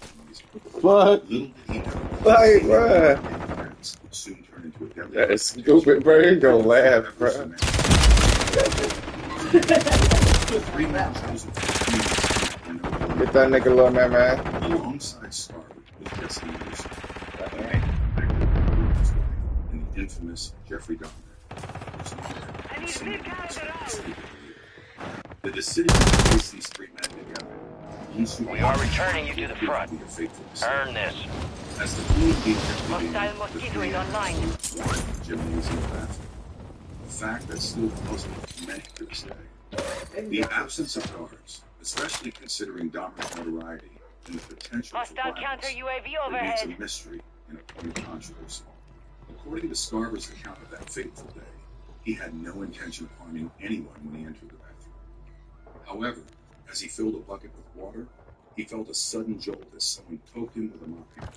Fuck. Little did he know, Like, bruh. would soon turn into a deadly. That is stupid, bro. You gonna laugh, bro. Get that nigga little man. Alongside Scarver was Jesse Anderson, and the infamous Jeffrey Dahmer. The decision to place these three men together. We are returning you to the front. Earn this. As the clean detective Hostile mosquito is online. gymnasium bathroom, a fact that still puzzles many to this day. The absence of guards, especially considering Dahmer's notoriety and the potential for Hostile counter violence, UAV remains overhead. a mystery and a point of controversy. According to Scarver's account of that fateful day, he had no intention of harming anyone when he entered the bathroom. However, as he filled a bucket with water, he felt a sudden jolt as someone poked him with a mop handle.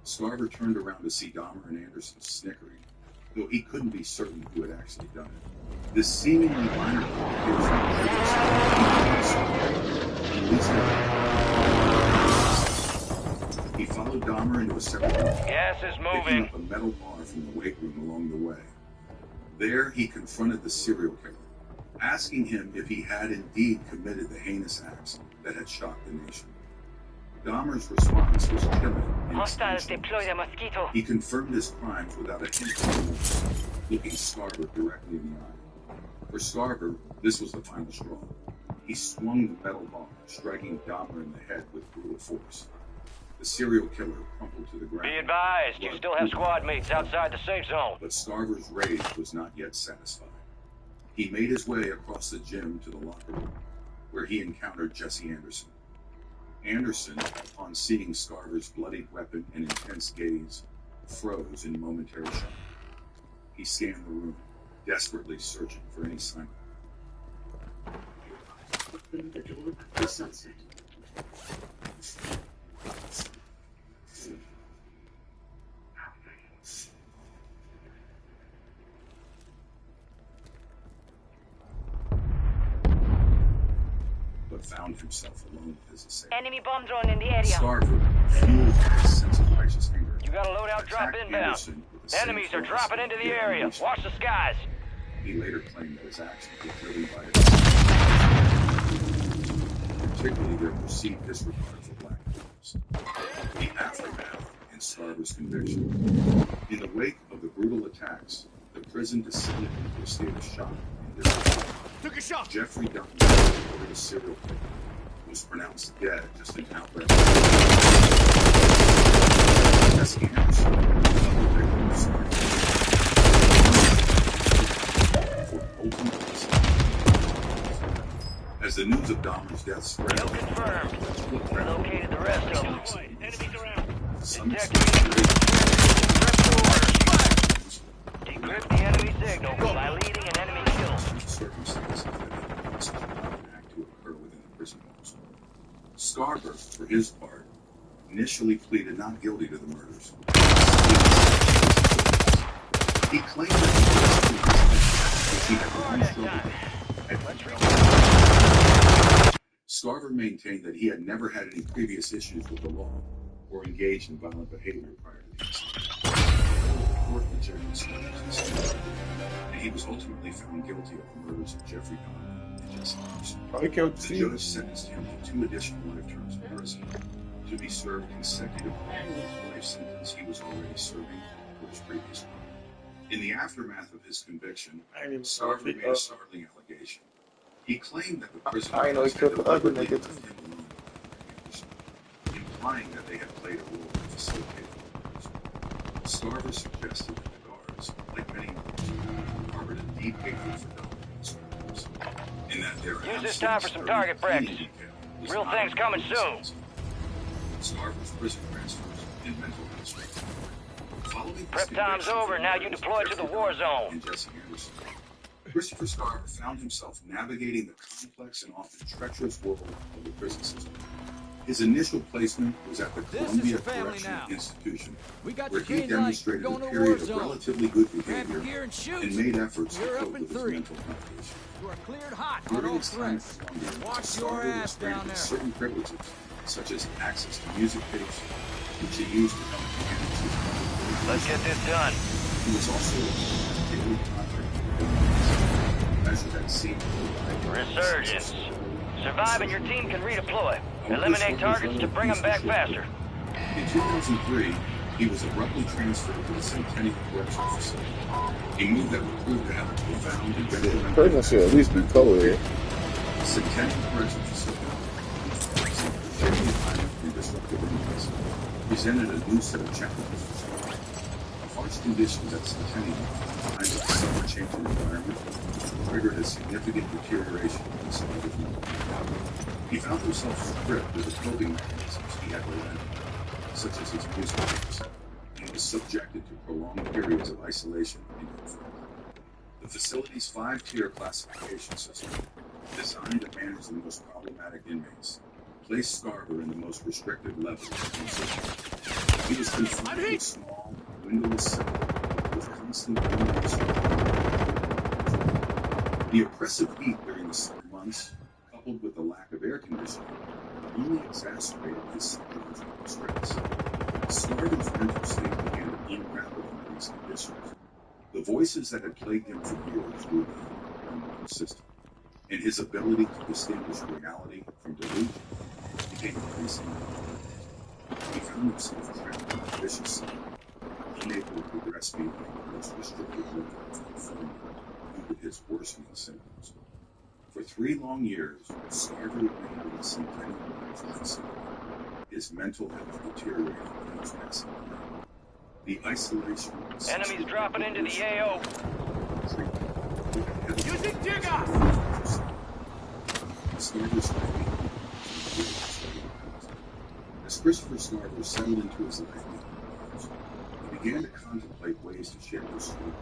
Scarver turned around to see Dahmer and Anderson snickering, though he couldn't be certain who had actually done it. This seemingly minor he followed Dahmer into a separate room, Gas is picking moving. up a metal bar from the weight room along the way. There, he confronted the serial killer, asking him if he had indeed committed the heinous acts that had shocked the nation. Dahmer's response was timid and Hostiles instinctual. deploy the mosquito. He confirmed his crimes without a hint of remorse, looking Scarver directly in the eye. For Scarver, this was the final straw. He swung the metal bar, striking Dahmer in the head with brutal force. The serial killer crumpled to the ground. Be advised, you still have squad mates outside the safe zone. But Scarver's rage was not yet satisfied. He made his way across the gym to the locker room, where he encountered Jesse Anderson. Anderson, upon seeing Scarver's bloodied weapon and intense gaze, froze in momentary shock. He scanned the room, desperately searching for any sign. Open the door for sunset. But found himself alone with his assailant. Enemy bomb drone in the area. Scarver, fueled by his sense of righteous anger, You got a loadout drop attacked inbound. Anderson with the same Enemies are force dropping into the he had area. unleashed. Watch the skies. He later claimed that his actions were driven by particularly their perceived disregard for black lives. The aftermath in Scarver's conviction. In the wake of the brutal attacks, the prison descended into a state of shock and disbelief. Took a shot. Jeffrey Dahmer, over the serial killer, was pronounced dead just an outlet. Jesse Anderson, another victim of Scarver, for ultimate As the news of Dahmer's death spread, Kill confirmed. We located the rest of them. enemies around. Decrypt the enemy signal by leading an enemy kill. Circumstances that caused an act to occur within the prison walls. Scarver, for his part, initially pleaded not guilty to the murders. He claimed that he had long struggled. Scarver maintained that he had never had any previous issues with the law or engaged in violent behavior prior to the incident. Court materials and he was ultimately found guilty of the murders of Jeffrey Dahmer and Jesse Anderson. The judge sentenced him to 2 additional life terms in prison to be served consecutively to the life sentence he was already serving for his previous crime. In the aftermath of his conviction, Scarver made a startling allegation. He claimed that the prison I know he killed the other nigga too. Implying that they had played a role in facilitating the murders. Scarver suggested that the guards, like many others, harbored a deep hatred for Dahmer and Scarver's, and that their Use this time for some target practice. Real things coming soon. Scarver's prison transfers and mental health struggles. Following Prep time's over. Now you deploy to the Warzone. And Jesse Anderson, Christopher Scarver found himself navigating the complex and often treacherous world of the prison system. His initial placement was at the Columbia Correctional Institution, where he demonstrated a period of relatively good behavior and made efforts to cope with his mental health issues. You are cleared hot on During all his time at threats. Columbia, Watch your Scarver ass was down granted there. certain privileges, such as access to music tapes, which he used to help manage his mental health. Let's get this done. He was also a daily contract measured at sea. Resurgence. Survive and your team can redeploy. Eliminate targets to bring them back faster. In 2003, he was abruptly transferred to the Centennial Correctional Facility. A move that would prove to have a profound and detrimental Prison should at least be co-ed. Centennial Correctional Facility, and disruptive inmates, presented a new set of challenges. Harsh conditions at Centennial, combined with the summer-changing environment, triggered a significant deterioration in Scarver's mental health. He found himself stripped of the coping mechanisms he had learned, such as his music tapes, and was subjected to prolonged periods of isolation and confinement. The facility's 5-tier classification system, designed to manage the most problematic inmates, placed Scarver in the most restrictive level of the system. He was confined to a small, windowless cell with constant illumination. The oppressive heat during the summer months, coupled with the lack of air conditioning, only exacerbated his psychological stress. Scarver's mental state began to unravel under these conditions. The voices that had plagued him for years grew louder and more persistent, and his ability to distinguish reality from delusion became increasingly difficult. He found himself trapped in a vicious cycle, unable to progress beyond the most restrictive limit of confinement due to his worsening symptoms. For 3 long years, Scarver remained in the Centennial Correctional Facility. His mental health deteriorated with each passing day. The isolation... Enemies dropping into the AO. Using digger! Scarver's life became as Christopher Scarver settled into his life, he began to contemplate ways to share his story.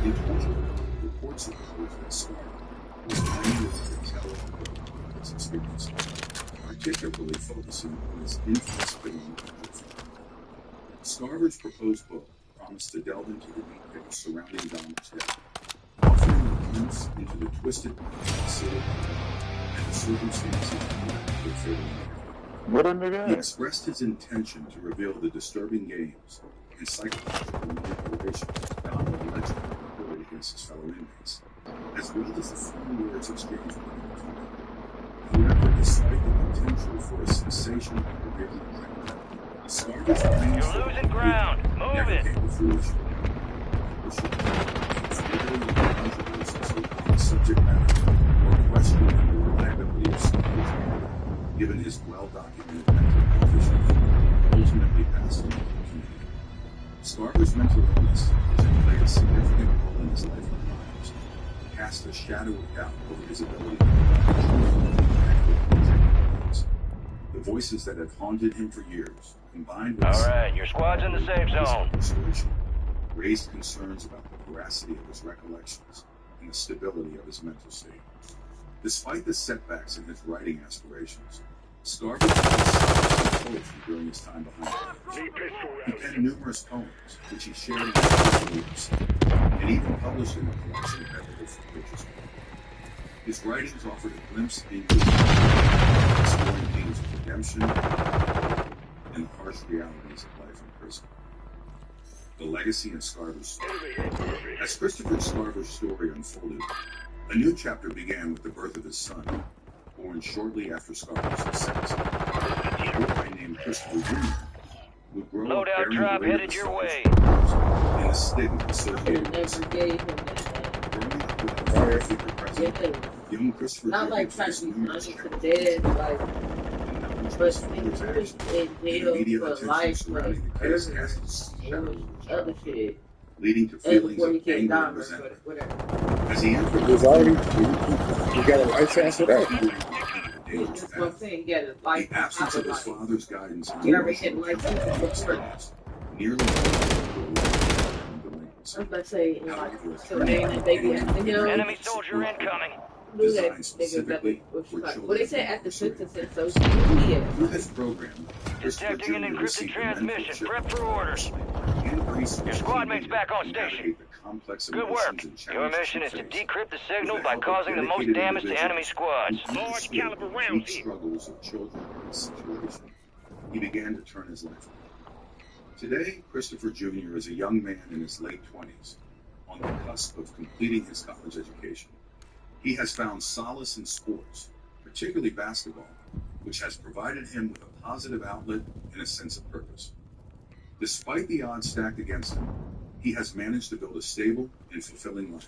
In 2012, reports emerged that Scarver was unable to tell about his experiences, particularly focusing on his influence on Jeffrey. Scarver's proposed book promised to delve into the details surrounding Dahmer's death, offering a glimpse into the twisted facility and the circumstances that could favor him. He expressed his intention to reveal the disturbing games and psychological manipulation Dahmer allegedly employed against his fellow inmates, as well as the final words exchanged with him. However, despite the potential for a sensation of revealing Scarver's plans You're losing ground. Move it. came to fruition. Subject matter or questioning the reliability of Scarver's narrative, given his well-documented mental health issues, ultimately passed on to the community. Scarver's mental illness has played a significant role in his life and lives, cast a shadow of doubt over his ability. The voices that had haunted him for years, combined with Alright, your squad's in the safe zone. raised concerns about the veracity of his recollections and the stability of his mental state. Despite the setbacks in his writing aspirations, Scarver found poetry during his time behind bars. He penned numerous poems, which he shared in his beliefs, and even published in a collection of Beverly Pictures. His writings offered a glimpse into exploring themes of redemption and the harsh realities of life in prison. The legacy in Scarver's story. As Christopher Scarver's story unfolded, a new chapter began with the birth of his son, born shortly after Scarver's sentencing. A boy named Christopher Jr. would grow up bearing Loadout drop the weight headed of your way. and the stigma associated with his growing up with a father figure present. Young Christopher Not Jr. like trying faced to be numerous funny to challenges. dead, like, Knowledge but his when father's you was actions in and the jail media for attention life, surrounding like, the case murder cast a shadow and over his other childhood, shit, leading to and feelings before he of came anger down and or resentment. whatever. As he entered He was already, he got a life sentence for that. That's what I'm saying. Yeah, the life The on absence top of of his life. father's guidance and You already emotional had life sentence before. nearly delinquency. I was about to say, like, However, so man and baby after him. Enemy soldier incoming. Knew that designed nigga got specifically the, for children. well, they said after sentencing, so she knew he Through had. this program, Christopher Detecting an Jr. encrypted received transmission. mentorship Prep for orders. and resources Your squad he mate's needed back on to station. navigate the complex Good work. emotions and Your challenges mission he is to faced. decrypt the With signal the by help of causing the most dedicated damage to enemy individuals squads. who understood the deep struggles of children in this situation, he began to turn his life around. Today, Christopher Jr. is a young man in his late 20s, on the cusp of completing his college education. He has found solace in sports, particularly basketball, which has provided him with a positive outlet and a sense of purpose. Despite the odds stacked against him, he has managed to build a stable and fulfilling life.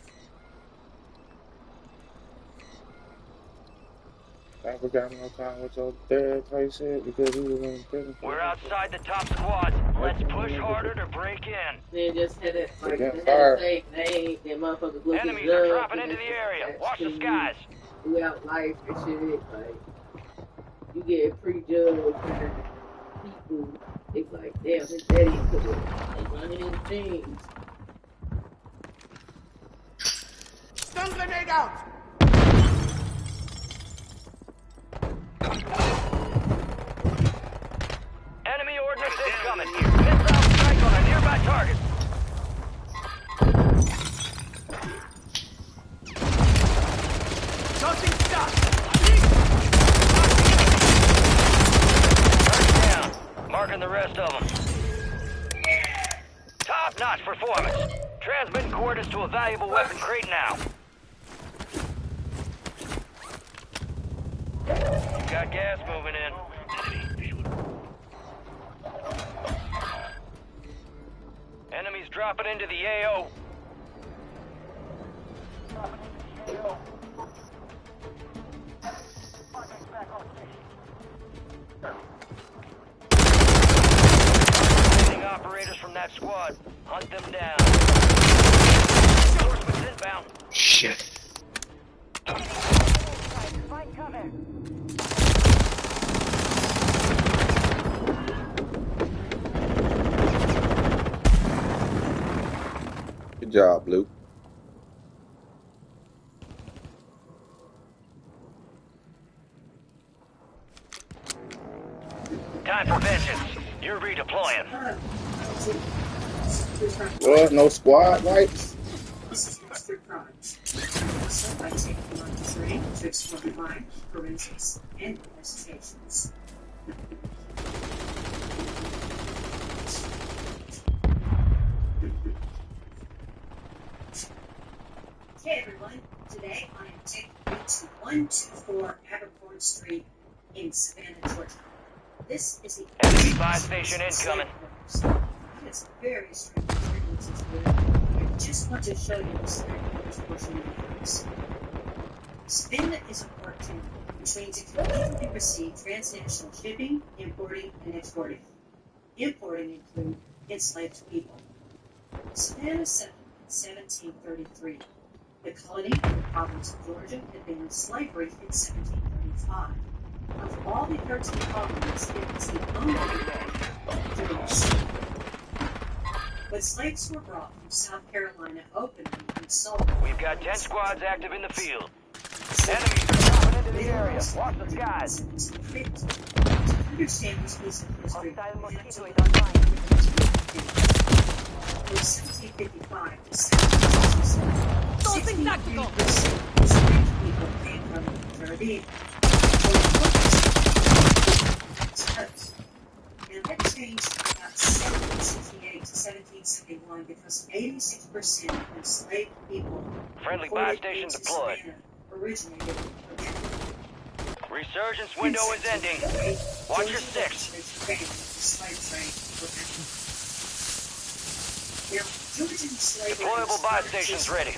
I forgot no time with your dad type shit because he was in prison. We're outside the top squad. Let's push harder to break in. They just had it, like, They they got had fired. a fake name, that motherfuckers looking Enemies it are up. dropping and into the that's area. just Watch the asking skies. you throughout life and shit, like, you get prejudged and people, it's like, damn, his daddy could have done anything. Stun grenade out! Enemy ordnance incoming. Missile strike on a nearby target. Tossing stuff! Target down. Marking the rest of them. Top-notch performance. Transmitting coordinates to a valuable weapon crate now. Got gas moving in. Enemies dropping into the AO. Targeting operators from that squad. Hunt them down. Reinforcements inbound. Shit. Find cover. Good job, Blue. Time for vengeance. You're redeploying. Well, no squad lights. By taking on training to explore crime, forensics, and investigations. Hey everyone, today I am taking you to 124 Abercorn Street in Savannah, Georgia. This is the Ps5 station incoming. It's very strange experiences here. I just want to show you the strange portion of the house. Savannah is a port town, which means it can easily receive transnational shipping, importing, and exporting. Importing include enslaved people. Savannah settled in 1733. The colony in the province of Georgia had been in slavery in 1735. Of all the 13 colonies, it was the only one to be sold. When slaves were brought from South Carolina openly and sold, We've got 10 squads active in the field. Enemies are dropping into the area. Watch the skies. To understand this piece of history, from 1755 to 1767, 63% of enslaved people came from the Caribbean. And that changed about 1768 to 1771 because 86% of enslaved people Friendly buy station deployed. originated from Africa. Resurgence window is ending. Watch your six. Deployable buy stations ready.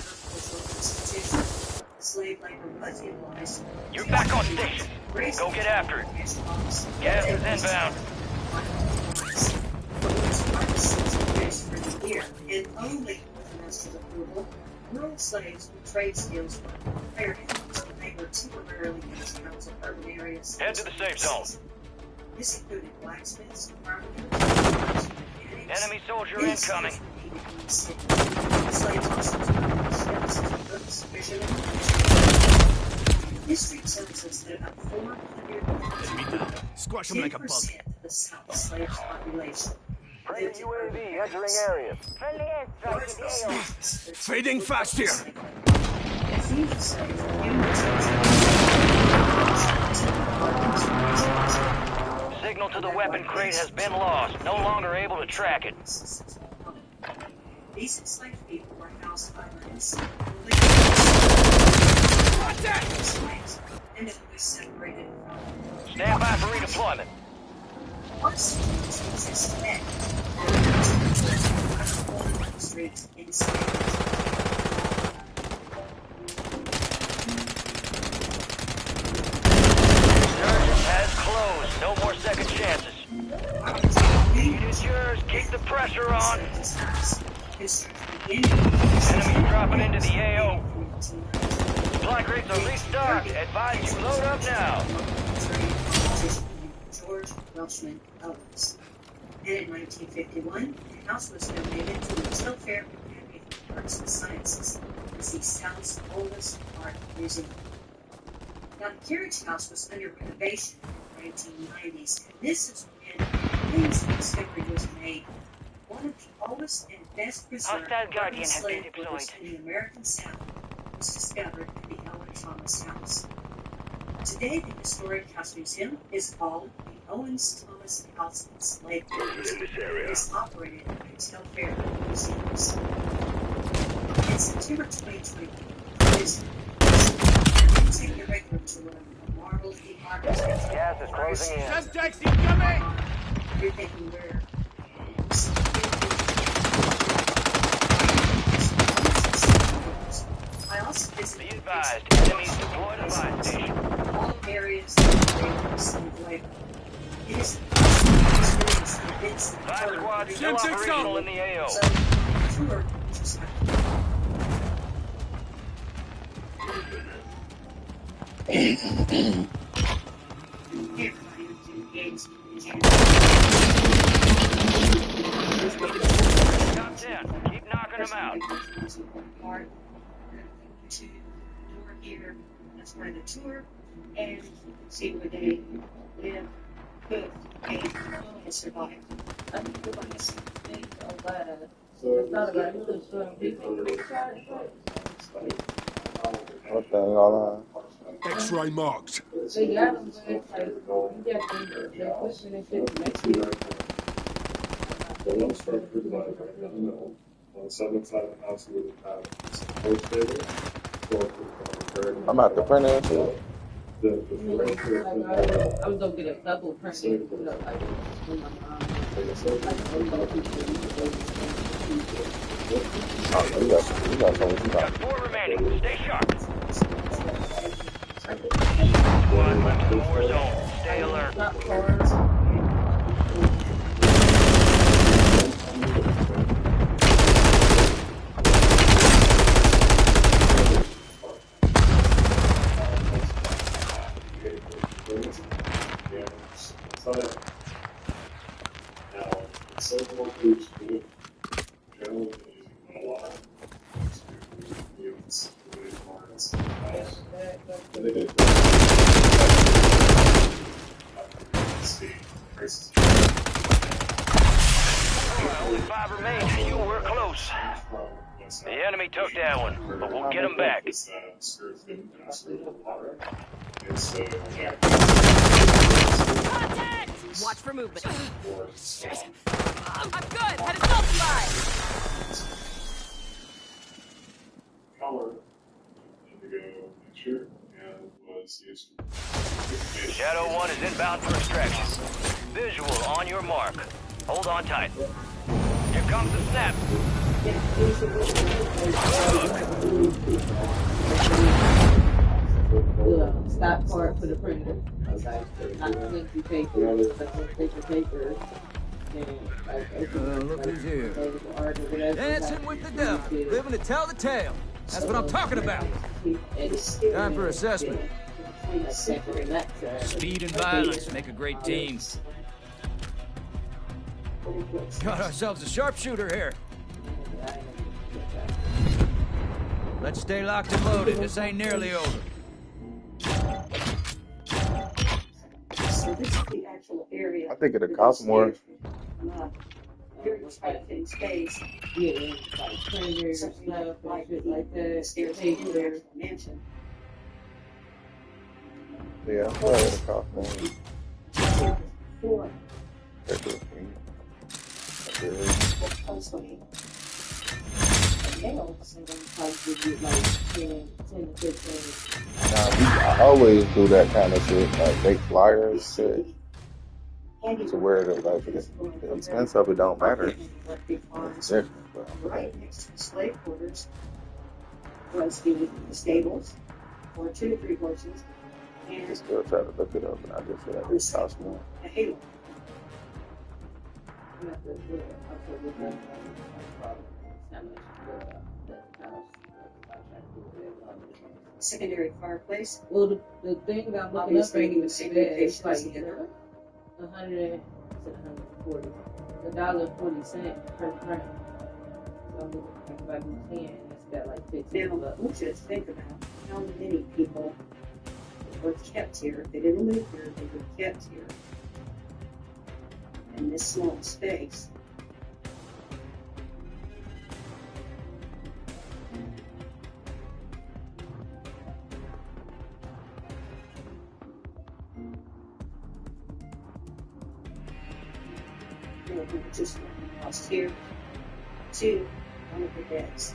Slave labor was utilized. You're back on station. Go get after it. Gas is inbound. For the year, and only with the master's approval, rural slaves with trade skills were hired when they were temporarily used out of urban areas. Head to the safe zone. This included blacksmiths, Enemy soldier incoming. Slaves also took ships, boats, fishermen. History tells us that about 400 Squash them like a bug. 10% of the South slave population. Friendly UAV entering area. Friendly airstrike in AO. Fading fast here. Signal to the weapon crate has been lost. No longer able to track it. These enslaved people were housed by lands. And it was separated from. Stand by for redeployment. What situations exist today? Streets in slaves. Resurgence has closed. No more second chances. It is yours. Keep the pressure on. Enemy dropping into the AO. Supply crates are restocked. Advise you load up now. George Welshman Owens. And in 1951, the house was donated to the Telfair Academy of Arts and Sciences as the South's oldest art museum. Now, the carriage house was under renovation in the 1990s, and this is when amazing discovery was made. One of the oldest and best preserved slave quarters in the American South was discovered at the Owen Thomas House. Today, the Historic House Museum is called the Owens Thomas House and Slave Quarters. It is operated by Telfair Museums. In September 2020, take the regular tour of marble architecture. Gas is closing in. Just taxi coming! You're thinking where? I also visited. Be advised, enemies deployed a buy station. All areas of slave labor. It is the experience that events that 5 squads still operational in the AO. So, tour just Top 10. Keep knocking them out. To tour here. That's where the tour and see where they live, cook, and survive. What the hell? X-ray marked. I'm at the printer. Too. I'm gonna get a double printing. You got something. Got 4 remaining. Stay sharp. Squad left in the Warzone. Stay alert. saw that. Now, it's so cool to do Joe is a lot to use really cards. And they did see versus. Only 5 remain. You were close. The enemy took that one, but we'll get them back. Contact! Watch for movement. I'm good. Headed south. Color indigo picture and was used. Shadow 1 is inbound for extraction. Visual on your mark. Hold on tight. Here comes the snap. Stop part for the printer. Not plenty paper, but paper paper. Look who's here. Dancing with the devil, living to tell the tale. That's what I'm talking about. Time for assessment. Speed and violence make a great team. Got ourselves a sharpshooter here. Let's stay locked and loaded. This ain't nearly over. So this is the actual area. I think it'd cost more. Very tight in space. Yeah, like printers, stuff like that. Stairs to their mansion. Yeah, I thought it'd cost more. Four. I always do that kind of shit, like fake flyers, shit. To where the like the expense of it don't matter. It's different, but right next to the slave quarters was the stables for 2 to 3 horses, and I still try to look it up, and I just feel like it costs more. a halo. Secondary fireplace. Well, the thing about looking up Bringing the same location like as the other. $140, $1.40 per print. So I'm looking at about 10. It's got like 15 Now, I want you to think about how many people were kept here. If they didn't live here, they were kept here in this small space. Just lost here to one of the beds.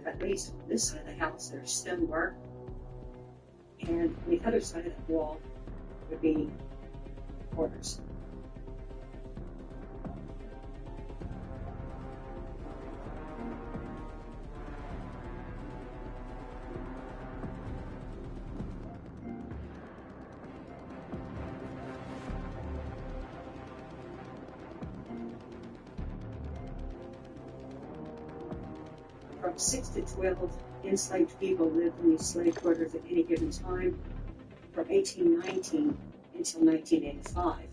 At least on this side of the house, there's stonework, and on the other side of the wall would be quarters. From 6 to 12 enslaved people lived in these slave quarters at any given time from 1819 until 1985.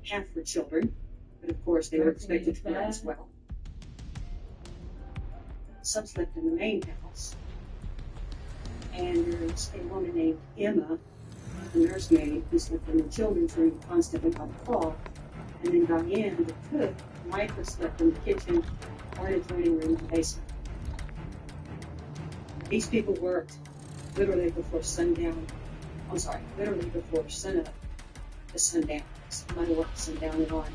Half were children, but of course they were expected to learn as well. Some slept in the main house, and there's a woman named Emma, the nursemaid, who slept in the children's room constantly by the call, and then Diane, the cook, might have slept in the kitchen or in the dining room and basement. These people worked literally before sundown. I'm sorry, literally before sunup to sundown. Somebody worked sundown and on.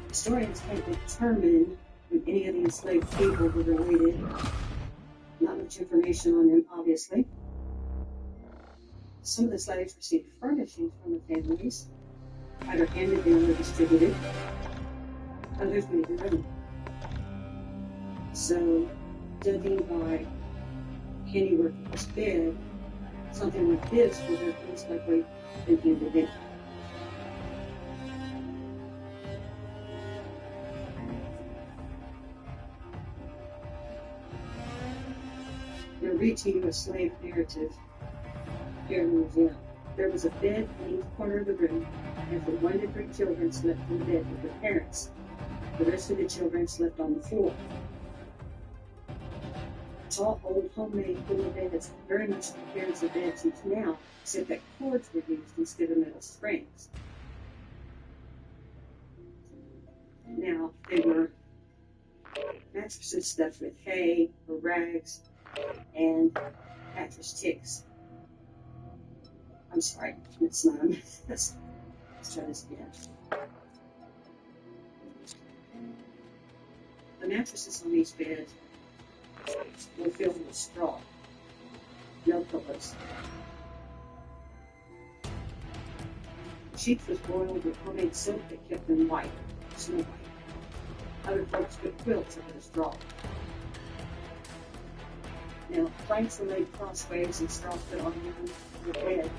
Historians can't determine when any of the enslaved people were related. Not much information on them, obviously. Some of the slaves received furnishings from the families, either handed down or distributed. Others made their own. So, judging by handiwork in this bed, something like this would have most likely been handed in. read to you a slave narrative here in the museum. There was a bed in each corner of the room, and for 1 to 3 children slept in the bed with their parents. The rest of the children slept on the floor. All old homemade little beds, very much compared to beds used now, except that cords were used instead of metal springs. Now, they were mattresses stuffed with hay or rags and mattress ticks. I'm sorry, it's not. Let's try this again. The mattresses on these beds were filled with straw, no pillows. The sheets was boiled with homemade soap that kept them white, snow white. Other folks put quilts over the straw. Now, planks were laid crossways and straw put on the bed.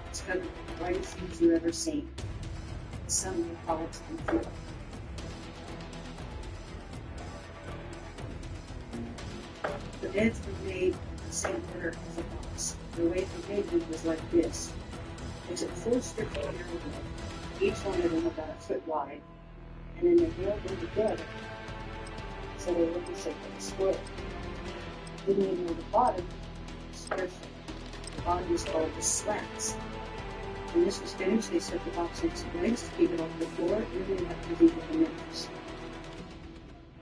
It's covered with the whitest sheets you've ever seen. Some may call it comfort. The beds were made in the same order as the box. The way they made them was like this. They took 4 strips of narrow wood, each one of them about a foot wide, and then they nailed them together so they looked the shape of a square. Then they nailed the bottom square shape. The bottom was called the slats. When this was finished, they set the box on some legs to keep it off the floor, and then they left the deep with the nails.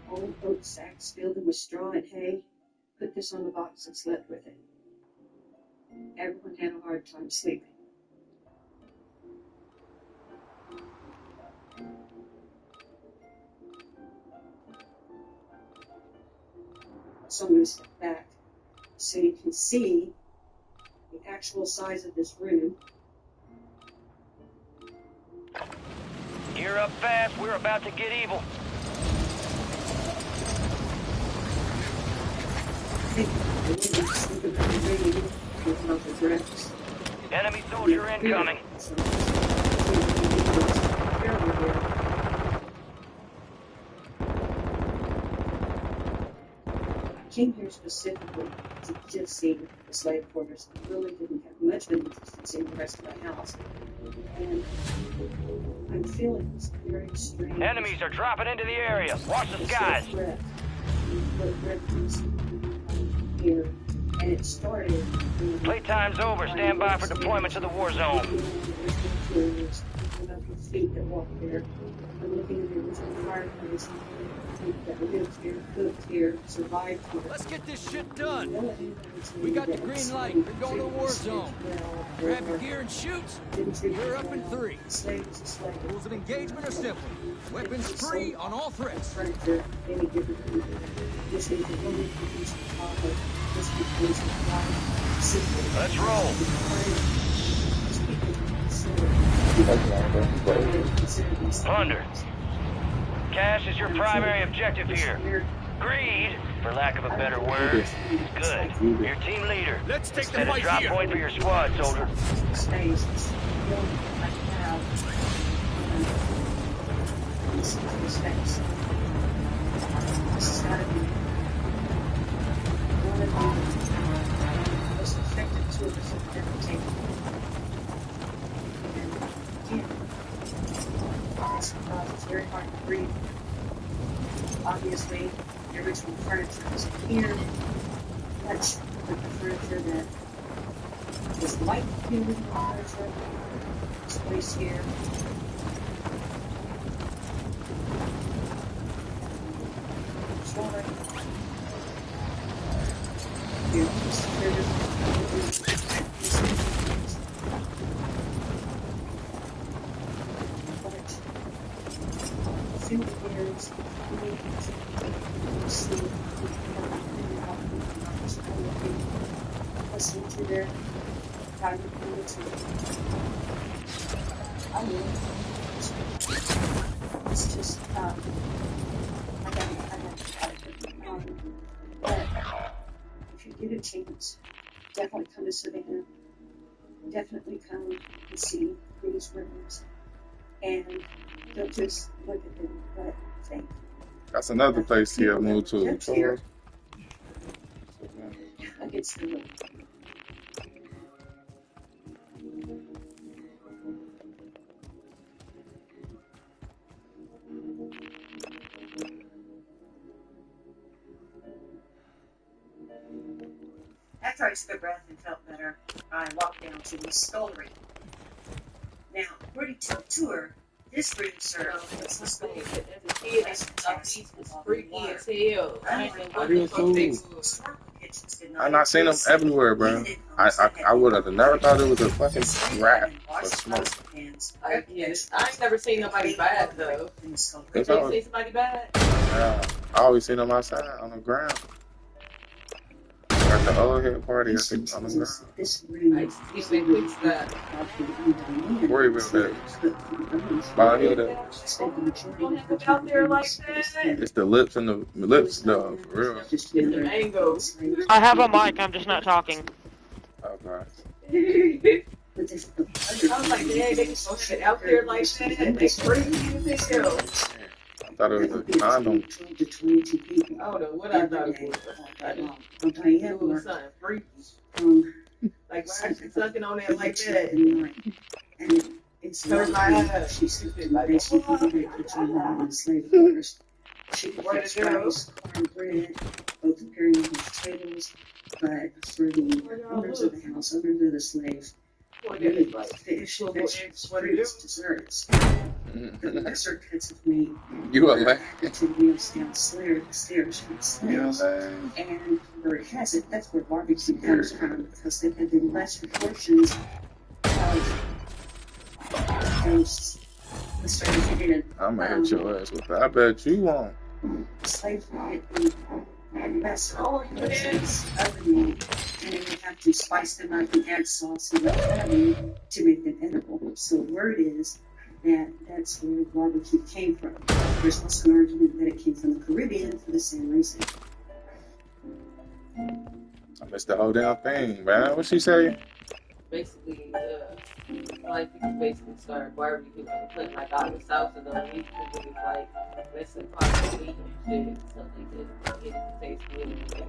Old oak sacks filled them with straw and hay. Put this on the box and slept with it. Everyone had a hard time sleeping. So I'm going to step back so you can see the actual size of this room. Gear up fast, we're about to get evil. Enemy soldier incoming. I came here specifically to just see the slave quarters. I really didn't have much of an interest in seeing the rest of the house. And I'm feeling this very strange. Enemies are dropping into the area. Watch the skies. Here, and it started. Playtime's over. Stand by for deployment to the war zone. Feet that walk there. I'm looking at the original fireplace that lived here, cooked here, survived here. Let's get this shit done. We got the green light. We're going to the war zone. Grab your gear and shoot. You're up in 3. Rules of engagement are simple. Weapons free on all threats. Let's roll. Plunder. Cash is your primary objective here. Greed, for lack of a better word, is good. Your team leader. Let's take the Set a fight drop here. point for your squad, soldier. It's very hard to breathe. Obviously, the original furniture is here. Much of the furniture that was white human furniture is placed here. Sorry. Listen to their private community. I mean, it's just, but if you get a chance, definitely come to Savannah. Definitely come and see these rooms. And don't just look at them, but think. That's another place here moved to. I get It's the way. After I took a breath and felt better, I walked down to the scullery. Now, according to the tour, this room served as the scullery. As freaky as hell. I do too. I not seen them everywhere, bro. I would have never thought it was a fucking rat or smoke. I ain't never seen nobody bad though. Did you see somebody bad? Yeah, I always seen them outside on the ground. At the old head party, I think on the ground. Where you built that? By here, that. Out there like that. It's the lips and the lips, though, for real. It's the mangoes. I have a mic, I'm just not talking. Okay. I was like, dang, they can go shit out there like that. They crazy as hell. I thought it was a condom. I don't know what I thought it was. I didn't know it was something freaky. Like, why is she sucking on that like that? And it's hurt my eyes. She said, like, basically, she fixed rice, cornbread, both preparing vegetables, but for the owners of the house, owners of the slaves, fish, vegetables, fruits, desserts. The lesser cuts of meat. You are like to wheels downstairs from the slaves. And where it has it, that's where barbecue comes from, because they have the lesser portions of those the slaves did. I'm gonna hit your ass with that. I bet you won't. Slaves would get the lesser portions of the meat, and then you have to spice them up and add sauce and honey to make them edible. So the word is that that's where barbecue came from. There's also an argument that it came from the Caribbean for the same reason. I missed the whole damn thing, man. What'd she say? Basically, like people basically started barbecue and putting like all the sauces on meat because it was like less than part of meat and shit, stuff like that. It tastes really good.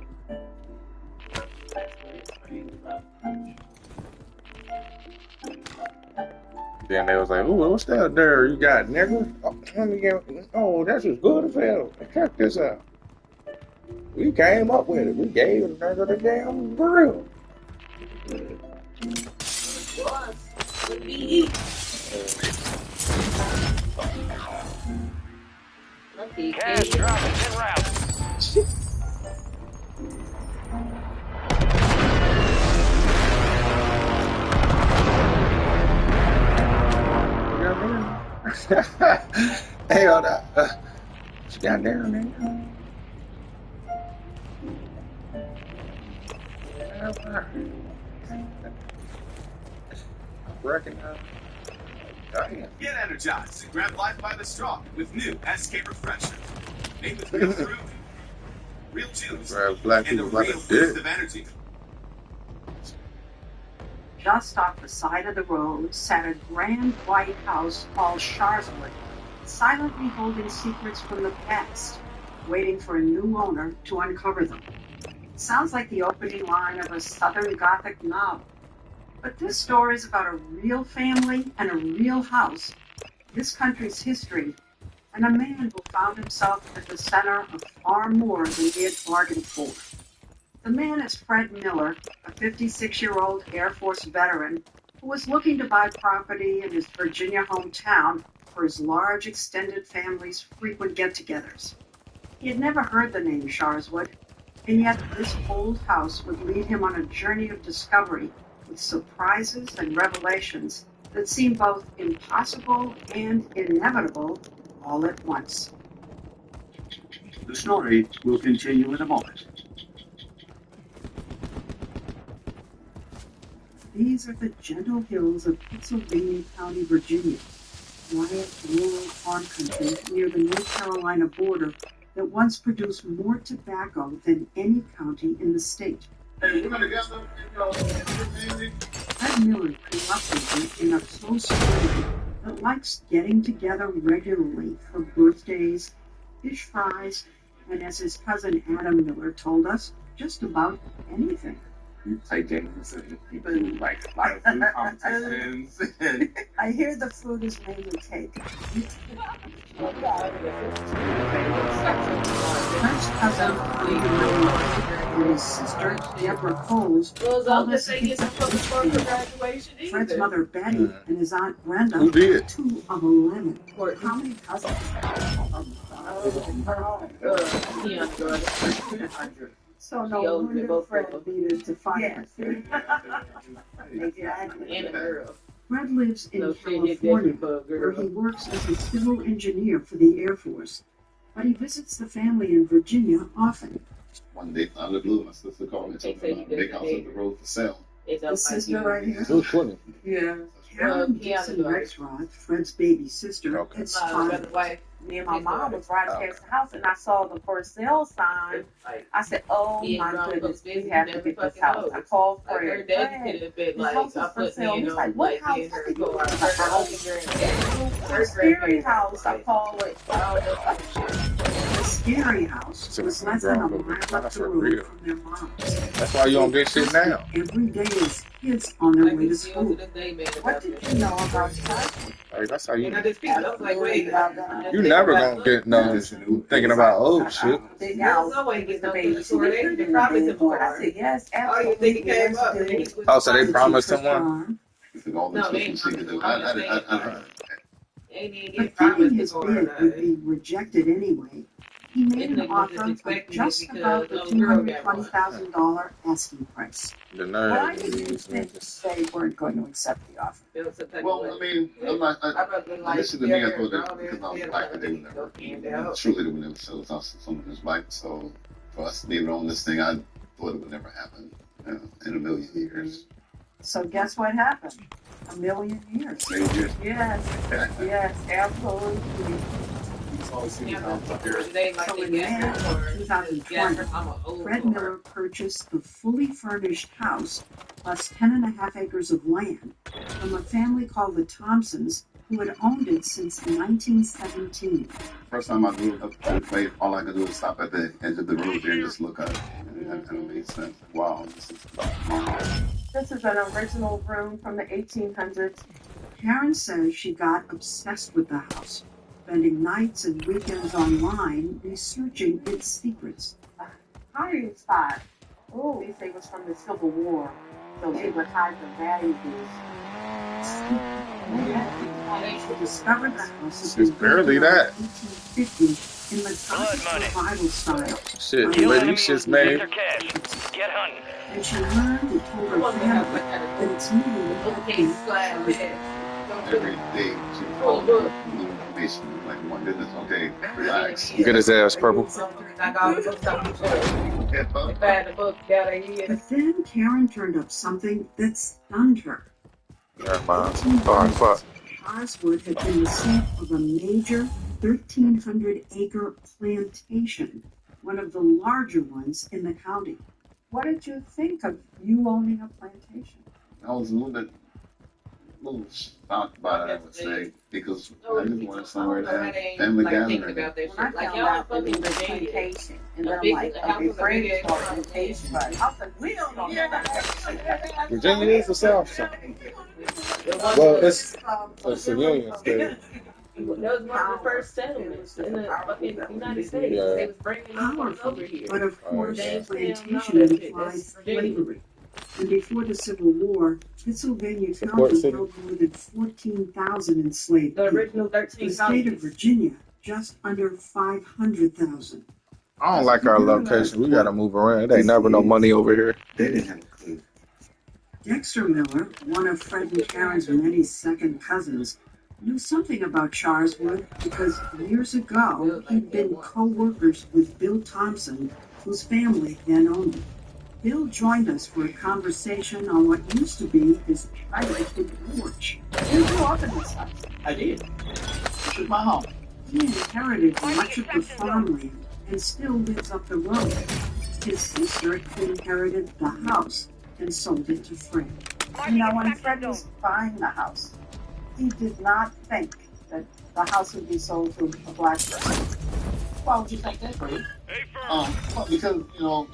That's what it's crazy about. Then they was like, "Ooh, what's that there you got, nigga? Oh, let me get. Oh, that's as good as hell. Check this out. We came up with it. We gave the nigga the damn grill." What do we eat? Cash dropping en route. Hey, hold up. She got down there. I recognize. Get energized and grab life by the straw with new SK Refresher. Made with real fruit, real juice, Black and a people real like boost of energy. Just off the side of the road sat a grand white house called Sharswood, silently holding secrets from the past, waiting for a new owner to uncover them. Sounds like the opening line of a Southern Gothic novel. But this story is about a real family and a real house, this country's history, and a man who found himself at the center of far more than he had bargained for. The man is Fred Miller, a 56-year-old Air Force veteran who was looking to buy property in his Virginia hometown for his large extended family's frequent get-togethers. He had never heard the name Sharswood, and yet this old house would lead him on a journey of discovery with surprises and revelations that seemed both impossible and inevitable all at once. The story will continue in a moment. These are the gentle hills of Pennsylvania County, Virginia, quiet rural farm country near the North Carolina border that once produced more tobacco than any county in the state. Hey, we're gonna get them. Fred Miller grew up in a close family that likes getting together regularly for birthdays, fish fries, and as his cousin Adam Miller told us, just about anything. You play games and you do like a lot of food competitions. I hear the food is mainly cake. Fred's cousin and his sister, Deborah Coles, told us he took Fred's mother, Betty, and his aunt Brenda, Who did? 2 of 11. How many cousins? So no wonder Fred needed to find Exactly. Fred lives in California, where he works as a civil engineer for the Air Force. But he visits the family in Virginia often. One day, out of the blue, my sister called me and told me about a big house up the road for sale. The sister right here? It was funny. Yeah. Karen Dixon Rexroth, Fred's baby sister, had spotted it. Me and my mom was riding past the house and I saw the for sale sign. I said, oh my goodness, we have to get this house. I called Fred. Fred, this house is for sale. He's like, what house? I said, you want the house? The scary house, I call it. The scary house was less than a mile up the road from their mom's. That's why you on this shit now. Every day is kids on their way to school. What did you know about childhood? Like, that's how you. You You never gonna get no thinking about old shit. Big house. The baby. I said, yes, absolutely. Oh, so they promised someone? No, they ain't But thinking his bid would be rejected anyway, he made an offer of just about the $220,000 asking price. The Why nerve. did you think they weren't going to accept the offer? Well, I mean, I'm not. Listen to me, I thought that because I was black, that they would never, truly, they would never sell us someone who's black. So for us to leave it on this thing, I thought it would never happen in a million years. So guess what happened? A million years. Yes, yes, absolutely. So in May 2020, Fred Miller purchased the fully furnished house plus 10.5 acres of land from a family called the Thompsons, who had owned it since 1917. First time I grew up to the plate, all I could do was stop at the edge of the road there and just look up. And it made sense. Wow, this is mom. This is an original room from the 1800s. Karen says she got obsessed with the house, spending nights and weekends online researching its secrets. Hiding spot. Oh, they say it was from the Civil War, so they would hide the valuables. She discovered the house It's barely that. 1850 in the Gothic revival style. Shit, the way these shit's made. Get hunting. And she learned and told her family that it's needed Every day, she called me information like one business. Okay, relax. Get his ass purple. But then Karen turned up something that stunned her. Never mind. Oh, fuck. Oswood had been the seat of a major 1,300-acre plantation, one of the larger ones in the county. What did you think of you owning a plantation? I was a little shocked by it, I would say, because I just wanted somewhere to have family gathering. When I found out that it was plantation, and then I'm like, okay, friends for plantation, but I was like, we don't know that. Virginia is the South side. Well, it's a civilian state. That was one of the first settlements in the fucking United States. Yeah. They was bringing them over here. But of course, plantation implied slavery. And before the Civil War, Pennsylvania County held more than 14,000 enslaved people. The original 13 The state of Virginia, just under 500,000. I don't like our location. We gotta move around. It ain't never no money over here. They didn't have a clue. Dexter Miller, one of Fred and Karen's many second cousins, knew something about Charswood because years ago he'd been co-workers with Bill Thompson, whose family then owned it. Bill joined us for a conversation on what used to be his childhood porch. You grew up in this house. I did. This is my home. He inherited much of the farmland and still lives up the road. His sister inherited the house and sold it to Fred. You know, when Fred was buying the house, he did not think that the house would be sold to a black person. Why would you think that, Fred? Well, because, you know,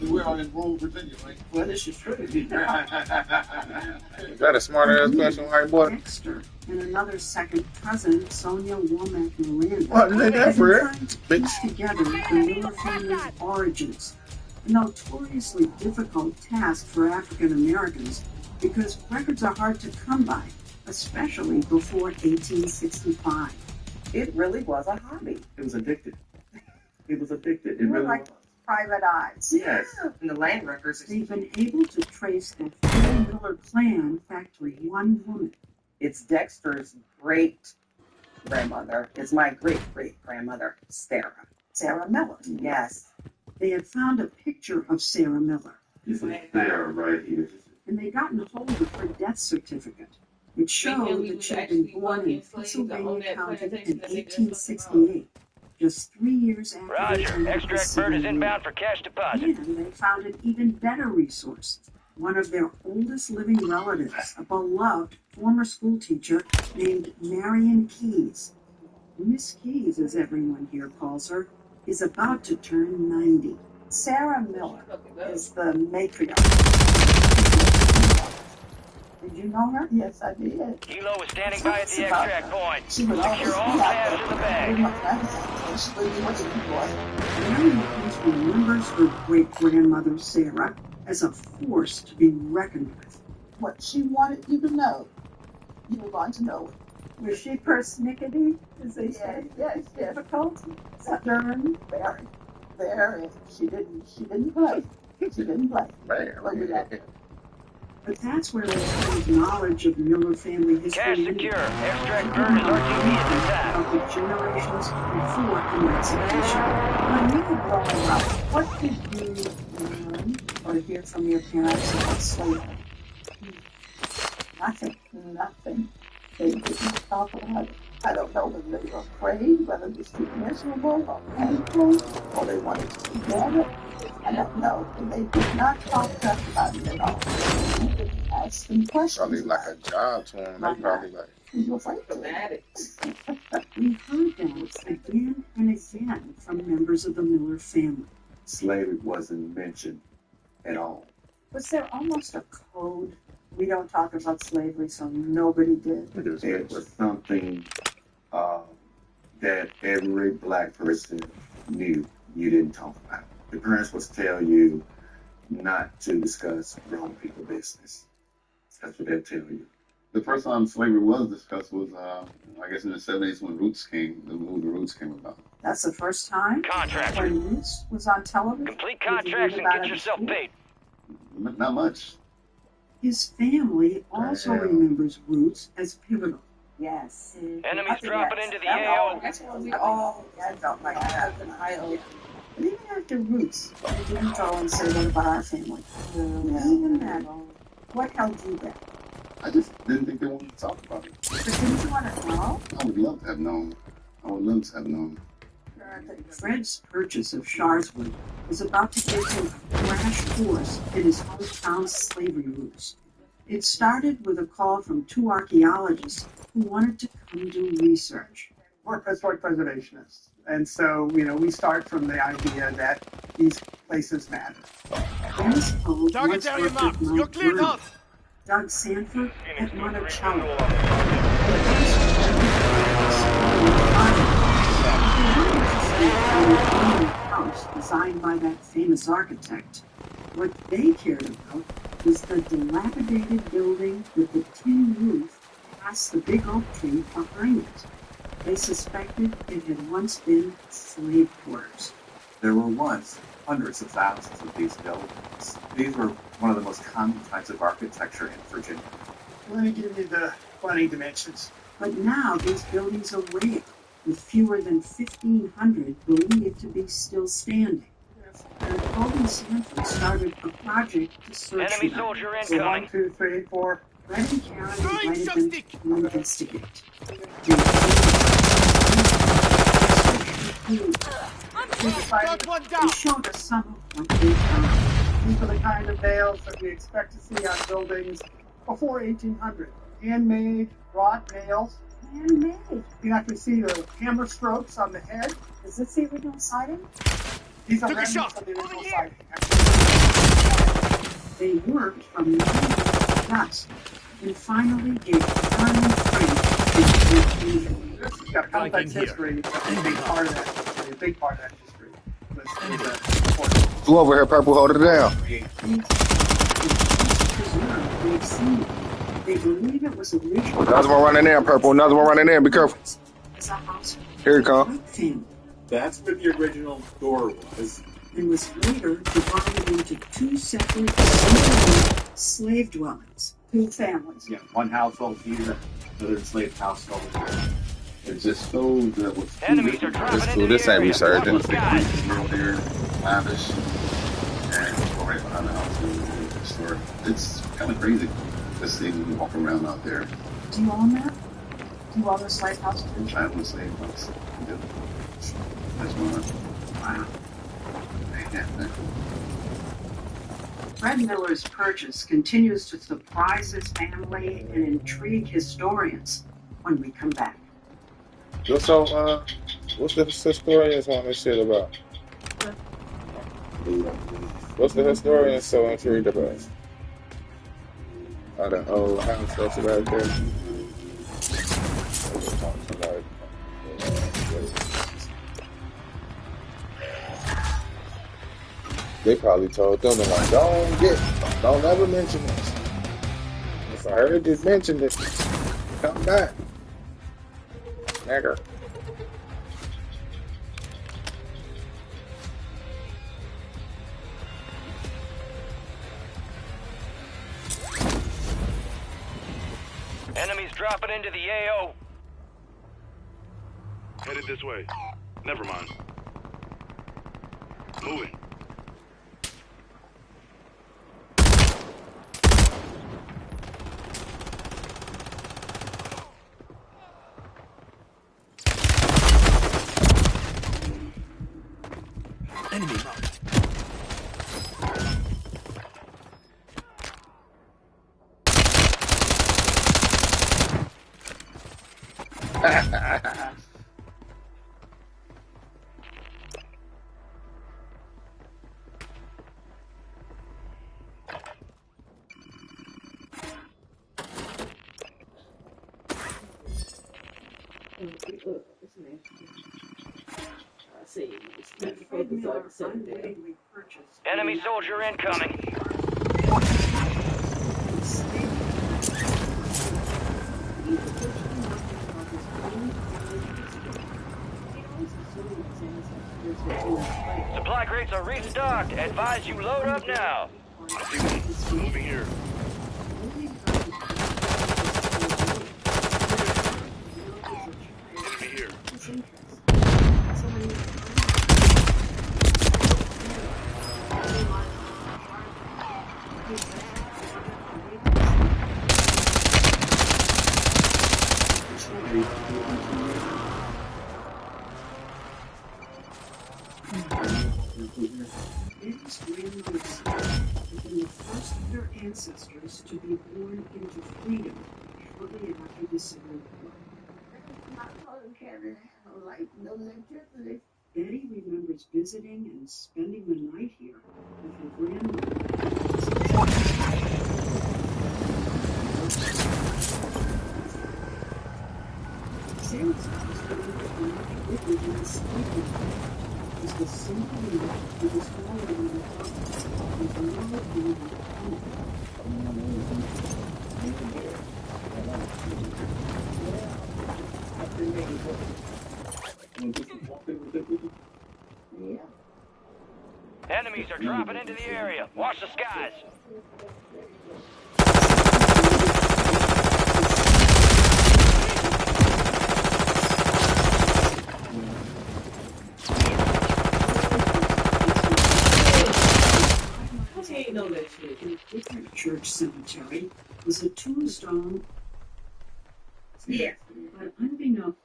we're on in rural Virginia, right? Well, this is true. Is that a smart ass question, white boy? Dexter and another second cousin, Sonia Womack Miranda, What did they got for it? trying to piece together the Miller family's origins. A notoriously difficult task for African Americans because records are hard to come by, especially before 1865. It really was a hobby. It was addicted. It was addicted. It You were really like was. private eyes. Yes. And the land records. They've been able to trace the full Miller clan back to one woman. It's Dexter's great grandmother. It's my great great grandmother, Sarah. Sarah Miller. Yes. They had found a picture of Sarah Miller. This is Sarah right here. And they gotten hold of her death certificate. It showed that she had been born in Pennsylvania County in 1868, just 3 years after Roger. Extract bird is inbound for cash deposit. And they found an even better resource. One of their oldest living relatives, a beloved former school teacher named Marion Keyes. Miss Keyes, as everyone here calls her, is about to turn 90. Sarah Miller is the matriarch. Did you know her? Yes, I did. Kilo is standing by at the extract point. She was Secure all cash in the bag. Marion Keyes remembers her great-grandmother Sarah as a force to be reckoned with. What she wanted you to know, you were going to know it. Was she persnickety, as they say? Yes, difficult, stern, very. She didn't play. She didn't play. But that's where they found knowledge of Miller family history. Cash secure. Extract bird is RTB at this time. Of the generations before emancipation. When you were growing up, what did you learn or hear from your parents about slavery? Nothing. They didn't talk about it. I don't know whether they were afraid, whether it was too miserable or painful, or they wanted to forget it. I don't know. They did not talk to us about it at all. We didn't ask them questions. Probably like a job to him. They probably like. We were afraid of it. We heard that again and again from members of the Miller family. Slavery wasn't mentioned at all. Was there almost a code? We don't talk about slavery, so nobody did. There was something that every black person knew you didn't talk about. The parents would tell you not to discuss grown people business. That's what they'll tell you. The first time slavery was discussed was, I guess, in the 70s when Roots came, the movie Roots came about. That's the first time Contractor. when Roots was on television. Complete contracts and get yourself paid. Not much. His family also remembers Roots as pivotal. Yes. Enemies dropping into the AO. That's what we all felt like that. But even after Roots, they didn't go and say that about our family. Even then, what held you back? I just didn't think they wanted to talk about it. But didn't you want to know? I would love to have known. Fred's purchase of Sharswood was about to give him a crash course in his hometown slavery roots. It started with a call from two archaeologists who wanted to come do research. We're historic preservationists, and so, we start from the idea that these places matter. Dennis Cole Target down your mouth. You're cleared up. Doug Sanford at Monticello. House designed by that famous architect. What they cared about was the dilapidated building with the tin roof past the big oak tree behind it. They suspected it had once been slave quarters. There were once hundreds of thousands of these buildings. These were one of the most common types of architecture in Virginia. Let me give you the funny dimensions. But now these buildings are rare, with fewer than 1,500 believed to be still standing. And Colby Sanford started a project to search Enemy them. soldier So incoming. 1, 2, 3, 4. Fred and Karen invited them to investigate. They showed us some of what they found. These are the kind of nails that we expect to see on buildings before 1800. Handmade, wrought nails. Handmade. You can actually see the hammer strokes on the head. Is this the original siding? These are remnants of the original site. They worked from the dust and finally gave time frame to This has got complex history. A big part of that history. A big part of that history. Who over here, Purple? Hold it down. They believe it was originally Another one running in, Purple. Another one running in. Be careful. as a house Here it comes. family. That's where the original door was. And was later divided into two separate slave dwellings. Two families. Yeah, one household here, another enslaved household here. It's just so that was Enemies are dropping into the This ain't area. resurgent. Watch the skies. real there, lavish, and go right behind the house and the store. It's kind of crazy to see you walk around out there. Do you own that? Do you own the slave house too? I own a slave house. I do. That's mine. Wow. Yeah, that cool. Fred Miller's purchase continues to surprise his family and intrigue historians when we come back. So, what's the historians want this shit about? What's the historians so intrigued about? Oh, the old house that's right there. They probably told them, like, don't ever mention this. If I heard this mentioned it, come back. Nigger. Enemies dropping into the AO. Headed this way. Never mind. Moving. Enemy marked. Enemy soldier incoming. Supply crates are restocked. Advise you load up now. Moving here. Enemy here. Eddie's grandmother said had been the first of their ancestors to be born into freedom shortly after the Civil War. Betty remembers visiting and spending the night here with her grandmother. Sarah's house lived in the sleeping was the simple life that was already in the house with no Enemies are dropping into the area. Watch the skies. Different church cemetery was a tombstone. Yeah. But unbeknownst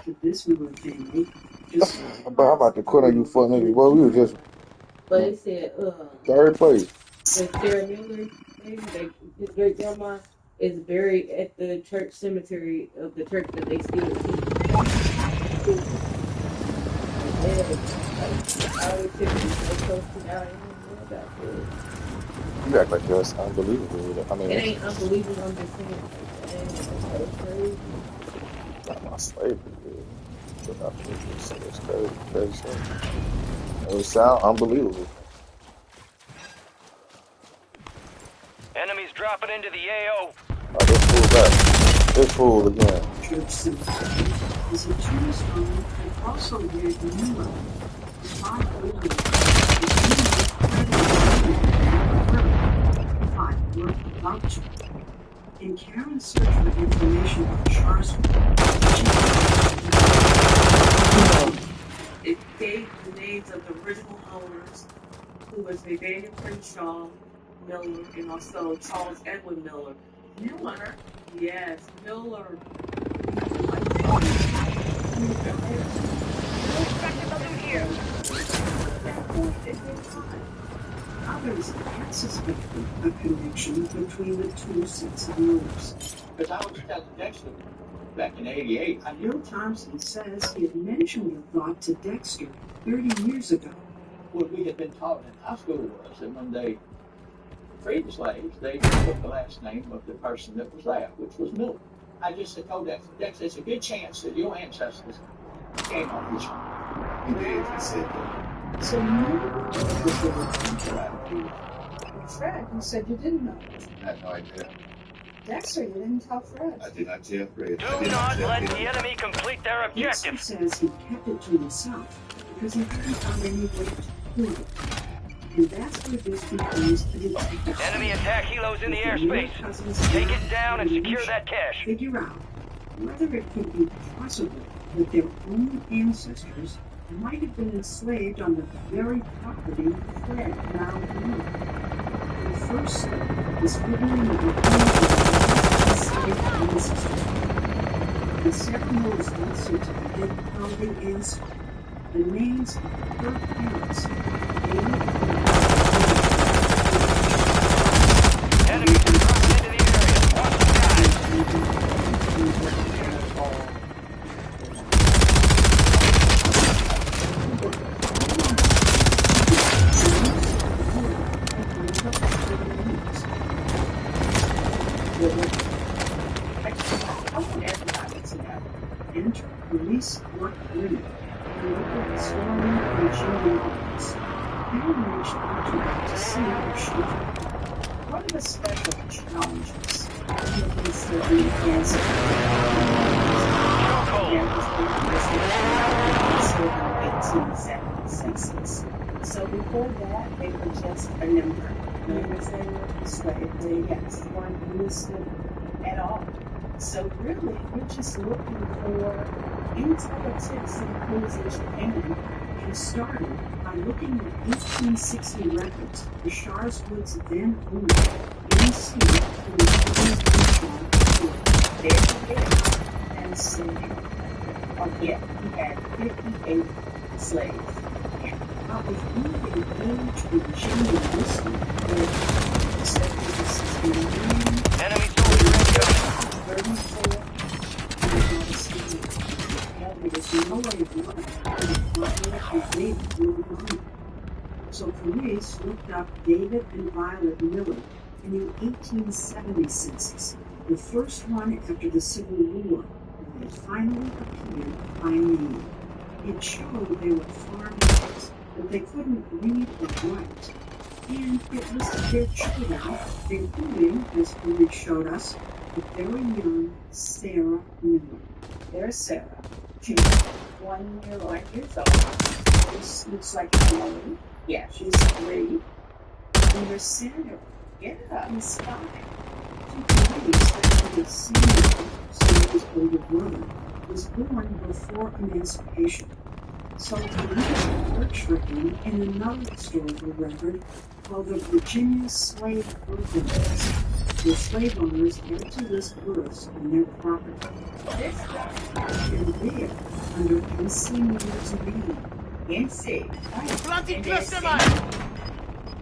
to this Miller family, just I'm about to quit on you fuck niggas. Boy, we were just But it said, third place. the Sarah Miller, his great grandma is buried at the church cemetery of the church that they still keep. You act like that's unbelievable. I mean, it ain't unbelievable. I'm just saying, like, dang, that's crazy. not my slavery, dude. But I feel it's crazy, crazy stuff. It would sound unbelievable. Enemies dropping into the AO. Oh, this fool back. This fool again. Church cemetery is a tombstone that also read Noah. The five widows five were about to. In Karen's search for information about Charleston, It gave the names of the original owners, who was Nathaniel Crenshaw Miller and also Charles Edwin Miller. Miller? Yes, Miller. Others had suspected a connection between the two sets of motives. Because I was telling Dexter back in '88. Bill Thompson says he had mentioned the thought to Dexter 30 years ago. What we had been taught in high school was that when they freed the slaves, they took the last name of the person that was there, which was Miller. I just had told Dexter, there's a good chance that your ancestors came on this one. He did. He said that. So Miller was Fred, you said you didn't know. I had no idea. Dexter, you didn't tell Fred. I did not tell Fred. Do not let the enemy complete their objective. Dexter says he kept it to himself because he hadn't found any way to prove it. And that's where this becomes a detective. Enemy attack helos in the airspace. Take it down and secure that cache. Figure out whether it could be possible that their own ancestors might have been enslaved on the very property Fred now owned. The first step is figuring out who enslaved ancestors. The Sarah Mosley certificate held the answer. The names of her parents, Enemies are dropping into the area. Watch the skies. I want everybody to know. Enter police work women. Local swarming Virginia office. Karen reached out to her to see if she could. What are the special challenges looking serving cancer? So before that, they were just a number. Members they were enslaved. They weren't enlisted at all. So really, we're just looking for intel tips and clues that you can. And started by looking at 1860 records. The Sharswoods then owned MC who was there and said, he had 58 slaves. But with only an age Virginia listening, the slaves was 69. Enemy soldier incoming. 34. There was no way of knowing. So police looked up David and Violet Miller in the 1870 census, the first one after the Civil War, when they finally appeared by name. It showed they were farm hands, but they couldn't read or write. And it was their children, including, as police showed us, the very young Sarah Miller. There's Sarah. She's 1 year old. This looks like Emily. Yeah, she's 3. And there's Sandra. Yeah, he's 5. Two police that the senior, Sarah's older brother, was born before emancipation. So police searched for him in another historical record called the Virginia Slave Birth Index. The slave owners had to list births on their property. And there, under MC Miller's name, MC,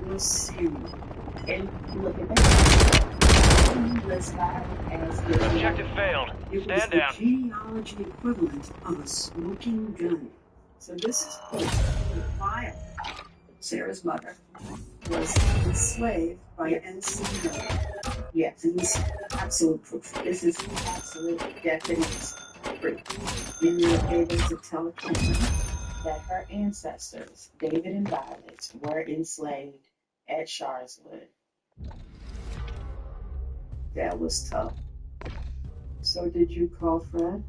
was Sarah. And look at that. Objective failed. It was Stand the down. genealogy equivalent of a smoking gun. So this is proof in the file. Sarah's mother was enslaved by NC Miller. Yes. And this is absolute proof. This is absolute definite proof. And you were able to tell Caitlin that her ancestors, David and Violet, were enslaved at Sharswood. that was tough. So did you call Fred?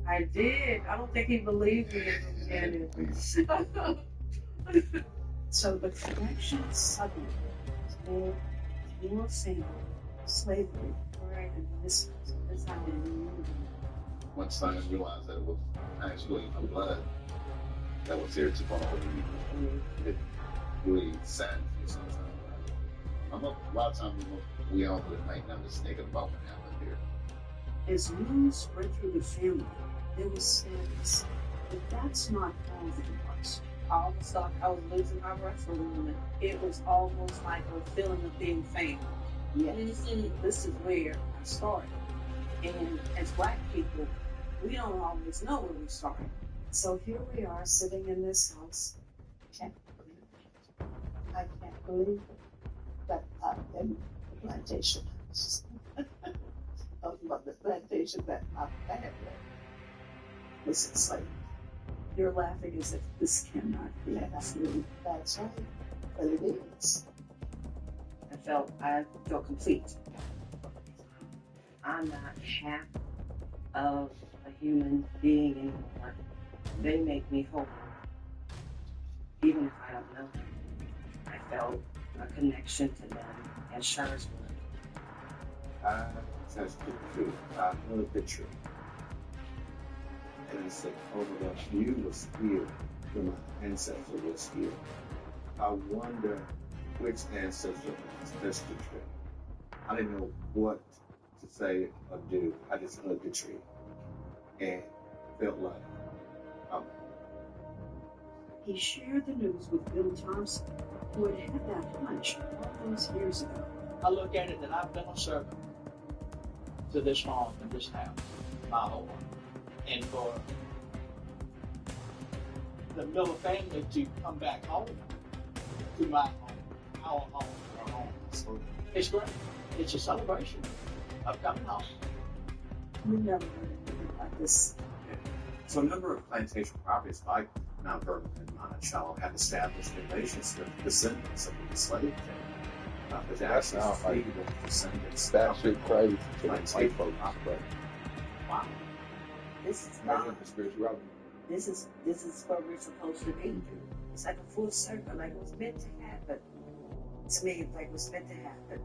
I did. I don't think he believed me in the beginning. So the connection suddenly to your family, slavery, Right. and this happened. Once I realized that it was actually my blood that was here to follow me, it really sad for sometimes. A lot of times we all would have made that mistake about what happened here. As news spread through the family, there was sadness. But that's not all there was. I almost thought I was losing my wrestling woman. It was almost like a feeling of being family. Yes. This is where I started. And as Black people, we don't always know where we started. So here we are sitting in this house. I can't believe that I'm in the plantation house. Of the plantation that my family was enslaved. You're laughing as if this cannot be true. That's right. But it is. I felt complete. I'm not half of a human being anymore. They make me whole. Even if I don't know them. I felt a connection to them at Sharswood. I tested the truth. I heard the truth. And I said, oh my gosh, you was here when my ancestor was here. I wonder which ancestor was this the truth. I didn't know what to say or do. I just heard the truth. And felt like He shared the news with Bill Thompson, who had had that hunch all those years ago. I look at it that I've been a servant to this home and this house my whole life. And for the Miller family to come back home to my home, our home, our home, it's great. It's a celebration of coming home. We never heard anything like this. So a number of plantation properties like Mount Vernon and Monticello have established relations with descendants of the enslaved. But That sounds like descendants. that shit crazy. Plantation property. Wow. This is not. This is what we're supposed to be. It's like a full circle, like it was meant to happen. To me, it's like it was meant to happen.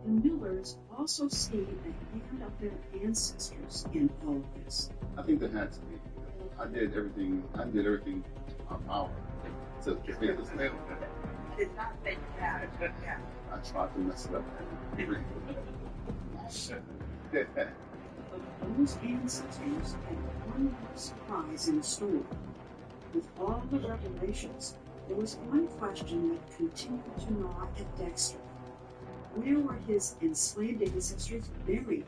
The Millers also see the hand of their ancestors in all of this. I think there had to be. I did everything in my power to get this family. I did not think that. Yeah. I tried to mess it up. But those ancestors had one more surprise in store. With all the revelations, there was one question that continued to gnaw at Dexter. Where were his enslaved ancestors buried?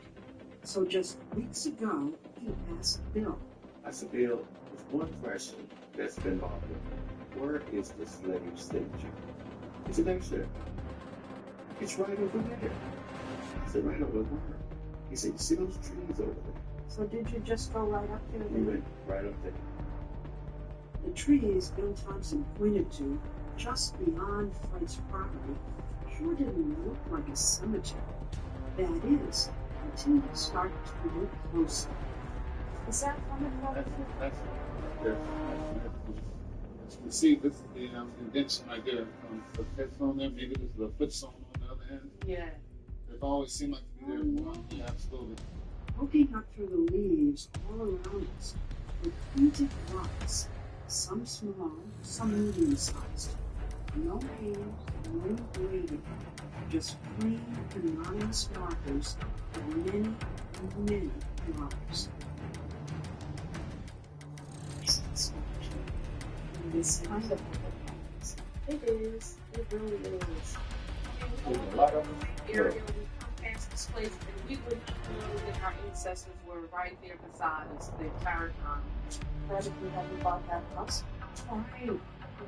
So just weeks ago, he asked Bill. I said, Bill, there's one question that's been bothering me. Where is the slave station? He said, Dexter, it's right over there. I said, right over there. He said, you see those trees over there? So did you just go right up there? We went right up there. The trees Bill Thompson pointed to, just beyond Fred's property, sure didn't look like a cemetery. That is, until you start to look closer. Is that from the That's you see, this is the indention right there. The pets on there, maybe this is a foot song on the other end. Yeah. They've always seemed like to be there more. Yeah, absolutely. Poking up through the leaves all around us were pointed rocks, some small, some medium-sized. No names, no grading, just plain anonymous markers of many, many lives. This kind of It is. It really is. There's a lot of them. Area we come past the this place, and we would know that our ancestors were right there beside us the entire time. Tragically, have you bought that house?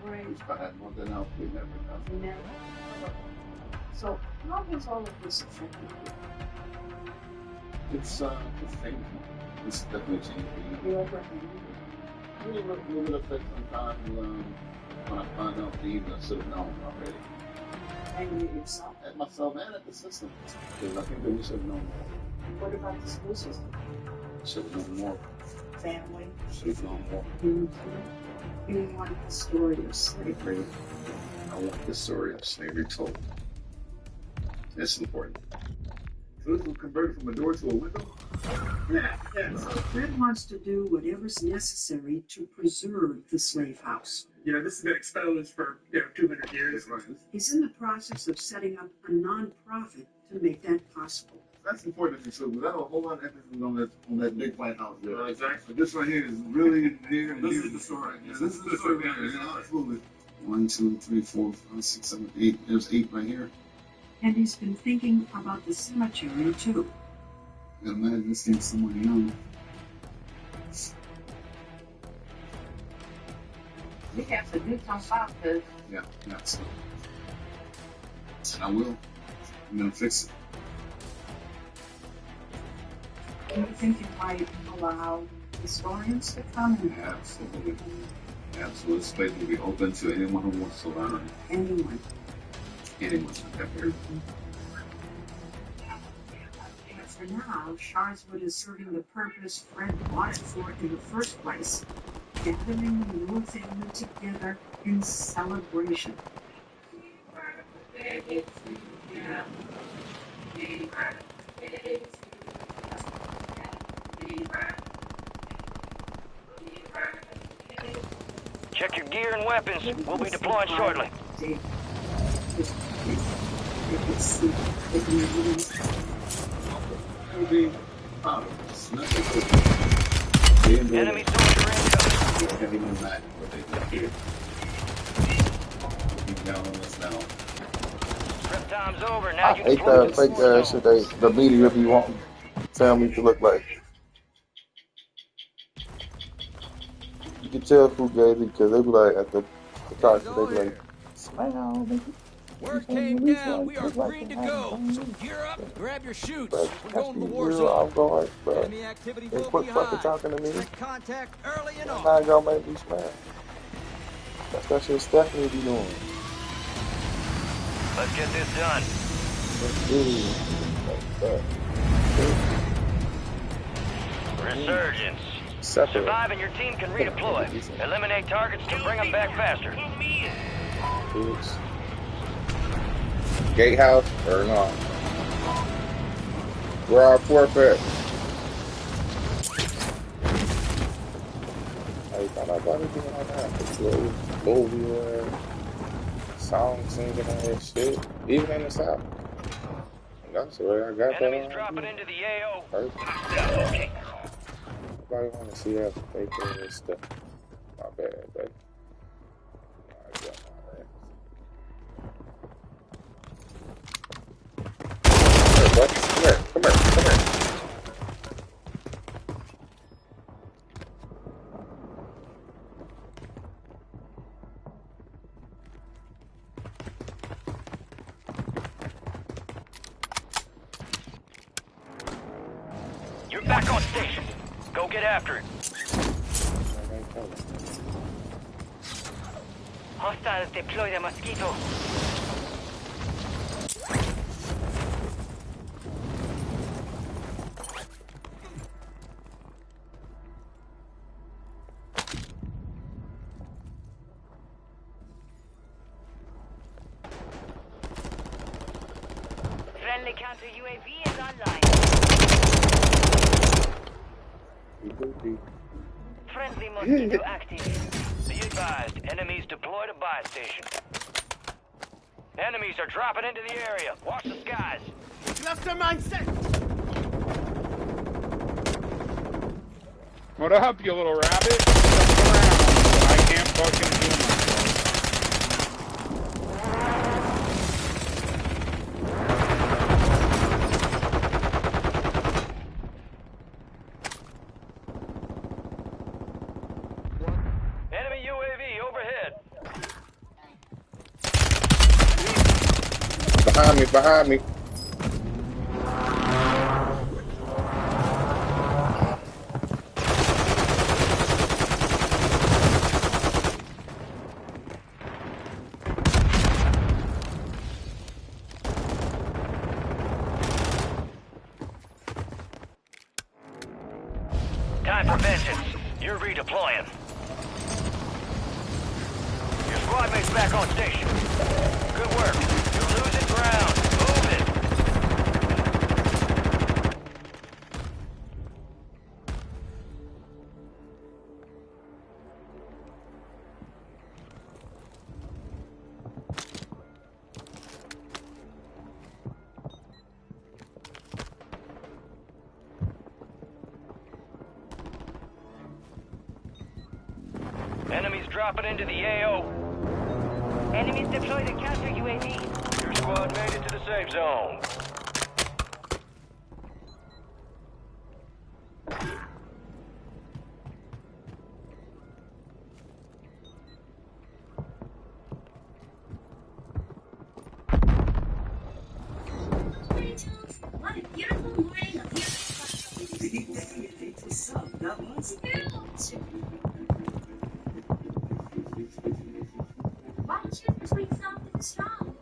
Right. If I had more than enough, we never done. Never. So, how has all of this affected you? It's changing. It's definitely changing. You ever A little bit affect sometimes when I find out things I should have known already. angry at yourself? At myself and at the system. Because I think that we should have known more. What about the school system? Should have known more. Family? Should have known more. You want the story of slavery? I want the story of slavery told. It's important. So this was converted from a door to a window? Yeah. So Fred wants to do whatever's necessary to preserve the slave house. This has been exposed for 200 years. Right. He's in the process of setting up a non-profit to make that possible. That's important to me too, because I have a whole lot of emphasis on that big white house there. Exactly. But this right here is really near and This dear. is the story. Yeah, this is the story right here. Yeah, absolutely. 1, 2, 3, 4, 5, 6, 7, 8. There's 8 right here. And he's been thinking about the cemetery too. You gotta imagine this thing's somewhere young. We have to do something about this. Yeah, so. And I will. I'm gonna fix it. Do you think you might allow historians to come in? Absolutely. Absolutely. This place will be open to anyone who wants to learn. Anyone. Anyone can come here. But for now, Sharswood is serving the purpose Fred bought it for in the first place, gathering the Newell family together in celebration. Check your gear and weapons. We'll be deploying shortly. Enemy soldier incoming. I can't even imagine what they did here. Keep down on us now. Prep time's over. Now I you hate deploy that fake ass shit the media be wanting family to look like. You can tell Fugazi because they be like at the talk, they be like, smile, baby. Word came down. We are green to go. So gear up, grab your chutes. We're going to the Warzone. Off guard, bro. Enemy activity They will quit be fucking high. talking to me. Make contact early and They're often. not gonna make me smile. That's that shit Stephanie be doing. Let's get this done. Resurgence. Survive and your team can redeploy. Eliminate targets to bring them back faster. Bitch. Gatehouse or no? Where our forfeit? Hey, thought about it doing all that. Over song singing and that shit. Even in the South. That's where I got that. Enemies dropping into the AO. Nobody want to see that fake ass stuff. My bad, baby. I got my ass. Come here, come here, come here. You're back on station. Go get after it. Hostiles deploy the Mosquito. Friendly counter UAV is online. Friendly Mosquito active. Be advised, enemies deployed a buy station. Enemies are dropping into the area. Watch the skies. Cluster mindset. What up, you little rabbit? Jump around. I can't fucking do myself. Behind me, behind me. Time for vengeance. You're redeploying. Your squad mate's back on station. Good work. You're losing ground. Move it. Enemies dropping into the AO. Enemies deployed a counter UAV. Your squad made it to the safe zone. What a beautiful morning of beautiful sun. That was why don't you drink something strong?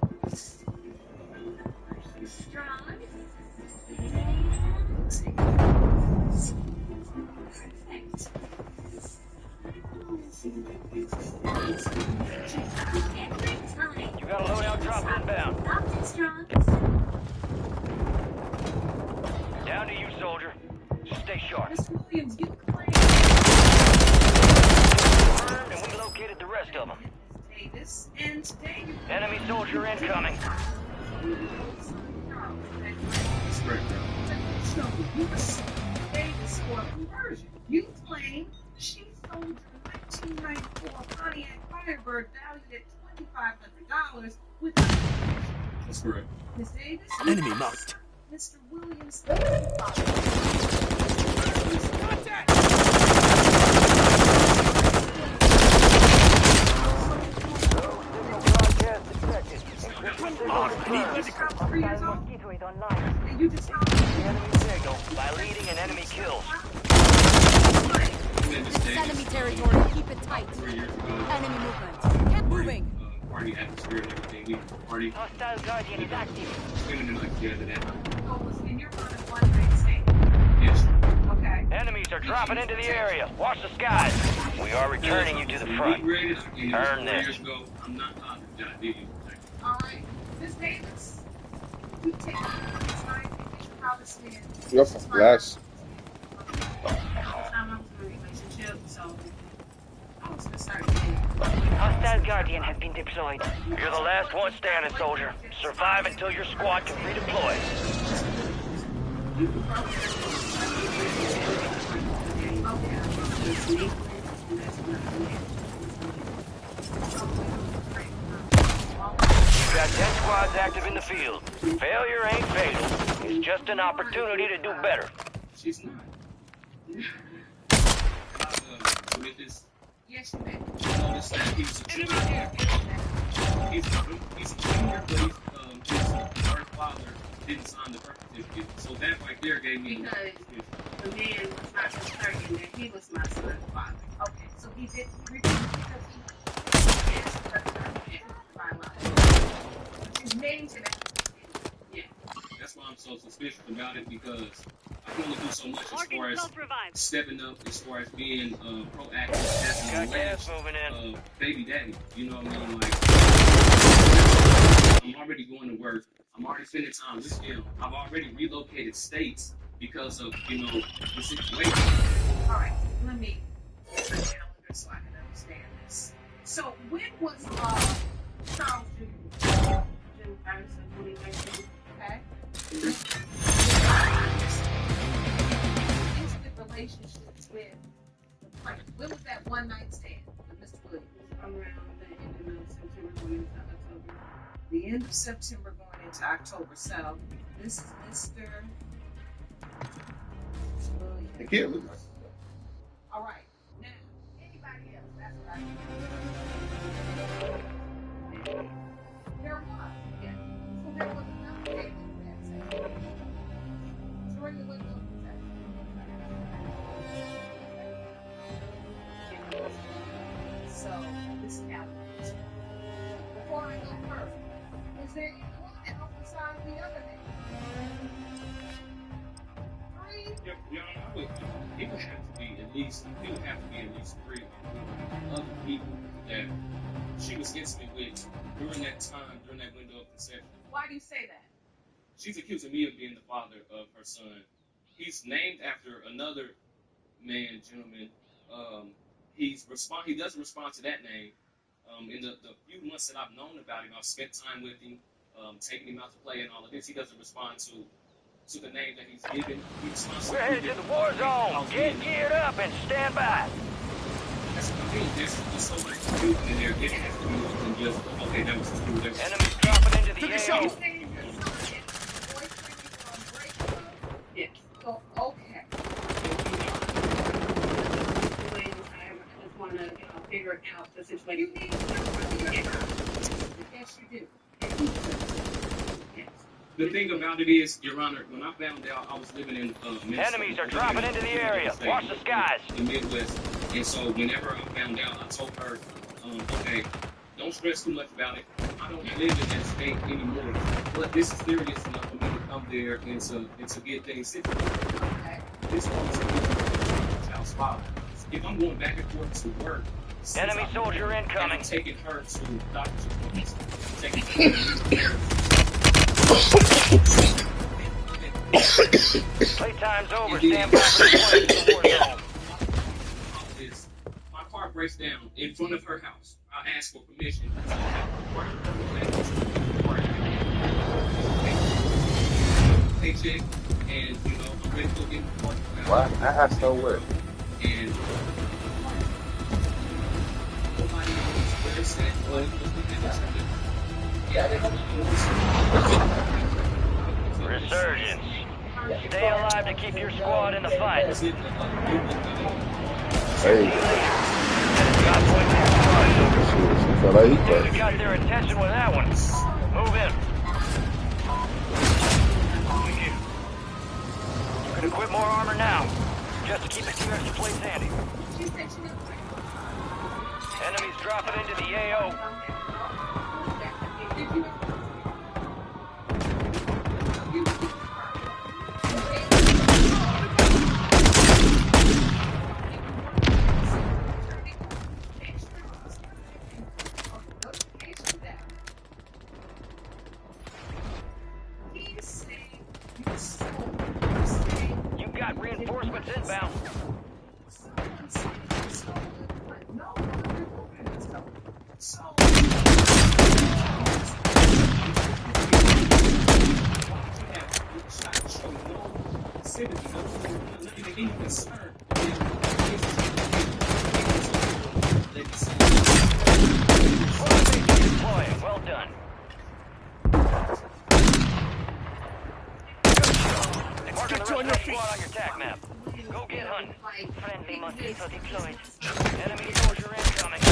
Strong and perfect. You got a loadout drop inbound. Something strong. Down to you, soldier. Just stay sharp. Mr. Williams, you claim And we located the rest of them. Davis, and today you Enemy soldier incoming. Davis for conversion. You claim she sold your 1994 Pontiac Firebird valued at $2,500 with That's correct. Miss Davis. Enemy marked. Mr. Williams. Mosquito is online. And you just Enemy signal by leading an enemy kill. Enemy territory. Keep it tight. Enemy movement. Keep moving. Party atmosphere and everything. We party. Hostile Guardian is active. Women like the other day. And you're running one night stay. Yes. Okay. Enemies are dropping into the area. Watch the skies. We are returning you to the front. Earn this. I'm not talking to John D. All right. Miss Davis, you take this night and you should probably spend You're from Flash. time of the relationship, so I was gonna start today. Hostile Guardian has been deployed. You're the last one standing, soldier. Survive until your squad can redeploy. You've got 10 squads active in the field. Failure ain't fatal. It's just an opportunity to do better. She's not. With this, Yes, you may. notice that he's a junior. He's a junior, but her father didn't sign the birth certificate. So that right there gave me. Because the man was not just certain that he was my son's father. Okay, so he did refuse because he asked for the biological. His name to that. Yeah. That's why I'm so suspicious about it, because I can only do so much as far as stepping up, as far as being proactive as an alleged baby daddy. You know what I mean? Like, I'm already going to work. I'm already spending time with him. I've already relocated states because of, the situation. All right, let me get the calendar so I can understand this. So when was Charles Jr. June 1st of 2019? Okay. Instant relationships with the player. When was that one night stand with Mr. Williams? Around the end of September going into October. The end of September going into October. So this is Mr. Williams. All right. Now, anybody else? That's what I think. There was. Yeah. So there was police academy. Before I go further, is there anyone else besides the other name? Three? Your Honor, it would have to be at least 3 other people that she was intimate with during that time, during that window of conception. Why do you say that? She's accusing me of being the father of her son. He's named after another gentleman. He doesn't respond to that name. In the few months that I've known about him, I've spent time with him, taking him out to play and all of this. He doesn't respond to the name that he's given. We're headed to the Warzone. Get geared up and stand by. There's so much confusion in there. It has to be more than just, okay, that was true. Enemies dropping into the AO. Yes. So, okay. I just want to, figure out the situation. You need yes, you do. Yes. The thing about it is, Your Honor, when I found out I was living in Minnesota, Enemies are dropping into the area. Watch the skies. The Midwest. And so whenever I found out, I told her, okay, don't stress too much about it. I don't live in that state anymore. But this is serious enough for me to come there and to get things situated. Okay. This is a child's father. If I'm going back and forth to work, enemy soldier incoming. I'm taking her to doctor's appointments. Playtime's over. Stand by for the Warzone. My car breaks down in front of her house. I ask for permission to paycheck, and I'm ready to go get the car. Why? I have to work. And nobody knows where it's at. Resurgence. Stay alive to keep your squad in the fight. Hey. You got their attention with that one. Move in. You can equip more armor now, just to keep a few extra plates handy. Enemies dropping into the AO. You got reinforcements inbound. Well done. Marking the rest of the squad on your tac map. Go get hunting. Friendly mosquito deployed. Enemy soldier incoming.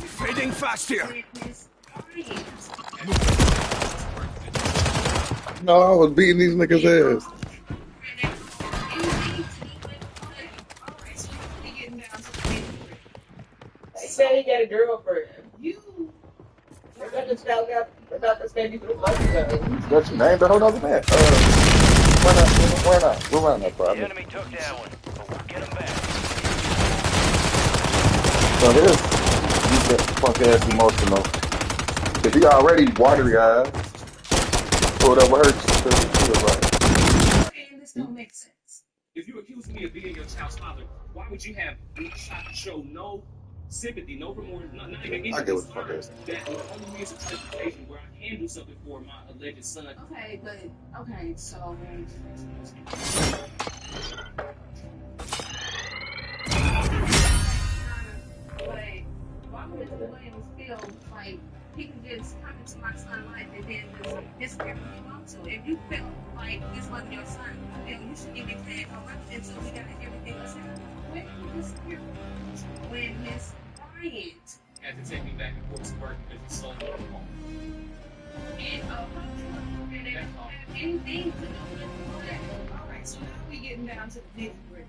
Fading fast here. No, I was beating these niggas' ass. He said he got a girlfriend. I got this guy about this baby for the fucking Got your name? Hold on a minute. Why not? We're around that problem. The enemy took that one, but we'll get him back. So this, you get punk ass emotional. If you already watery eyed, pulled up with her, This don't make sense. If you accuse me of being your child's father, why would you have show no sympathy, no remorse, not even any concern that will only be a justification where I can do something for my alleged son? Okay, so why would Mr. Williams feel like he can just come into my son's life and then just disappear when he wants to? If you feel like this wasn't your son, then you shouldn't even pay no reference until we got everything else in. When did you disappear? When Miss Bryant had to take me back and forth to work because he sold me the home. And anything to do with that. Alright, so now we get getting down to the nitty-gritty.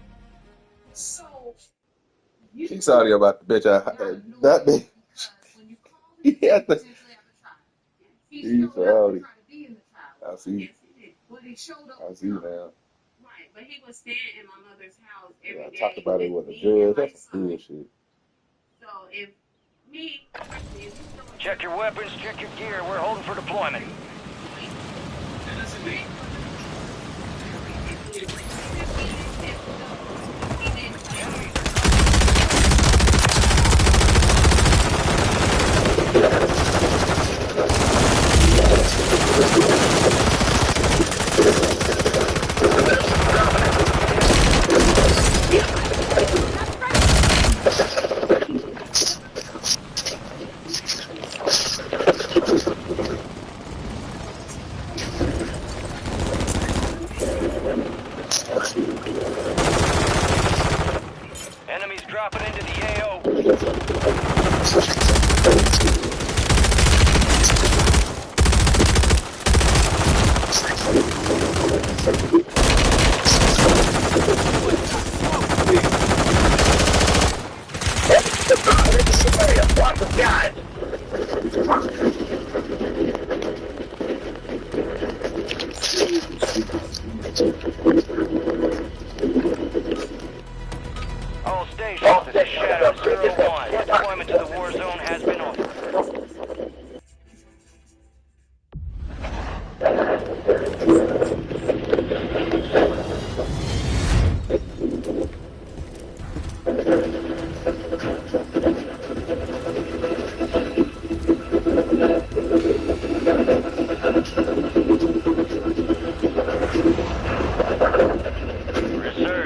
So She sorry about the bitch. That bitch. Yeah, he's sorry. I see. I see now. Right, but he was staying in my mother's house every day. Talk about it with a judge. That's some bullshit. So if me, Check your weapons, check your gear. We're holding for deployment. Enemies dropping into the AO. All stations, this is Shadow 01. Deployment to the Warzone has been ordered.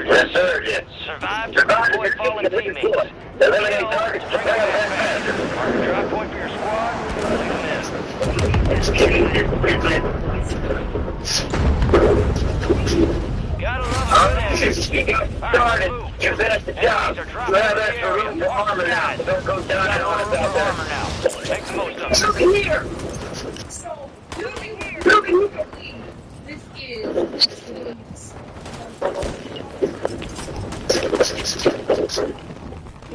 Resurgence. Survive to deploy fallen teammates. Eliminate targets. Bring them back faster. Mark a drop point for your squad. Lead them in. Gotta love a good action. Alright, move. You finished the job. You have extra room for armor now. Don't go down and on us out there. Make the most of it. look here. So look here. Look here. This is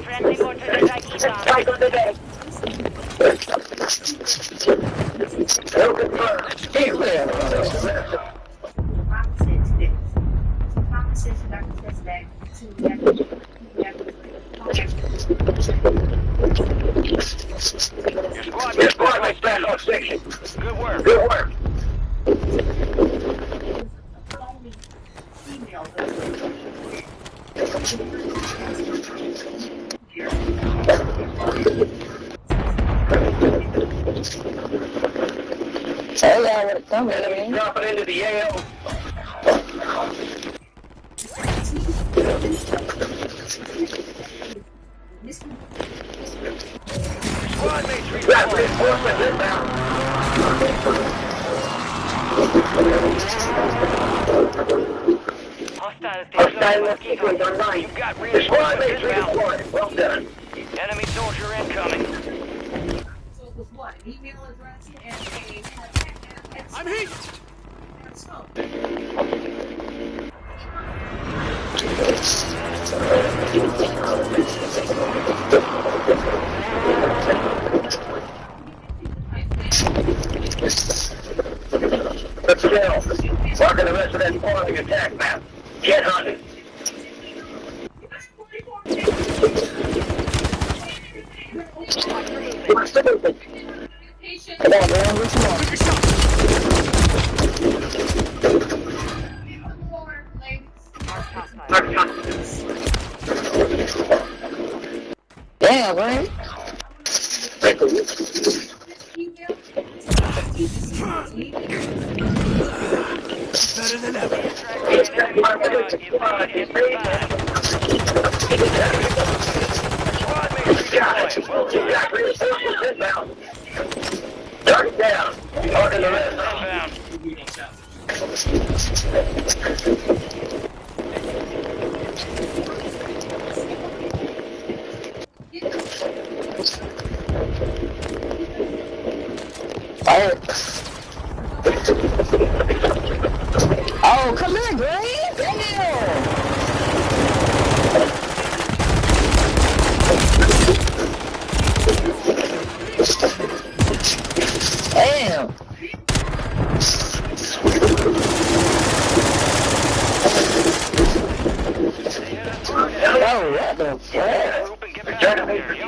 Friendly mortar strike inbound. strike on the day. No confirmed. Stay clear. Your squad makes back on station. Good work. Good work. Enemy dropping into the AO. Squad mates reinforcement inbound. Hostile sequence online. You got reinforcement inbound. Well done. Enemy soldier incoming. So it was what? An email address and I'm hit! Good skill. Marking the rest of that following attack map. Get hunting. Come on, man. What's wrong? Damn, man. Better than ever. Dark down. Marking the rest. Oh, come here, Green. Damn. Group and get back to the area.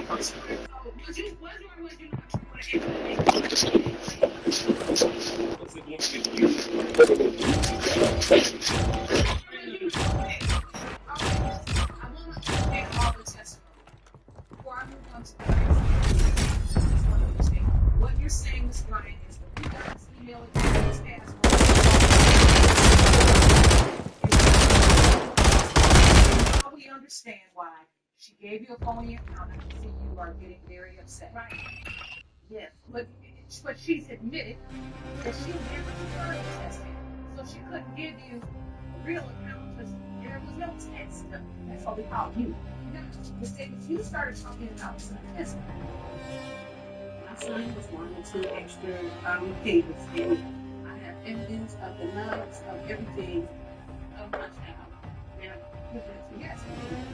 What you're saying, Ms. Bryant, is that you got this email and this password. Now we understand why she gave you a phony account. I can see you are getting very upset. Right. Yes, but she's admitted that she never returned the testing, so she couldn't give you a real account because there was no test. That's what we call you. If you started talking about this. My son was one or two extra pages, and I have evidence of the nuts of everything of my child. Yes,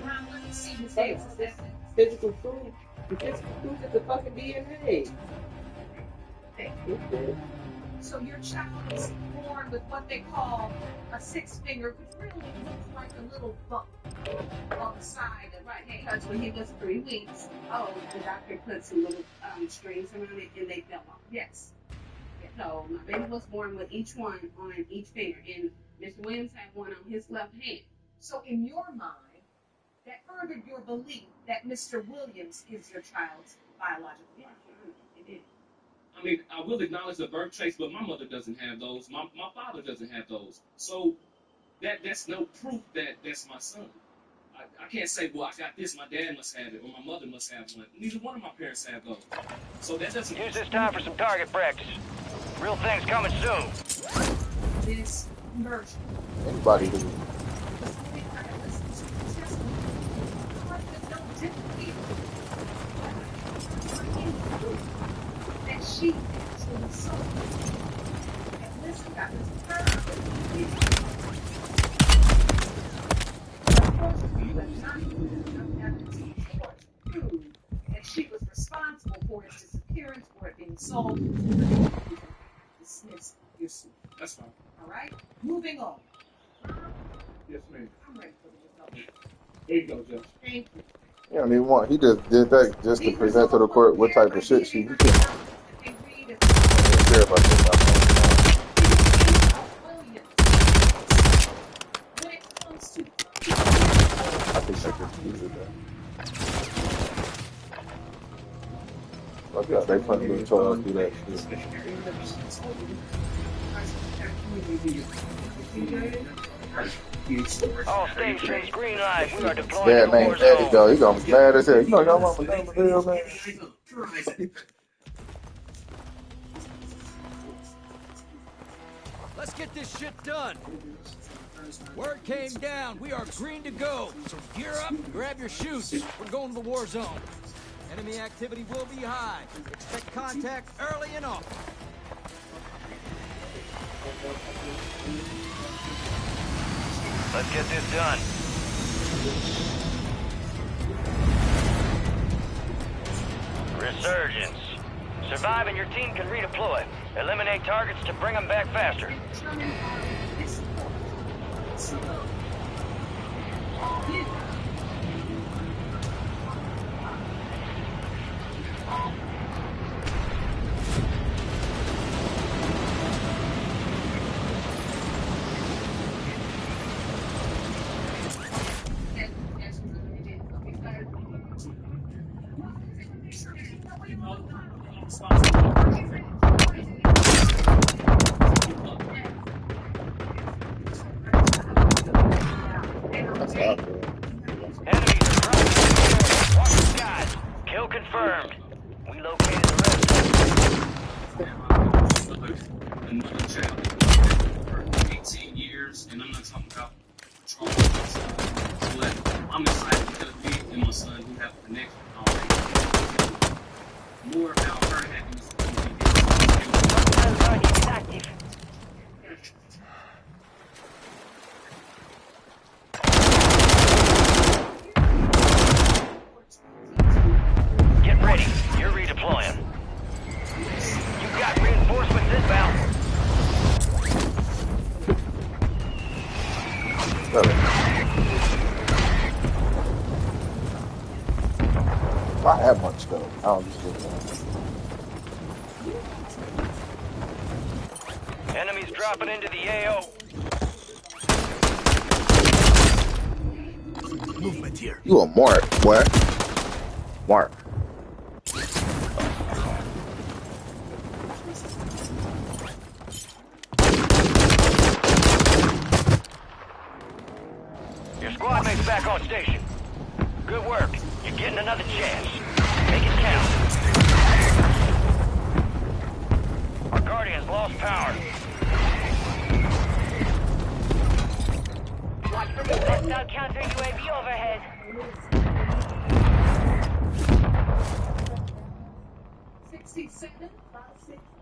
Ron, let me see this face. That's physical proof. The physical proof is the fucking DNA. So your child is born with what they call a 6-finger, which really looks like a little bump on the side of right hand. Because when he was 3 weeks old, the doctor put some little strings around it and they fell off. Yes. So my baby was born with each one on each finger, and Mr. Williams had one on his left hand. So in your mind, that furthered your belief that Mr. Williams is your child's biological father. It did. I mean, I will acknowledge the birth trace, but my mother doesn't have those. My father doesn't have those. So that's no proof that that's my son. I can't say, well, I got this, my dad must have it, or my mother must have one. Neither one of my parents have those. So that doesn't... Use this time for some target practice. Real things coming soon. This merger. Anybody who that she actually sold. And listen, got this that she was responsible for its disappearance, for it being sold. Dismiss your suit. That's fine. All right? Moving on. Yes, ma'am. I'm ready for the result. There you go, Judge. Thank you. he don't even want. He just did that just to present to the court what type of shit she. He can't care about this. I think I could use it though. Look at they put me told to do that shit. All stations, green light. We are deploying Dad to named Eddie Warzone. though. He gonna be mad as hell. You know y'all want my name of hell, man. Let's get this shit done. Word came down. We are green to go. So gear up, grab your chutes. We're going to the war zone. Enemy activity will be high. Expect contact early and often. Let's get this done. Resurgence. Survive and your team can redeploy. Eliminate targets to bring them back faster. That's not good. Enemies are dropping. Watch the skies. Kill confirmed. We located the rest. Another child for 18 years, and I'm not talking about patrol. But I'm excited because me and my son do have a connection already. More about her happiness. Get ready. You're redeploying. You've got reinforcements inbound. Why that much though? I don't understand. Enemies dropping into the AO. Movement here. You a mark, what? Mark. Your squad mate's back on station. Good work. You're getting another chance. Make it count. Our Guardian's lost power. Watch for the hostile counter UAV overhead.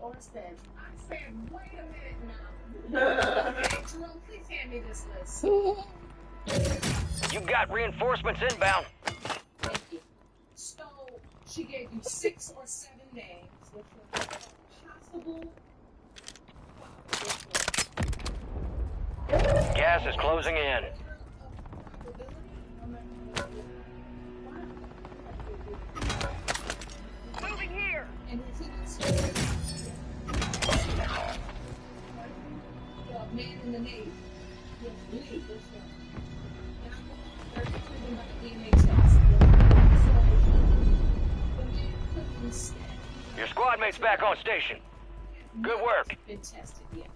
Or 7. I said, wait a minute now. Jerome, please hand me this list. You got reinforcements inbound. Thank you. So, she gave you 6 or 7 names with possible. Gas is closing in. Moving here. And if he was man in the Navy. Yes, leave this one. And I'm going to treat him like a DNA test. So, the man could instead. Your squad mate's back on station. Good work. Been tested yet.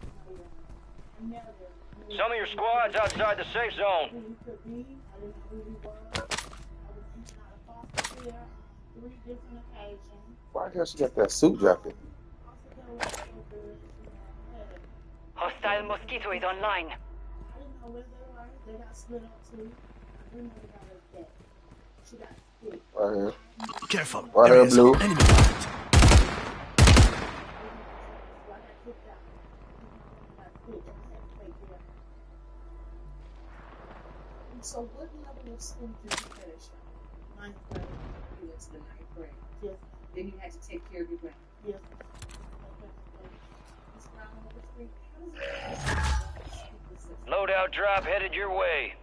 Some of your squad's outside the safe zone. Why does she got that suit jacket? Hostile Mosquito is online. Right here. Careful. Right here, blue. Enemy movement. So what level of school did you finish on? 9th grade. You went to the 9th grade. Yes. Then you had to take care of your grandma. Yes. Loadout drop headed your way.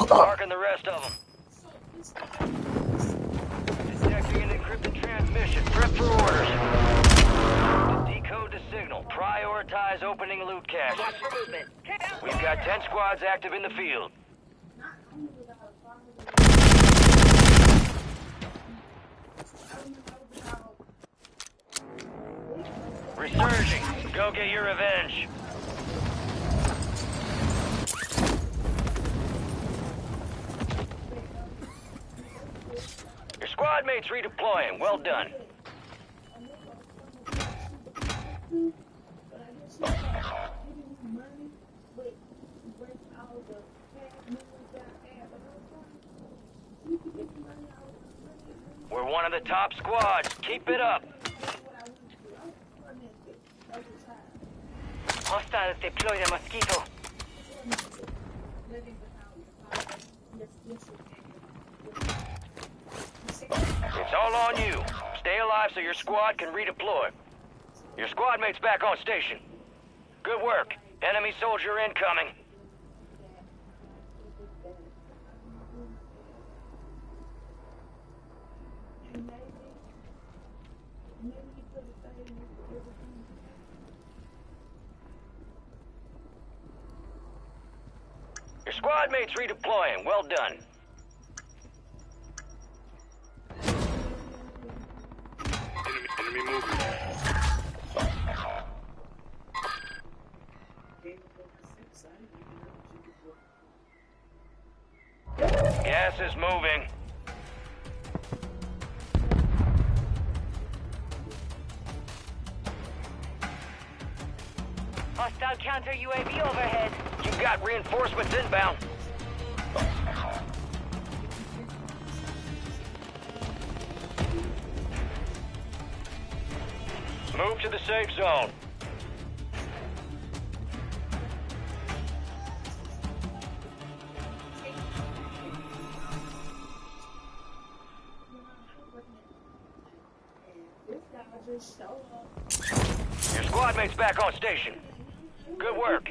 Marking the rest of them. Detecting an encrypted transmission. Prep for orders. To decode the signal. Prioritize opening loot cache. Watch for movement. We've got 10 squads active in the field. Resurging. Go get your revenge. Your squad mates redeploying. Well done. We're one of the top squads. Keep it up. Hostiles deploy the Mosquito. It's all on you. Stay alive so your squad can redeploy. Your squad mate's back on station. Good work. Enemy soldier incoming. Your squad mate's redeploying. Well done. Enemy movement. Gas is moving. Hostile counter UAV overhead. You got reinforcements inbound. Move to the safe zone. Your squad mate's back on station. Good work.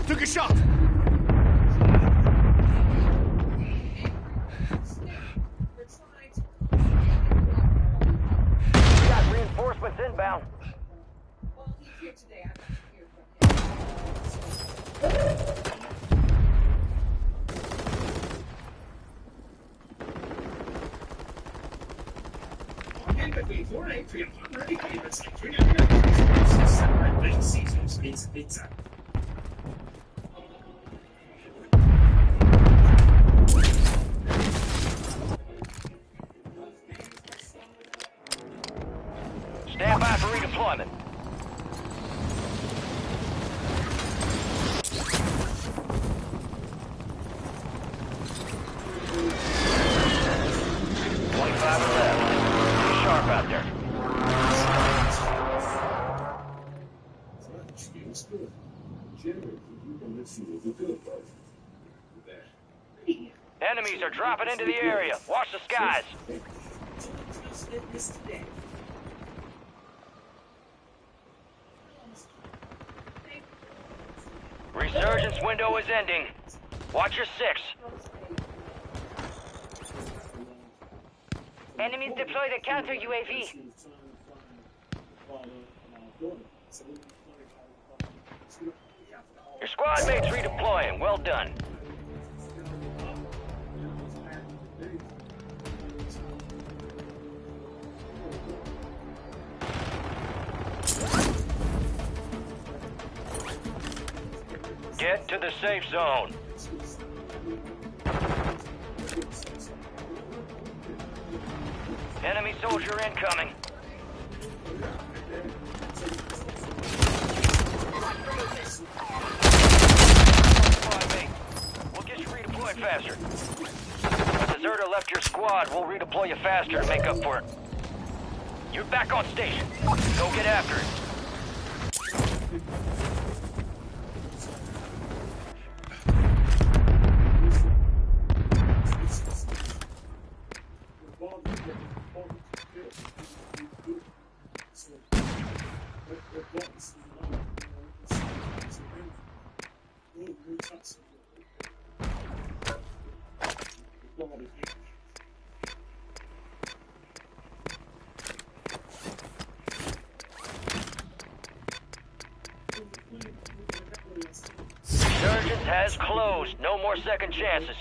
Took a shot. We got reinforcements inbound. Stand by for redeployment. Sharp out there. Enemies are dropping into the area. Watch the skies. Resurgence window is ending. Watch your six. Enemies deploy the counter UAV. Your squad mates redeploying. Well done. Get to the safe zone. Enemy soldier incoming. We'll get you redeployed faster. A deserter left your squad. We'll redeploy you faster to make up for it. You're back on station. Go get after it. Resurgence has closed. No more second chances.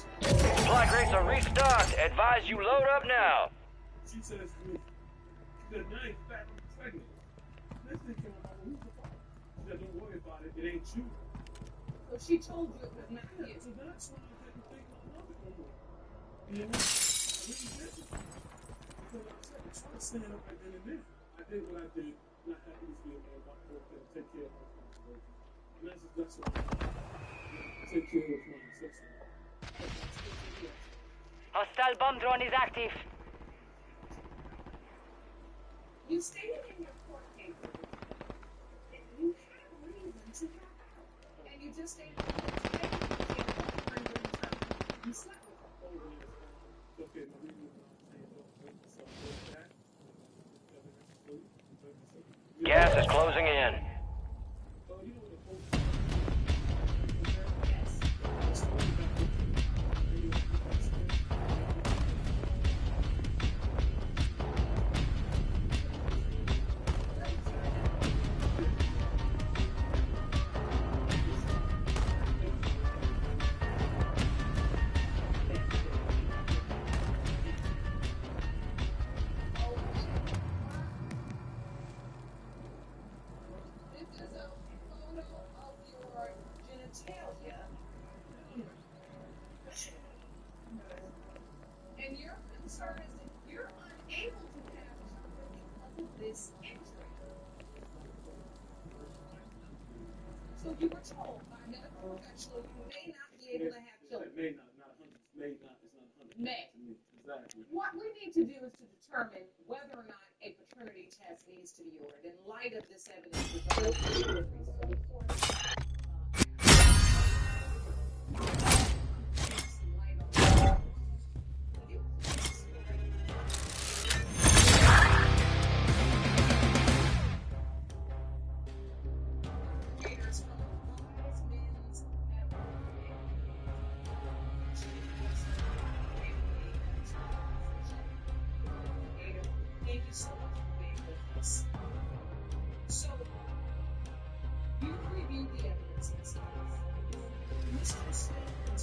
Supply crates are restocked. Advise you load up now. She says to me, she said, now you're fat and pregnant. This thing came out, who's the father? She said, don't worry about it, it ain't you. So she told you it was not you. So that's when I didn't think I love it no more. You know? I really didn't. Because like I said, I'm trying to stand up right then and there. I did what I did, not happy to feel man about to take care of my responsibility. And that's what I do. Take care of my responsibility. Hostile bomb drone is active. You stated in your court papers that you had a reason to back out. And you just stated that you slept with her. Okay, my reason Gas is closing in.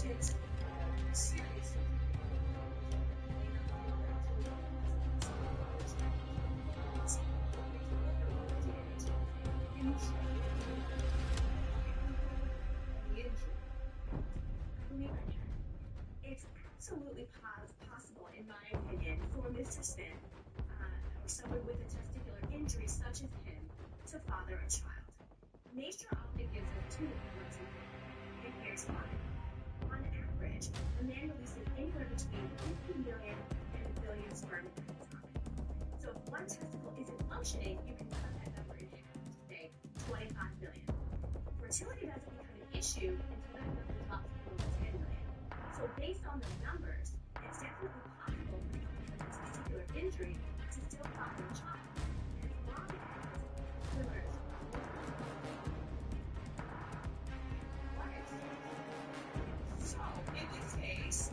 takes seriously. It's absolutely possible, in my opinion, for Mr. Smith, or someone with a testicular injury such as him, to father a child. Nature often gives us two reports a year, and here's why. On average, a man releases anywhere between 50 million and a billion sperm at a time. So if one testicle isn't functioning, you can cut that number in half to say 25 million. Fertility doesn't become an issue until that number drops below 10 million. So based on the numbers, it's definitely possible for someone with a testicular injury to still father a child. As long as swimmers So, in this case,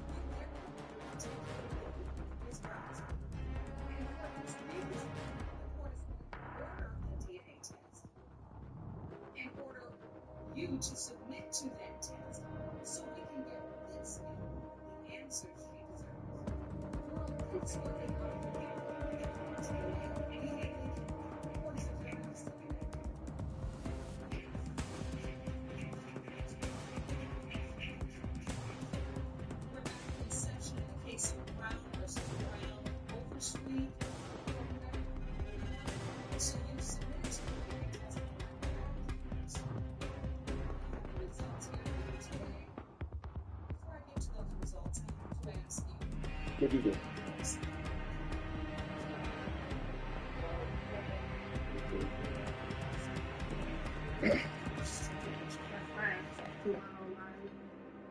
Ms. Brown. And for this reason, the court is going to order a DNA test and order you to submit to that test so we can get this man the answers she deserves. Well, it's really Conception in the case of Brown versus Brown Overstreet. So you submitted to the test results here today. Before I get to those results, I have to ask you. What do you do?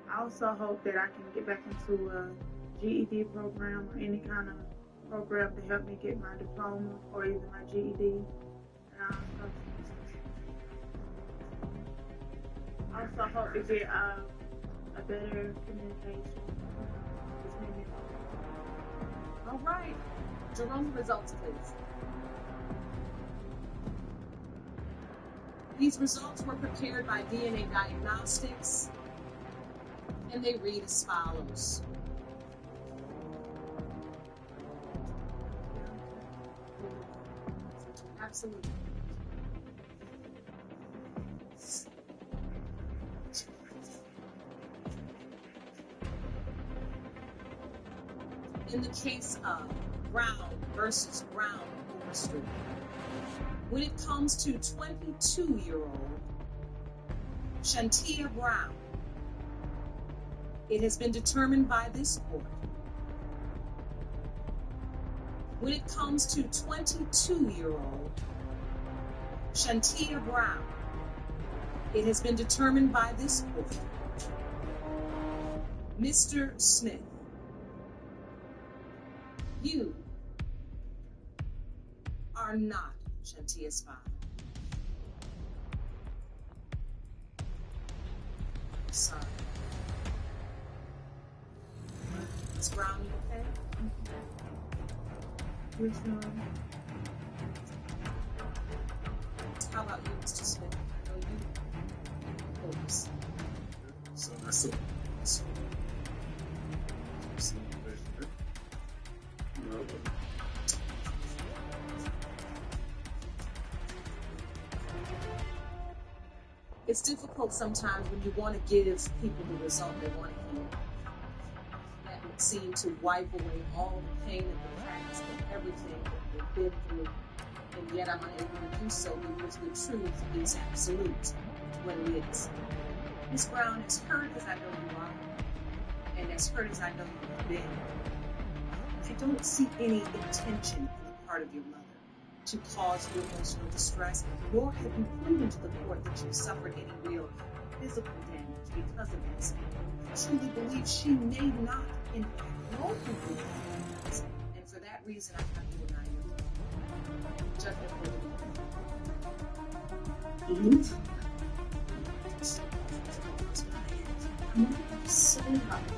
I also hope that I can get back into a GED program or any kind of program to help me get my diploma or even my GED. And I also hope to get a better communication between me. All right. Jerome, results, please. These results were prepared by DNA Diagnostics, and they read as follows. Absolutely. In the case of Brown versus Brown Overstreet, when it comes to 22-year-old Shantia Brown, it has been determined by this court. When it comes to 22-year-old Shantia Brown, it has been determined by this court. Mr. Smith, you are not Shantia's father. Sorry. Ms. Brown, you okay? Which one? How about you, Mr. Smith? I know you focus. So that's the It's difficult sometimes when you want to give people the result they want to hear. That would seem to wipe away all the pain and the cracks and everything that they've been through, and yet I'm unable to do so because the truth is absolute when it is. Ms. Brown, as hurt as I know you are, and as hurt as I know you've been, I don't see any intention on the part of your mother to cause you emotional distress, nor have you proven to the court that you suffered any real physical damage because of this. I truly believe she may not, in fact, know who you are. And for that reason, I have to deny you. Judgment for Eve? I'm so happy.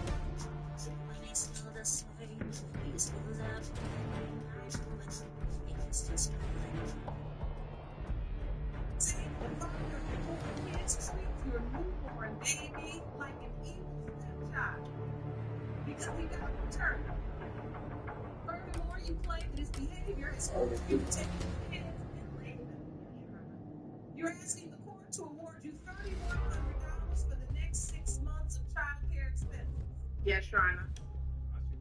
Take the father of your kids, treat your newborn baby like an equal because he got returned. Furthermore, you claim that his behavior has forced you to take his kids and leave them. You're asking the court to award you $3,100 for the next 6 months of child care expenses. Yes, Your Honor.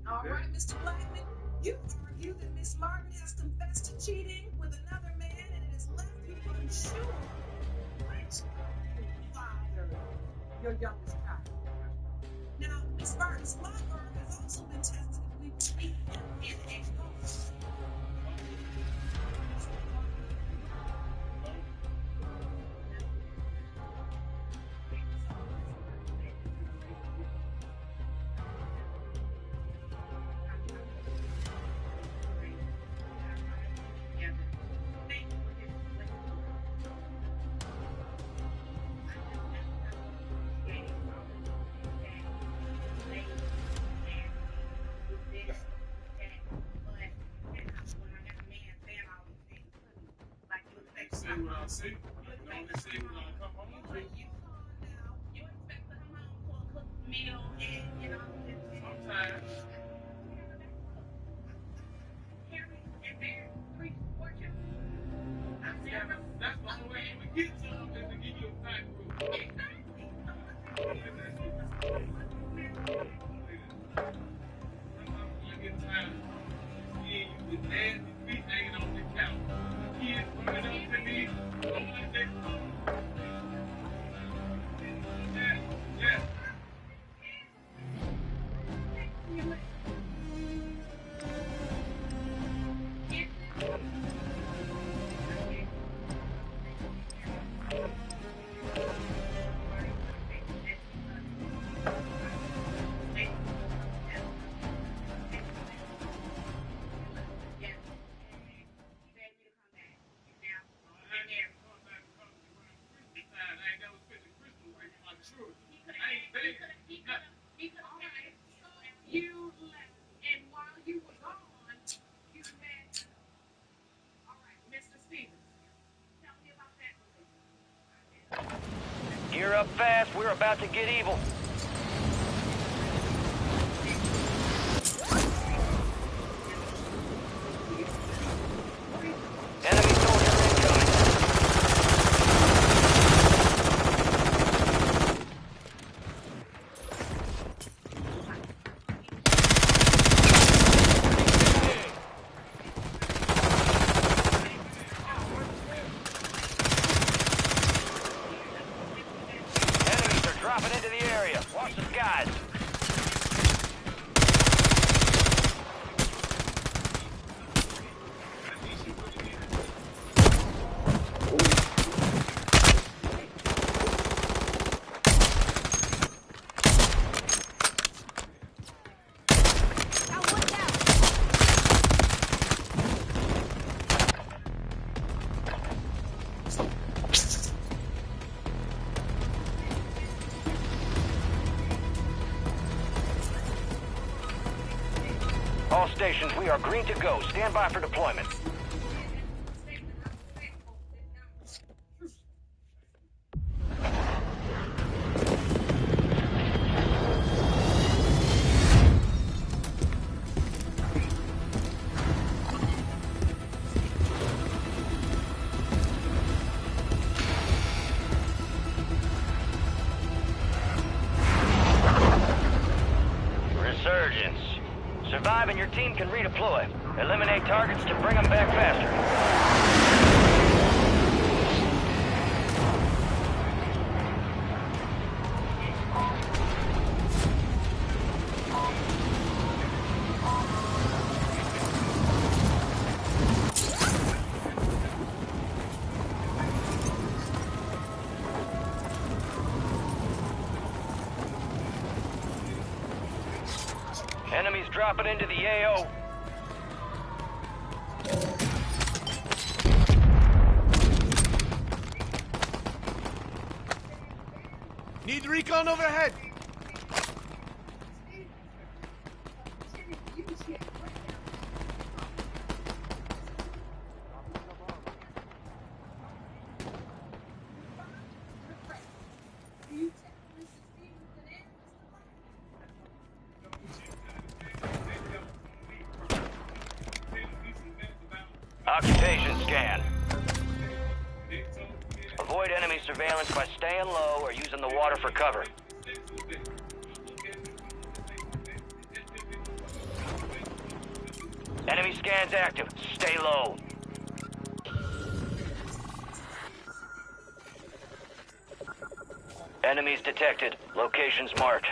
All right, Mr. Blackman, you argue that Miss Martin has confessed to cheating with another man and it has left you unsure which father your youngest child. Now, Miss Martin's lover has also been tested to believe to be in a coma. Say what I see. You can only say what I come home to. You expect to come home for a cooked meal and, you know, Sometimes. Harry and Bear, 3, 4 children. That's the only way you would get some is to give you a fat group. Exactly. You get tired of seeing you with nasty feet hanging on the couch. The kids running up to me. I'm like, yeah. You left, and while you were gone, you met. All right, Mr. Stevens. Tell me about that. Gear up fast. We're about to get evil. Enemy soldier incoming. Enemies are dropping into the area. Watch the skies. All stations, we are green to go. Stand by for deployment. Resurgence. Survive and your team can redeploy. Eliminate targets to bring them back faster. Enemies dropping into the AO. Need recon overhead. Occupation scan. Avoid enemy surveillance by staying low or using the water for cover. Enemy scans active. Stay low. Enemies detected. Locations marked.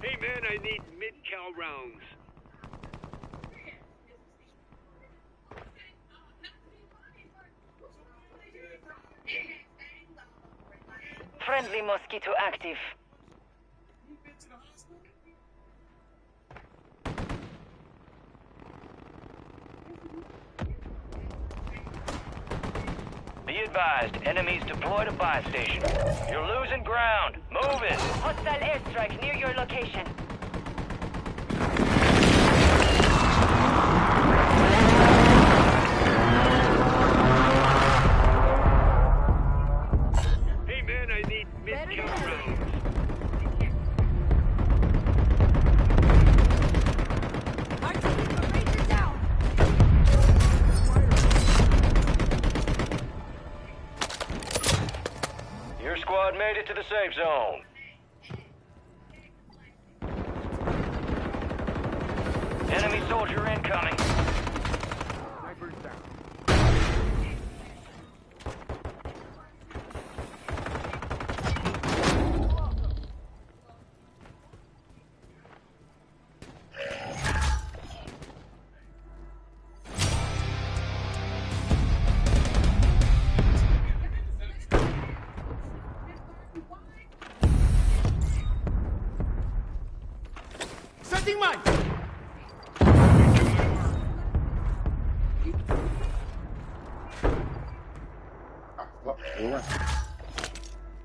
Hey man, I need mid-cal rounds. Friendly mosquito active. Be advised, enemies deployed a buy station. You're losing ground. Move it. Hostile airstrike near your location. Hey man, I need mid-cal rounds. Your squad made it to the safe zone. Enemy soldier incoming. Setting mine!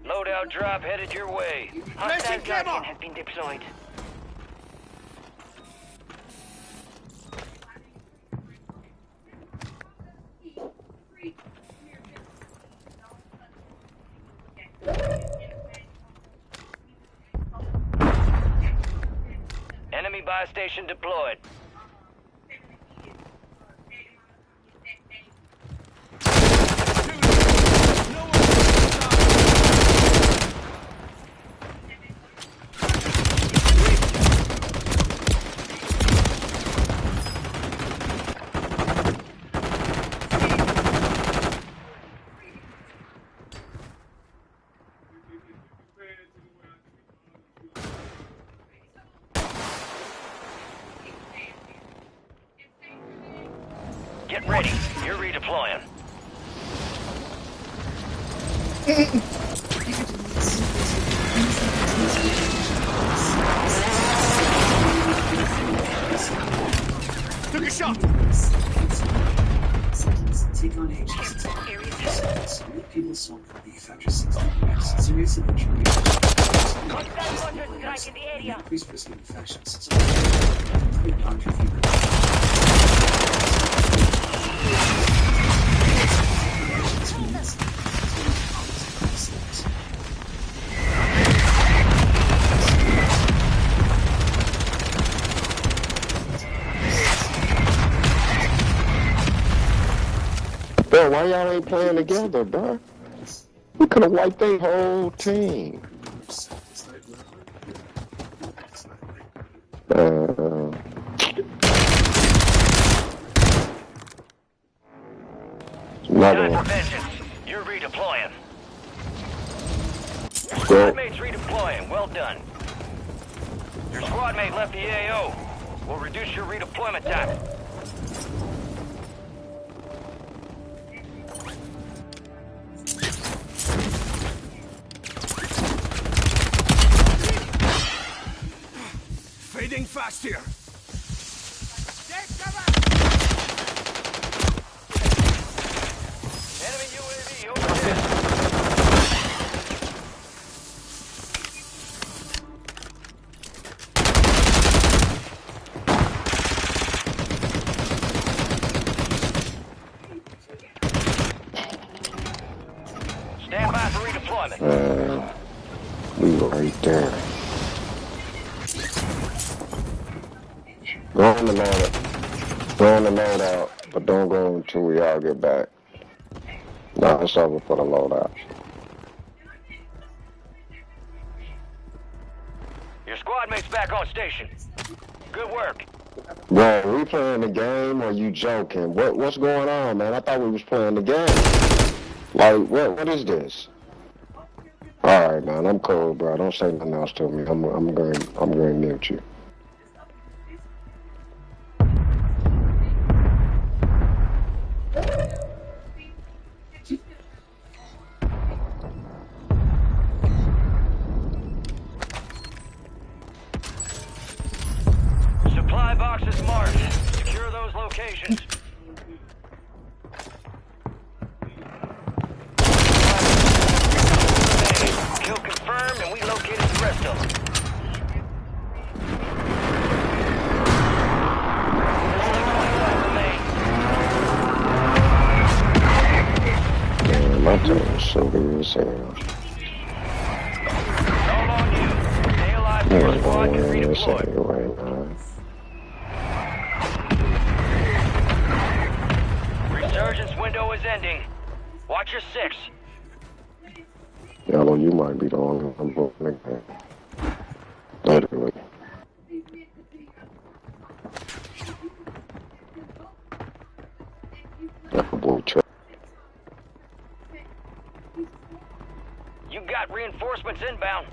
Loadout drop headed your way. Hostile Guardian has been deployed. Enemy buy station deployed. Get ready. You're redeploying. Took a shot. Take on agents. People sold for the effector 60 serious eventually. Strike in the area. Increased risk of infections. Bro, why y'all ain't playing together, bro? We could have wiped their whole team. Time for vengeance. You're redeploying. Your squad mate's redeploying. Well done. Your squad mate left the AO. We'll reduce your redeployment time. Trading fast here. Enemy UAV overhead. Stand by for redeployment. We were right there. Go on the loadout. Go on the loadout, but don't go until we all get back. No, it's over for the loadout. Your squad mate's back on station. Good work. Bro, are we playing the game or you joking? What's going on, man? I thought we was playing the game. Like, what is this? All right, man, I'm cool, bro. Don't say nothing else to me. I'm going to mute you. Supply boxes marked. Secure those locations. Kill confirmed, and we located the rest of them. Man, my turn is so good as hell. All on you. Stay alive so your squad can redeploy. Right now. Resurgence window is ending. Watch your six. Yellow, you might be the only one voting again. Literally. That boy You got reinforcements inbound.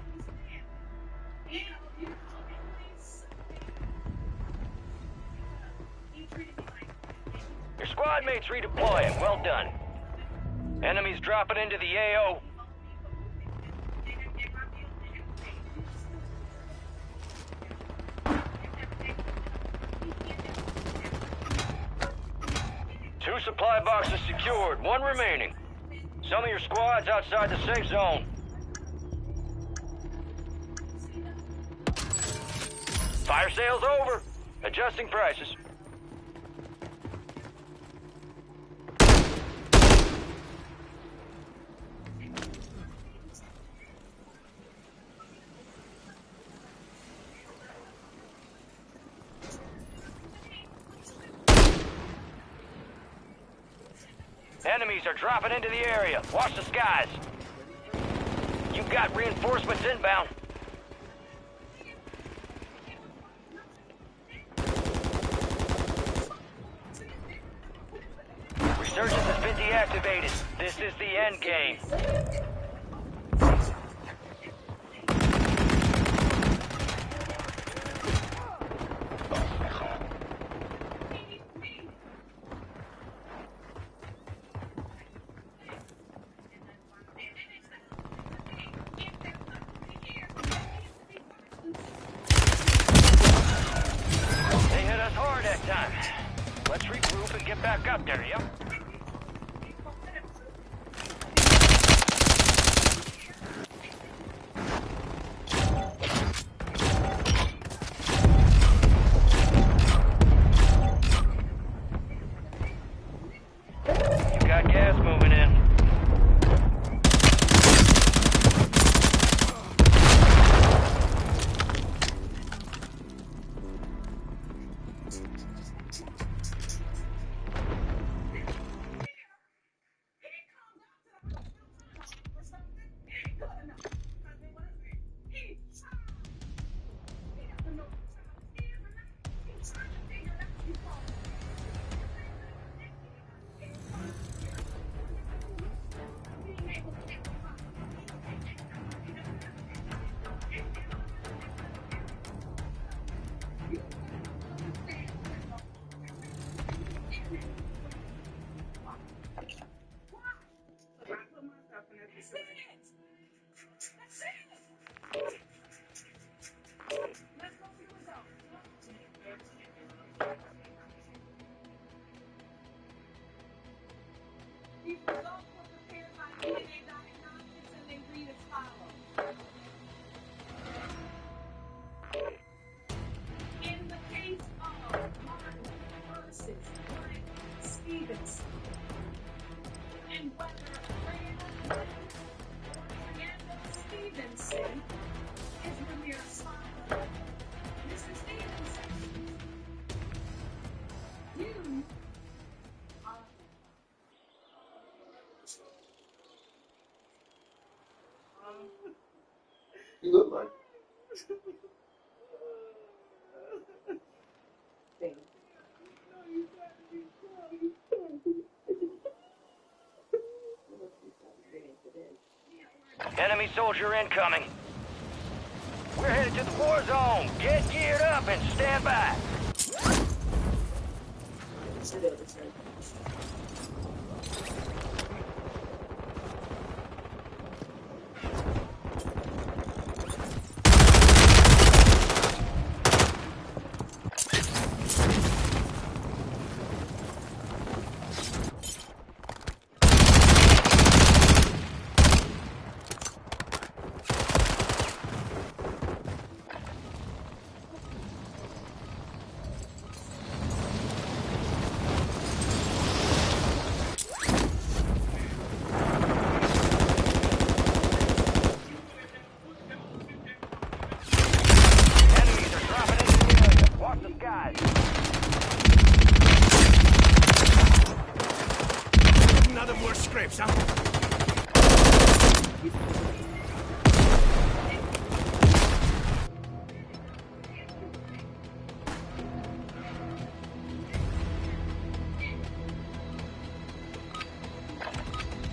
Your squad mates redeploying. Well done. Enemies dropping into the AO. Two supply boxes secured, one remaining. Some of your squad's outside the safe zone. Fire sale's over. Adjusting prices. Enemies are dropping into the area. Watch the skies. You've got reinforcements inbound. Resurgence has been deactivated. This is the end game. They hit us hard that time. Let's regroup and get back up there, yep? You got gas moving in. Results were prepared by DNA diagnostics and they read as follows. In the case of Martin versus Frank Stevenson, and whether Randall or Stevenson is Ramirez's father, Mr. Stevenson, you are. You look like Enemy soldier incoming. We're headed to the war zone. Get geared up and stand by. Another more scrapes, huh?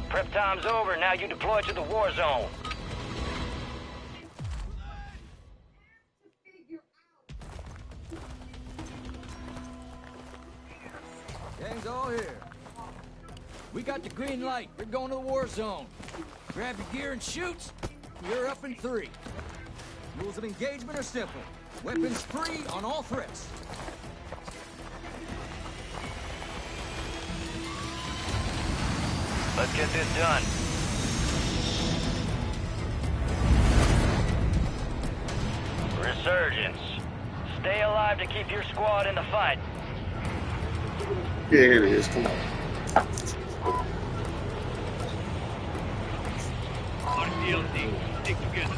Prep time's over. Now you deploy to the war zone. Gang's all here. We got the green light. We're going to the war zone. Grab your gear and shoot. You're up in 3. Rules of engagement are simple. Weapons free on all threats. Let's get this done. Resurgence. Stay alive to keep your squad in the fight. yeah, here it is. Come on. RTLT, stick together.